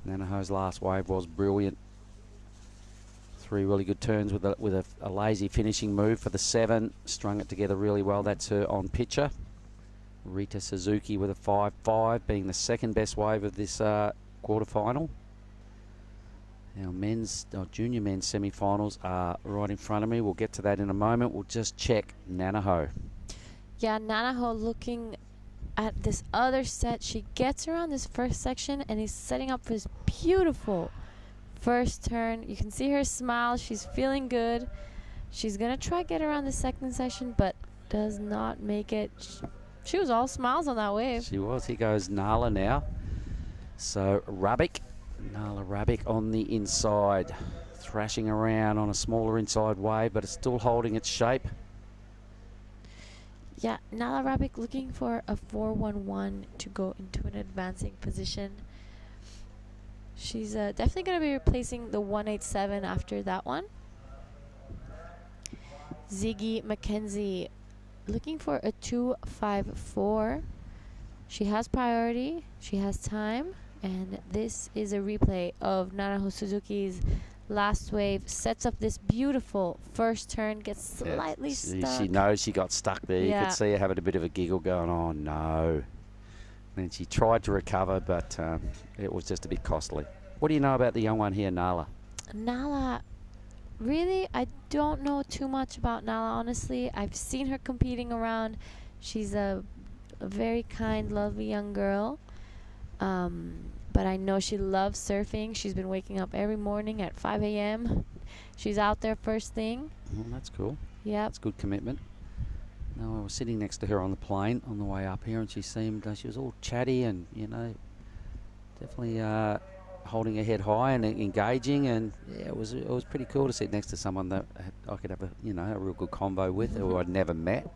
Nanahos' last wave was brilliant. 3 really good turns with a lazy finishing move for the 7. Strung it together really well. That's her on picture. Rita Suzuki with a 5.5, being the second best wave of this quarterfinal. Our junior men's semi-finals are right in front of me. We'll get to that in a moment. We'll just check Nanaho. Yeah, Nanaho looking at this other set. She gets around this first section and he's setting up for this beautiful first turn. You can see her smile. She's feeling good. She's going to try get around the second section, but does not make it. She was all smiles on that wave. She was. Here goes Nala now. So Nala Rabic on the inside, thrashing around on a smaller inside wave, but it's still holding its shape. Yeah, Nala Rabic looking for a 4.11 to go into an advancing position. She's definitely going to be replacing the 1.87 after that one. Ziggy McKenzie looking for a 2.54. She has priority. She has time. And this is a replay of Nanaho Suzuki's last wave. Sets up this beautiful first turn. Gets slightly stuck. She knows she got stuck there. Yeah. You could see her having a bit of a giggle going, oh no. And she tried to recover, but it was just a bit costly. What do you know about the young one here, Nala? Nala, really, I don't know too much about Nala, honestly. I've seen her competing around. She's a very kind, lovely young girl. But I know she loves surfing. She's been waking up every morning at 5 a.m. She's out there first thing. That's cool. Yeah. That's good commitment. No, I was sitting next to her on the plane on the way up here, and she seemed, she was all chatty and, definitely holding her head high and engaging. And yeah, it was pretty cool to sit next to someone that I could have a real good convo with, who I'd never met.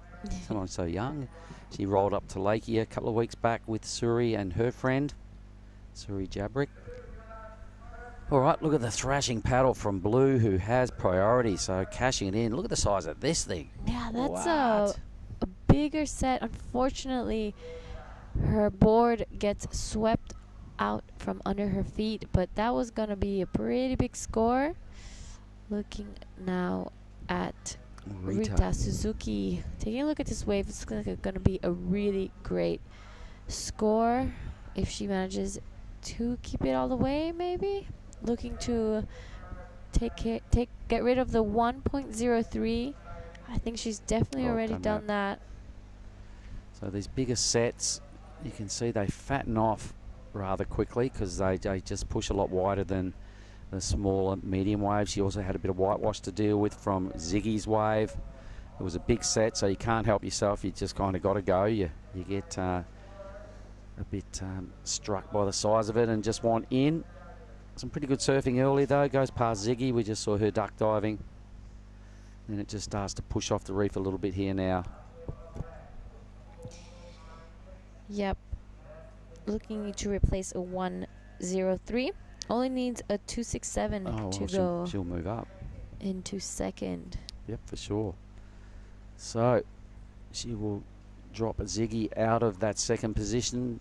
Someone so young. She rolled up to Lakey a couple of weeks back with Suri and her friend, Suri Jabrick. All right, look at the thrashing paddle from Blue, who has priority, so cashing it in. Look at the size of this thing. Yeah, that's a bigger set. Unfortunately, her board gets swept out from under her feet, but that was going to be a pretty big score. Looking now at Rita Suzuki. Taking a look at this wave, it's going to be a really great score if she manages to keep it all the way, maybe. Looking to get rid of the 1.03. I think she's definitely already done that. So these bigger sets, you can see they fatten off rather quickly because they just push a lot wider than the smaller medium waves. She also had a bit of whitewash to deal with from Ziggy's wave. It was a big set, so you can't help yourself. You just kind of got to go. You get a bit struck by the size of it and just want in. Some pretty good surfing early though. Goes past Ziggy. We just saw her duck diving. And it just starts to push off the reef a little bit here now. Yep. Looking to replace a 103. Only needs a 267 to go. She'll move up into second. Yep, for sure. So she will drop Ziggy out of that second position.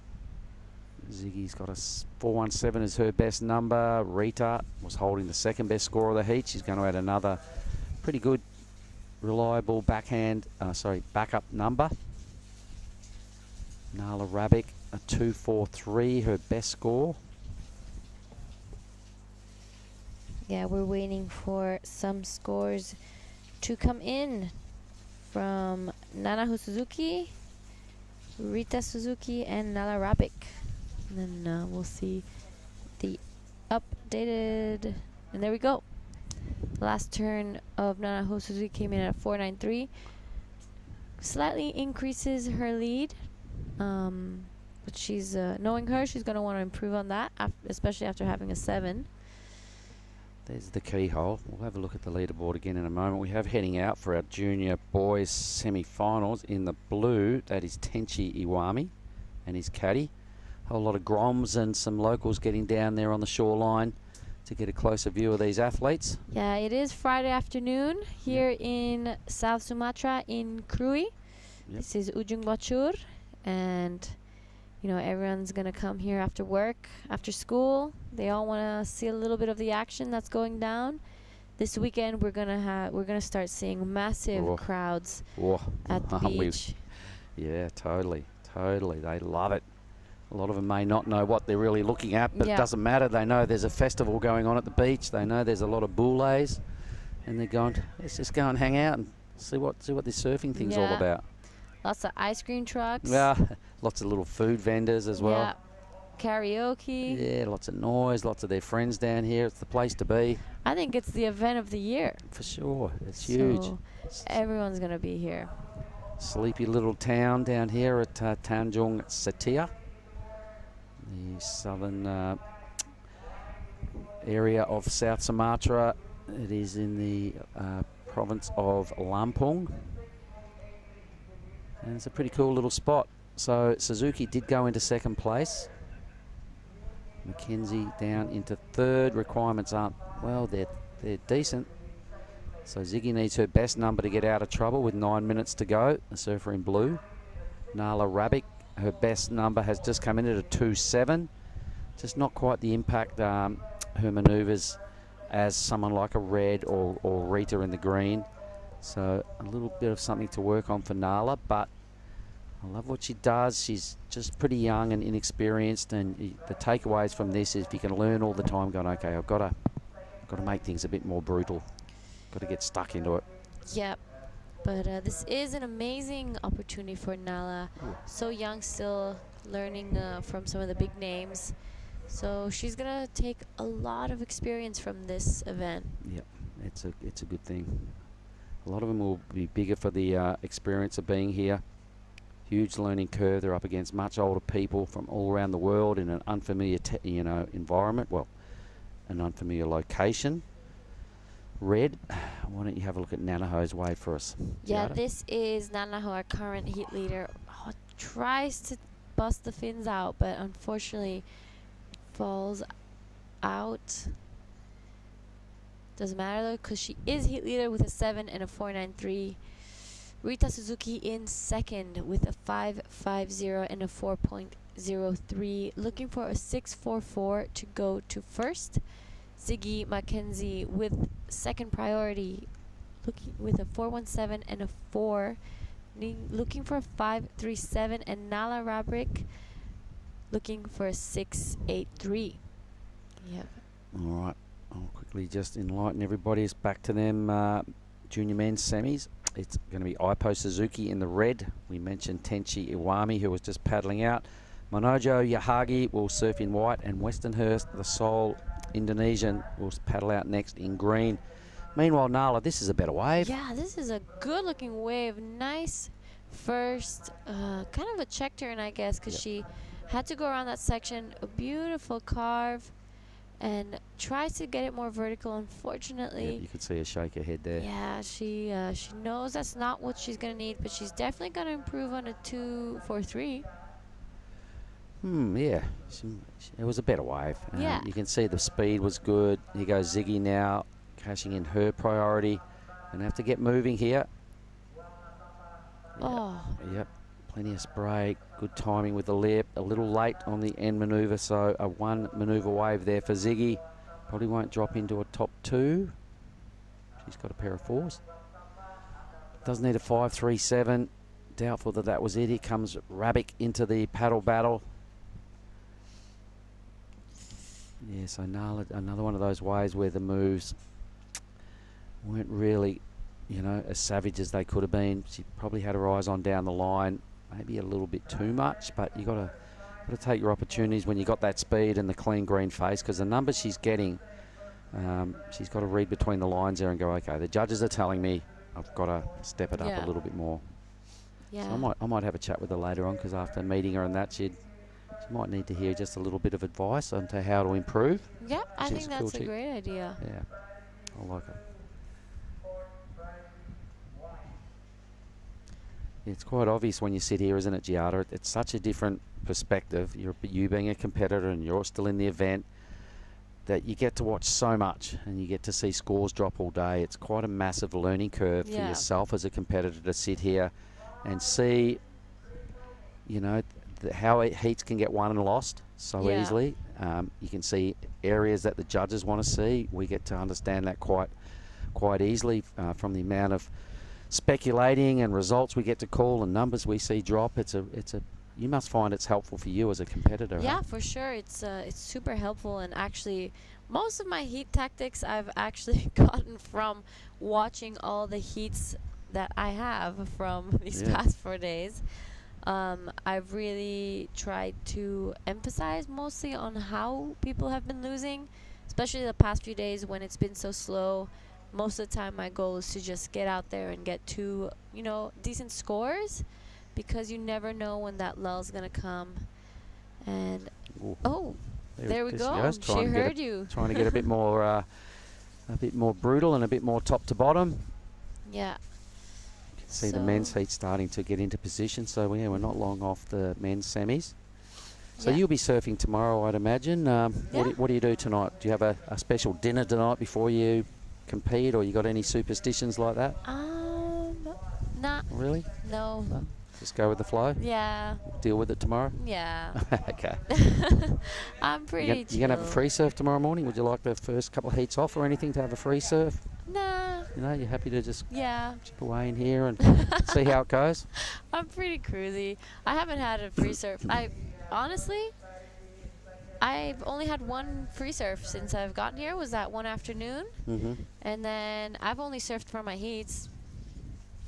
Ziggy's got a 417 as her best number. Rita was holding the second best score of the heat. She's going to add another pretty good, reliable backup number. Nala Rabic, a 243, her best score. Yeah, we're waiting for some scores to come in from Nanaho Suzuki, Rita Suzuki, and Nala Rabic. And then we'll see the updated, and there we go. The last turn of Nanaho Suzuki came in at 493. Slightly increases her lead, but she's knowing her, she's going to want to improve on that, especially after having a 7. There's the keyhole. We'll have a look at the leaderboard again in a moment. We have heading out for our junior boys semi-finals in the blue. That is Tenchi Iwami and his caddy. A whole lot of Groms and some locals getting down there on the shoreline to get a closer view of these athletes. Yeah, it is Friday afternoon here in South Sumatra in Krui. This is Ujung Bocur, and you know, everyone's gonna come here after work, after school. They all want to see a little bit of the action that's going down. This weekend we're gonna start seeing massive crowds at the beach. Yeah, totally. They love it. A lot of them may not know what they're really looking at, but it doesn't matter. They know there's a festival going on at the beach. They know there's a lot of boules, and they're going, let's just go and hang out and see what this surfing thing's all about. Lots of ice cream trucks. Yeah, lots of little food vendors as well. Yeah, karaoke. Yeah, lots of noise, lots of their friends down here. It's the place to be. I think it's the event of the year. For sure, it's huge. So everyone's going to be here. Sleepy little town down here at Tanjung, Setia. The southern area of South Sumatra. It is in the province of Lampung. And it's a pretty cool little spot. So Suzuki did go into second place. Mackenzie down into third. Requirements aren't, well, they're decent. So Ziggy needs her best number to get out of trouble with 9 minutes to go. The surfer in blue. Nala Rabic, her best number has just come in at a 2.7. Just not quite the impact her manoeuvres as someone like a red or Rita in the green. So a little bit of something to work on for Nala, but I love what she does. She's just pretty young and inexperienced, and the takeaways from this is if you can learn all the time going, okay, I've got to make things a bit more brutal. Got to get stuck into it. Yep. But this is an amazing opportunity for Nala. So young, still learning from some of the big names. So she's going to take a lot of experience from this event. Yep, it's a good thing. A lot of them will be bigger for the experience of being here. Huge learning curve. They're up against much older people from all around the world in an unfamiliar, environment. Well, an unfamiliar location. Red, why don't you have a look at Nanaho's wave for us? Yeah, this is Nanaho, our current heat leader. Tries to bust the fins out, but unfortunately falls out. Doesn't matter though, because she is heat leader with a 7 and a 4.93. Rita Suzuki in second with a 5.50 and a 4.03. Looking for a 6.44 to go to first. Ziggy Mackenzie with second priority, looking with a 417 and a 4, looking for a 537, and Nala Rabrick looking for a 683. Yep. All right. I'll quickly just enlighten everybody. It's back to them junior men's semis. It's going to be Ipo Suzuki in the red. We mentioned Tenchi Iwami, who was just paddling out. Manojo Yahagi will surf in white, and Westernhurst, the sole Indonesian, will paddle out next in green. Meanwhile, Nala, this is a better wave. Yeah, this is a good-looking wave. Nice first, kind of a check turn, I guess, because she had to go around that section. A beautiful carve, and tries to get it more vertical. Unfortunately, Yeah, you could see her shake her head there. yeah, she knows that's not what she's gonna need, but she's definitely gonna improve on a 243. Yeah, it was a better wave. Yeah. You can see the speed was good. Here goes Ziggy now, cashing in her priority. Gonna have to get moving here. Oh. Yep, plenty of spray. Good timing with the lip. A little late on the end manoeuvre, so a 1 manoeuvre wave there for Ziggy. Probably won't drop into a top 2. She's got a pair of 4s. Does need a 537. Doubtful that was it. Here comes Rabic into the paddle battle. Yeah, so Nala, another one of those waves where the moves weren't really, you know, as savage as they could have been. She probably had her eyes on down the line, maybe a little bit too much, but you got to take your opportunities when you got that speed and the clean green face, because the numbers she's getting, she's got to read between the lines there and go, okay, the judges are telling me I've got to step it up a little bit more. Yeah. So I might have a chat with her later on, because after meeting her and that, she might need to hear just a little bit of advice on to how to improve. Yeah, I think that's cool a great idea. Yeah, I like it. It's quite obvious when you sit here, isn't it, Giada? It's such a different perspective. You being a competitor and you're still in the event, that you get to watch so much and you get to see scores drop all day. It's quite a massive learning curve for yourself as a competitor to sit here and see, you know, how heats can get won and lost so easily. You can see areas that the judges want to see. We get to understand that quite easily from the amount of speculating and results we get to call and numbers we see drop. You must find it's helpful for you as a competitor. Yeah, huh? for sure. It's super helpful, and actually, most of my heat tactics I've actually gotten from watching all the heats that I have from these past 4 days. I've really tried to emphasize mostly on how people have been losing, especially the past few days when it's been so slow. Most of the time my goal is to just get out there and get 2, you know, decent scores, because you never know when that lull's gonna come. And there we go. She heard you. Trying to get a bit more brutal and a bit more top to bottom. Yeah. See the men's heat starting to get into position, so we're not long off the men's semis. So you'll be surfing tomorrow, I'd imagine. What do you do tonight? Do you have a special dinner tonight before you compete, or you got any superstitions like that? Nah. Really? No. Just go with the flow? Yeah. Deal with it tomorrow? Yeah. Okay. I'm pretty chill. You going to have a free surf tomorrow morning? Would you like the first couple of heats off or anything to have a free surf? Nah. You know, you're happy to just chip away in here and see how it goes? I'm pretty cruisy. I haven't had a free surf. Honestly, I've only had one free surf since I've gotten here. Was that one afternoon? Mm-hmm. And then I've only surfed for my heats.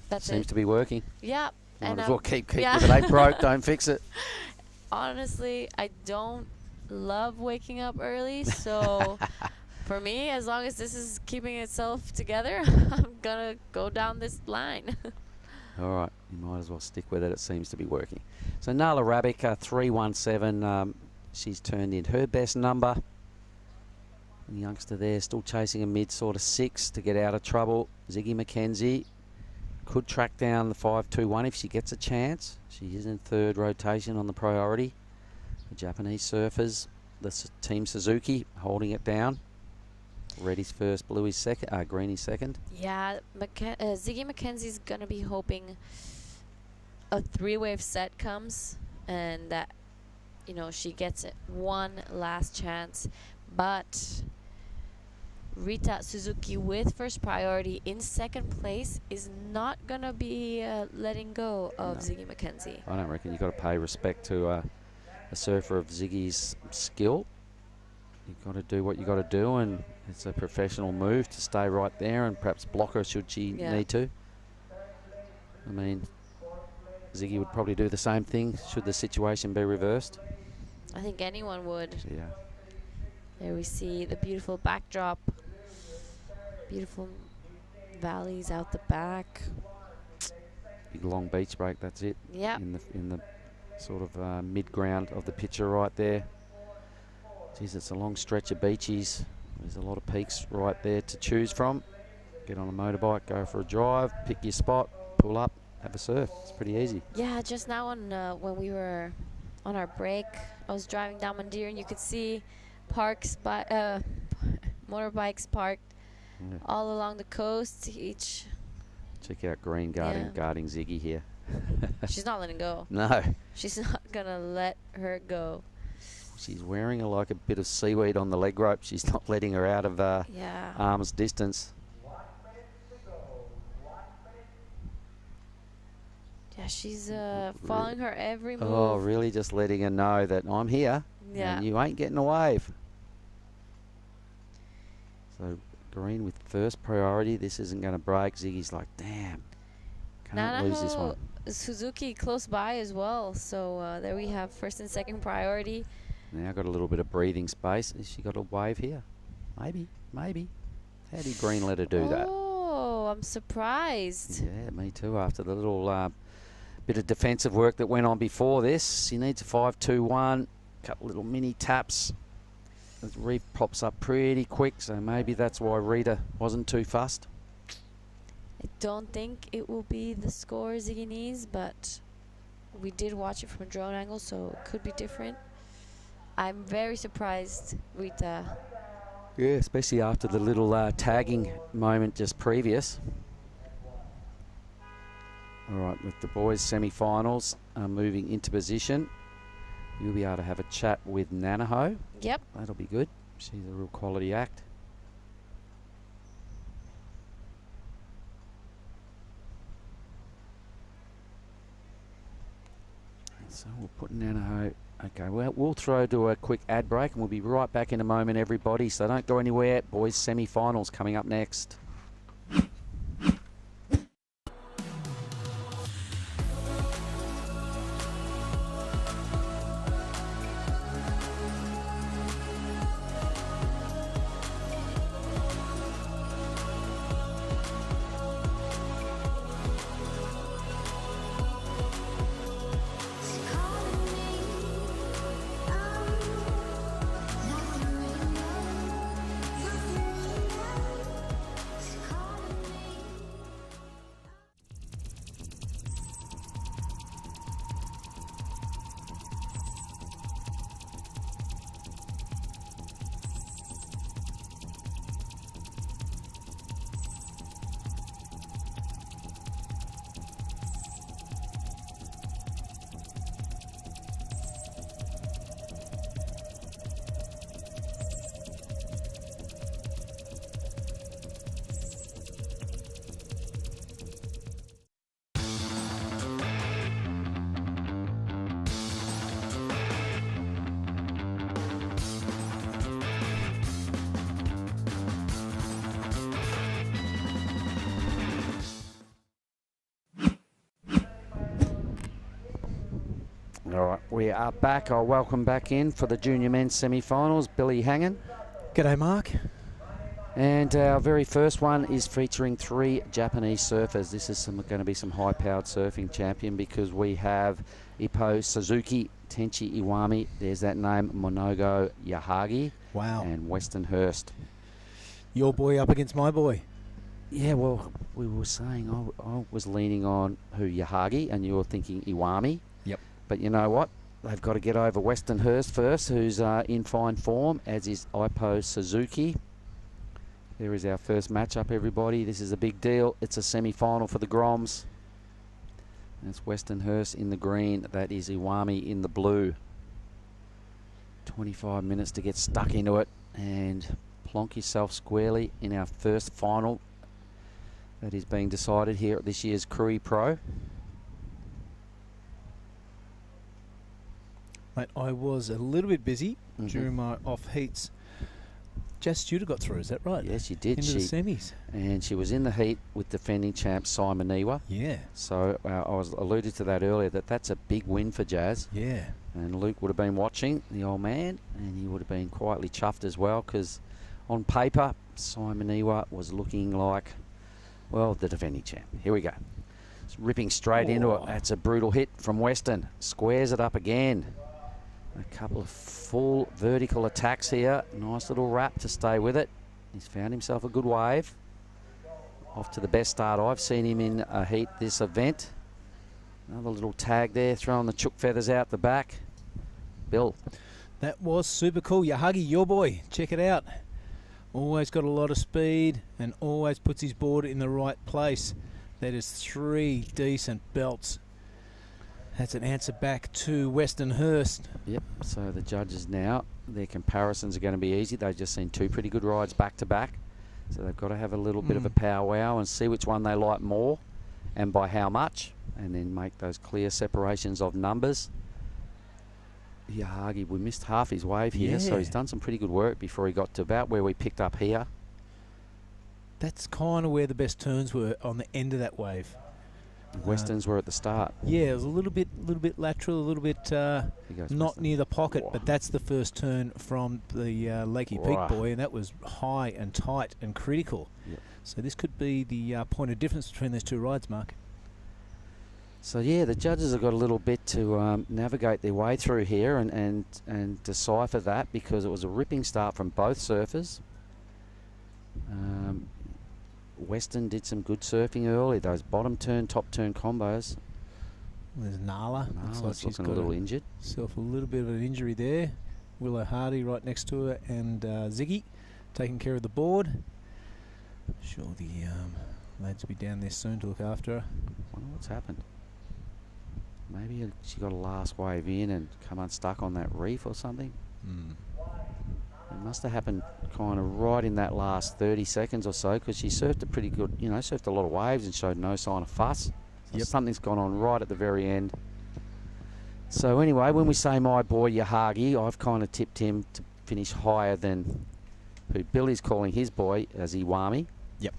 That's Seems it. to be working. Yeah. Might as well keep with it. Ain't broke, don't fix it. Honestly, I don't love waking up early, so for me, as long as this is keeping itself together, I'm gonna go down this line. All right, you might as well stick with it. It seems to be working. So Nala Rabic, 317. She's turned in her best number. The youngster there still chasing a mid sort of 6 to get out of trouble. Ziggy McKenzie could track down the 521 if she gets a chance. She is in 3rd rotation on the priority. The Japanese surfers, Team Suzuki, holding it down. Reddy's first, Bluey's second, Greenie's second. Yeah, Ziggy McKenzie's going to be hoping a 3-wave set comes and that, you know, she gets it one last chance. But Rita Suzuki with first priority in second place is not going to be letting go of Ziggy McKenzie. I don't reckon you've got to pay respect to a surfer of Ziggy's skill. You've got to do what you've got to do, and it's a professional move to stay right there and perhaps block her should she need to. I mean, Ziggy would probably do the same thing should the situation be reversed. I think anyone would. Yeah. There we see the beautiful backdrop. Beautiful valleys out the back. Big long beach break, that's it. Yeah. In the sort of mid-ground of the picture right there. Geez, it's a long stretch of beaches. There's a lot of peaks right there to choose from. Get on a motorbike, go for a drive, pick your spot, pull up, have a surf. It's pretty easy. Yeah, just now when we were on our break, I was driving down Mandir and you could see motorbikes parked all along the coast. Check out Green guarding Ziggy here. She's not letting go. No. She's not gonna let her go. She's wearing like a bit of seaweed on the leg rope. She's not letting her out of arm's distance. Yeah, she's following her every move. Oh, really just letting her know that I'm here and you ain't getting a wave. So Green with first priority. This isn't going to break. Ziggy's like, damn, can't lose this one. Suzuki close by as well. So there we have first and second priority. Now got a little bit of breathing space. Has she got a wave here? Maybe. How did Green let her do that? Oh, I'm surprised. Yeah, me too. After the little bit of defensive work that went on before this, she needs a 5-2-1. Couple little mini taps. The reef pops up pretty quick, so maybe that's why Rita wasn't too fussed. I don't think it will be the score Ziggy needs, but we did watch it from a drone angle, so it could be different. I'm very surprised, Rita. Yeah, especially after the little tagging moment just previous. All right, with the boys' semi-finals moving into position, you'll be able to have a chat with Nanaho. Yep. That'll be good. She's a real quality act. So we'll put Nanaho. Okay, well, we'll throw to a quick ad break and we'll be right back in a moment, everybody. So don't go anywhere. Boys' semi-finals coming up next. All right, we are back. I'll welcome back in for the junior men's semi-finals, Billy Hangen. G'day, Mark. And our very first one is featuring 3 Japanese surfers. This is going to be some high-powered surfing champion because we have Ippo Suzuki, Tenchi Iwami, there's that name, Monogo Yahagi. Wow. And Weston Hurst. Your boy up against my boy. Yeah, well, we were saying I was leaning on Yahagi and you were thinking Iwami. Yep. But you know what? They've got to get over Weston Hurst first, who's in fine form, as is Ippo Suzuki. There is our first matchup, everybody. This is a big deal. It's a semi-final for the Groms. That's Weston Hurst in the green. That is Iwami in the blue. 25 minutes to get stuck into it and plonk yourself squarely in our first final that is being decided here at this year's Krui Pro. Mate, I was a little bit busy during my off heats. Jazz Studer got through, is that right? Yes, she did. Into the semis. And she was in the heat with defending champ Simon Niwa. Yeah. So I was alluded to that earlier, that's a big win for Jazz. Yeah. And Luke would have been watching, the old man, and he would have been quietly chuffed as well, because on paper, Simon Niwa was looking like, well, the defending champ. Here we go. It's ripping straight into it. That's a brutal hit from Weston. Squares it up again. A couple of full vertical attacks here. Nice little wrap to stay with it. He's found himself a good wave. Off to the best start I've seen him in a heat this event. Another little tag there, throwing the chook feathers out the back. Bill. That was super cool. Yahagi, your boy. Check it out. Always got a lot of speed and always puts his board in the right place. That is 3 decent belts. That's an answer back to Western Hurst. Yep, so the judges now, their comparisons are going to be easy. They've just seen 2 pretty good rides back to back. So they've got to have a little bit of a powwow and see which one they like more and by how much, and then make those clear separations of numbers. Yahagi, we missed half his wave here, so he's done some pretty good work before he got to about where we picked up here. That's kind of where the best turns were, on the end of that wave. Westerns were at the start. Yeah, it was a little bit lateral, a little bit not near the pocket, but that's the first turn from the Lakey Peak boy, and that was high and tight and critical. Yep. So this could be the point of difference between those 2 rides, Mark. So yeah, the judges have got a little bit to navigate their way through here and decipher that, because it was a ripping start from both surfers. Weston did some good surfing early. Those bottom turn, top turn combos. There's Nala. Looks like she's looking got a little injured. Self a little bit of an injury there. Willow Hardy right next to her, and Ziggy taking care of the board. Sure, the lads will be down there soon to look after her. Wonder what's happened. Maybe she got a last wave in and come unstuck on that reef or something. It must have happened kind of right in that last 30 seconds or so, because she surfed a pretty good, surfed a lot of waves and showed no sign of fuss. So something's gone on right at the very end. So anyway, when we say my boy Yahagi, I've kind of tipped him to finish higher than who Billy's calling his boy as Iwami. Yep.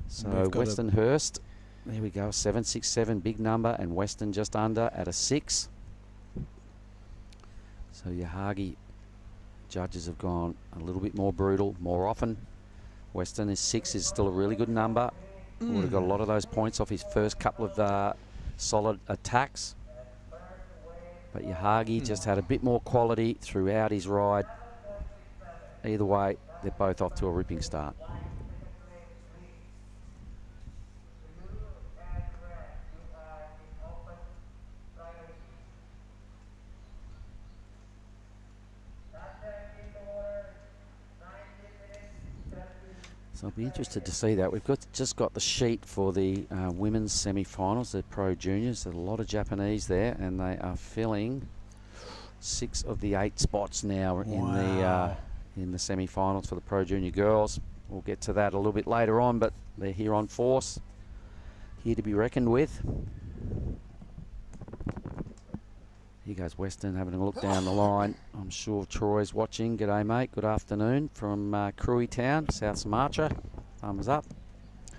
So Western Hurst, there we go, 7.67, big number, and Western just under at a 6. So Yahagi, judges have gone a little bit more brutal more often. Western is 6 is still a really good number. Would have got a lot of those points off his first couple of solid attacks. But Yahagi just had a bit more quality throughout his ride. Either way, they're both off to a ripping start. So I'll be interested to see that. We've just got the sheet for the women's semi-finals, the Pro Juniors. There's a lot of Japanese there, and they are filling 6 of the 8 spots now in the semi-finals for the Pro Junior girls. We'll get to that a little bit later on, but they're here on force, here to be reckoned with. Here goes Western having a look down the line. I'm sure Troy's watching. G'day, mate. Good afternoon from Krui Town, South Sumatra. Thumbs up.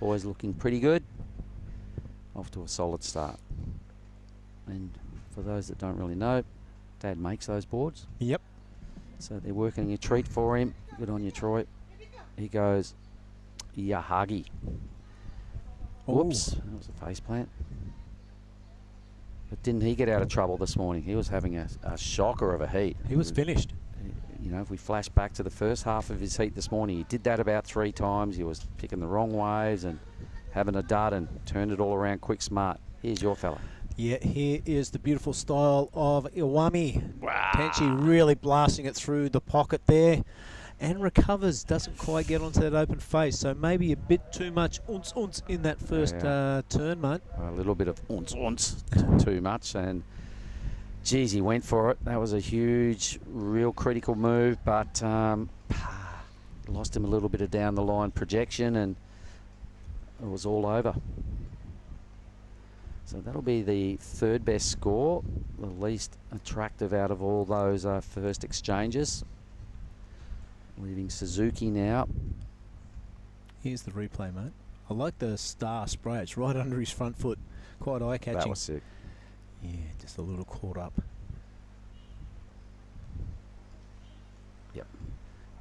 Boys looking pretty good. Off to a solid start. And for those that don't really know, Dad makes those boards. Yep. So they're working a treat for him. Good on you, Troy. He goes Yahagi. Whoops. That was a face plant. But didn't he get out of trouble this morning? He was having a shocker of a heat. He was finished. If we flash back to the first half of his heat this morning, he did that about 3 times. He was picking the wrong waves and having a dud and turned it all around quick smart. Here's your fella. Yeah, here is the beautiful style of Iwami. Wow. Tenchi really blasting it through the pocket there. And recovers, doesn't quite get onto that open face. So maybe a bit too much ounce in that first turn, mate. A little bit of ounce too much. And geez, he went for it. That was a huge, real critical move. But lost him a little bit of down the line projection, and it was all over. So that'll be the third best score, the least attractive out of all those first exchanges. Leaving Suzuki now. Here's the replay, mate. I like the star spray. It's right under his front foot. Quite eye-catching. That was sick. Yeah, just a little caught up. Yep.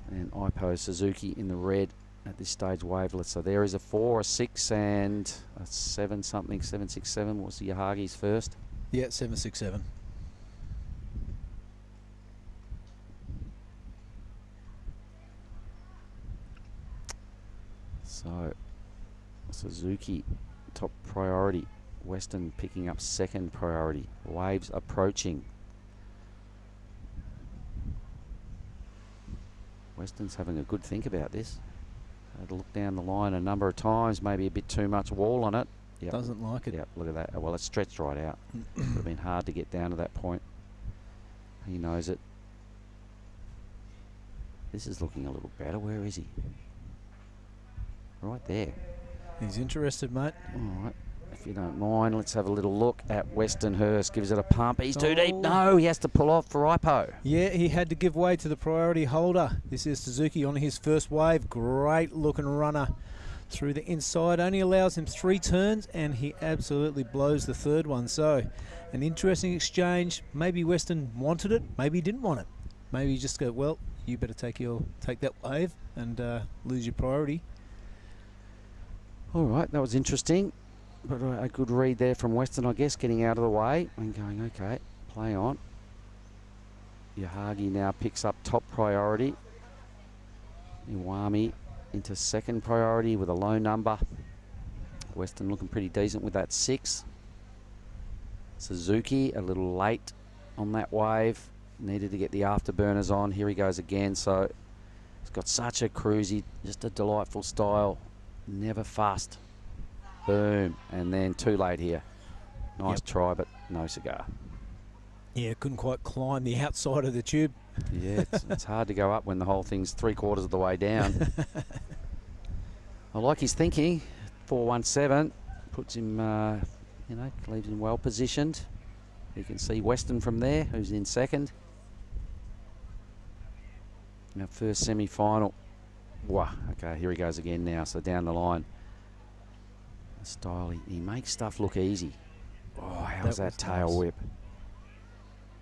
And Ipo Suzuki in the red at this stage waveless. So there is a 4, a 6, and a 7 something, 767. What was the Yahagi's first? Yeah, 767. So Suzuki top priority. Western picking up second priority. Waves approaching. Western's having a good think about this. Had to look down the line a number of times, maybe a bit too much wall on it. Yep. Doesn't like it. Yep, look at that. Well, it's stretched right out. Would have been hard to get down to that point. He knows it. This is looking a little better. Where is he? Right there. He's interested, mate. All right. If you don't mind, let's have a little look at Western Hurst. Gives it a pump. He's too deep. No, he has to pull off for Ipo. Yeah, he had to give way to the priority holder. This is Suzuki on his first wave. Great looking runner through the inside. Only allows him 3 turns, and he absolutely blows the third one. So, an interesting exchange. Maybe Western wanted it. Maybe he didn't want it. Maybe he just go, well, you better take that wave and lose your priority. All right, that was interesting. But a good read there from Western, I guess, getting out of the way and going, okay, play on. Yahagi now picks up top priority. Iwami into second priority with a low number. Western looking pretty decent with that 6. Suzuki a little late on that wave. Needed to get the afterburners on. Here he goes again. So he's got such a cruisy, just a delightful style. Never fussed. Boom. And then too late here. Nice try, but no cigar. Yeah, couldn't quite climb the outside of the tube. Yeah, it's hard to go up when the whole thing's 3/4 of the way down. I like his thinking. 417 puts him, leaves him well positioned. You can see Western from there, who's in second. Our first semi-final. Wow, okay, here he goes again now, so down the line. The style, he makes stuff look easy. Oh, how's that tail nice. whip?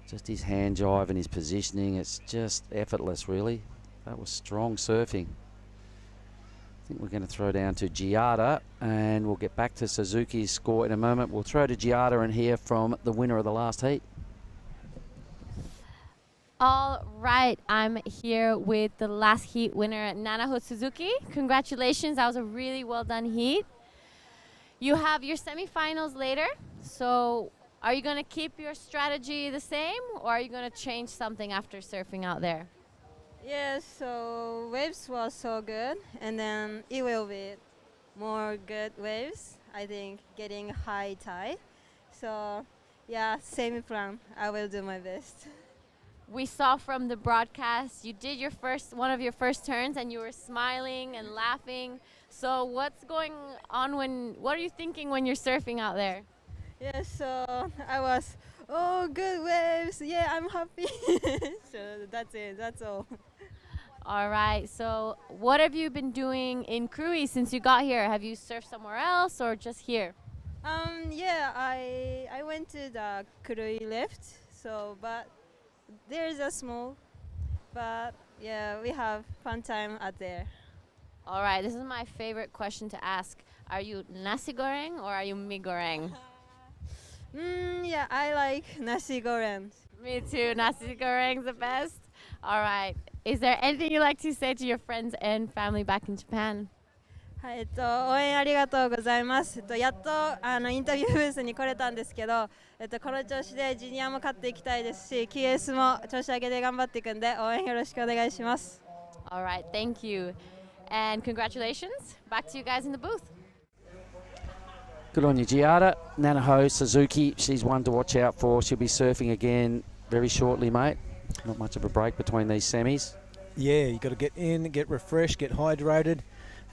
Just his hand jive and his positioning, it's just effortless, really. That was strong surfing. I think we're going to throw down to Giada, and we'll get back to Suzuki's score in a moment. We'll throw to Giada and hear from the winner of the last heat. All right, I'm here with the last heat winner, Nanaho Suzuki. Congratulations, that was a really well done heat. You have your semifinals later, so are you going to keep your strategy the same, or are you going to change something after surfing out there? Yes, so waves was so good, and then it will be more good waves, I think, getting high tide. So yeah, same plan. I will do my best. We saw from the broadcast you did one of your first turns and you were smiling and laughing. So what's going on what are you thinking when you're surfing out there? Yeah, so I was, good waves. Yeah, I'm happy. So that's it. That's all. All right. So what have you been doing in Krui since you got here? Have you surfed somewhere else or just here? Yeah, I went to the Krui lift. So, but there's a small, but yeah, we have fun time out there. All right. This is my favorite question to ask. Are you nasi goreng or are you mi goreng? Yeah, I like nasi goreng. Me too. Nasi goreng's the best. All right. Is there anything you'd like to say to your friends and family back in Japan? はい、応援ありがとうございます。やっとインタビューブースに来れたんですけど、この調子でジュニアも勝っていきたいですし、QS も調子上げで頑張っていくんで応援よろしくお願いします。All right, thank you. And congratulations. Back to you guys in the booth. Good on you, Giada. Nanaho Suzuki, she's one to watch out for. She'll be surfing again very shortly, mate. Not much of a break between these semis. Yeah, you got to get in, get refreshed, get hydrated,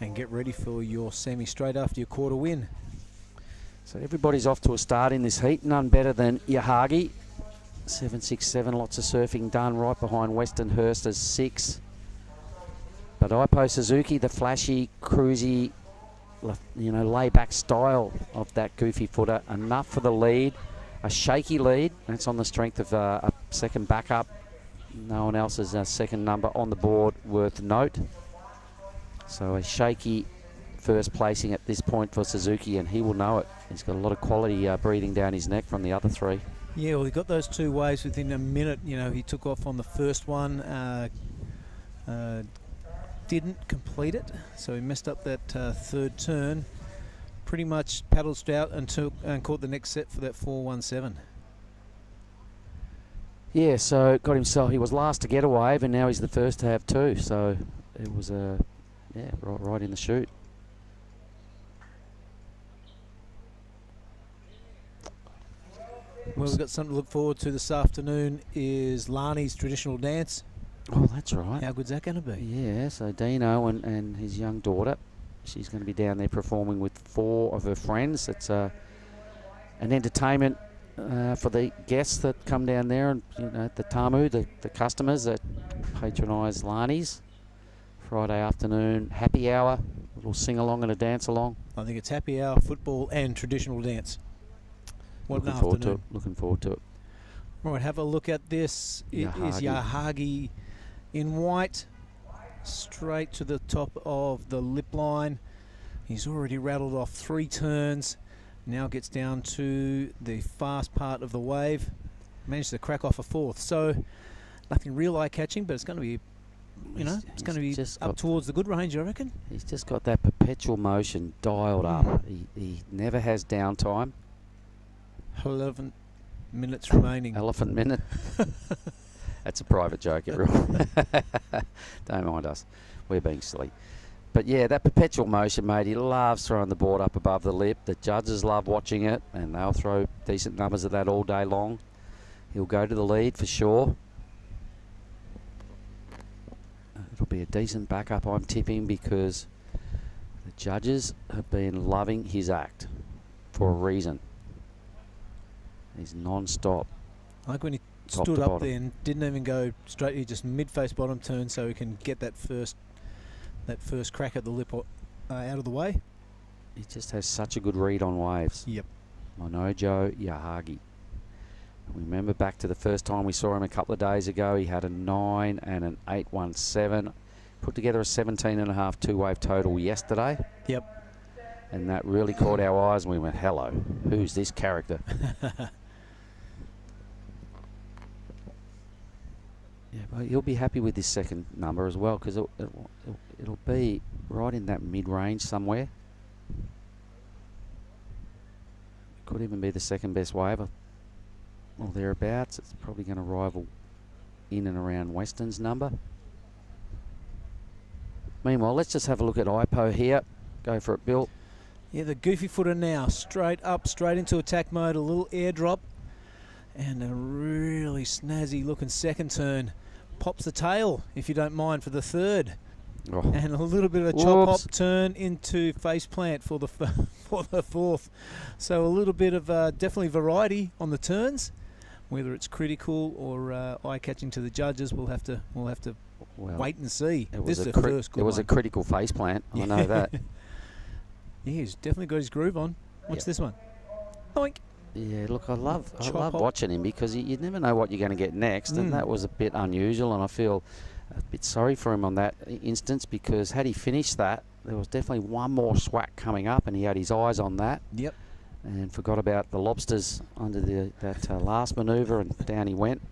and get ready for your semi straight after your quarter win. So everybody's off to a start in this heat. None better than Yahagi. 7.67, lots of surfing done right behind Westernhurst as 6. But Ipo Suzuki, the flashy, cruisy, lay-back style of that goofy footer, enough for the lead. A shaky lead. That's on the strength of a second backup. No one else's second number on the board worth note. So a shaky first placing at this point for Suzuki, and he will know it. He's got a lot of quality breathing down his neck from the other 3. Yeah, well, he got those 2 waves within a minute. He took off on the first one, didn't complete it, so he messed up that third turn. Pretty much paddled out and caught the next set for that 4.17. Yeah, so got himself. He was last to get a wave, and now he's the first to have 2. So it was right in the chute. Well, we've got something to look forward to this afternoon is Lani's traditional dance. Oh, that's right. How good's that going to be? Yeah, so Dino and his young daughter, she's going to be down there performing with 4 of her friends. It's an entertainment for the guests that come down there, and the tamu, the customers that patronise Lani's. Friday afternoon, happy hour, a little sing-along and a dance-along. I think it's happy hour, football and traditional dance. What an afternoon. Looking forward to it. Right, have a look at this. It is Yahagi in white, straight to the top of the lip line. He's already rattled off 3 turns. Now gets down to the fast part of the wave. Managed to crack off a 4th. So nothing real eye-catching, but it's going to be, it's going to be up towards the good range, I reckon. He's just got that perpetual motion dialed up. He never has downtime. 11 minutes remaining. Elephant minute. That's a private joke, everyone. Don't mind us. We're being silly. But yeah, that perpetual motion, mate, he loves throwing the board up above the lip. The judges love watching it, and they'll throw decent numbers of that all day long. He'll go to the lead for sure. It'll be a decent backup, I'm tipping, because the judges have been loving his act for a reason. He's non-stop. I like when he stood up there and didn't even go straight. He just mid-face bottom turn so he can get that first crack at the lip out of the way. He just has such a good read on waves. Yep. Monojo Yahagi. Remember back to the first time we saw him a couple of days ago, he had a 9 and an 8.17. Put together a 17.5 2-wave total yesterday. Yep. And that really caught our eyes, and we went, hello, who's this character? Yeah, but he'll be happy with this second number as well, because it'll be right in that mid-range somewhere. Could even be the second best wave, or thereabouts. It's probably going to rival in and around Western's number. Meanwhile, let's just have a look at Ipo here. Go for it, Bill. Yeah, the goofy footer now, straight up, straight into attack mode, a little airdrop, and a really snazzy looking second turn. Pops the tail, if you don't mind, for the third. Oh. And a little bit of a chop hop turn into face plant for the for the 4th. So a little bit of definitely variety on the turns. Whether it's critical or eye-catching to the judges, we'll have to wait and see. This is the first good one. It was a critical face plant. I know that. Yeah, he's definitely got his groove on. What's this one? Oink. Yeah, look, I love watching him, because you never know what you're going to get next, and that was a bit unusual, and I feel a bit sorry for him on that instance, because had he finished that, there was definitely one more swack coming up, and he had his eyes on that. Yep. And forgot about the lobsters under that last manoeuvre, and down he went.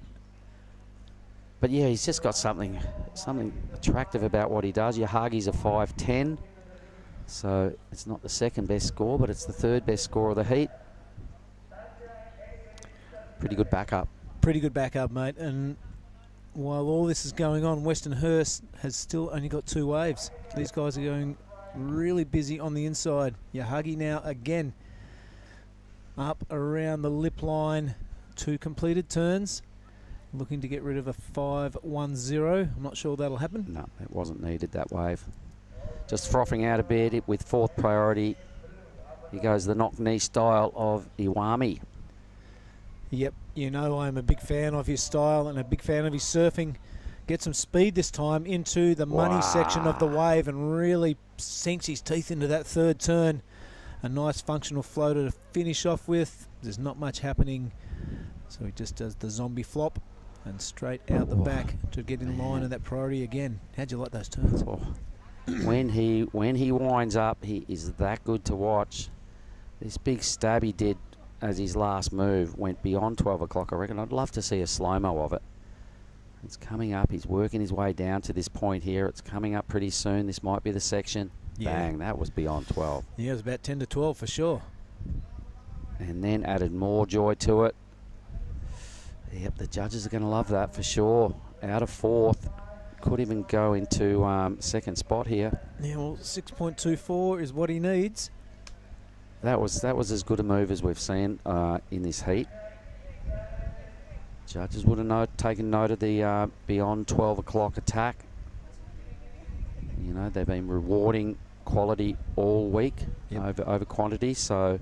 But yeah, he's just got something attractive about what he does. Yahagi's a 5.10, so it's not the second best score, but it's the third best score of the heat. Pretty good backup. Pretty good backup, mate. And while all this is going on, Westernhurst has still only got 2 waves. These guys are going really busy on the inside. Yahagi now again up around the lip line. 2 completed turns. looking to get rid of a 5-1-0. I'm not sure that'll happen. No, it wasn't needed, that wave. Just frothing out a bit with fourth priority. He goes the knock knee style of Iwami. Yep, you know I'm a big fan of his style and a big fan of his surfing. Get some speed this time into the money section of the wave and really sinks his teeth into that third turn. A nice functional floater to finish off with. There's not much happening, so he just does the zombie flop and straight out the back to get in line in that priority again. How'd you like those turns? When he winds up, he is that good to watch. This big stab he did as his last move went beyond 12 o'clock, I reckon. I'd love to see a slow-mo of it. It's coming up. He's working his way down to this point here. It's coming up pretty soon. This might be the section. Yeah. Bang, that was beyond 12. Yeah, it was about 10 to 12 for sure. And then added more joy to it. Yep, the judges are going to love that for sure. Out of fourth. Could even go into second spot here. Yeah, well, 6.24 is what he needs. That was as good a move as we've seen in this heat. Judges would have taken note of the beyond 12 o'clock attack. You know, they've been rewarding quality all week over quantity. So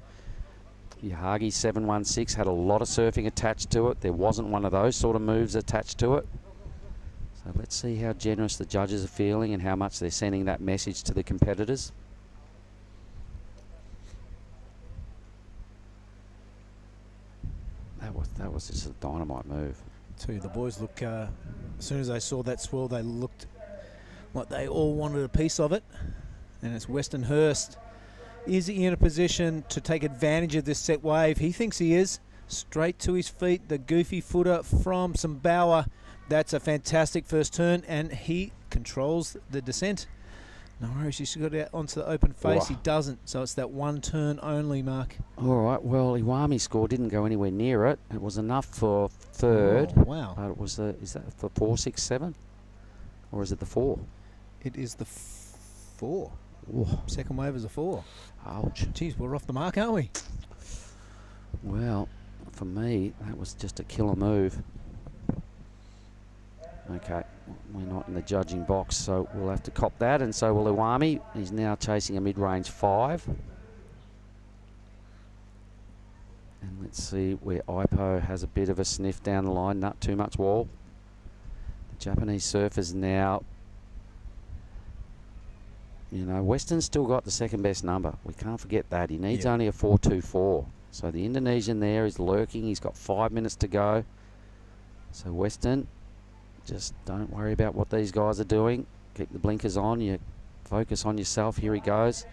Yahagi 716 had a lot of surfing attached to it. There wasn't one of those sort of moves attached to it. So let's see how generous the judges are feeling and how much they're sending that message to the competitors. That was just a dynamite move. Tell you, the boys look, as soon as they saw that swirl, they looked like they all wanted a piece of it. And it's Weston Hurst. Is he in a position to take advantage of this set wave? He thinks he is. Straight to his feet, the goofy footer from Bauer. That's a fantastic first turn, and he controls the descent. No worries, he's got it out onto the open face. He doesn't, so it's that one turn only, Mark. All right, well, Iwami's score didn't go anywhere near it. It was enough for third. Oh, wow. But it was is that for 4, 6, 7? Or is it the 4? It is the 4. Ooh. Second wave is a 4. Ouch. Geez, we're off the mark, aren't we? Well, for me, that was just a killer move. Okay, we're not in the judging box, so we'll have to cop that, and so will Iwami. He's now chasing a mid-range 5. And let's see where Ipo has a bit of a sniff down the line, not too much wall. The Japanese surfers now, you know, Weston's still got the second best number. We can't forget that. He needs only a 4.24. So the Indonesian there is lurking. He's got 5 minutes to go. So Weston, just don't worry about what these guys are doing. Keep the blinkers on. You focus on yourself. Here he goes.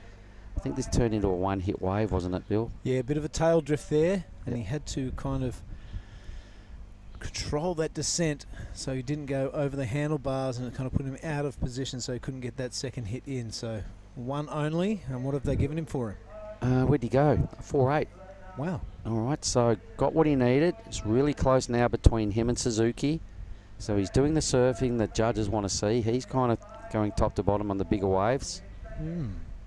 I think this turned into a one-hit wave, wasn't it, Bill? Yeah, a bit of a tail drift there, and he had to kind of control that descent so he didn't go over the handlebars, and it kind of put him out of position so he couldn't get that second hit in. So one only, and what have they given him for him? Where'd he go? 4.8. Wow. All right, so got what he needed. It's really close now between him and Suzuki. So he's doing the surfing that judges want to see. He's kind of going top to bottom on the bigger waves.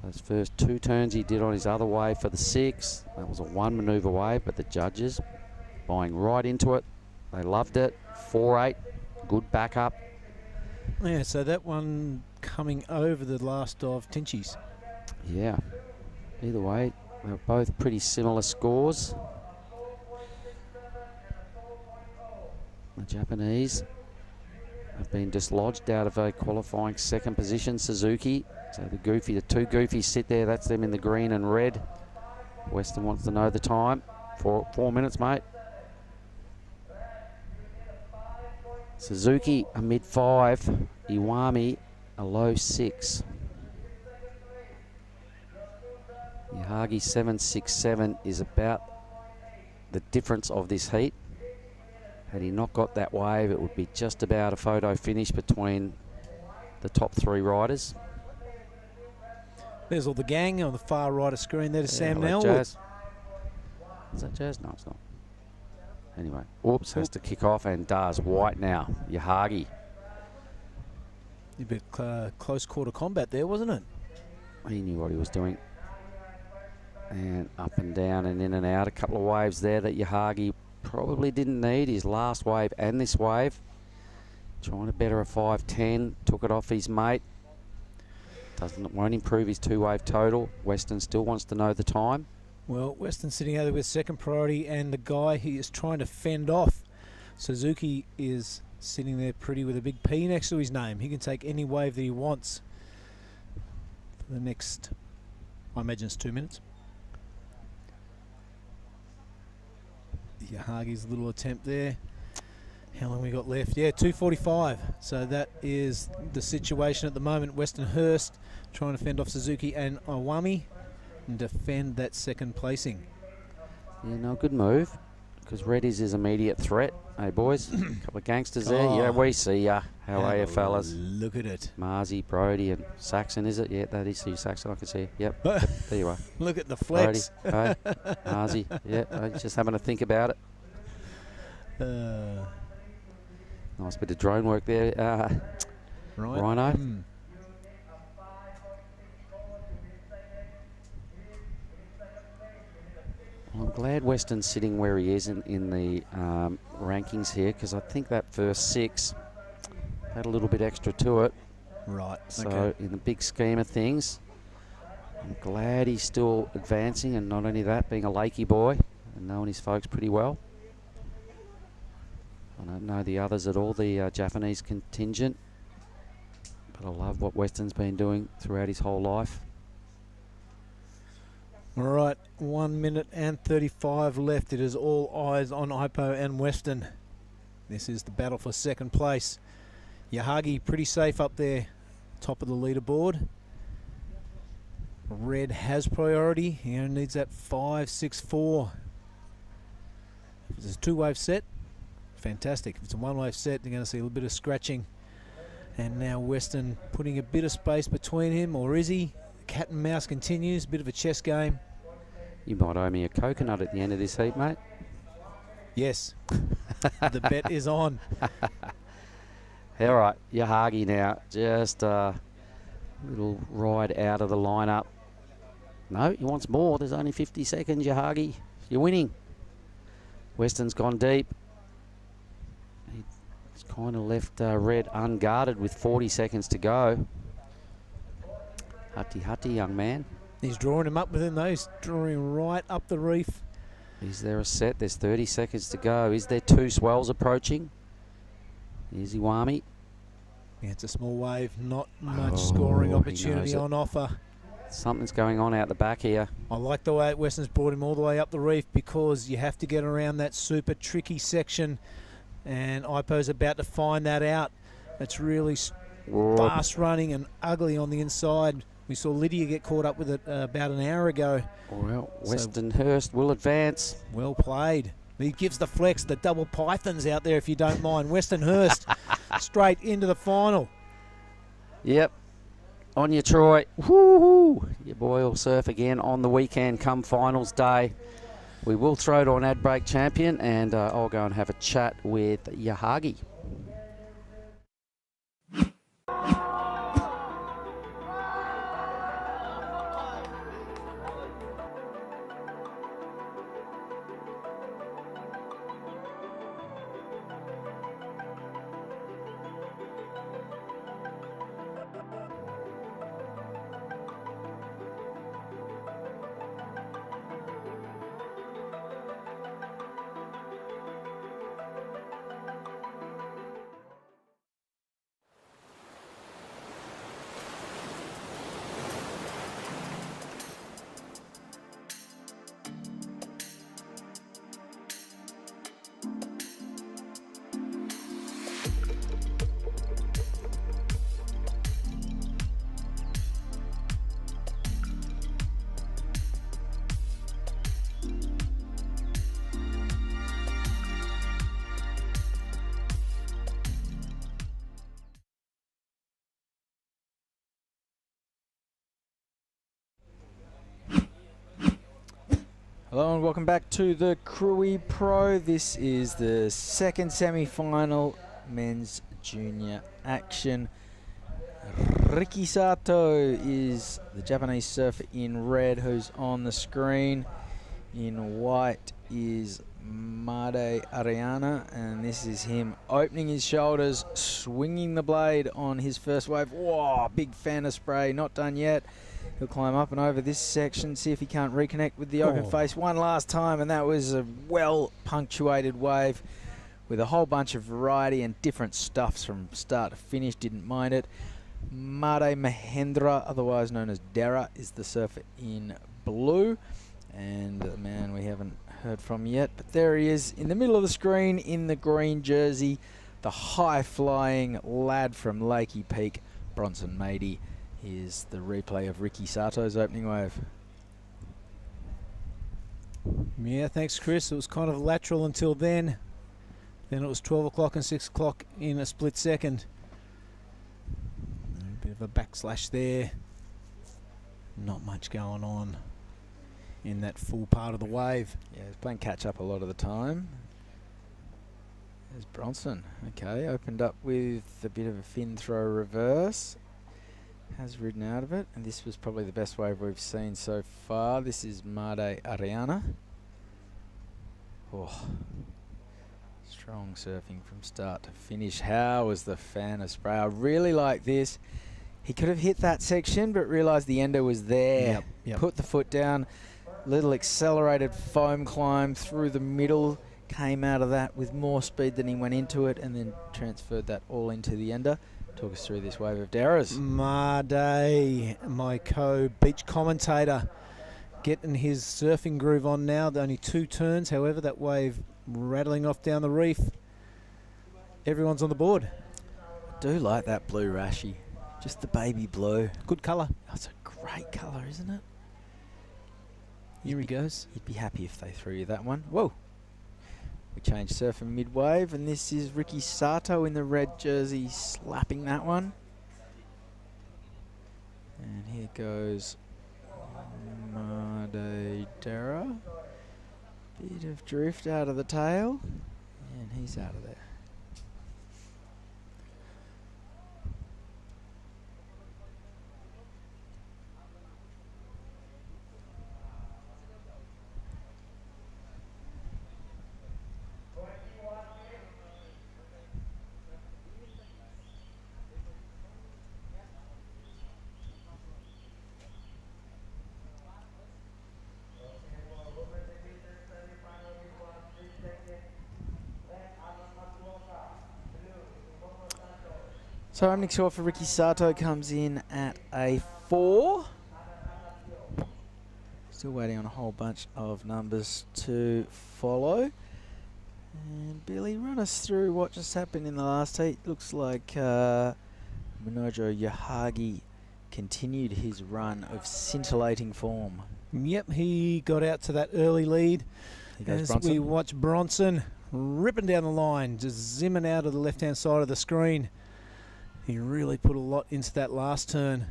Those first 2 turns he did on his other wave for the 6. That was a 1 maneuver wave, but the judges buying right into it. They loved it. 4.8, good backup. Yeah, so that one coming over the last of Tinchi's. Yeah. Either way, they're both pretty similar scores. The Japanese have been dislodged out of a qualifying second position. Suzuki. So the 2 goofies sit there. That's them in the green and red. Weston wants to know the time. 4 minutes, mate. Suzuki a mid-5. Iwami a low 6. Yahagi 767 is about the difference of this heat. Had he not got that wave, it would be just about a photo finish between the top 3 riders. There's all the gang on the far right of screen. There's Sam like Nell. Jazz. Is that Jazz? No, it's not. Anyway, oops, has to kick off and does. White now. Yahagi. A bit close quarter combat there, wasn't it? He knew what he was doing. And up and down and in and out. A couple of waves there that Yahagi probably didn't need his last wave and this wave. Trying to better a 5.10, took it off his mate. Won't improve his 2-wave total. Western still wants to know the time. Well, Western sitting over with second priority, and the guy he is trying to fend off, Suzuki, is sitting there pretty with a big P next to his name. He can take any wave that he wants for the next, I imagine it's 2 minutes. Yahagi's little attempt there. How long we got left? Yeah, 2:45. So that is the situation at the moment. Western Hurst trying to fend off Suzuki and Awami and defend that second placing. Yeah, no, good move, because Red is his immediate threat. Hey, boys, couple of gangsters there. Yeah, we see ya. How are you, fellas? Look at it. Marzi, Brody, and Saxon, is it? Yeah, that is you, Saxon. I can see you. Yep, there you are. Look at the flex. Brody, hey, Marzi. Yeah, just having to think about it. Nice bit of drone work there, Rhino. Well, I'm glad Weston's sitting where he is in the rankings here, because I think that first 6 had a little bit extra to it. Right. So okay. in the big scheme of things, I'm glad he's still advancing, and not only that, being a Lakey boy and knowing his folks pretty well. I don't know the others at all, the Japanese contingent, but I love what Weston's been doing throughout his whole life. All right, 1 minute and 35 left. It is all eyes on Ipo and Weston. This is the battle for second place. Yahagi pretty safe up there, top of the leaderboard. Red has priority. He only needs that 5.64. If it's a 2-wave set, fantastic. If it's a 1-wave set, you're going to see a little bit of scratching. And now Weston putting a bit of space between him, or is he? Cat and mouse continues, bit of a chess game. You might owe me a coconut at the end of this heat, mate. Yes, the bet is on. All right, Yahagi now, just a little ride out of the lineup. No, he wants more. There's only 50 seconds, Yahagi. You're winning. Weston's gone deep. He's kind of left Red unguarded with 40 seconds to go. Hutty, young man. He's drawing him up with him, though. He's drawing right up the reef. Is there a set? There's 30 seconds to go. Is there 2 swells approaching? Here's Iwami. Yeah, it's a small wave. Not much scoring opportunity on offer. Something's going on out the back here. I like the way Weston's brought him all the way up the reef, because you have to get around that super tricky section, and Ipo's about to find that out. It's really fast running and ugly on the inside. We saw Lydia get caught up with it about an hour ago. Well, Weston Hurst will advance. Well played. He gives the flex, the double pythons out there, if you don't mind. Weston Hurst straight into the final. Yep. On you, Troy. Woo-hoo. Your boy will surf again on the weekend come finals day. We will throw it on Ad Break Champion, and I'll go and have a chat with Yahagi. Hello and welcome back to the Krui Pro. This is the second semi-final men's junior action. Riki Sato is the Japanese surfer in red who's on the screen. In white is Made Ariana, and this is him opening his shoulders, swinging the blade on his first wave. Whoa, big fan of spray, not done yet. He'll climb up and over this section, see if he can't reconnect with the open face one last time, and that was a well-punctuated wave with a whole bunch of variety and different stuffs from start to finish. Didn't mind it. Made Mahendra, otherwise known as Dara, is the surfer in blue, and the man we haven't heard from yet, but there he is in the middle of the screen in the green jersey, the high-flying lad from Lakey Peak, Bronson Mady. Here's the replay of Ricky Sato's opening wave. Yeah, thanks, Chris. It was kind of lateral until then. Then it was 12 o'clock and 6 o'clock in a split second. A bit of a backslash there. Not much going on in that full part of the wave. Yeah, he's playing catch up a lot of the time. There's Bronson. Okay, opened up with a bit of a fin throw reverse. Has ridden out of it, and this was probably the best wave we've seen so far. This is Made Ariana. Oh, strong surfing from start to finish. How was the fan of spray? I really like this. He could have hit that section, but realised the ender was there. Yep. Put the foot down. Little accelerated foam climb through the middle. Came out of that with more speed than he went into it, and then transferred that all into the ender. Talk us through this wave of Dara's. Made, my co-beach commentator, getting his surfing groove on now. Only 2 turns, however, that wave rattling off down the reef. Everyone's on the board. I do like that blue rashi. Just the baby blue. Good colour. That's a great colour, isn't it? Here he goes. You'd be happy if they threw you that one. Whoa. We changed surfer mid-wave, and this is Ricky Sato in the red jersey slapping that one. And here goes Made Dara. Bit of drift out of the tail, and he's out of there. So opening score for Ricky Sato comes in at a 4. Still waiting on a whole bunch of numbers to follow. And Billy, run us through what just happened in the last heat. Looks like Minojo Yahagi continued his run of scintillating form. Yep, he got out to that early lead. As Bronson. we watch Bronson ripping down the line, just zimming out of the left-hand side of the screen. He really put a lot into that last turn.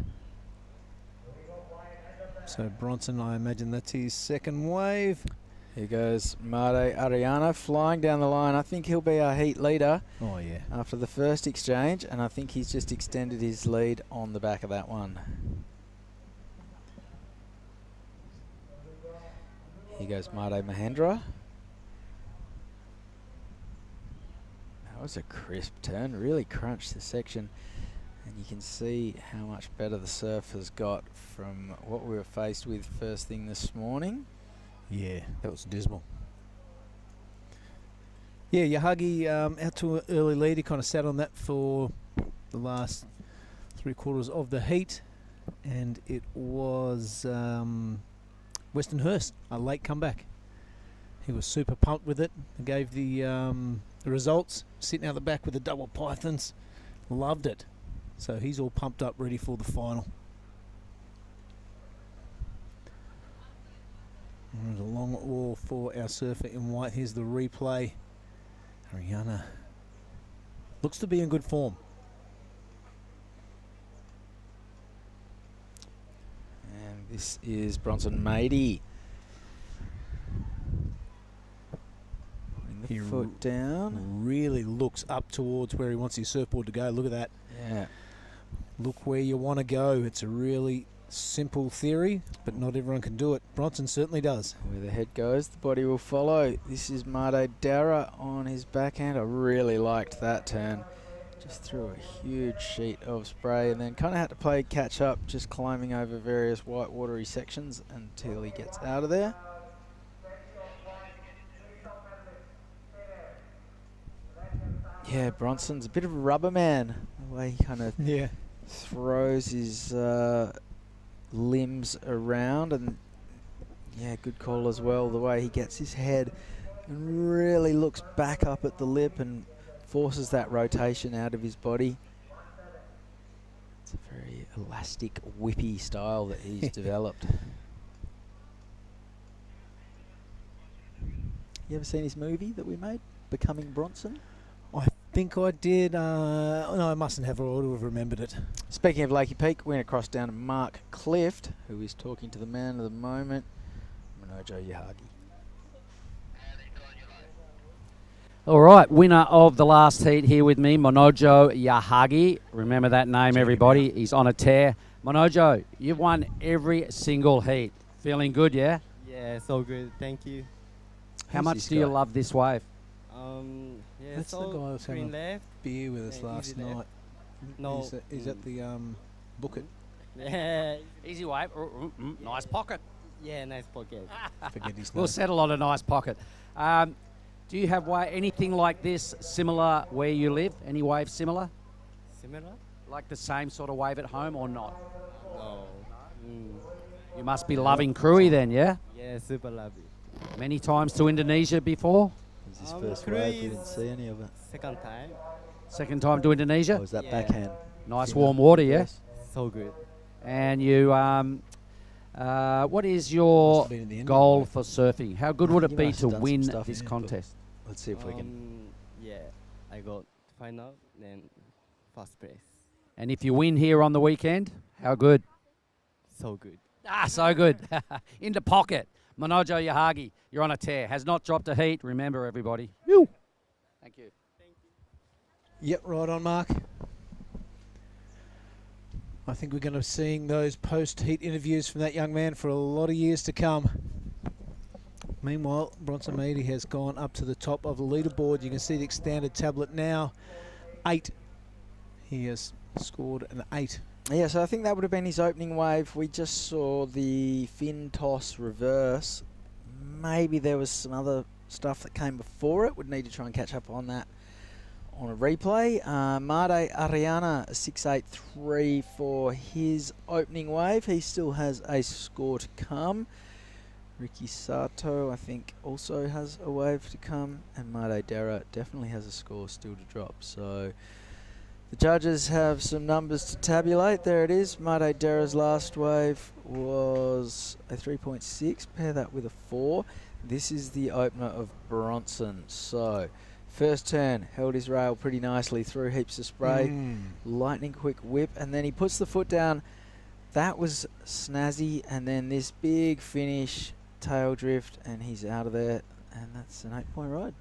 So Bronson, I imagine that's his second wave. Here goes Made Ariana flying down the line. I think he'll be our heat leader. Oh, yeah. After the first exchange, and I think he's just extended his lead on the back of that one. Here goes Made Mahendra. That was a crisp turn, really crunched the section, and you can see how much better the surf has got from what we were faced with first thing this morning. Yeah, that was dismal. Yeah, Yahagi out to an early lead. He kind of sat on that for the last 3/4 of the heat, and it was Westernhurst, a late comeback. He was super pumped with it. He gave the results, sitting out the back with the double pythons. Loved it. So he's all pumped up, ready for the final. There's a long wall for our surfer in white. Here's the replay. Ariana looks to be in good form. And this is Bronson Mady. Putting the foot down. Really looks up towards where he wants his surfboard to go. Look at that. Yeah. Look where you want to go. It's a really Simple theory, but not everyone can do it. Bronson certainly does. Where the head goes, the body will follow. This is Made Dara on his backhand. I really liked that turn. Just threw a huge sheet of spray and then kind of had to play catch up, just climbing over various white watery sections until he gets out of there. Yeah, Bronson's a bit of a rubber man, the way he kind of throws his limbs around, and yeah, good call as well, the way he gets his head and really looks back up at the lip and forces that rotation out of his body. It's a very elastic, whippy style that he's developed. You ever seen his movie that we made, Becoming Bronson? I think I did. No, I mustn't have, or I would have remembered it. Speaking of Lakey Peak, we're going to cross down to Mark Clift, who is talking to the man of the moment, Manojo Yahagi. All right, winner of the last heat here with me, Manojo Yahagi. Remember that name, everybody. He's on a tear. Manojo, you've won every single heat. Feeling good, yeah? Yeah, so good. Thank you. How much do you love this wave? Yeah, That's so the guy who was having a beer with us last night. No. He's at the Book It. Yeah. Easy wave. Nice pocket. Yeah, nice pocket. Forget his We'll name. settle on a nice pocket. Do you have anything like this similar where you live? Any wave similar? Similar? Like the same sort of wave at home or not? No. You must be loving Krui then, yeah? Yeah, super lovely. Many times to Indonesia before? This is his first wave. We didn't see any of it. Second time. Second time to Indonesia? Oh, was that backhand? Nice warm water, yeah? So good. And you, what is your goal for surfing? How good would it be to win this contest? Let's see if we can. Yeah, I got final, then first place. And if you win here on the weekend, how good? So good. So good. Into pocket. Manojo Yahagi, you're on a tear. Has not dropped a heat. Remember, everybody. Thank you. Yep, right on, Mark. I think we're going to be seeing those post-heat interviews from that young man for a lot of years to come. Meanwhile, Bronson Meady has gone up to the top of the leaderboard. You can see the expanded tablet now. 8. He has scored an 8. Yeah, so I think that would have been his opening wave. We just saw the fin toss reverse. Maybe there was some other stuff that came before it. Would need to try and catch up on that on a replay. Made Ariana 6.83 for his opening wave. He still has a score to come. Ricky Sato, I think, also has a wave to come. And Made Dara definitely has a score still to drop. So the judges have some numbers to tabulate. There it is. Made Dara's last wave was a 3.6. Pair that with a 4. This is the opener of Bronson. So first turn, held his rail pretty nicely, threw heaps of spray, lightning quick whip, and then he puts the foot down. That was snazzy, and then this big finish, tail drift, and he's out of there, and that's an 8-point ride.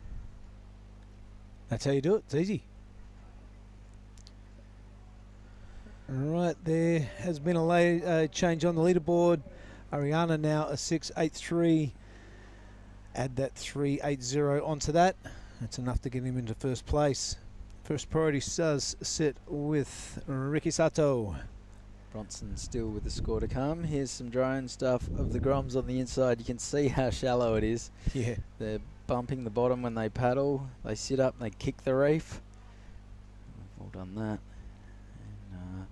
That's how you do it. It's easy. Right, there has been a change on the leaderboard. Ariana now a 6.83. Add that 3.80 onto that. That's enough to get him into first place. First priority does sit with Ricky Sato. Bronson still with the score to come. Here's some drone stuff of the Groms on the inside. You can see how shallow it is. Yeah. They're bumping the bottom when they paddle. They sit up and they kick the reef. We've all done that. And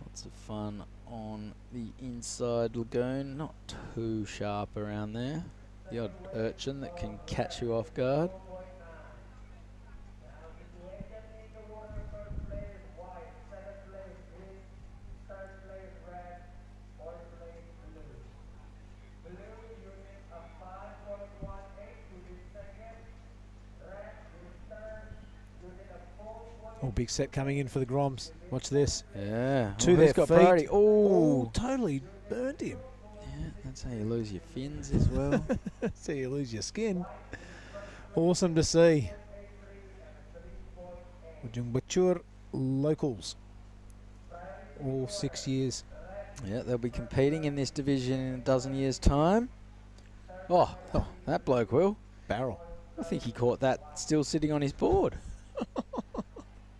lots of fun on the inside lagoon. Not too sharp around there. The odd urchin that can catch you off guard. Oh, big set coming in for the Groms. Watch this. Yeah. To oh, their who's got feet. priority? Oh, totally burned him. Yeah, that's how you lose your fins as well. That's how you lose your skin. Awesome to see. Ujung Bocur locals. all 6 years. Yeah, they'll be competing in this division in a dozen years' time. Oh, that bloke will. Barrel. I think he caught that still sitting on his board.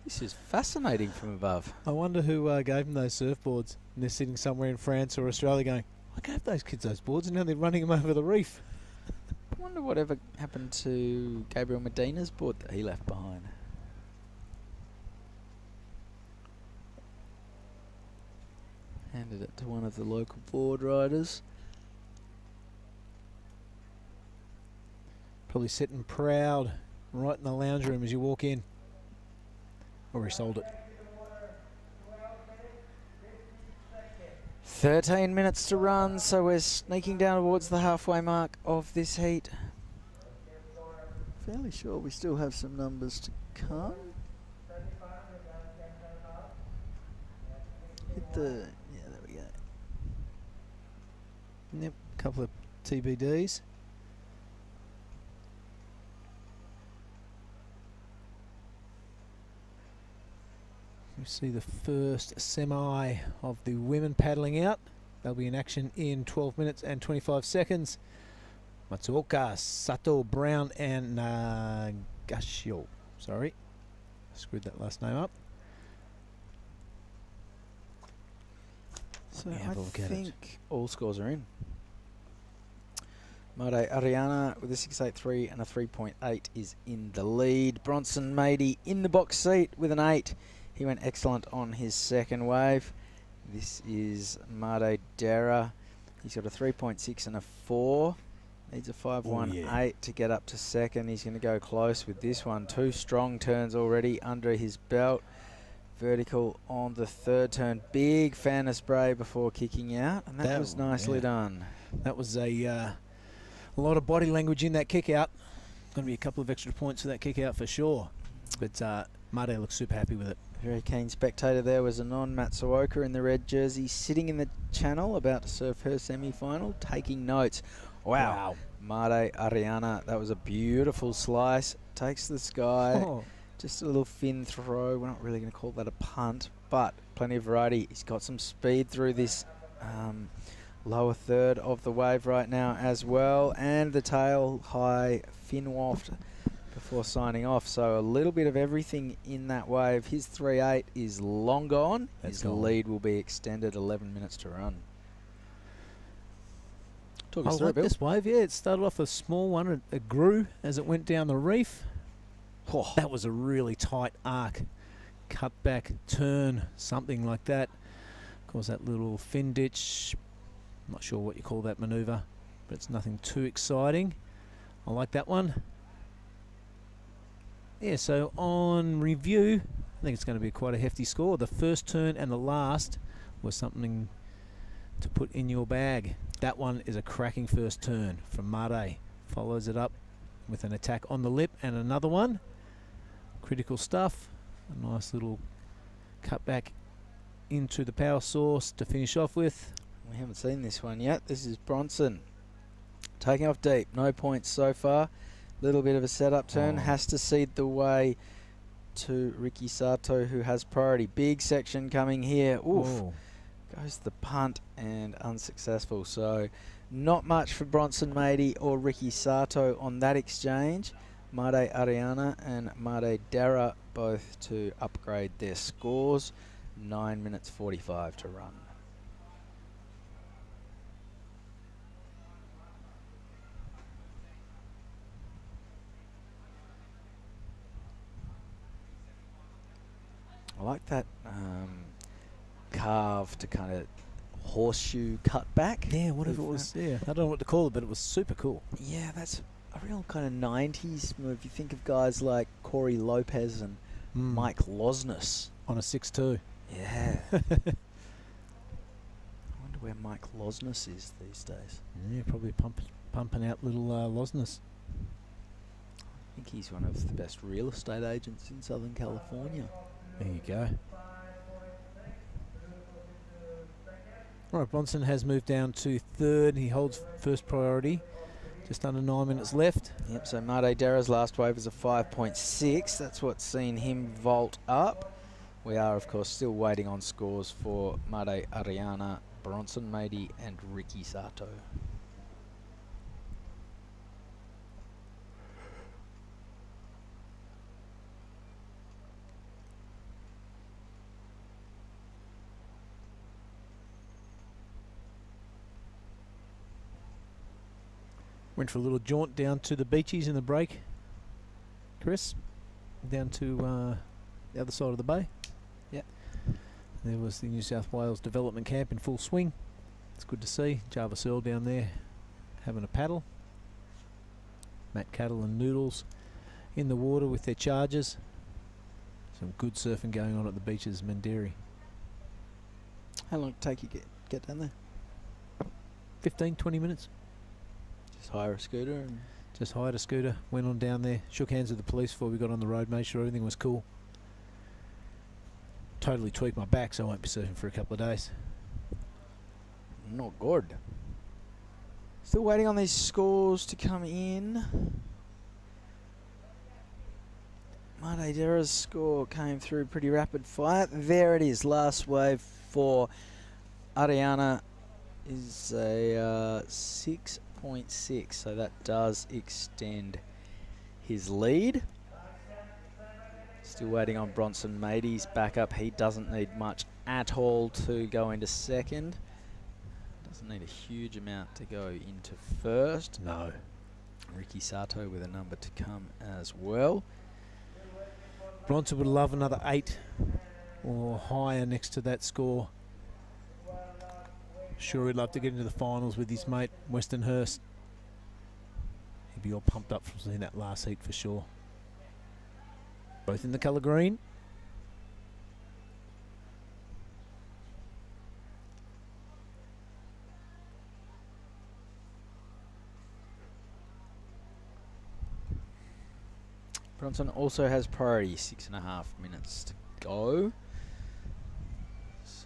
This is fascinating from above. I wonder who gave them those surfboards. And they're sitting somewhere in France or Australia going, I gave those kids those boards and now they're running them over the reef. I wonder whatever happened to Gabriel Medina's board that he left behind. Handed it to one of the local board riders. Probably sitting proud right in the lounge room as you walk in. Or he sold it. 13 minutes to run, so we're sneaking down towards the halfway mark of this heat. Fairly sure we still have some numbers to come. Hit the... yeah, there we go. Yep, a couple of TBDs. We see the first semi of the women paddling out. They'll be in action in 12 minutes and 25 seconds. Matsuoka, Sato, Brown and Nagashio. Sorry, I screwed that last name up. So have a look I at think all scores are in. Made Ariana with a 6.83 and a 3.8 is in the lead. Bronson Mady in the box seat with an 8. He went excellent on his second wave. This is Made Dera. He's got a 3.6 and a 4. Needs a 5.18 to get up to second. He's going to go close with this one. 2 strong turns already under his belt. Vertical on the third turn. Big fan of spray before kicking out. And that was nicely done. That was a lot of body language in that kick out. Going to be a couple of extra points for that kick out for sure. But Made looks super happy with it. Very keen spectator there was Anon Matsuoka in the red jersey, sitting in the channel about to surf her semi-final, taking notes. Wow. Made Ariana, that was a beautiful slice. Takes the sky. Oh. Just a little fin throw. We're not really going to call that a punt, but plenty of variety. He's got some speed through this lower third of the wave right now as well. And the tail high fin waft before signing off. So a little bit of everything in that wave. His 3.8 is long gone. His lead will be extended 11 minutes to run. Talk us I through like Bill. this wave, yeah. It started off a small one. It grew as it went down the reef. Oh, that was a really tight arc. Cut back, turn, something like that. Of course, that little fin ditch. I'm not sure what you call that manoeuvre, but it's nothing too exciting. I like that one. Yeah, so on review, I think it's going to be quite a hefty score. The first turn and the last was something to put in your bag. That one is a cracking first turn from Made. Follows it up with an attack on the lip and another one. Critical stuff. A nice little cut back into the power source to finish off with. We haven't seen this one yet. This is Bronson taking off deep. No points so far. Little bit of a setup turn. Has to cede the way to Ricky Sato, who has priority. Big section coming here. Oof. Oh. Goes the punt and unsuccessful. So not much for Bronson Mady or Ricky Sato on that exchange. Made Ariana and Made Dara both to upgrade their scores. 9 minutes 45 to run. I like that carved kind of horseshoe cut back. Yeah, whatever it was. Yeah, I don't know what to call it, but it was super cool. Yeah, that's a real kind of 90s move. You think of guys like Corey Lopez and Mike Losness. On a 6.2. Yeah. I wonder where Mike Losness is these days. Yeah, probably pumping out little Losness. I think he's one of the best real estate agents in Southern California. There you go. All right, Bronson has moved down to third. He holds first priority. Just under 9 minutes left. Yep, so Made Dara's last wave is a 5.6. That's what's seen him vault up. We are, of course, still waiting on scores for Made Ariana, Bronson Mady, and Ricky Sato. Went for a little jaunt down to the beaches in the break, Chris, down to the other side of the bay. Yep. There was the New South Wales Development Camp in full swing. It's good to see. Jarvis Earl down there having a paddle. Matt Cattle and Noodles in the water with their chargers. Some good surfing going on at the beaches of Mandiri. How long did it take you get down there? 15, 20 minutes. Just hire a scooter and Just hired a scooter, went on down there, shook hands with the police before we got on the road, made sure everything was cool. Totally tweaked my back, so I won't be surfing for a couple of days. not good. Still waiting on these scores to come in. Madeira's score came through pretty rapid fire. There it is. Last wave for Ariana is a 6.6, so that does extend his lead. Still waiting on Bronson Mady's backup. He doesn't need much at all to go into second. Doesn't need a huge amount to go into first. No. Ricky Sato with a number to come as well. Bronson would love another 8 or higher next to that score. Sure, he'd love to get into the finals with his mate Weston Hurst. He'd be all pumped up from seeing that last heat for sure. Both in the colour green. Bronson also has priority, 6.5 minutes to go. So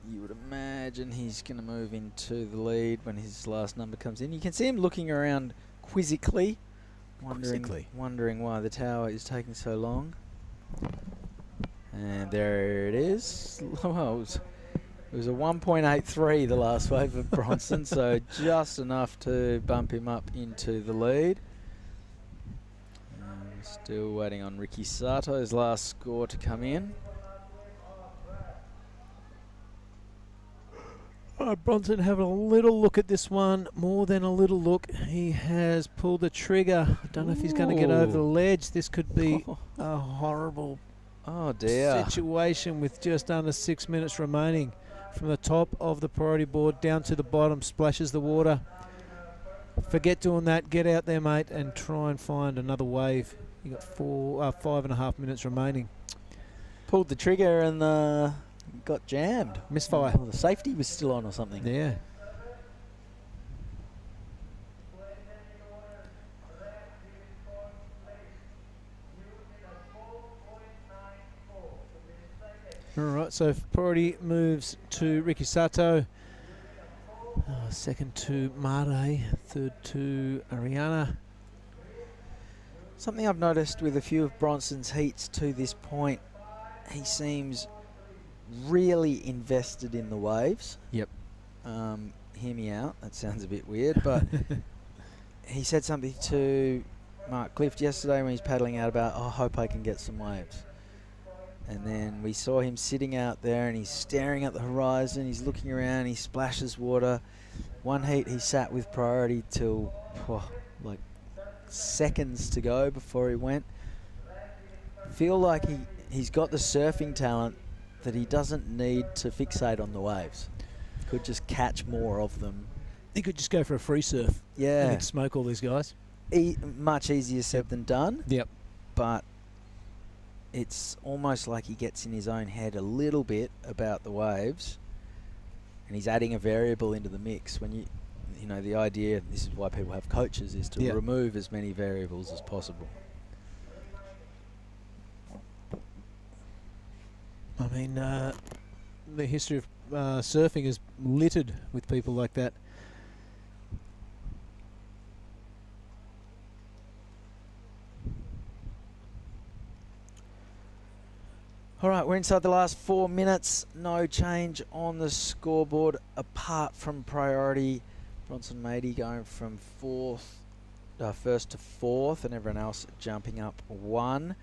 you would imagine he's going to move into the lead when his last number comes in. You can see him looking around quizzically, wondering why the tower is taking so long. And there it is. Well, it was a 1.83 the last wave of Bronson, so just enough to bump him up into the lead. Still waiting on Ricky Sato's last score to come in. Bronson having a little look at this one, more than a little look. He has pulled the trigger. I don't know if he's going to get over the ledge. This could be a horrible situation with just under 6 minutes remaining. From the top of the priority board down to the bottom, splashes the water. Forget doing that. Get out there, mate, and try and find another wave. You got 5.5 minutes remaining. Pulled the trigger and got jammed. Misfire. Well, the safety was still on or something. Yeah. All right, so priority moves to Ricky Sato. Second to Mare, third to Ariana. Something I've noticed with a few of Bronson's heats to this point, he seems really invested in the waves. Yep. Hear me out, that sounds a bit weird, but he said something to Mark Clift yesterday when he's paddling out about, I hope I can get some waves. And then we saw him sitting out there and he's staring at the horizon, he's looking around, he splashes water. One heat he sat with priority till like seconds to go before he went. Feel like he's got the surfing talent that he doesn't need to fixate on the waves. Could just catch more of them. He could just go for a free surf. Yeah. And he'd smoke all these guys. Much easier said than done. Yep. But it's almost like he gets in his own head a little bit about the waves, and he's adding a variable into the mix. When you know, the idea, this is why people have coaches, is to remove as many variables as possible. I mean, the history of surfing is littered with people like that. All right, we're inside the last 4 minutes. No change on the scoreboard apart from priority. Bronson Mady going from first to fourth, and everyone else jumping up one.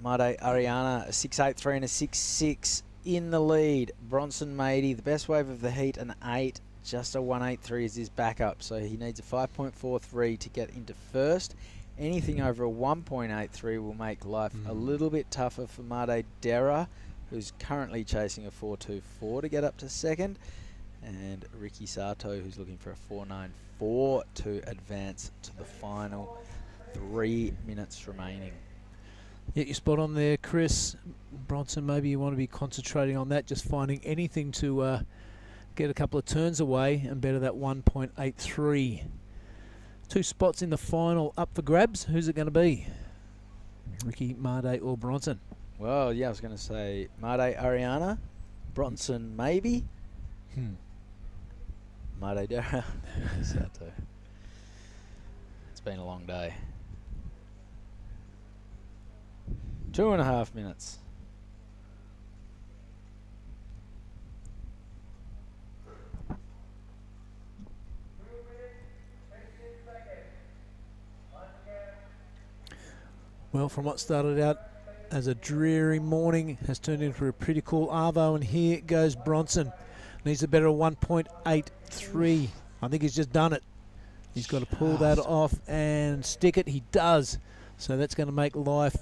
Made Ariana, a 6.83 and a 6.6 in the lead. Bronson Mady, the best wave of the heat, an 8. Just a 1.83 is his backup, so he needs a 5.43 to get into first. Anything over a 1.83 will make life a little bit tougher for Made Dera, who's currently chasing a 4.24 to get up to second, and Ricky Sato, who's looking for a 4.94 to advance to the final. 3 minutes remaining. Yeah, you're spot on there, Chris. Bronson, maybe you want to be concentrating on that, just finding anything to get a couple of turns away and better that 1.83. 2 spots in the final up for grabs. Who's it going to be? Ricky, Made or Bronson? Well, yeah, I was going to say Made Ariana, Bronson maybe. Made Dera. Sato. It's been a long day. 2.5 minutes. Well, from what started out as a dreary morning has turned into a pretty cool arvo, and here goes Bronson. Needs a better 1.83. I think he's just done it. He's got to pull that off and stick it. He does. So that's going to make life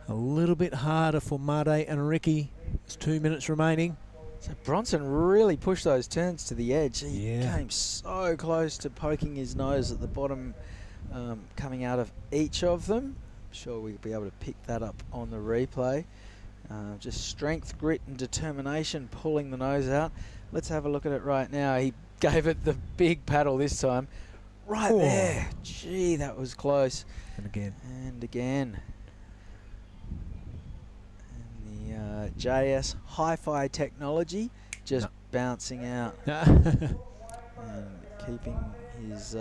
a little bit harder for Made and Ricky. There's 2 minutes remaining. So Bronson really pushed those turns to the edge. He came so close to poking his nose at the bottom, coming out of each of them. Sure we'll be able to pick that up on the replay. Just strength, grit and determination pulling the nose out. Let's have a look at it right now. He gave it the big paddle this time. Right there. Gee, that was close. And again. And again. And the JS Hi-Fi technology just bouncing out. And keeping his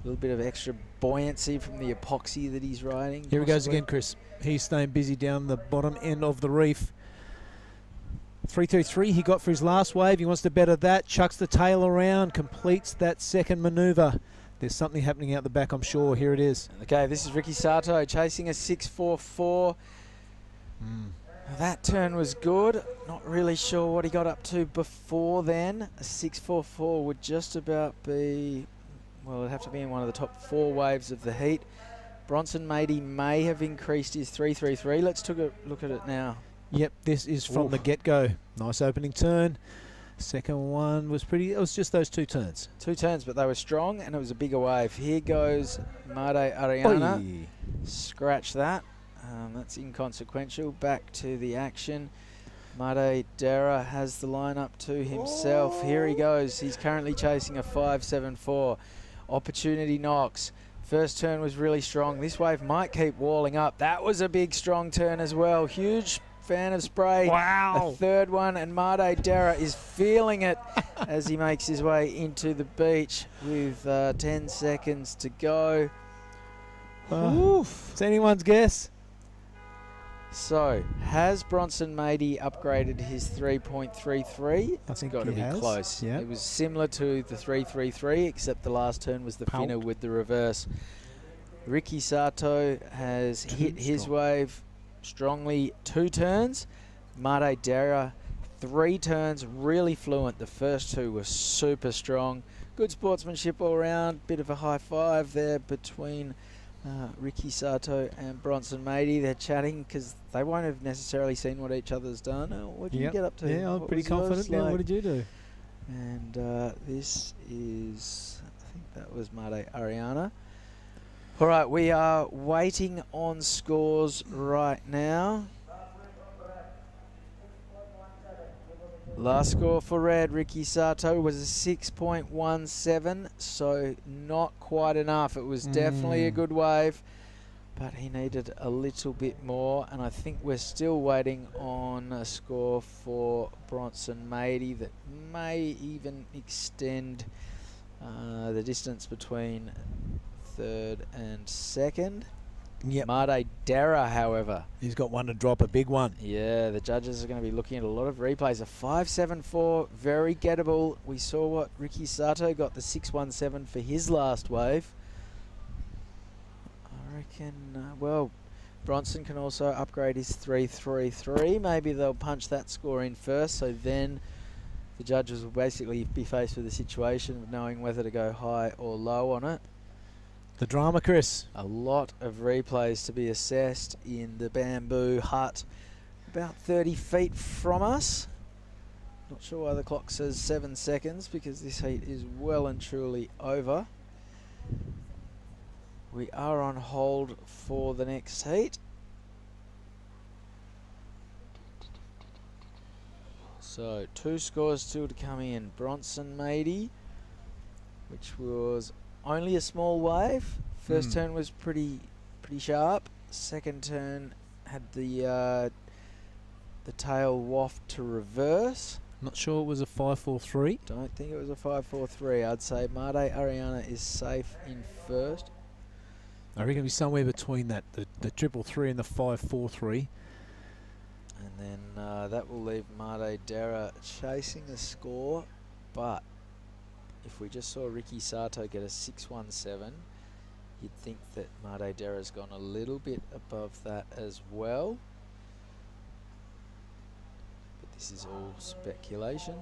little bit of extra buoyancy from the epoxy that he's riding. Here he goes again, Chris. He's staying busy down the bottom end of the reef. 3.33 he got for his last wave. He wants to better that. Chucks the tail around. Completes that second manoeuvre. There's something happening out the back, I'm sure. Here it is. Okay, this is Ricky Sato chasing a 6.44. That turn was good. Not really sure what he got up to before then. A 6.44 would just about be... well, it'd have to be in one of the top 4 waves of the heat. Bronson Mady may have increased his 3.33. Let's take a look at it now. Yep, this is from the get-go. Nice opening turn. Second one was pretty... it was just those 2 turns. 2 turns, but they were strong, and it was a bigger wave. Here goes Made Ariana. Oy. Scratch that. That's inconsequential. Back to the action. Made Dera has the line up to himself. Here he goes. He's currently chasing a 5.74. Opportunity knocks. First turn was really strong. This wave might keep walling up. That was a big, strong turn as well. Huge fan of spray. Wow. A third one, and Made Dera is feeling it as he makes his way into the beach with 10 seconds to go. It's anyone's guess. So, has Bronson Mady upgraded his 3.33? It's got to be close. Yep. It was similar to the 3.33, except the last turn was the finner with the reverse. Ricky Sato has hit his wave strongly 2 turns. Made Dera 3 turns, really fluent. The first 2 were super strong. Good sportsmanship all around. Bit of a high five there between Ricky Sato and Bronson Mady. They're chatting because they won't have necessarily seen what each other's done. What did you get up to? Yeah, I'm pretty confident. Yeah, what did you do? And this is, I think that was Made Ariana. All right, we are waiting on scores right now. Last score for red, Ricky Sato, was a 6.17, so not quite enough. It was definitely a good wave, but he needed a little bit more, and I think we're still waiting on a score for Bronson Mady that may even extend the distance between third and second. Yep. Made Dera, however. He's got one to drop, a big one. Yeah, the judges are going to be looking at a lot of replays. A 5.74, very gettable. We saw what Ricky Sato got, the 6.17 for his last wave. I reckon, well, Bronson can also upgrade his 3.33. Maybe they'll punch that score in first, so then the judges will basically be faced with a situation of knowing whether to go high or low on it. The drama, Chris. A lot of replays to be assessed in the bamboo hut, about 30 feet from us. Not sure why the clock says 7 seconds, because this heat is well and truly over. We are on hold for the next heat. So 2 scores still to come in. Bronson Mady, which was only a small wave. First turn was pretty sharp. Second turn had the tail waft to reverse. Not sure it was a 5.43. Don't think it was a 5.43. I'd say Made Ariana is safe in first. I reckon it'll be somewhere between that, the 3.33 and the 5.43. And then that will leave Made Dera chasing the score. But if we just saw Ricky Sato get a 6.17, you'd think that Made Dera's gone a little bit above that as well. But this is all speculation.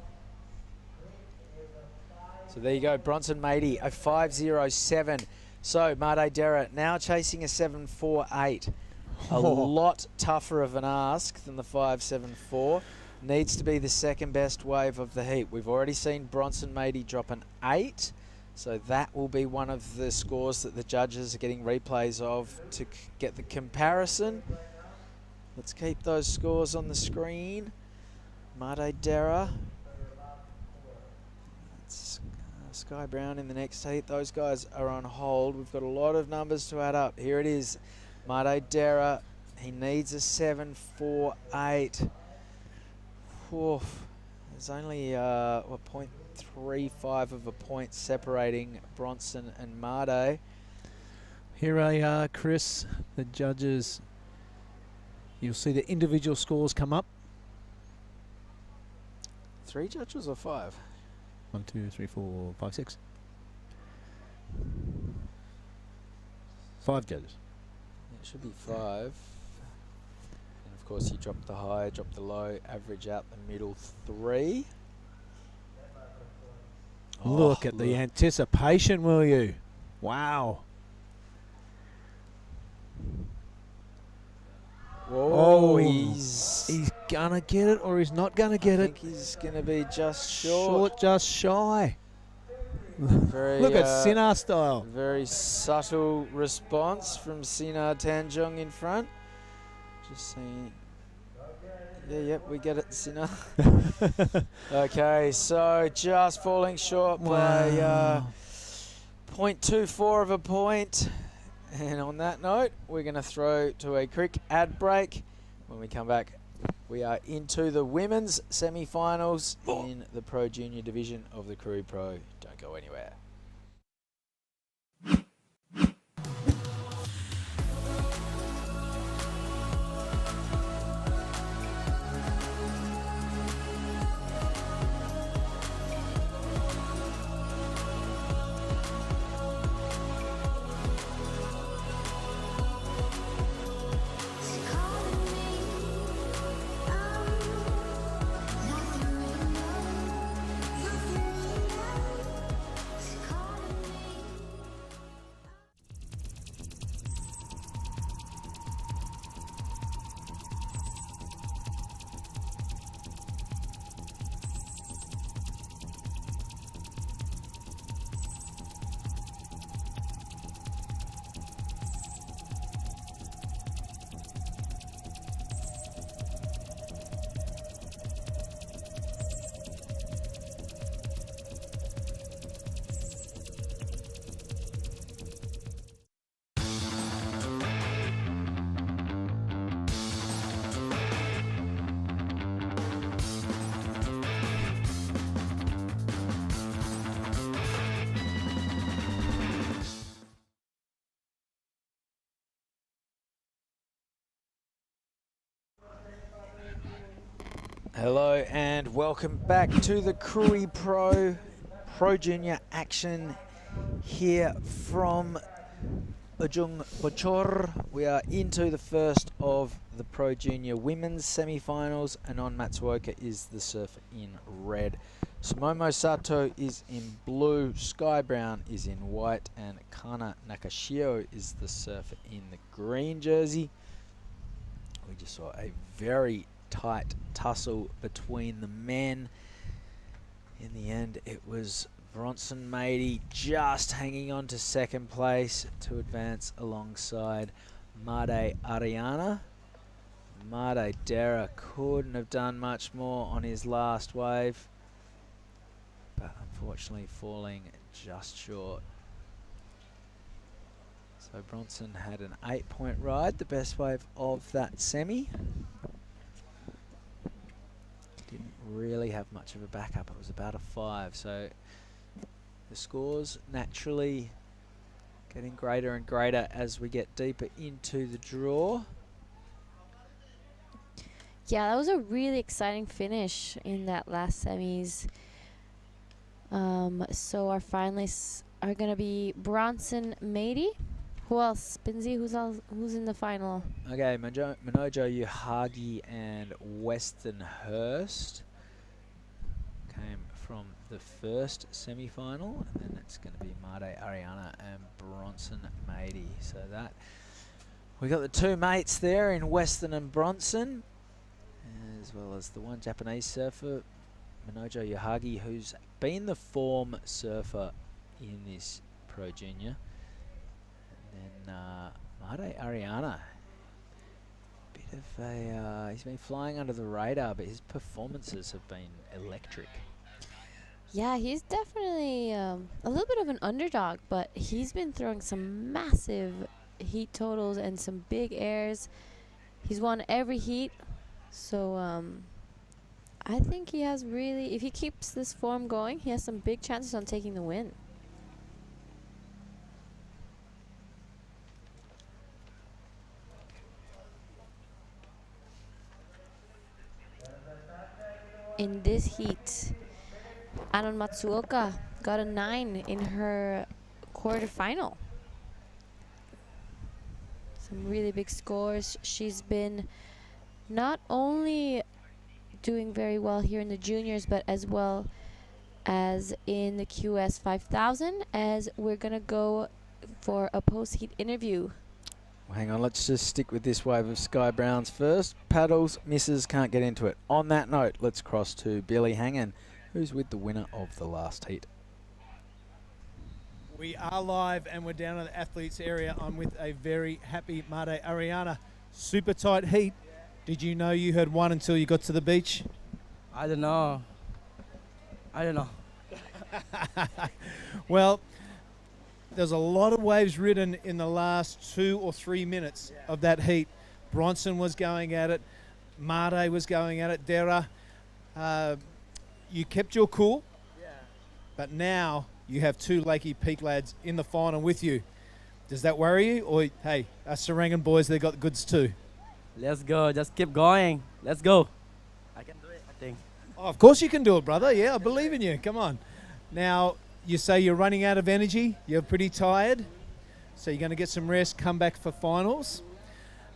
So there you go, Bronson Mady, a 5.07. So Made Dera now chasing a 7.48. A lot tougher of an ask than the 5.74. Needs to be the second best wave of the heat. We've already seen Bronson Mady drop an 8. So that will be one of the scores that the judges are getting replays of to get the comparison. Let's keep those scores on the screen. Made Dera. It's Sky Brown in the next heat. Those guys are on hold. We've got a lot of numbers to add up. Here it is. Made Dera, he needs a 7.48. Oof. There's only, 0.35 of a point separating Bronson and Made. Here they are, Chris, the judges. You'll see the individual scores come up. 3 judges or 5? 1, 2, 3, 4, 5, 6. 5 judges. It should be 5. And of course you drop the high, drop the low, average out the middle 3. Look at the anticipation, will you? Wow. Whoa, Oh, he's gonna get it, or he's not gonna get I it. think he's gonna be just short. Just shy. Very, Look at Sinar style. Very subtle response from Sinar Tanjung in front. Just saying. Yep, we get it, Sinar. Okay, so just falling short by 0.24 of a point. And on that note, we're going to throw to a quick ad break. When we come back, we are into the women's semi-finals in the Pro Junior division of the Krui Pro. Don't go anywhere. Hello and welcome back to the Krui Pro Junior action here from Ujung, Bocur. We are into the first of the Pro Junior women's semi-finals. Anon Matsuoka is the surfer in red. Sumomo Sato is in blue, Sky Brown is in white, and Kana Nakashio is the surfer in the green jersey. We just saw a very tight tussle between the men. In the end, it was Bronson Mady just hanging on to second place to advance alongside Made Ariana. Made Dera couldn't have done much more on his last wave, but unfortunately falling just short. So Bronson had an 8-point ride, the best wave of that semi. Didn't really have much of a backup. It was about a 5. So the scores naturally getting greater and greater as we get deeper into the draw. Yeah, that was a really exciting finish in that last semis. So our finalists are going to be Bronson Mady. Who else? Binzi, who's in the final? Okay, Manojo Yuhagi and Weston Hurst came from the first semi-final, and then it's going to be Made Ariana and Bronson Mady. So that we got the two mates there in Weston and Bronson, as well as the one Japanese surfer, Manojo Yuhagi, who's been the form surfer in this Pro Junior. And then Made Ariana, bit of a he's been flying under the radar, but his performances have been electric. Yeah, he's definitely a little bit of an underdog, but he's been throwing some massive heat totals and some big airs. He's won every heat, so I think he has really, if he keeps this form going, he has some big chances on taking the win. In this heat, Anon Matsuoka got a 9 in her quarterfinal. Some really big scores. She's been not only doing very well here in the juniors, but as well as in the QS 5000, as we're going to go for a post-heat interview. Well, hang on, let's just stick with this wave of Sky Browns first. Paddles, misses, can't get into it. On that note, let's cross to Billy Hangen, who's with the winner of the last heat. We are live and we're down in the athletes area. I'm with a very happy Made Ariana. Super tight heat. Did you know you had won until you got to the beach? I don't know. Well, there's a lot of waves ridden in the last 2 or 3 minutes of that heat. Bronson was going at it. Made was going at it. Dera, you kept your cool, but now you have 2 Lakey Peak lads in the final with you. Does that worry you? Or, hey, us Serangan boys, they got the goods too. Let's go. Just keep going. Let's go. I can do it, I think. Oh, of course you can do it, brother. Yeah, I believe in you. Come on. Now, you say you're running out of energy. You're pretty tired. So you're going to get some rest, come back for finals.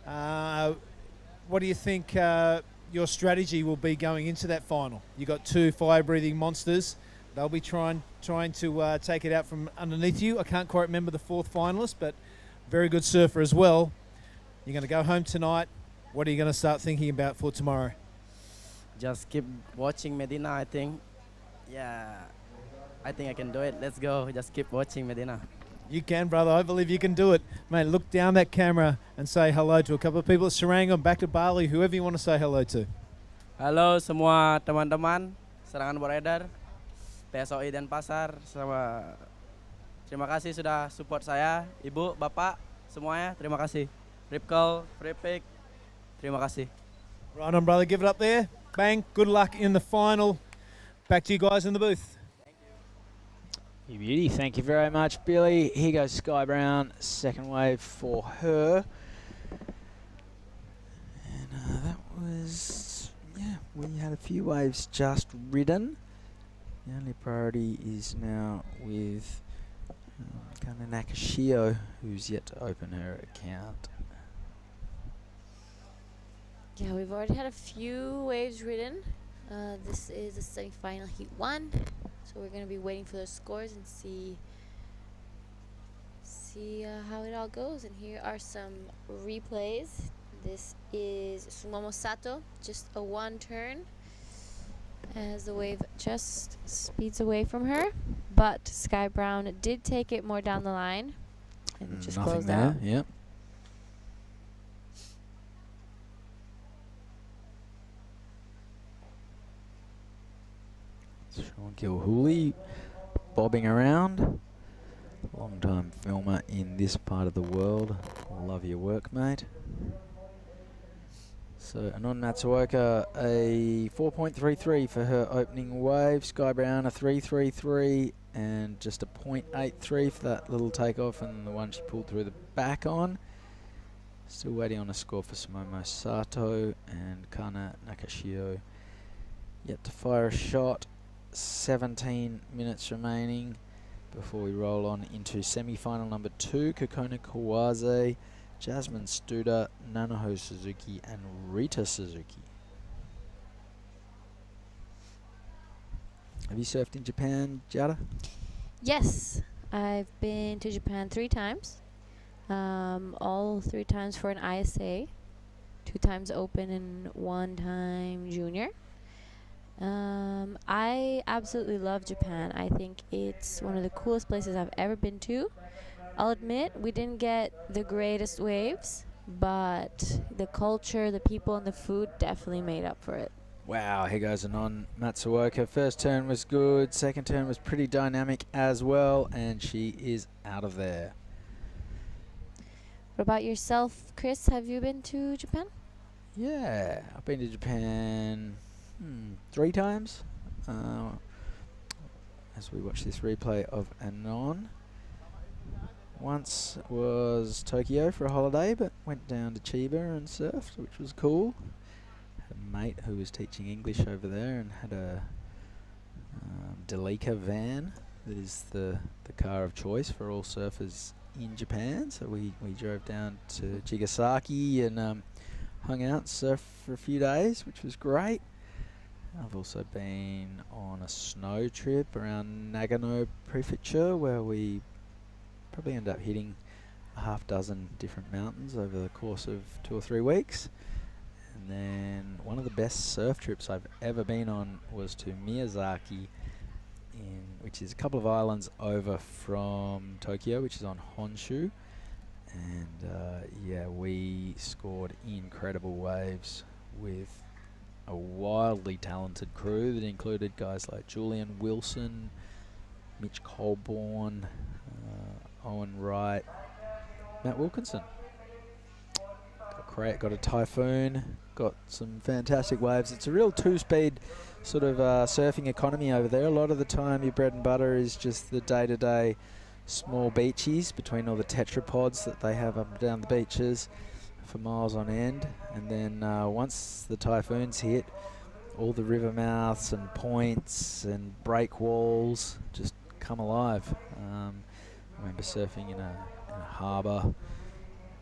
What do you think your strategy will be going into that final? You got 2 fire-breathing monsters. They'll be trying to take it out from underneath you. I can't quite remember the 4th finalist, but very good surfer as well. You're going to go home tonight. What are you going to start thinking about for tomorrow? Just keep watching Medina, I think. Yeah, I think I can do it. Let's go. Just keep watching Medina. You can, brother. I believe you can do it. Mate, look down that camera and say hello to a couple of people at Serangan, back to Bali, whoever you want to say hello to. Halo semua teman-teman Serangan Beredar, PSOI dan Pasar. Terima kasih sudah support saya, Ibu, Bapak, semuanya. Terima kasih. Ripcall, Freepik, terima kasih. Right on, brother. Give it up there. Bang. Good luck in the final. Back to you guys in the booth. You beauty. Thank you very much, Billy. Here goes Sky Brown. Second wave for her. And that was, yeah, we had a few waves just ridden. The only priority is now with Kana Nakashio, who's yet to open her account. Yeah, we've already had a few waves ridden. This is the semi-final heat 1, so we're going to be waiting for those scores and see how it all goes. And here are some replays. This is Sumomo Sato, just a 1 turn as the wave just speeds away from her, but Sky Brown did take it more down the line and just Nothing closed there. out. Yep. Sean Gilhooly bobbing around. Long-time filmer in this part of the world. Love your work, mate. So Anon Matsuoka, a 4.33 for her opening wave. Sky Brown, a 3.33, and just a 0.83 for that little takeoff, and the one she pulled through the back on. Still waiting on a score for Sumomo Sato and Kana Nakashio. Yet to fire a shot. 17 minutes remaining before we roll on into semi-final number 2. Kokona Kawase, Jasmine Studer, Nanaho Suzuki, and Rita Suzuki. Have you surfed in Japan, Jada? Yes, I've been to Japan 3 times. All 3 times for an ISA, 2 times open and 1 time junior. I absolutely love Japan. I think it's one of the coolest places I've ever been to. I'll admit we didn't get the greatest waves, but the culture, the people, and the food definitely made up for it. Wow, here goes Anon Matsuoka. First turn was good, second turn was pretty dynamic as well, and she is out of there. What about yourself, Chris? Have you been to Japan? Yeah, I've been to Japan 3 times. As we watch this replay of Anon. Once was Tokyo for a holiday, but went down to Chiba and surfed, which was cool. Had a mate who was teaching English over there and had a Delica van that is the car of choice for all surfers in Japan. So we drove down to Chigasaki and hung out and surfed for a few days, which was great. I've also been on a snow trip around Nagano Prefecture where we probably ended up hitting a half dozen different mountains over the course of 2 or 3 weeks. And then one of the best surf trips I've ever been on was to Miyazaki, which is a couple of islands over from Tokyo, which is on Honshu. And yeah, we scored incredible waves with a wildly talented crew that included guys like Julian Wilson, Mitch Colborne, Owen Wright, Matt Wilkinson. Got a typhoon, got some fantastic waves. It's a real 2-speed sort of surfing economy over there. A lot of the time your bread and butter is just the day-to-day small beachies between all the tetrapods that they have up and down the beaches for miles on end. And then once the typhoons hit, all the river mouths and points and break walls just come alive. I remember surfing in a harbour.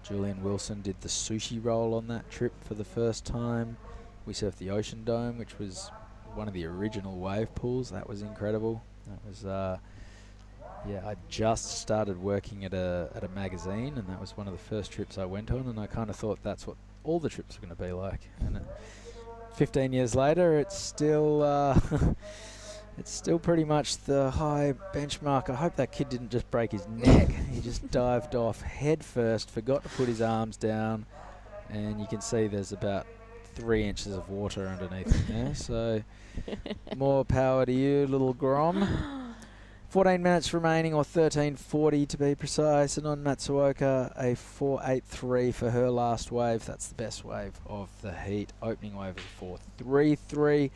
Julian Wilson did the sushi roll on that trip for the first time. We surfed the Ocean Dome, which was one of the original wave pools. That was incredible. That was, yeah, I just started working at a magazine, and that was one of the first trips I went on, and I kind of thought that's what all the trips were going to be like. And 15 years later, it's still it's still pretty much the high benchmark. I hope that kid didn't just break his neck. He just dived off head first, forgot to put his arms down, and you can see there's about 3 inches of water underneath him there. So more power to you, little Grom. 14 minutes remaining, or 13:40 to be precise. And on Matsuoka, a 4.83 for her last wave. That's the best wave of the heat. Opening wave was 4.33.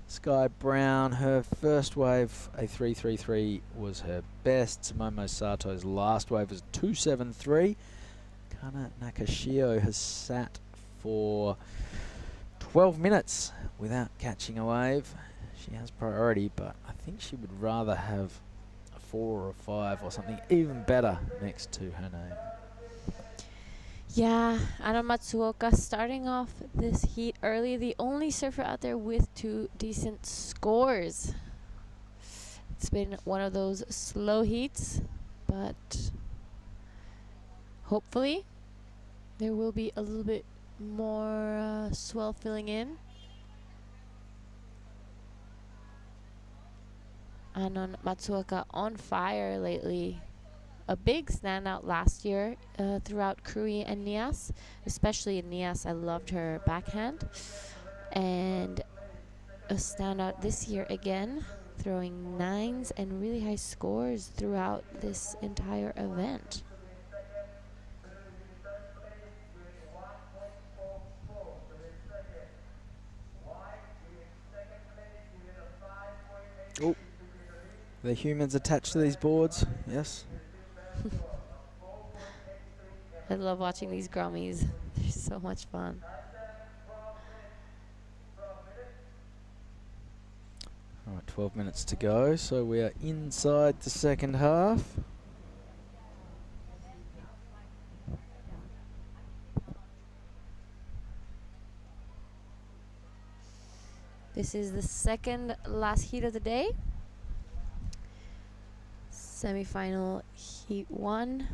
Sky Brown, her first wave, a 3.33 was her best. Sumomo Sato's last wave was 2.73. Kana Nakashio has sat for 12 minutes without catching a wave. She has priority, but I think she would rather have a 4 or a 5 or something even better next to her name. Yeah, Anna Matsuoka starting off this heat early. The only surfer out there with 2 decent scores. It's been one of those slow heats, but hopefully there will be a little bit more swell filling in. Anna Matsuoka on fire lately. A big standout last year throughout Krui and Nias, especially in Nias. I loved her backhand. And a standout this year again, throwing 9s and really high scores throughout this entire event. Oh, the humans attached to these boards, yes. I love watching these grommies. They're so much fun. All right, 12 minutes to go, so we are inside the second half. This is the second last heat of the day. Semi-final heat 1.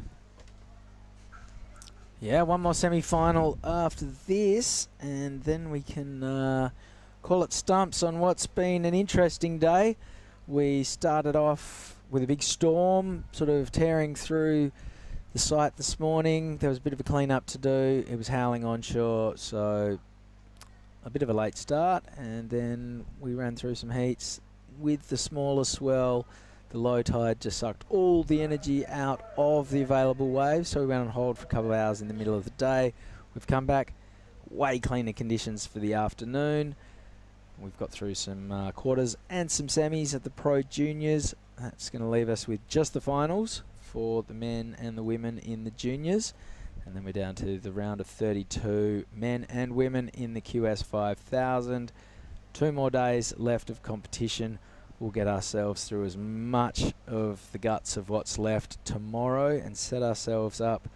Yeah, one more semi-final after this, and then we can call it stumps on what's been an interesting day. We started off with a big storm, sort of tearing through the site this morning. There was a bit of a clean-up to do. It was howling onshore, so a bit of a late start, and then we ran through some heats with the smaller swell. The low tide just sucked all the energy out of the available waves, so we went on hold for a couple of hours in the middle of the day. We've come back, way cleaner conditions for the afternoon. We've got through some quarters and some semis at the Pro Juniors. That's going to leave us with just the finals for the men and the women in the juniors. And then we're down to the round of 32 men and women in the QS 5000. 2 more days left of competition. We'll get ourselves through as much of the guts of what's left tomorrow and set ourselves up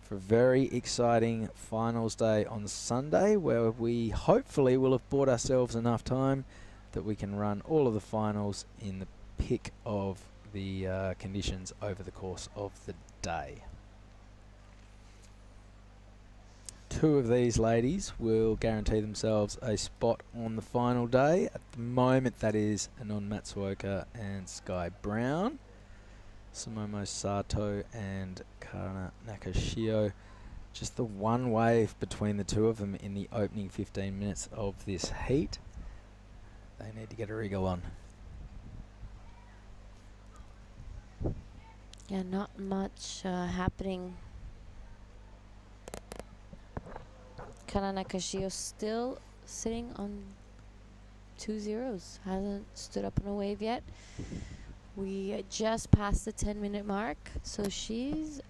for a very exciting finals day on Sunday, where we hopefully will have bought ourselves enough time that we can run all of the finals in the pick of the conditions over the course of the day. 2 of these ladies will guarantee themselves a spot on the final day. At the moment, that is Anon Matsuoka and Sky Brown. Sumomo Sato and Karana Nakashio. Just the one wave between the 2 of them in the opening 15 minutes of this heat. They need to get a wriggle on. Yeah, not much happening. Karana Nakashio still sitting on 2 zeros. Hasn't stood up on a wave yet. We just passed the 10-minute mark, so she's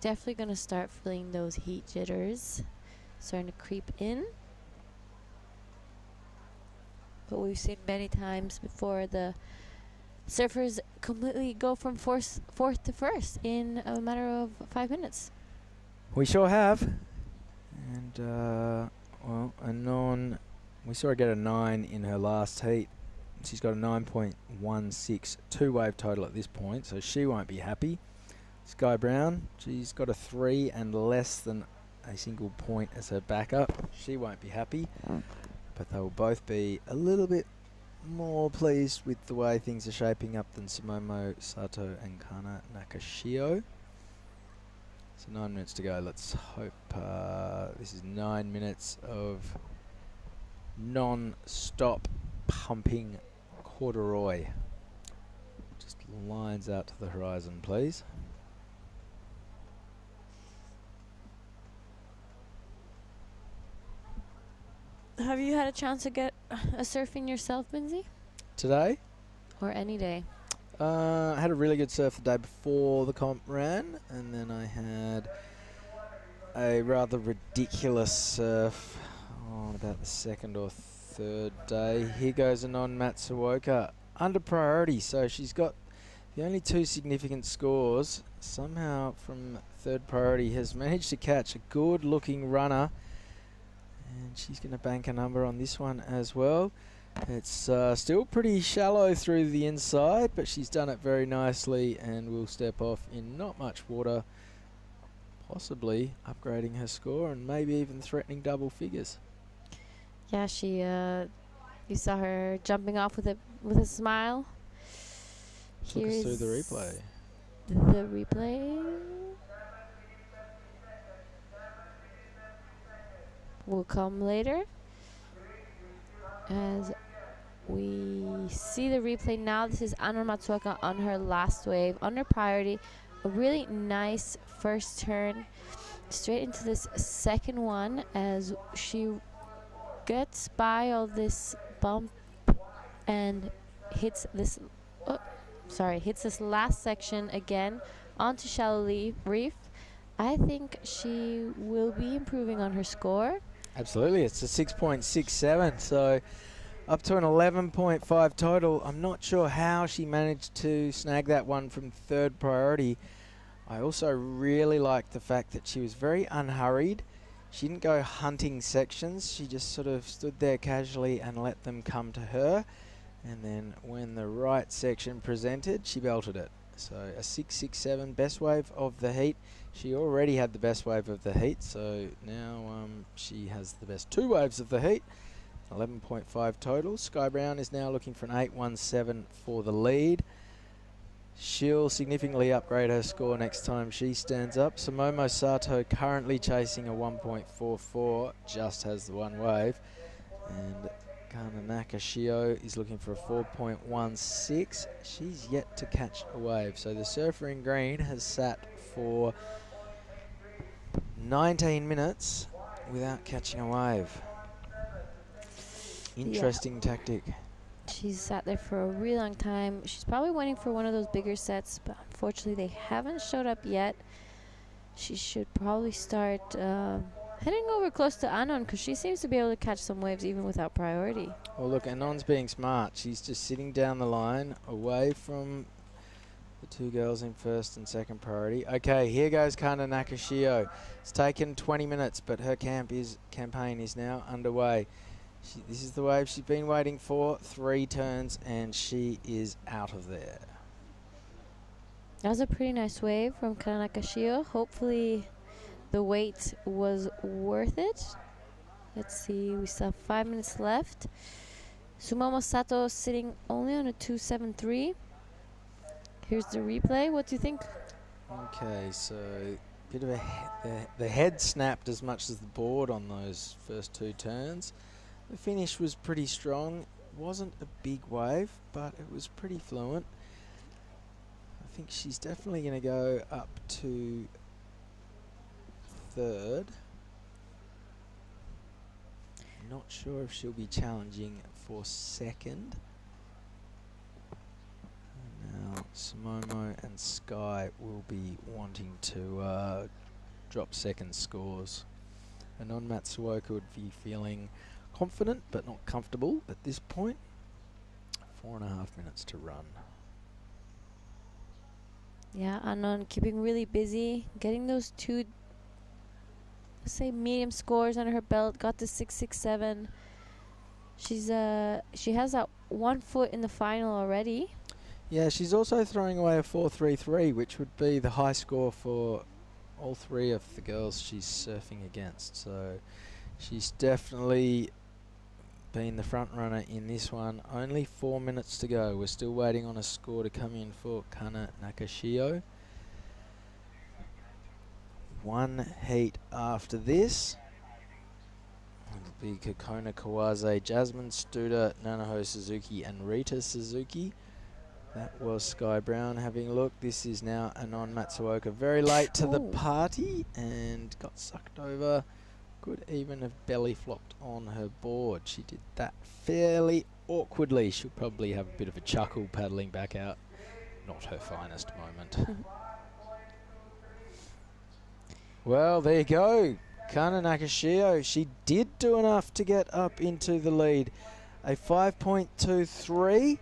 definitely going to start feeling those heat jitters starting to creep in. But we've seen many times before the surfers completely go from fourth to first in a matter of 5 minutes. We sure have. And, well, Anon, we saw her get a 9 in her last heat. She's got a 9.16 2-wave total at this point, so she won't be happy. Sky Brown, she's got a 3 and less than a single point as her backup. She won't be happy, but they will both be a little bit more pleased with the way things are shaping up than Sumomo Sato and Kana Nakashio. So 9 minutes to go. Let's hope this is 9 minutes of non-stop pumping corduroy. Just lines out to the horizon, please. Have you had a chance to get a surfing yourself, Binzi? Today? Or any day? I had a really good surf the day before the comp ran, and then I had a rather ridiculous surf on about the second or third day. Here goes Anon Matsuoka under priority, so she's got the only 2 significant scores. Somehow from third priority has managed to catch a good looking runner, and she's going to bank a number on this one as well. It's still pretty shallow through the inside, but she's done it very nicely and will step off in not much water, possibly upgrading her score and maybe even threatening double figures. Yeah, she. You saw her jumping off with a smile. Took us through the replay. The replay will come later as we see the replay now. This is Anon Matsuoka on her last wave under priority. A really nice first turn straight into this second one as she gets by all this bump and hits this last section again onto shallow reef. I think she will be improving on her score. Absolutely, it's a 6.67, so up to an 11.5 total. I'm not sure how she managed to snag that one from third priority. I also really like the fact that she was very unhurried. She didn't go hunting sections. She just sort of stood there casually and let them come to her. And then when the right section presented, she belted it. So a 6.67, best wave of the heat. She already had the best wave of the heat, so now she has the best 2 waves of the heat. 11.5 total. Sky Brown is now looking for an 8.17 for the lead. She'll significantly upgrade her score next time she stands up. Sumomo Sato currently chasing a 1.44, just has the 1 wave. And Kana Nakashio is looking for a 4.16. She's yet to catch a wave. So the surfer in green has sat for 19 minutes without catching a wave. Interesting tactic. She's sat there for a really long time. She's probably waiting for one of those bigger sets, but unfortunately they haven't showed up yet. She should probably start heading over close to Anon because she seems to be able to catch some waves even without priority. Well, look, Anon's being smart. She's just sitting down the line away from the 2 girls in first and second priority. Okay, here goes Kana Nakashio. It's taken 20 minutes, but her campaign is now underway. This is the wave she's been waiting for, 3 turns, and she is out of there. That was a pretty nice wave from Kana Nakashio. Hopefully the wait was worth it. Let's see, we still have 5 minutes left. Sumomo Sato sitting only on a 2.73. Here's the replay. What do you think? Okay, so bit of the head snapped as much as the board on those first 2 turns. The finish was pretty strong. Wasn't a big wave, but it was pretty fluent. I think she's definitely going to go up to third. Not sure if she'll be challenging for second. And now Sumomo and Sky will be wanting to drop second scores. Anon Matsuoka would be feeling confident but not comfortable at this point. 4.5 minutes to run. Yeah, Anon keeping really busy, getting those 2, let's say, medium scores under her belt. Got to 6.67. She has that 1 foot in the final already. Yeah, she's also throwing away a 4.33, which would be the high score for all 3 of the girls she's surfing against. So she's definitely been the front runner in this one. Only 4 minutes to go. We're still waiting on a score to come in for Kana Nakashio. 1 heat after this. It'll be Kokona Kawase, Jasmine Studer, Nanaho Suzuki and Rita Suzuki. That was Sky Brown having a look. This is now Anon Matsuoka. Very late to the party and got sucked over. Could even have belly flopped on her board. She did that fairly awkwardly. She'll probably have a bit of a chuckle paddling back out. Not her finest moment. Well, there you go. Kana Nakashio, she did do enough to get up into the lead. A 5.23.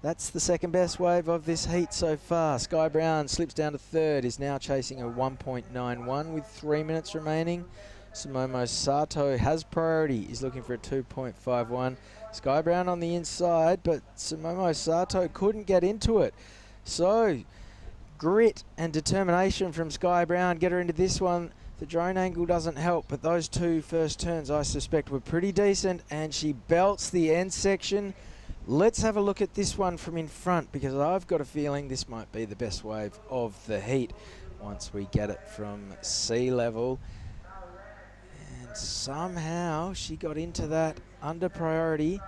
That's the second best wave of this heat so far. Sky Brown slips down to third, is now chasing a 1.91 with 3 minutes remaining. Sumomo Sato has priority, is looking for a 2.51. Sky Brown on the inside, but Sumomo Sato couldn't get into it. So, grit and determination from Sky Brown. Get her into this one. The drone angle doesn't help, but those two first turns I suspect were pretty decent, and she belts the end section. Let's have a look at this one from in front, because I've got a feeling this might be the best wave of the heat once we get it from sea level. And somehow she got into that under priority.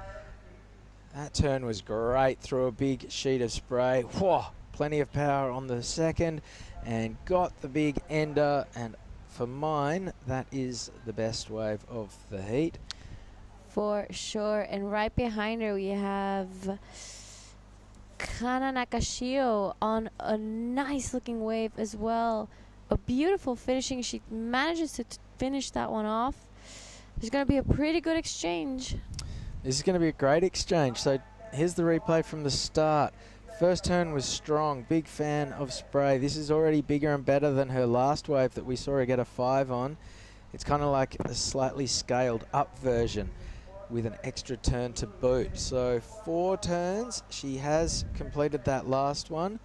That turn was great through a big sheet of spray. Whoa, plenty of power on the second and got the big ender, and for mine, that is the best wave of the heat. For sure. And right behind her, we have Kana Nakashio on a nice looking wave as well. A beautiful finishing. She manages to finish that one off. There's going to be a pretty good exchange. This is going to be a great exchange. So here's the replay from the start. First turn was strong. Big fan of spray. This is already bigger and better than her last wave that we saw her get a 5 on. It's kind of like a slightly scaled up version with an extra turn to boot. So 4 turns. She has completed that last one.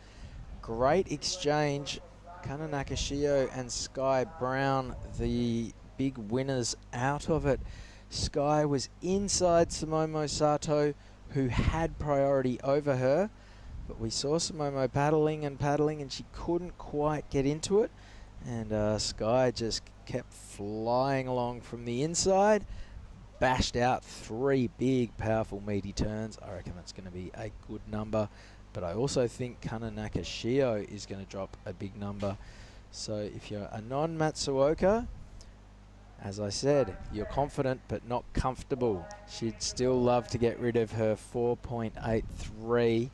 Great exchange. Kana Nakashio and Sky Brown, the big winners out of it. Sky was inside Sumomo Sato, who had priority over her, but we saw Sumomo paddling, and she couldn't quite get into it, and Sky just kept flying along from the inside, bashed out 3 big, powerful, meaty turns. I reckon that's going to be a good number, but I also think Kana Nakashio is going to drop a big number. So if you're a non-Matsuoka, as I said, you're confident but not comfortable. She'd still love to get rid of her 4.83.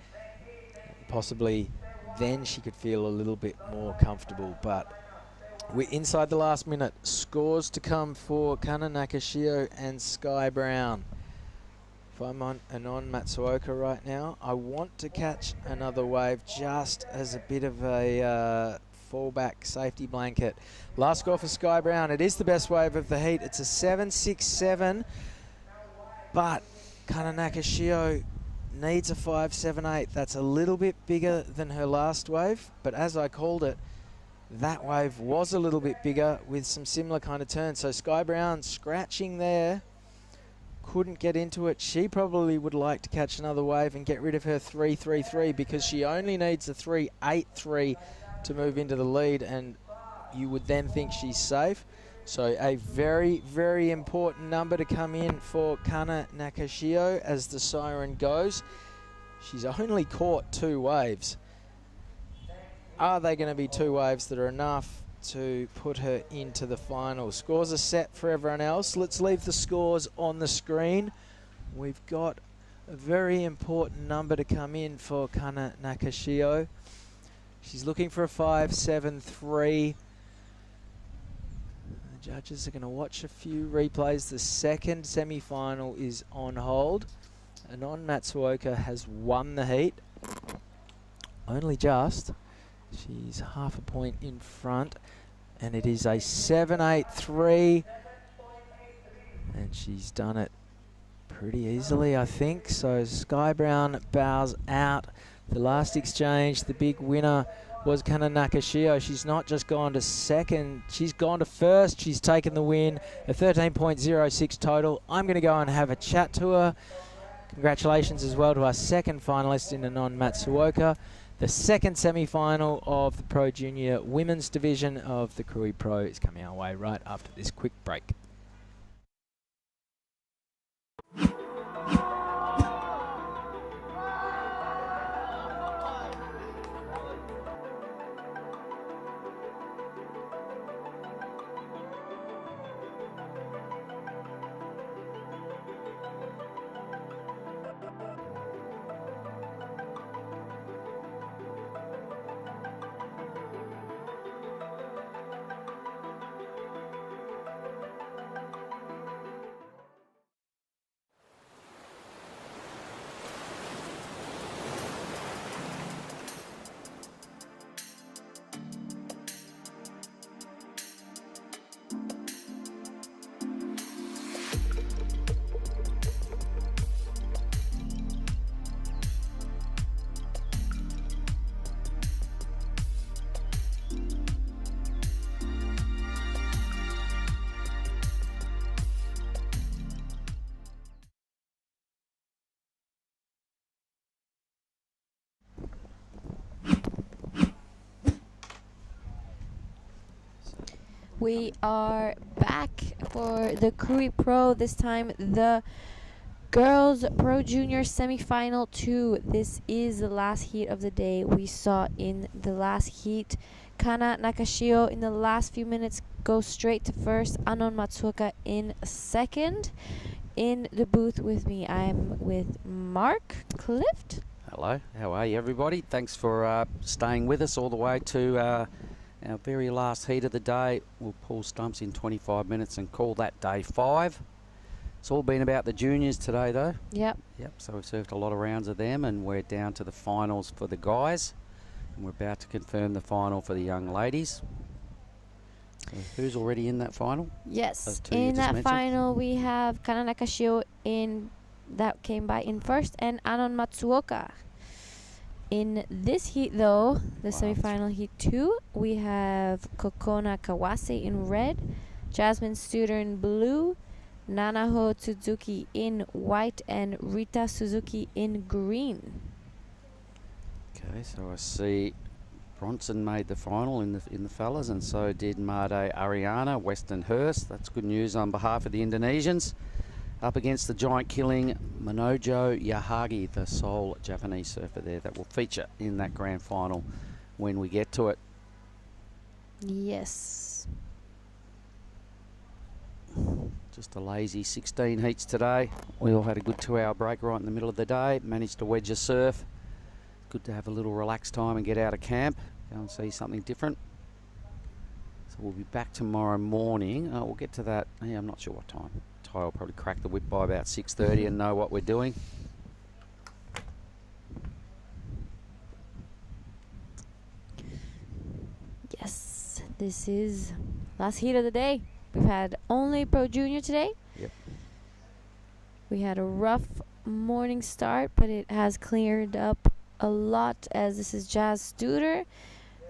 Possibly then she could feel a little bit more comfortable. But we're inside the last minute. Scores to come for Kana Nakashio and Sky Brown. If I'm on a non-Matsuoka right now, I want to catch another wave just as a bit of a fallback safety blanket. Last score for Sky Brown. It is the best wave of the heat. It's a 7.67, but Kana Nakashio needs a 5.78. That's a little bit bigger than her last wave, but as I called it, that wave was a little bit bigger with some similar kind of turns. So Sky Brown scratching there, couldn't get into it. She probably would like to catch another wave and get rid of her 3.33 because she only needs a 3.83 to move into the lead, and you would then think she's safe. So a very, very important number to come in for Kana Nakashio as the siren goes. She's only caught 2 waves. Are they going to be 2 waves that are enough to put her into the final? Scores are set for everyone else. Let's leave the scores on the screen. We've got a very important number to come in for Kana Nakashio. She's looking for a 5.73. The judges are going to watch a few replays. The second semi-final is on hold. Anon Matsuoka has won the heat. Only just. She's half a point in front. And it is a 7.83. And she's done it pretty easily, I think. So Sky Brown bows out. The last exchange, the big winner was Kana Nakashio. She's not just gone to second, she's gone to first. She's taken the win, a 13.06 total. I'm going to go and have a chat to her. Congratulations as well to our second finalist in Anon Matsuoka. The second semi-final of the Pro Junior Women's Division of the Krui Pro is coming our way right after this quick break. We are back for the Krui Pro. This time the Girls Pro Junior Semi-Final 2. This is the last heat of the day. We saw in the last heat Kana Nakashio in the last few minutes go straight to first. Anon Matsuoka in second. In the booth with me, I'm with Mark Clift. Hello, how are you everybody? Thanks for staying with us all the way to our very last heat of the day. We'll pull stumps in 25 minutes and call that day 5. It's all been about the juniors today though. Yep. So we've served a lot of rounds of them and we're down to the finals for the guys. And we're about to confirm the final for the young ladies. So who's already in that final? Yes, in that final we have Kana Nakashio that came by in first, and Anon Matsuoka. In this heat though, the semi-final heat 2, we have Kokona Kawase in red, Jasmine Studer in blue, Nanaho Tsuzuki in white, and Rita Suzuki in green. Okay, so I see Bronson made the final in the fellas, and so did Made Ariana, Western Hurst. That's good news on behalf of the Indonesians. Up against the giant-killing Manojo Yahagi, the sole Japanese surfer there that will feature in that grand final when we get to it. Yes. Just a lazy 16 heats today. We all had a good 2-hour break right in the middle of the day. Managed to wedge a surf. Good to have a little relaxed time and get out of camp. Go and see something different. So we'll be back tomorrow morning. We'll get to that. Yeah, I'm not sure what time. Ty will probably crack the whip by about 6:30 and know what we're doing. Yes, this is last heat of the day. We've had only Pro Junior today. Yep. We had a rough morning start, but it has cleared up a lot as this is Jazz Studer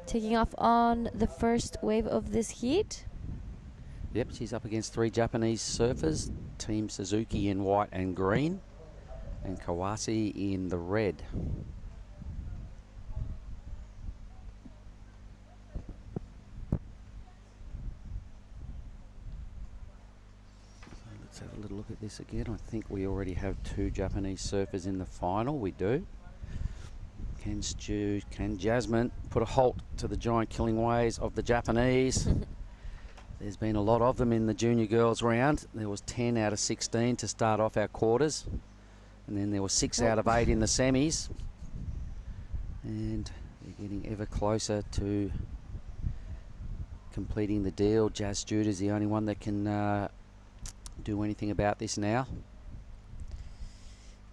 taking off on the first wave of this heat. Yep, she's up against 3 Japanese surfers. Team Suzuki in white and green, and Kawase in the red. Let's have a little look at this again. I think we already have 2 Japanese surfers in the final. We do. Can Jasmine put a halt to the giant killing ways of the Japanese? There's been a lot of them in the junior girls round. There was 10 out of 16 to start off our quarters. And then there was 6 out of 8 in the semis. And they're getting ever closer to completing the deal. Jazz Studer is the only one that can do anything about this now.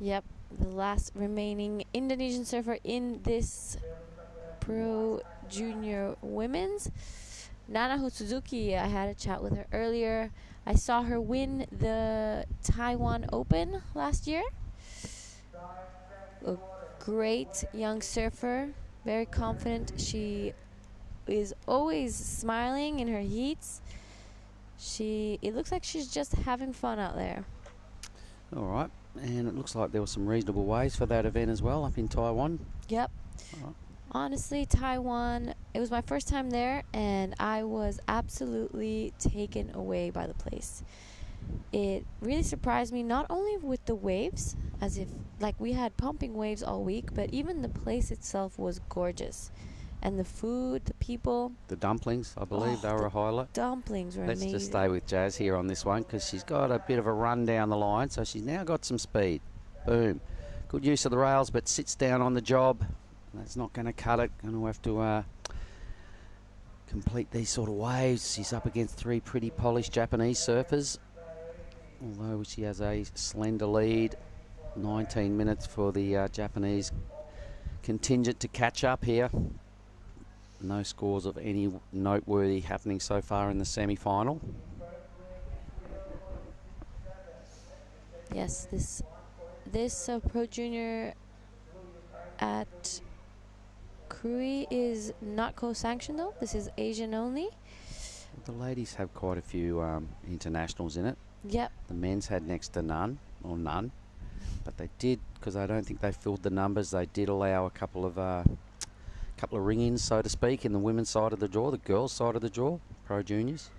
Yep, the last remaining Indonesian surfer in this Pro Junior Women's. Nanaho Suzuki, I had a chat with her earlier. I saw her win the Taiwan Open last year. A great young surfer, very confident. She is always smiling in her heats. It looks like she's just having fun out there. All right, and it looks like there were some reasonable waves for that event as well up in Taiwan. Yep. All right. Honestly, Taiwan, it was my first time there, and I was absolutely taken away by the place. It really surprised me, not only with the waves, as if, like, we had pumping waves all week, but even the place itself was gorgeous. And the food, the people. The dumplings, I believe, they were a highlight. Dumplings were amazing. Let's just stay with Jazz here on this one because she's got a bit of a run down the line, so she's now got some speed. Boom. Good use of the rails, but sits down on the job. That's not going to cut it. Going to have to complete these sort of waves. She's up against 3 pretty polished Japanese surfers. Although she has a slender lead. 19 minutes for the Japanese contingent to catch up here. No scores of any noteworthy happening so far in the semi-final. Yes, this Pro Junior at Krui is not co-sanctioned though. This is Asian only. The ladies have quite a few internationals in it. Yep. The men's had next to none, or none. But they did, because I don't think they filled the numbers, they did allow a couple of ring-ins, so to speak, in the women's side of the draw, the girls' side of the draw, Pro Juniors.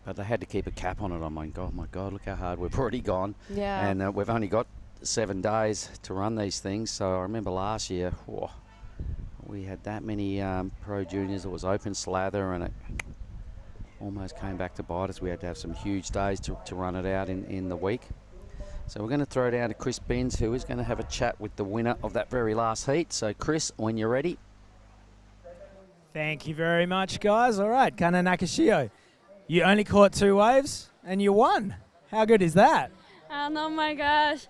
But they had to keep a cap on it. Oh my God, look how hard we've already gone. Yeah. And we've only got 7 days to run these things. So I remember last year, we had that many pro juniors. It was open slather, and it almost came back to bite us. We had to have some huge days to run it out in the week. So we're going to throw down to Chris Binns, who is going to have a chat with the winner of that very last heat. So Chris, when you're ready. Thank you very much, guys. All right, Kana Nakashio, you only caught 2 waves and you won. How good is that? Oh my gosh.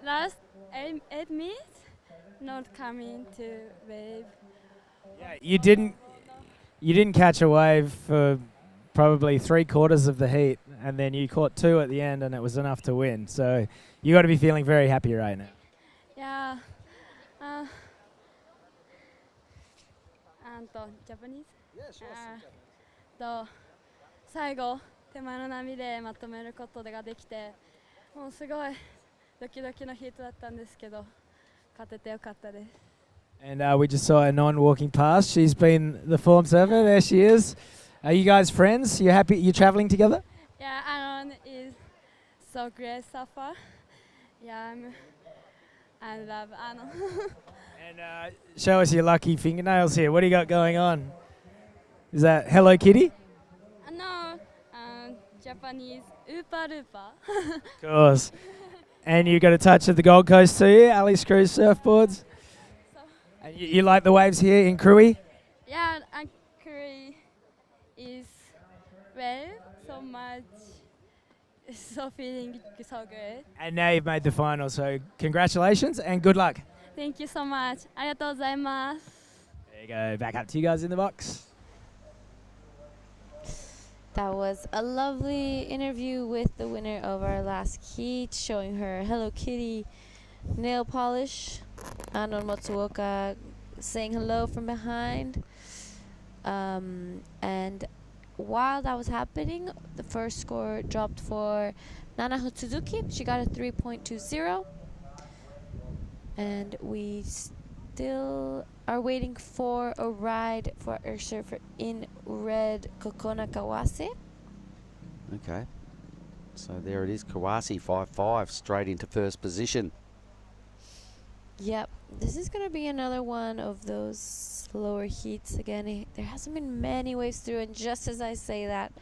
Last 8 minutes, not coming to wave. Yeah, you didn't catch a wave for probably 3/4 of the heat, and then you caught 2 at the end, and it was enough to win. So you got to be feeling very happy right now. Yeah. Japanese? Yeah, sure. 最後手前の波でまとめることができて、もうすごいドキドキのヒートだったんですけど、勝ててよかったです。And we just saw Anon walking past. She's been the form server. There she is. Are you guys friends? You happy? You traveling together? Yeah, Anon is so great so far. Yeah, I love Anon. And show us your lucky fingernails here. What do you got going on? Is that Hello Kitty? No, Japanese Oopa Loopa. Of course. And you got a touch of the Gold Coast too, Ali Screws surfboards. And you like the waves here in Krui? Yeah, and Krui is well so much. So feeling so good. And now you've made the final, so congratulations and good luck. Thank you so much. ありがとうございます。 There you go. Back up to you guys in the box. That was a lovely interview with the winner of our last heat, showing her Hello Kitty nail polish. Anon Matsuoka saying hello from behind. And while that was happening, the first score dropped for Nana Hotsuzuki. She got a 3.20. And we still are waiting for a ride for our surfer in red, Kokona Kawase. Okay. So there it is, Kawase 5-5, straight into first position. Yep, this is going to be another one of those lower heats. Again, there hasn't been many waves through, and just as I say that,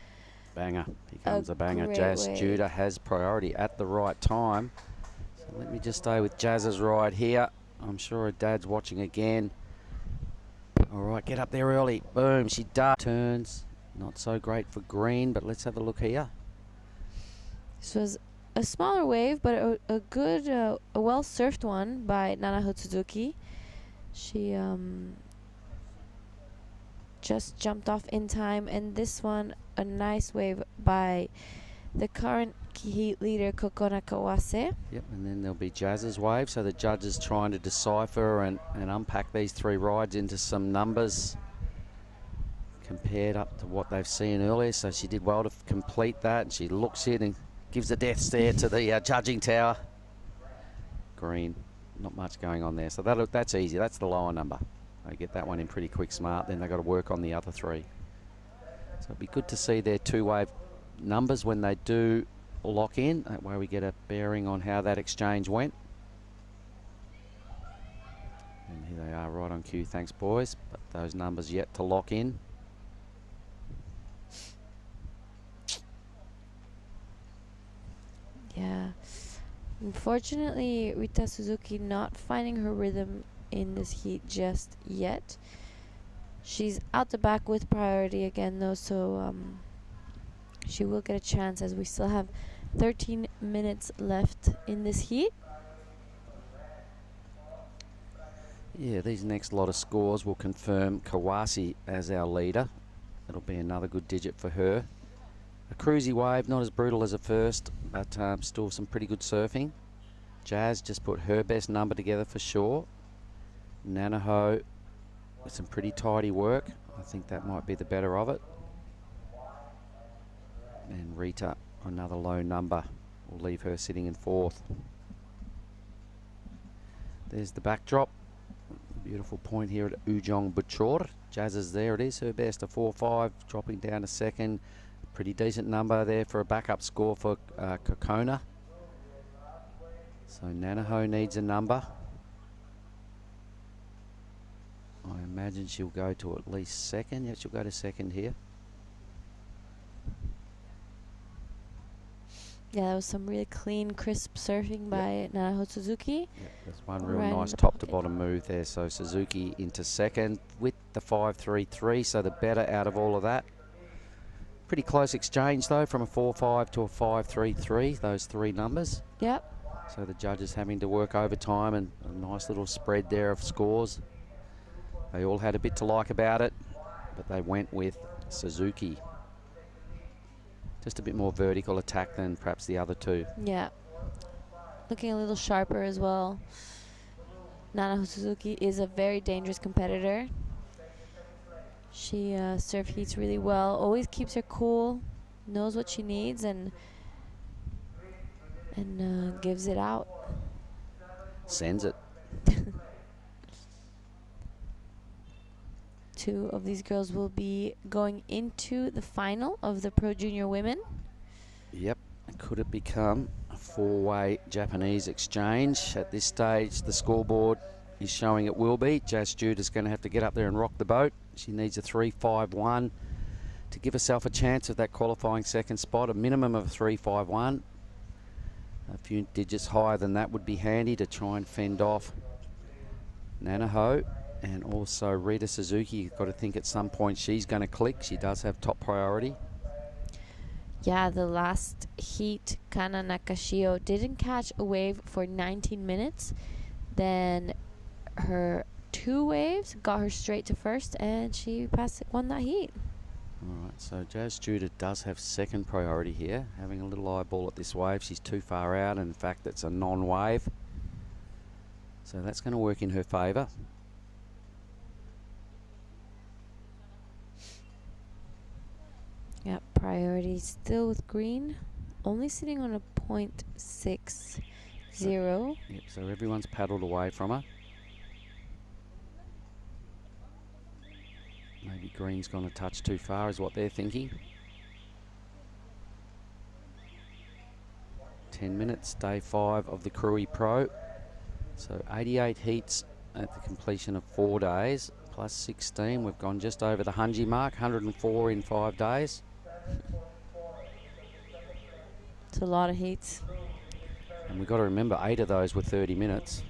Banger. Here comes a banger. great Jazz wave. Judah has priority at the right time. So let me just stay with Jazz's ride here. I'm sure her dad's watching again. All right, get up there early. Boom, she does. Turns. Not so great for green, but let's have a look here. this was a smaller wave, but a good, a well-surfed one by Nana Hotsuzuki. She just jumped off in time, and this one, a nice wave by the current heat leader, Kokona Kawase. Yep, and then there'll be Jazz's wave. So the judges trying to decipher and unpack these 3 rides into some numbers compared up to what they've seen earlier. So she did well to complete that, and she looks in and gives a death stare to the judging tower. Green, not much going on there. So that's easy. That's the lower number. They get that one in pretty quick smart. Then they've got to work on the other 3. So it'd be good to see their 2-wave numbers when they do lock in. That way we get a bearing on how that exchange went. And here they are right on cue. Thanks, boys. But those numbers yet to lock in. Yeah. Unfortunately, Rita Suzuki not finding her rhythm in this heat just yet. She's out the back with priority again, though, so she will get a chance as we still have 13 minutes left in this heat. Yeah, these next lot of scores will confirm Kawase as our leader. It'll be another good digit for her. A cruisy wave, not as brutal as the first, but still some pretty good surfing. Jazz just put her best number together for sure. Nanaho with some pretty tidy work. I think that might be the better of it. And Rita, another low number. We'll leave her sitting in 4th. There's the backdrop. Beautiful point here at Ujung Bocur. Jazz's there it is, her best, a 4-5, dropping down to second. Pretty decent number there for a backup score for Kokona. So Nanaho needs a number. I imagine she'll go to at least second. Yeah, she'll go to second here. Yeah, that was some really clean, crisp surfing by Nanaho Suzuki. Yep, that's one real Right in nice the top to pocket. bottom move there. So Suzuki into second with the 5-3-3, so the better out of all of that. Pretty close exchange though, from a 4-5 to a 5-3-3, those three numbers. Yep. So the judges having to work overtime, and a nice little spread there of scores. They all had a bit to like about it, but they went with Suzuki. Just a bit more vertical attack than perhaps the other two. Yeah. Looking a little sharper as well. Nanaho Suzuki is a very dangerous competitor. She surf heats really well, always keeps her cool, knows what she needs, and gives it out. Sends it. Two of these girls will be going into the final of the Pro Junior Women. Yep. Could it become a four-way Japanese exchange? At this stage, the scoreboard is showing it will be. Jazz Jude is going to have to get up there and rock the boat. She needs a 3-5-1 to give herself a chance of that qualifying second spot, a minimum of a 3-5-1. A few digits higher than that would be handy to try and fend off Nanaho. And also Rita Suzuki. You've got to think at some point she's going to click. She does have top priority. Yeah, the last heat, Kana Nakashio didn't catch a wave for 19 minutes. Then her two waves got her straight to first, and she won that heat. All right, so Jazz Judah does have second priority here. Having a little eyeball at this wave. She's too far out, and in fact, it's a non-wave. So that's going to work in her favour. Yep, priority still with green, only sitting on a 0.60. Yep, so everyone's paddled away from her. Maybe green's gone a touch too far is what they're thinking. 10 minutes, day 5 of the Krui Pro. So 88 heats at the completion of 4 days, plus 16. We've gone just over the 100 mark, 104 in 5 days. It's a lot of heats. And we've got to remember 8 of those were 30 minutes.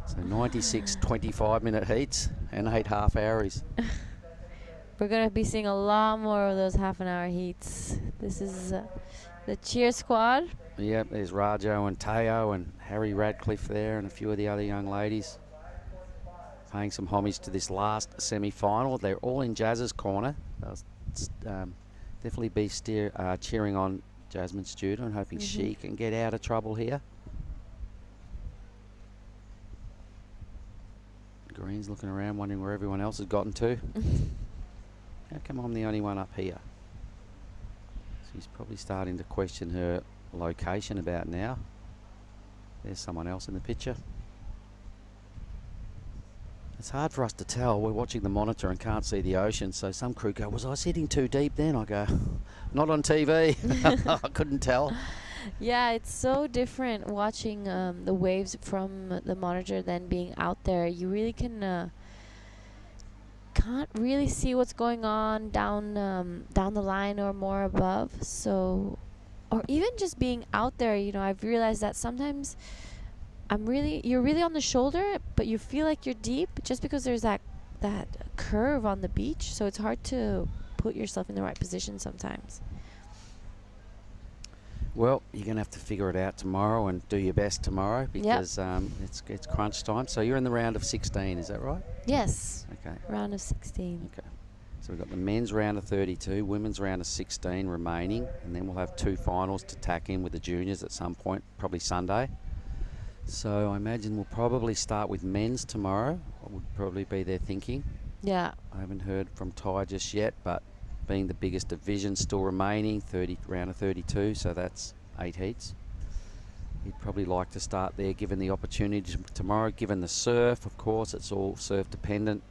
So 96 25-minute heats and 8 half-houries. We're going to be seeing a lot more of those half-an-hour heats. This is the cheer squad. Yep, there's Rajo and Teo and Harry Radcliffe there and a few of the other young ladies. Paying some homage to this last semi-final. They're all in Jazz's corner. They'll definitely be cheering on Jasmine Student and hoping she can get out of trouble here. Green's looking around wondering where everyone else has gotten to. How come I'm the only one up here? She's probably starting to question her location about now. There's someone else in the picture. It's hard for us to tell. We're watching the monitor and can't see the ocean, so some crew go, was I sitting too deep then? I go, not on TV. I couldn't tell. Yeah, it's so different watching the waves from the monitor than being out there. You really can't really see what's going on down the line or more above. So, or even just being out there, you know, I've realized that sometimes you're really on the shoulder, but you feel like you're deep just because there's that curve on the beach. So it's hard to put yourself in the right position sometimes. Well, you're going to have to figure it out tomorrow and do your best tomorrow because it's crunch time. So you're in the round of 16, is that right? Yes. Okay. Round of 16. Okay. So we've got the men's round of 32, women's round of 16 remaining, and then we'll have 2 finals to tack in with the juniors at some point, probably Sunday. So I imagine we'll probably start with men's tomorrow. What would probably be their thinking. Yeah. I haven't heard from Ty just yet, but being the biggest division still remaining, round of 32, so that's 8 heats. He'd probably like to start there, given the opportunity tomorrow, given the surf. Of course, it's all surf dependent.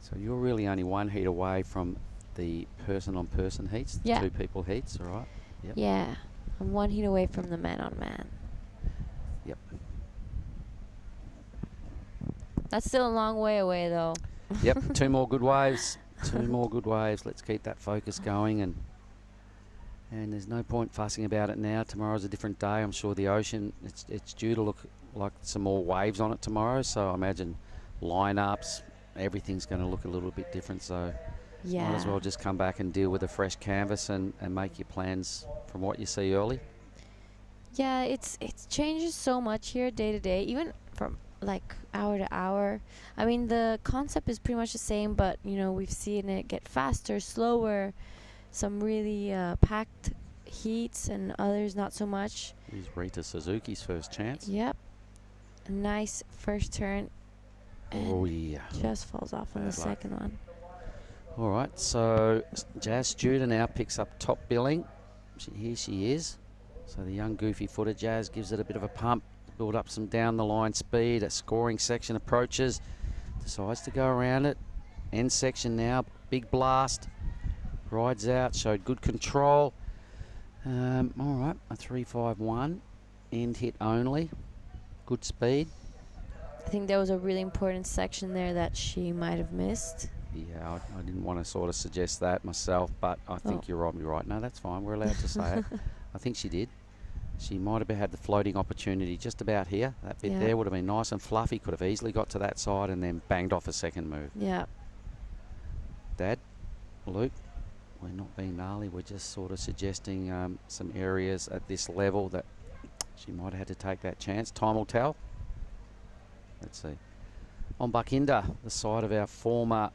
So you're really only 1 heat away from the person-on-person heats, the 2 people heats, all right? Yep. Yeah, I'm 1 heat away from the man-on-man. Yep. That's still a long way away, though. Yep, 2 more good waves. 2 more good waves. Let's keep that focus going, and there's no point fussing about it now. Tomorrow's a different day. I'm sure the ocean, it's due to look like some more waves on it tomorrow, so I imagine lineups, everything's going to look a little bit different, so might as well just come back and deal with a fresh canvas and make your plans from what you see early. Yeah, it changes so much here day to day, even from like hour to hour. I mean, the concept is pretty much the same, but you know, we've seen it get faster, slower, some really packed heats and others not so much. Here's Rita Suzuki's first chance. Yep, a nice first turn, and just falls off on the second one. All right, so Jazz Studer now picks up top billing. Here she is. So the young goofy footer Jazz gives it a bit of a pump, build up some down the line speed. A scoring section approaches, decides to go around it. End section now, big blast. Rides out, showed good control. All right, a 3.51. End hit only. Good speed. I think there was a really important section there that she might have missed. Yeah, I didn't want to sort of suggest that myself, but I think you're right. No, that's fine. We're allowed to say it. I think she did. She might have had the floating opportunity just about here. That bit there would have been nice and fluffy. Could have easily got to that side and then banged off a second move. Yeah. Dad, Luke, we're not being gnarly. We're just sort of suggesting some areas at this level that she might have had to take that chance. Time will tell. Let's see. On Buckinda, the side of our former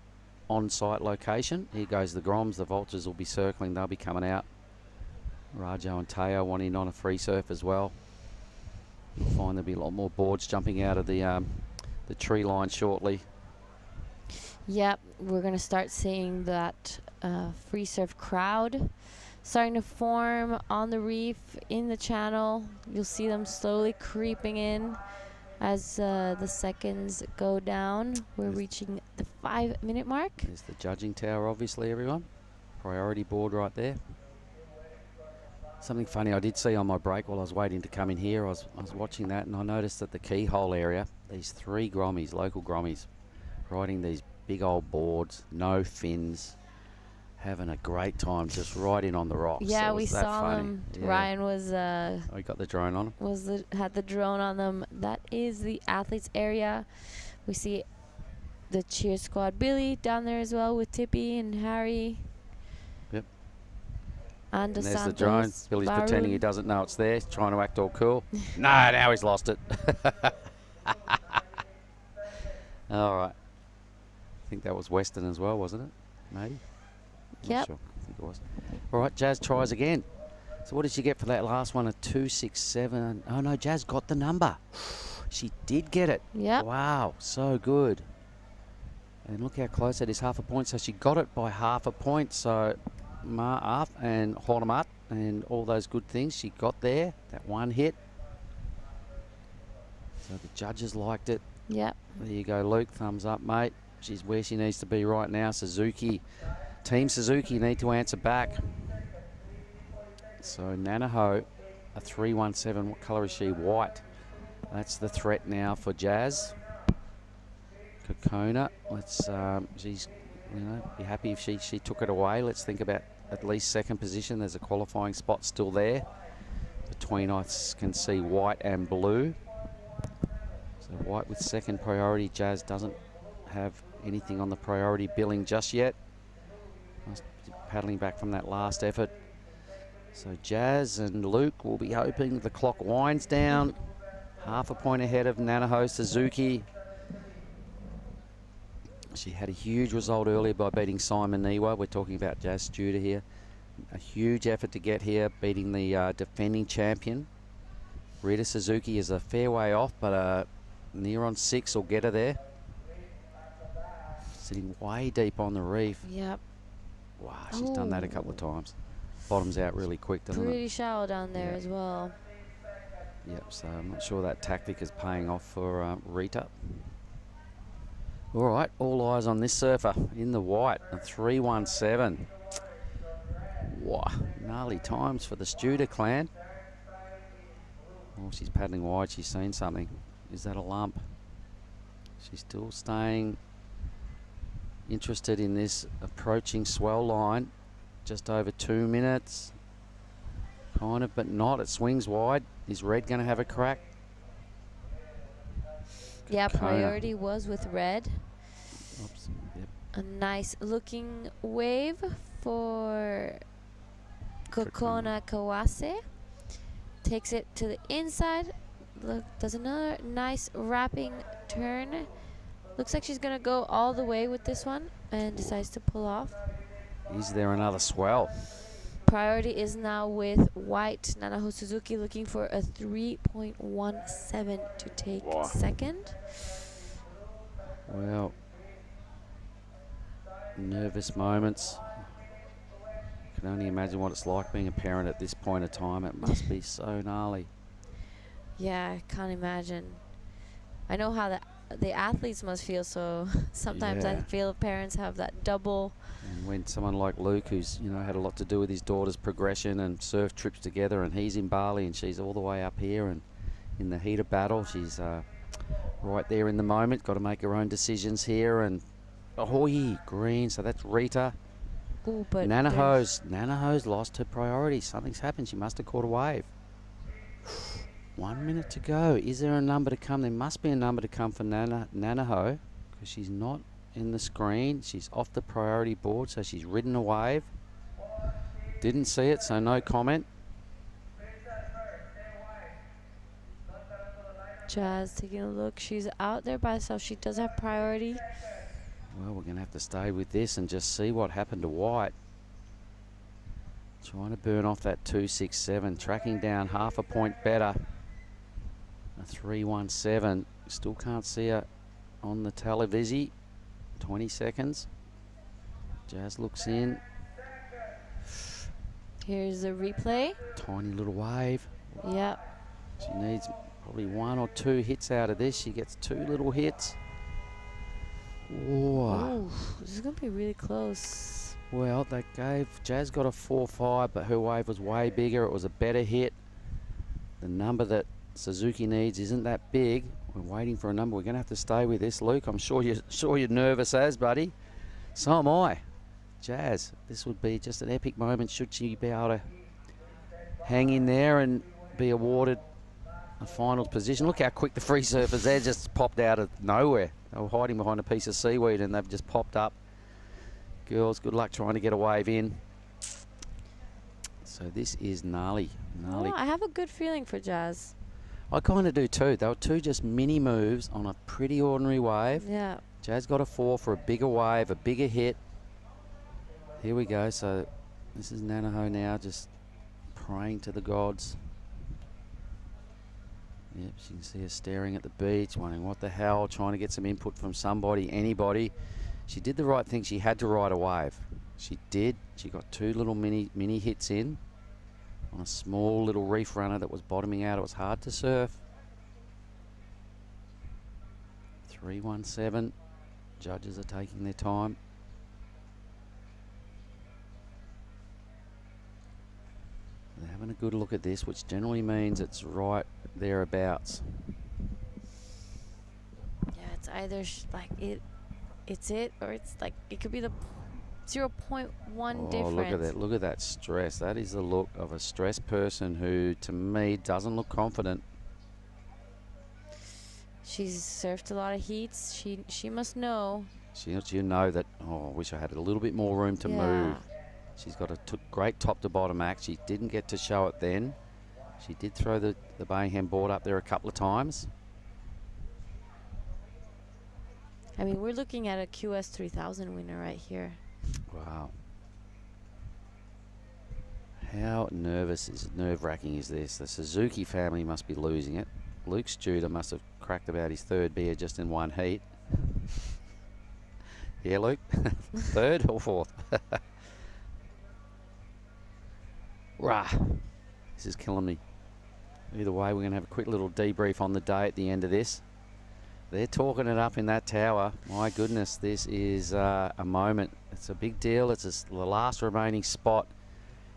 on-site location. Here goes the Groms. The Vultures will be circling. They'll be coming out. Rajo and Teo want in on a free surf as well. You'll find there'll be a lot more boards jumping out of the tree line shortly. Yep, we're going to start seeing that free surf crowd starting to form on the reef, in the channel. You'll see them slowly creeping in as the seconds go down. We're reaching the 5-minute mark. There's the judging tower, obviously, everyone. Priority board right there. Something funny I did see on my break while I was waiting to come in here, I was watching that, and I noticed that the keyhole area, these 3 Grommies, local Grommies, riding these big old boards, no fins, having a great time just riding on the rocks. Yeah, we saw them. Yeah. Ryan was he got the drone on him. Had the drone on them. That is the athletes area. We see the cheer squad Billy down there as well with Tippy and Harry. Yep. And there's Santos, the drone. Billy's Barun. pretending he doesn't know it's there. He's trying to act all cool. No, now he's lost it. All right. I think that was Western as well, wasn't it? Maybe. Yep. Sure. I think it was. All right, Jazz tries again. So what did she get for that last one? A 2.67. Oh no, Jazz got the number. She did get it. Yep. Wow, so good. And look how close that is, half a point. So she got it by half a point. So Ma up and Hornemat and all those good things she got there. That one hit. So the judges liked it. Yep. There you go, Luke. Thumbs up, mate. She's where she needs to be right now. Suzuki. Team Suzuki need to answer back. So Nanaho, a 3.17. What colour is she? White. That's the threat now for Jazz. Kokona. Let's. She's. Be happy if she took it away. Let's think about at least second position. There's a qualifying spot still there. Between us can see white and blue. So white with second priority. Jazz doesn't have anything on the priority billing just yet. Paddling back from that last effort. So Jazz and Luke will be hoping the clock winds down. Half a point ahead of Nanaho Suzuki. She had a huge result earlier by beating Simon Niwa. We're talking about Jazz Studer here. A huge effort to get here, beating the defending champion. Rita Suzuki is a fair way off, but near on 6 will get her there. Sitting way deep on the reef. Yep. Wow, she's done that a couple of times. bottoms out really quick, doesn't Pretty it? shallow down there Yeah. as well. Yep, so I'm not sure that tactic is paying off for Rita. All right, all eyes on this surfer in the white, a 317. Wow, gnarly times for the Studer clan. Oh, she's paddling wide, she's seen something. Is that a lump? She's still staying interested in this approaching swell line. Just over 2 minutes. Kind of, but not. It swings wide. Is Red going to have a crack? Yeah, Kona. priority was with Red. Oops. Yep. A nice looking wave for Kokona Kawase. Takes it to the inside. Look, does another nice wrapping turn. Looks like she's going to go all the way with this one and decides to pull off. Is there another swell? Priority is now with white. Nanaho Suzuki looking for a 3.17 to take second. Well, nervous moments. I can only imagine what it's like being a parent at this point of time. It must be so gnarly. Yeah, I can't imagine. I know how the athletes must feel, so sometimes I Yeah. feel parents have that double. And when someone like Luke, who's had a lot to do with his daughter's progression and surf trips together, and he's in Bali and she's all the way up here, and in the heat of battle, she's right there in the moment. Got to make her own decisions here, and ahoy, green. So that's Rita. Ooh, but Nanaho's lost her priority. Something's happened. She must have caught a wave. 1 minute to go. Is there a number to come? There must be a number to come for Nanaho, because she's not in the screen. She's off the priority board, so she's ridden a wave. Didn't see it, so no comment. Jazz taking a look. She's out there by herself. She does have priority. Well, we're going to have to stay with this and just see what happened to White. Trying to burn off that 267, tracking down half a point better. A 317. Still can't see her on the televisi. 20 seconds. Jazz looks in. Here's the replay. Tiny little wave. Yep. She needs probably 1 or 2 hits out of this. She gets 2 little hits. Whoa. Ooh, this is going to be really close. Well, that gave Jazz got a 4-5, but her wave was way bigger. It was a better hit. The number that Suzuki needs isn't that big. We're waiting for a number. We're going to have to stay with this, Luke. I'm sure you're nervous as, buddy. So am I. Jazz, this would be just an epic moment should she be able to hang in there and be awarded a finals position. Look how quick the free surfers there just popped out of nowhere. They were hiding behind a piece of seaweed and they've just popped up. Girls, good luck trying to get a wave in. So this is gnarly. Oh, I have a good feeling for Jazz. I kind of do too. They were 2 just mini moves on a pretty ordinary wave. Yeah. Jazz got a 4 for a bigger wave, a bigger hit. Here we go. So this is Nanaho now just praying to the gods. Yep, so you can see her staring at the beach, wondering what the hell, trying to get some input from somebody, anybody. She did the right thing. She had to ride a wave. She did. She got 2 little mini hits in on a small little reef runner that was bottoming out. It was hard to surf. 317. Judges are taking their time. They're having a good look at this, which generally means it's right thereabouts. Yeah, it's either it's it, or it's like it could be the 0.1 difference. Oh, look at that. Look at that stress. That is the look of a stressed person who, to me, doesn't look confident. She's surfed a lot of heats. She must know. She'll know that, oh, I wish I had a little bit more room to move. She's got a great top to bottom act. She didn't get to show it then. She did throw the Bayham board up there a couple of times. I mean, we're looking at a QS 3000 winner right here. Wow. How nerve-wracking is this? The Suzuki family must be losing it. Luke Studer must have cracked about his 3rd beer just in 1 heat. Yeah, Luke? 3rd or 4th? Rah. This is killing me. Either way, we're going to have a quick little debrief on the day at the end of this. They're talking it up in that tower. My goodness, this is a moment. It's a big deal. It's the last remaining spot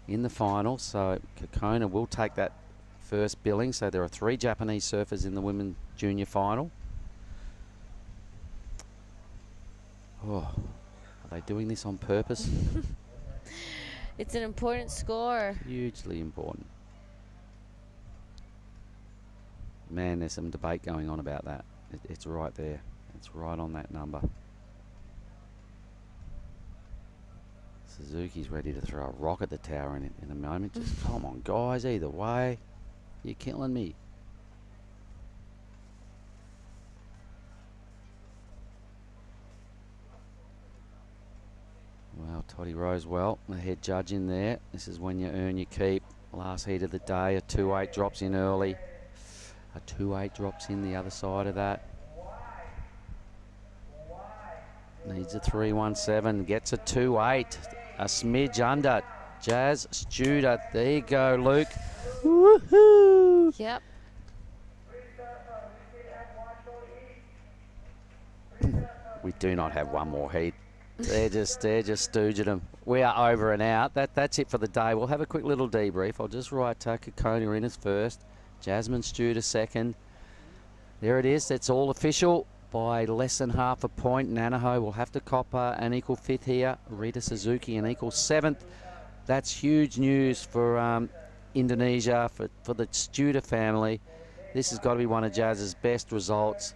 in the final. So Kokona will take that first billing. So there are 3 Japanese surfers in the women's junior final. Oh, are they doing this on purpose? It's an important score. Hugely important. Man, there's some debate going on about that. It's right there. It's right on that number. Suzuki's ready to throw a rock at the tower in a moment. Just come on, guys. Either way, you're killing me. Well, Toddy Rosewell, the head judge in there. This is when you earn your keep. Last heat of the day, a 2-8 drops in early. A 2-8 drops in the other side of that. Needs a 3-1-7, gets a 2-8. A smidge under. Jazz Studer. There you go, Luke. Woohoo! Yep. We do not have one more heat. They're just stooging them. We are over and out. That's it for the day. We'll have a quick little debrief. I'll just write Kokona in as first. Jasmine Studer second. There it is. That's all official by less than half a point. Nanaho will have to cop an equal 5th here. Rita Suzuki an equal 7th. That's huge news for Indonesia, for the Studer family. This has got to be one of Jazz's best results.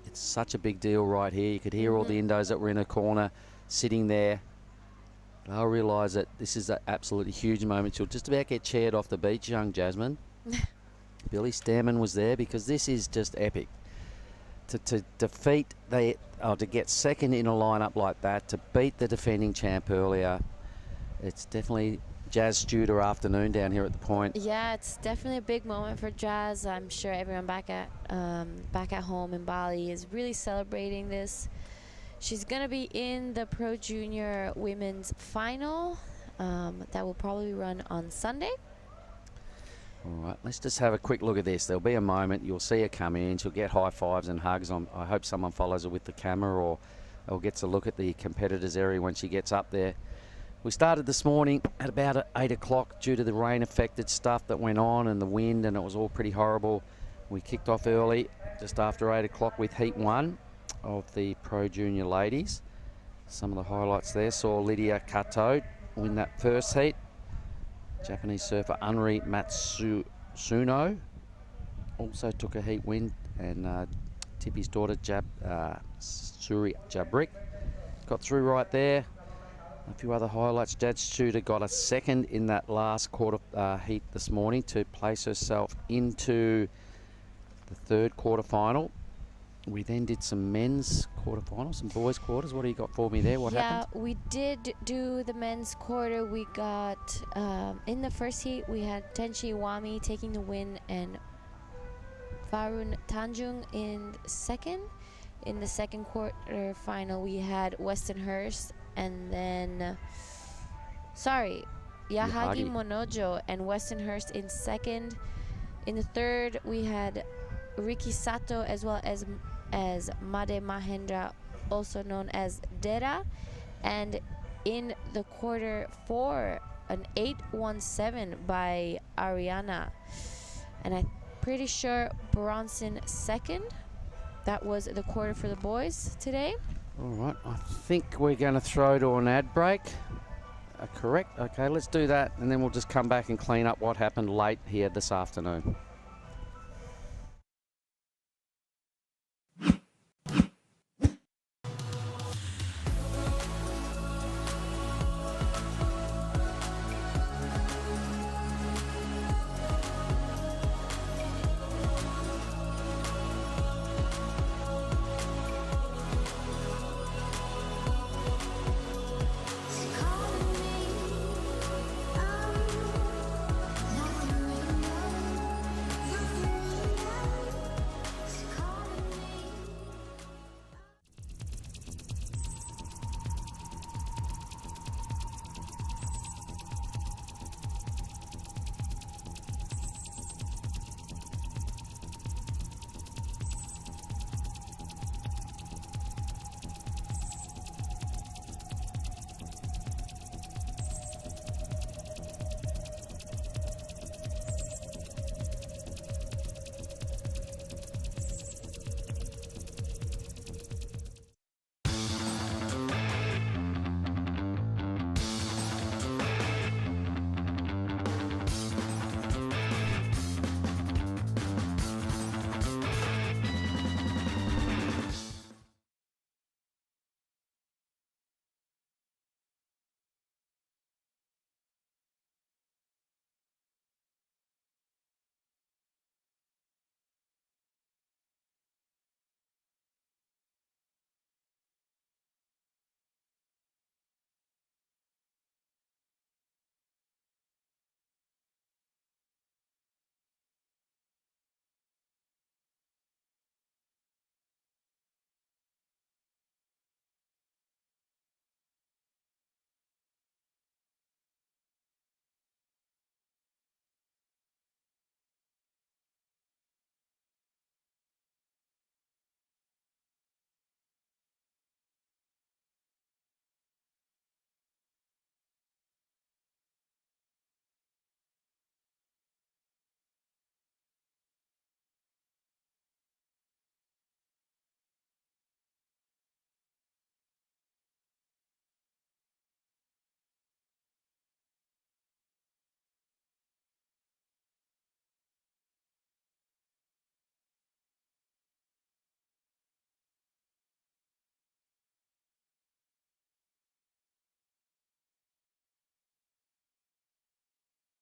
It's such a big deal right here. You could hear all the Indos that were in a corner sitting there. They'll realise that this is an absolutely huge moment. She'll just about get chaired off the beach, young Jasmine. Billy Stammen was there because this is just epic. To defeat, to get second in a lineup like that, to beat the defending champ earlier, it's definitely Jazz Studer afternoon down here at the point. Yeah, it's definitely a big moment for Jazz. I'm sure everyone back at home in Bali is really celebrating this. She's gonna be in the Pro Junior Women's Final that will probably run on Sunday. All right, let's just have a quick look at this. There'll be a moment. You'll see her come in. She'll get high fives and hugs. I hope someone follows her with the camera or gets a look at the competitors area when she gets up there. We started this morning at about 8 o'clock due to the rain-affected stuff that went on and the wind, and it was all pretty horrible. We kicked off early, just after 8 o'clock, with Heat 1 of the Pro Junior ladies. Some of the highlights there saw Lydia Kato win that first heat. Japanese surfer Unri Matsuno also took a heat win, and Tippy's daughter Suri Jabrik got through right there. A few other highlights. Jazz Studer got a second in that last quarter heat this morning to place herself into the third quarter final. We then did some men's quarterfinals, some boys quarters. What do you got for me there? What happened? Yeah, we did do the men's quarter. We got, in the first heat, we had Tenshi Iwami taking the win and Varun Tanjung in second. In the second quarter final, we had Westonhurst and then, Yahagi Monojo and Westonhurst in second. In the third, we had Riki Sato as well as Made Mahendra, also known as Dera. And in the quarter four, an 8-1-7 by Ariana. And I'm pretty sure Bronson second. That was the quarter for the boys today. All right, I think we're going to throw to an ad break. Correct? Okay, let's do that, and then we'll just come back and clean up what happened late here this afternoon.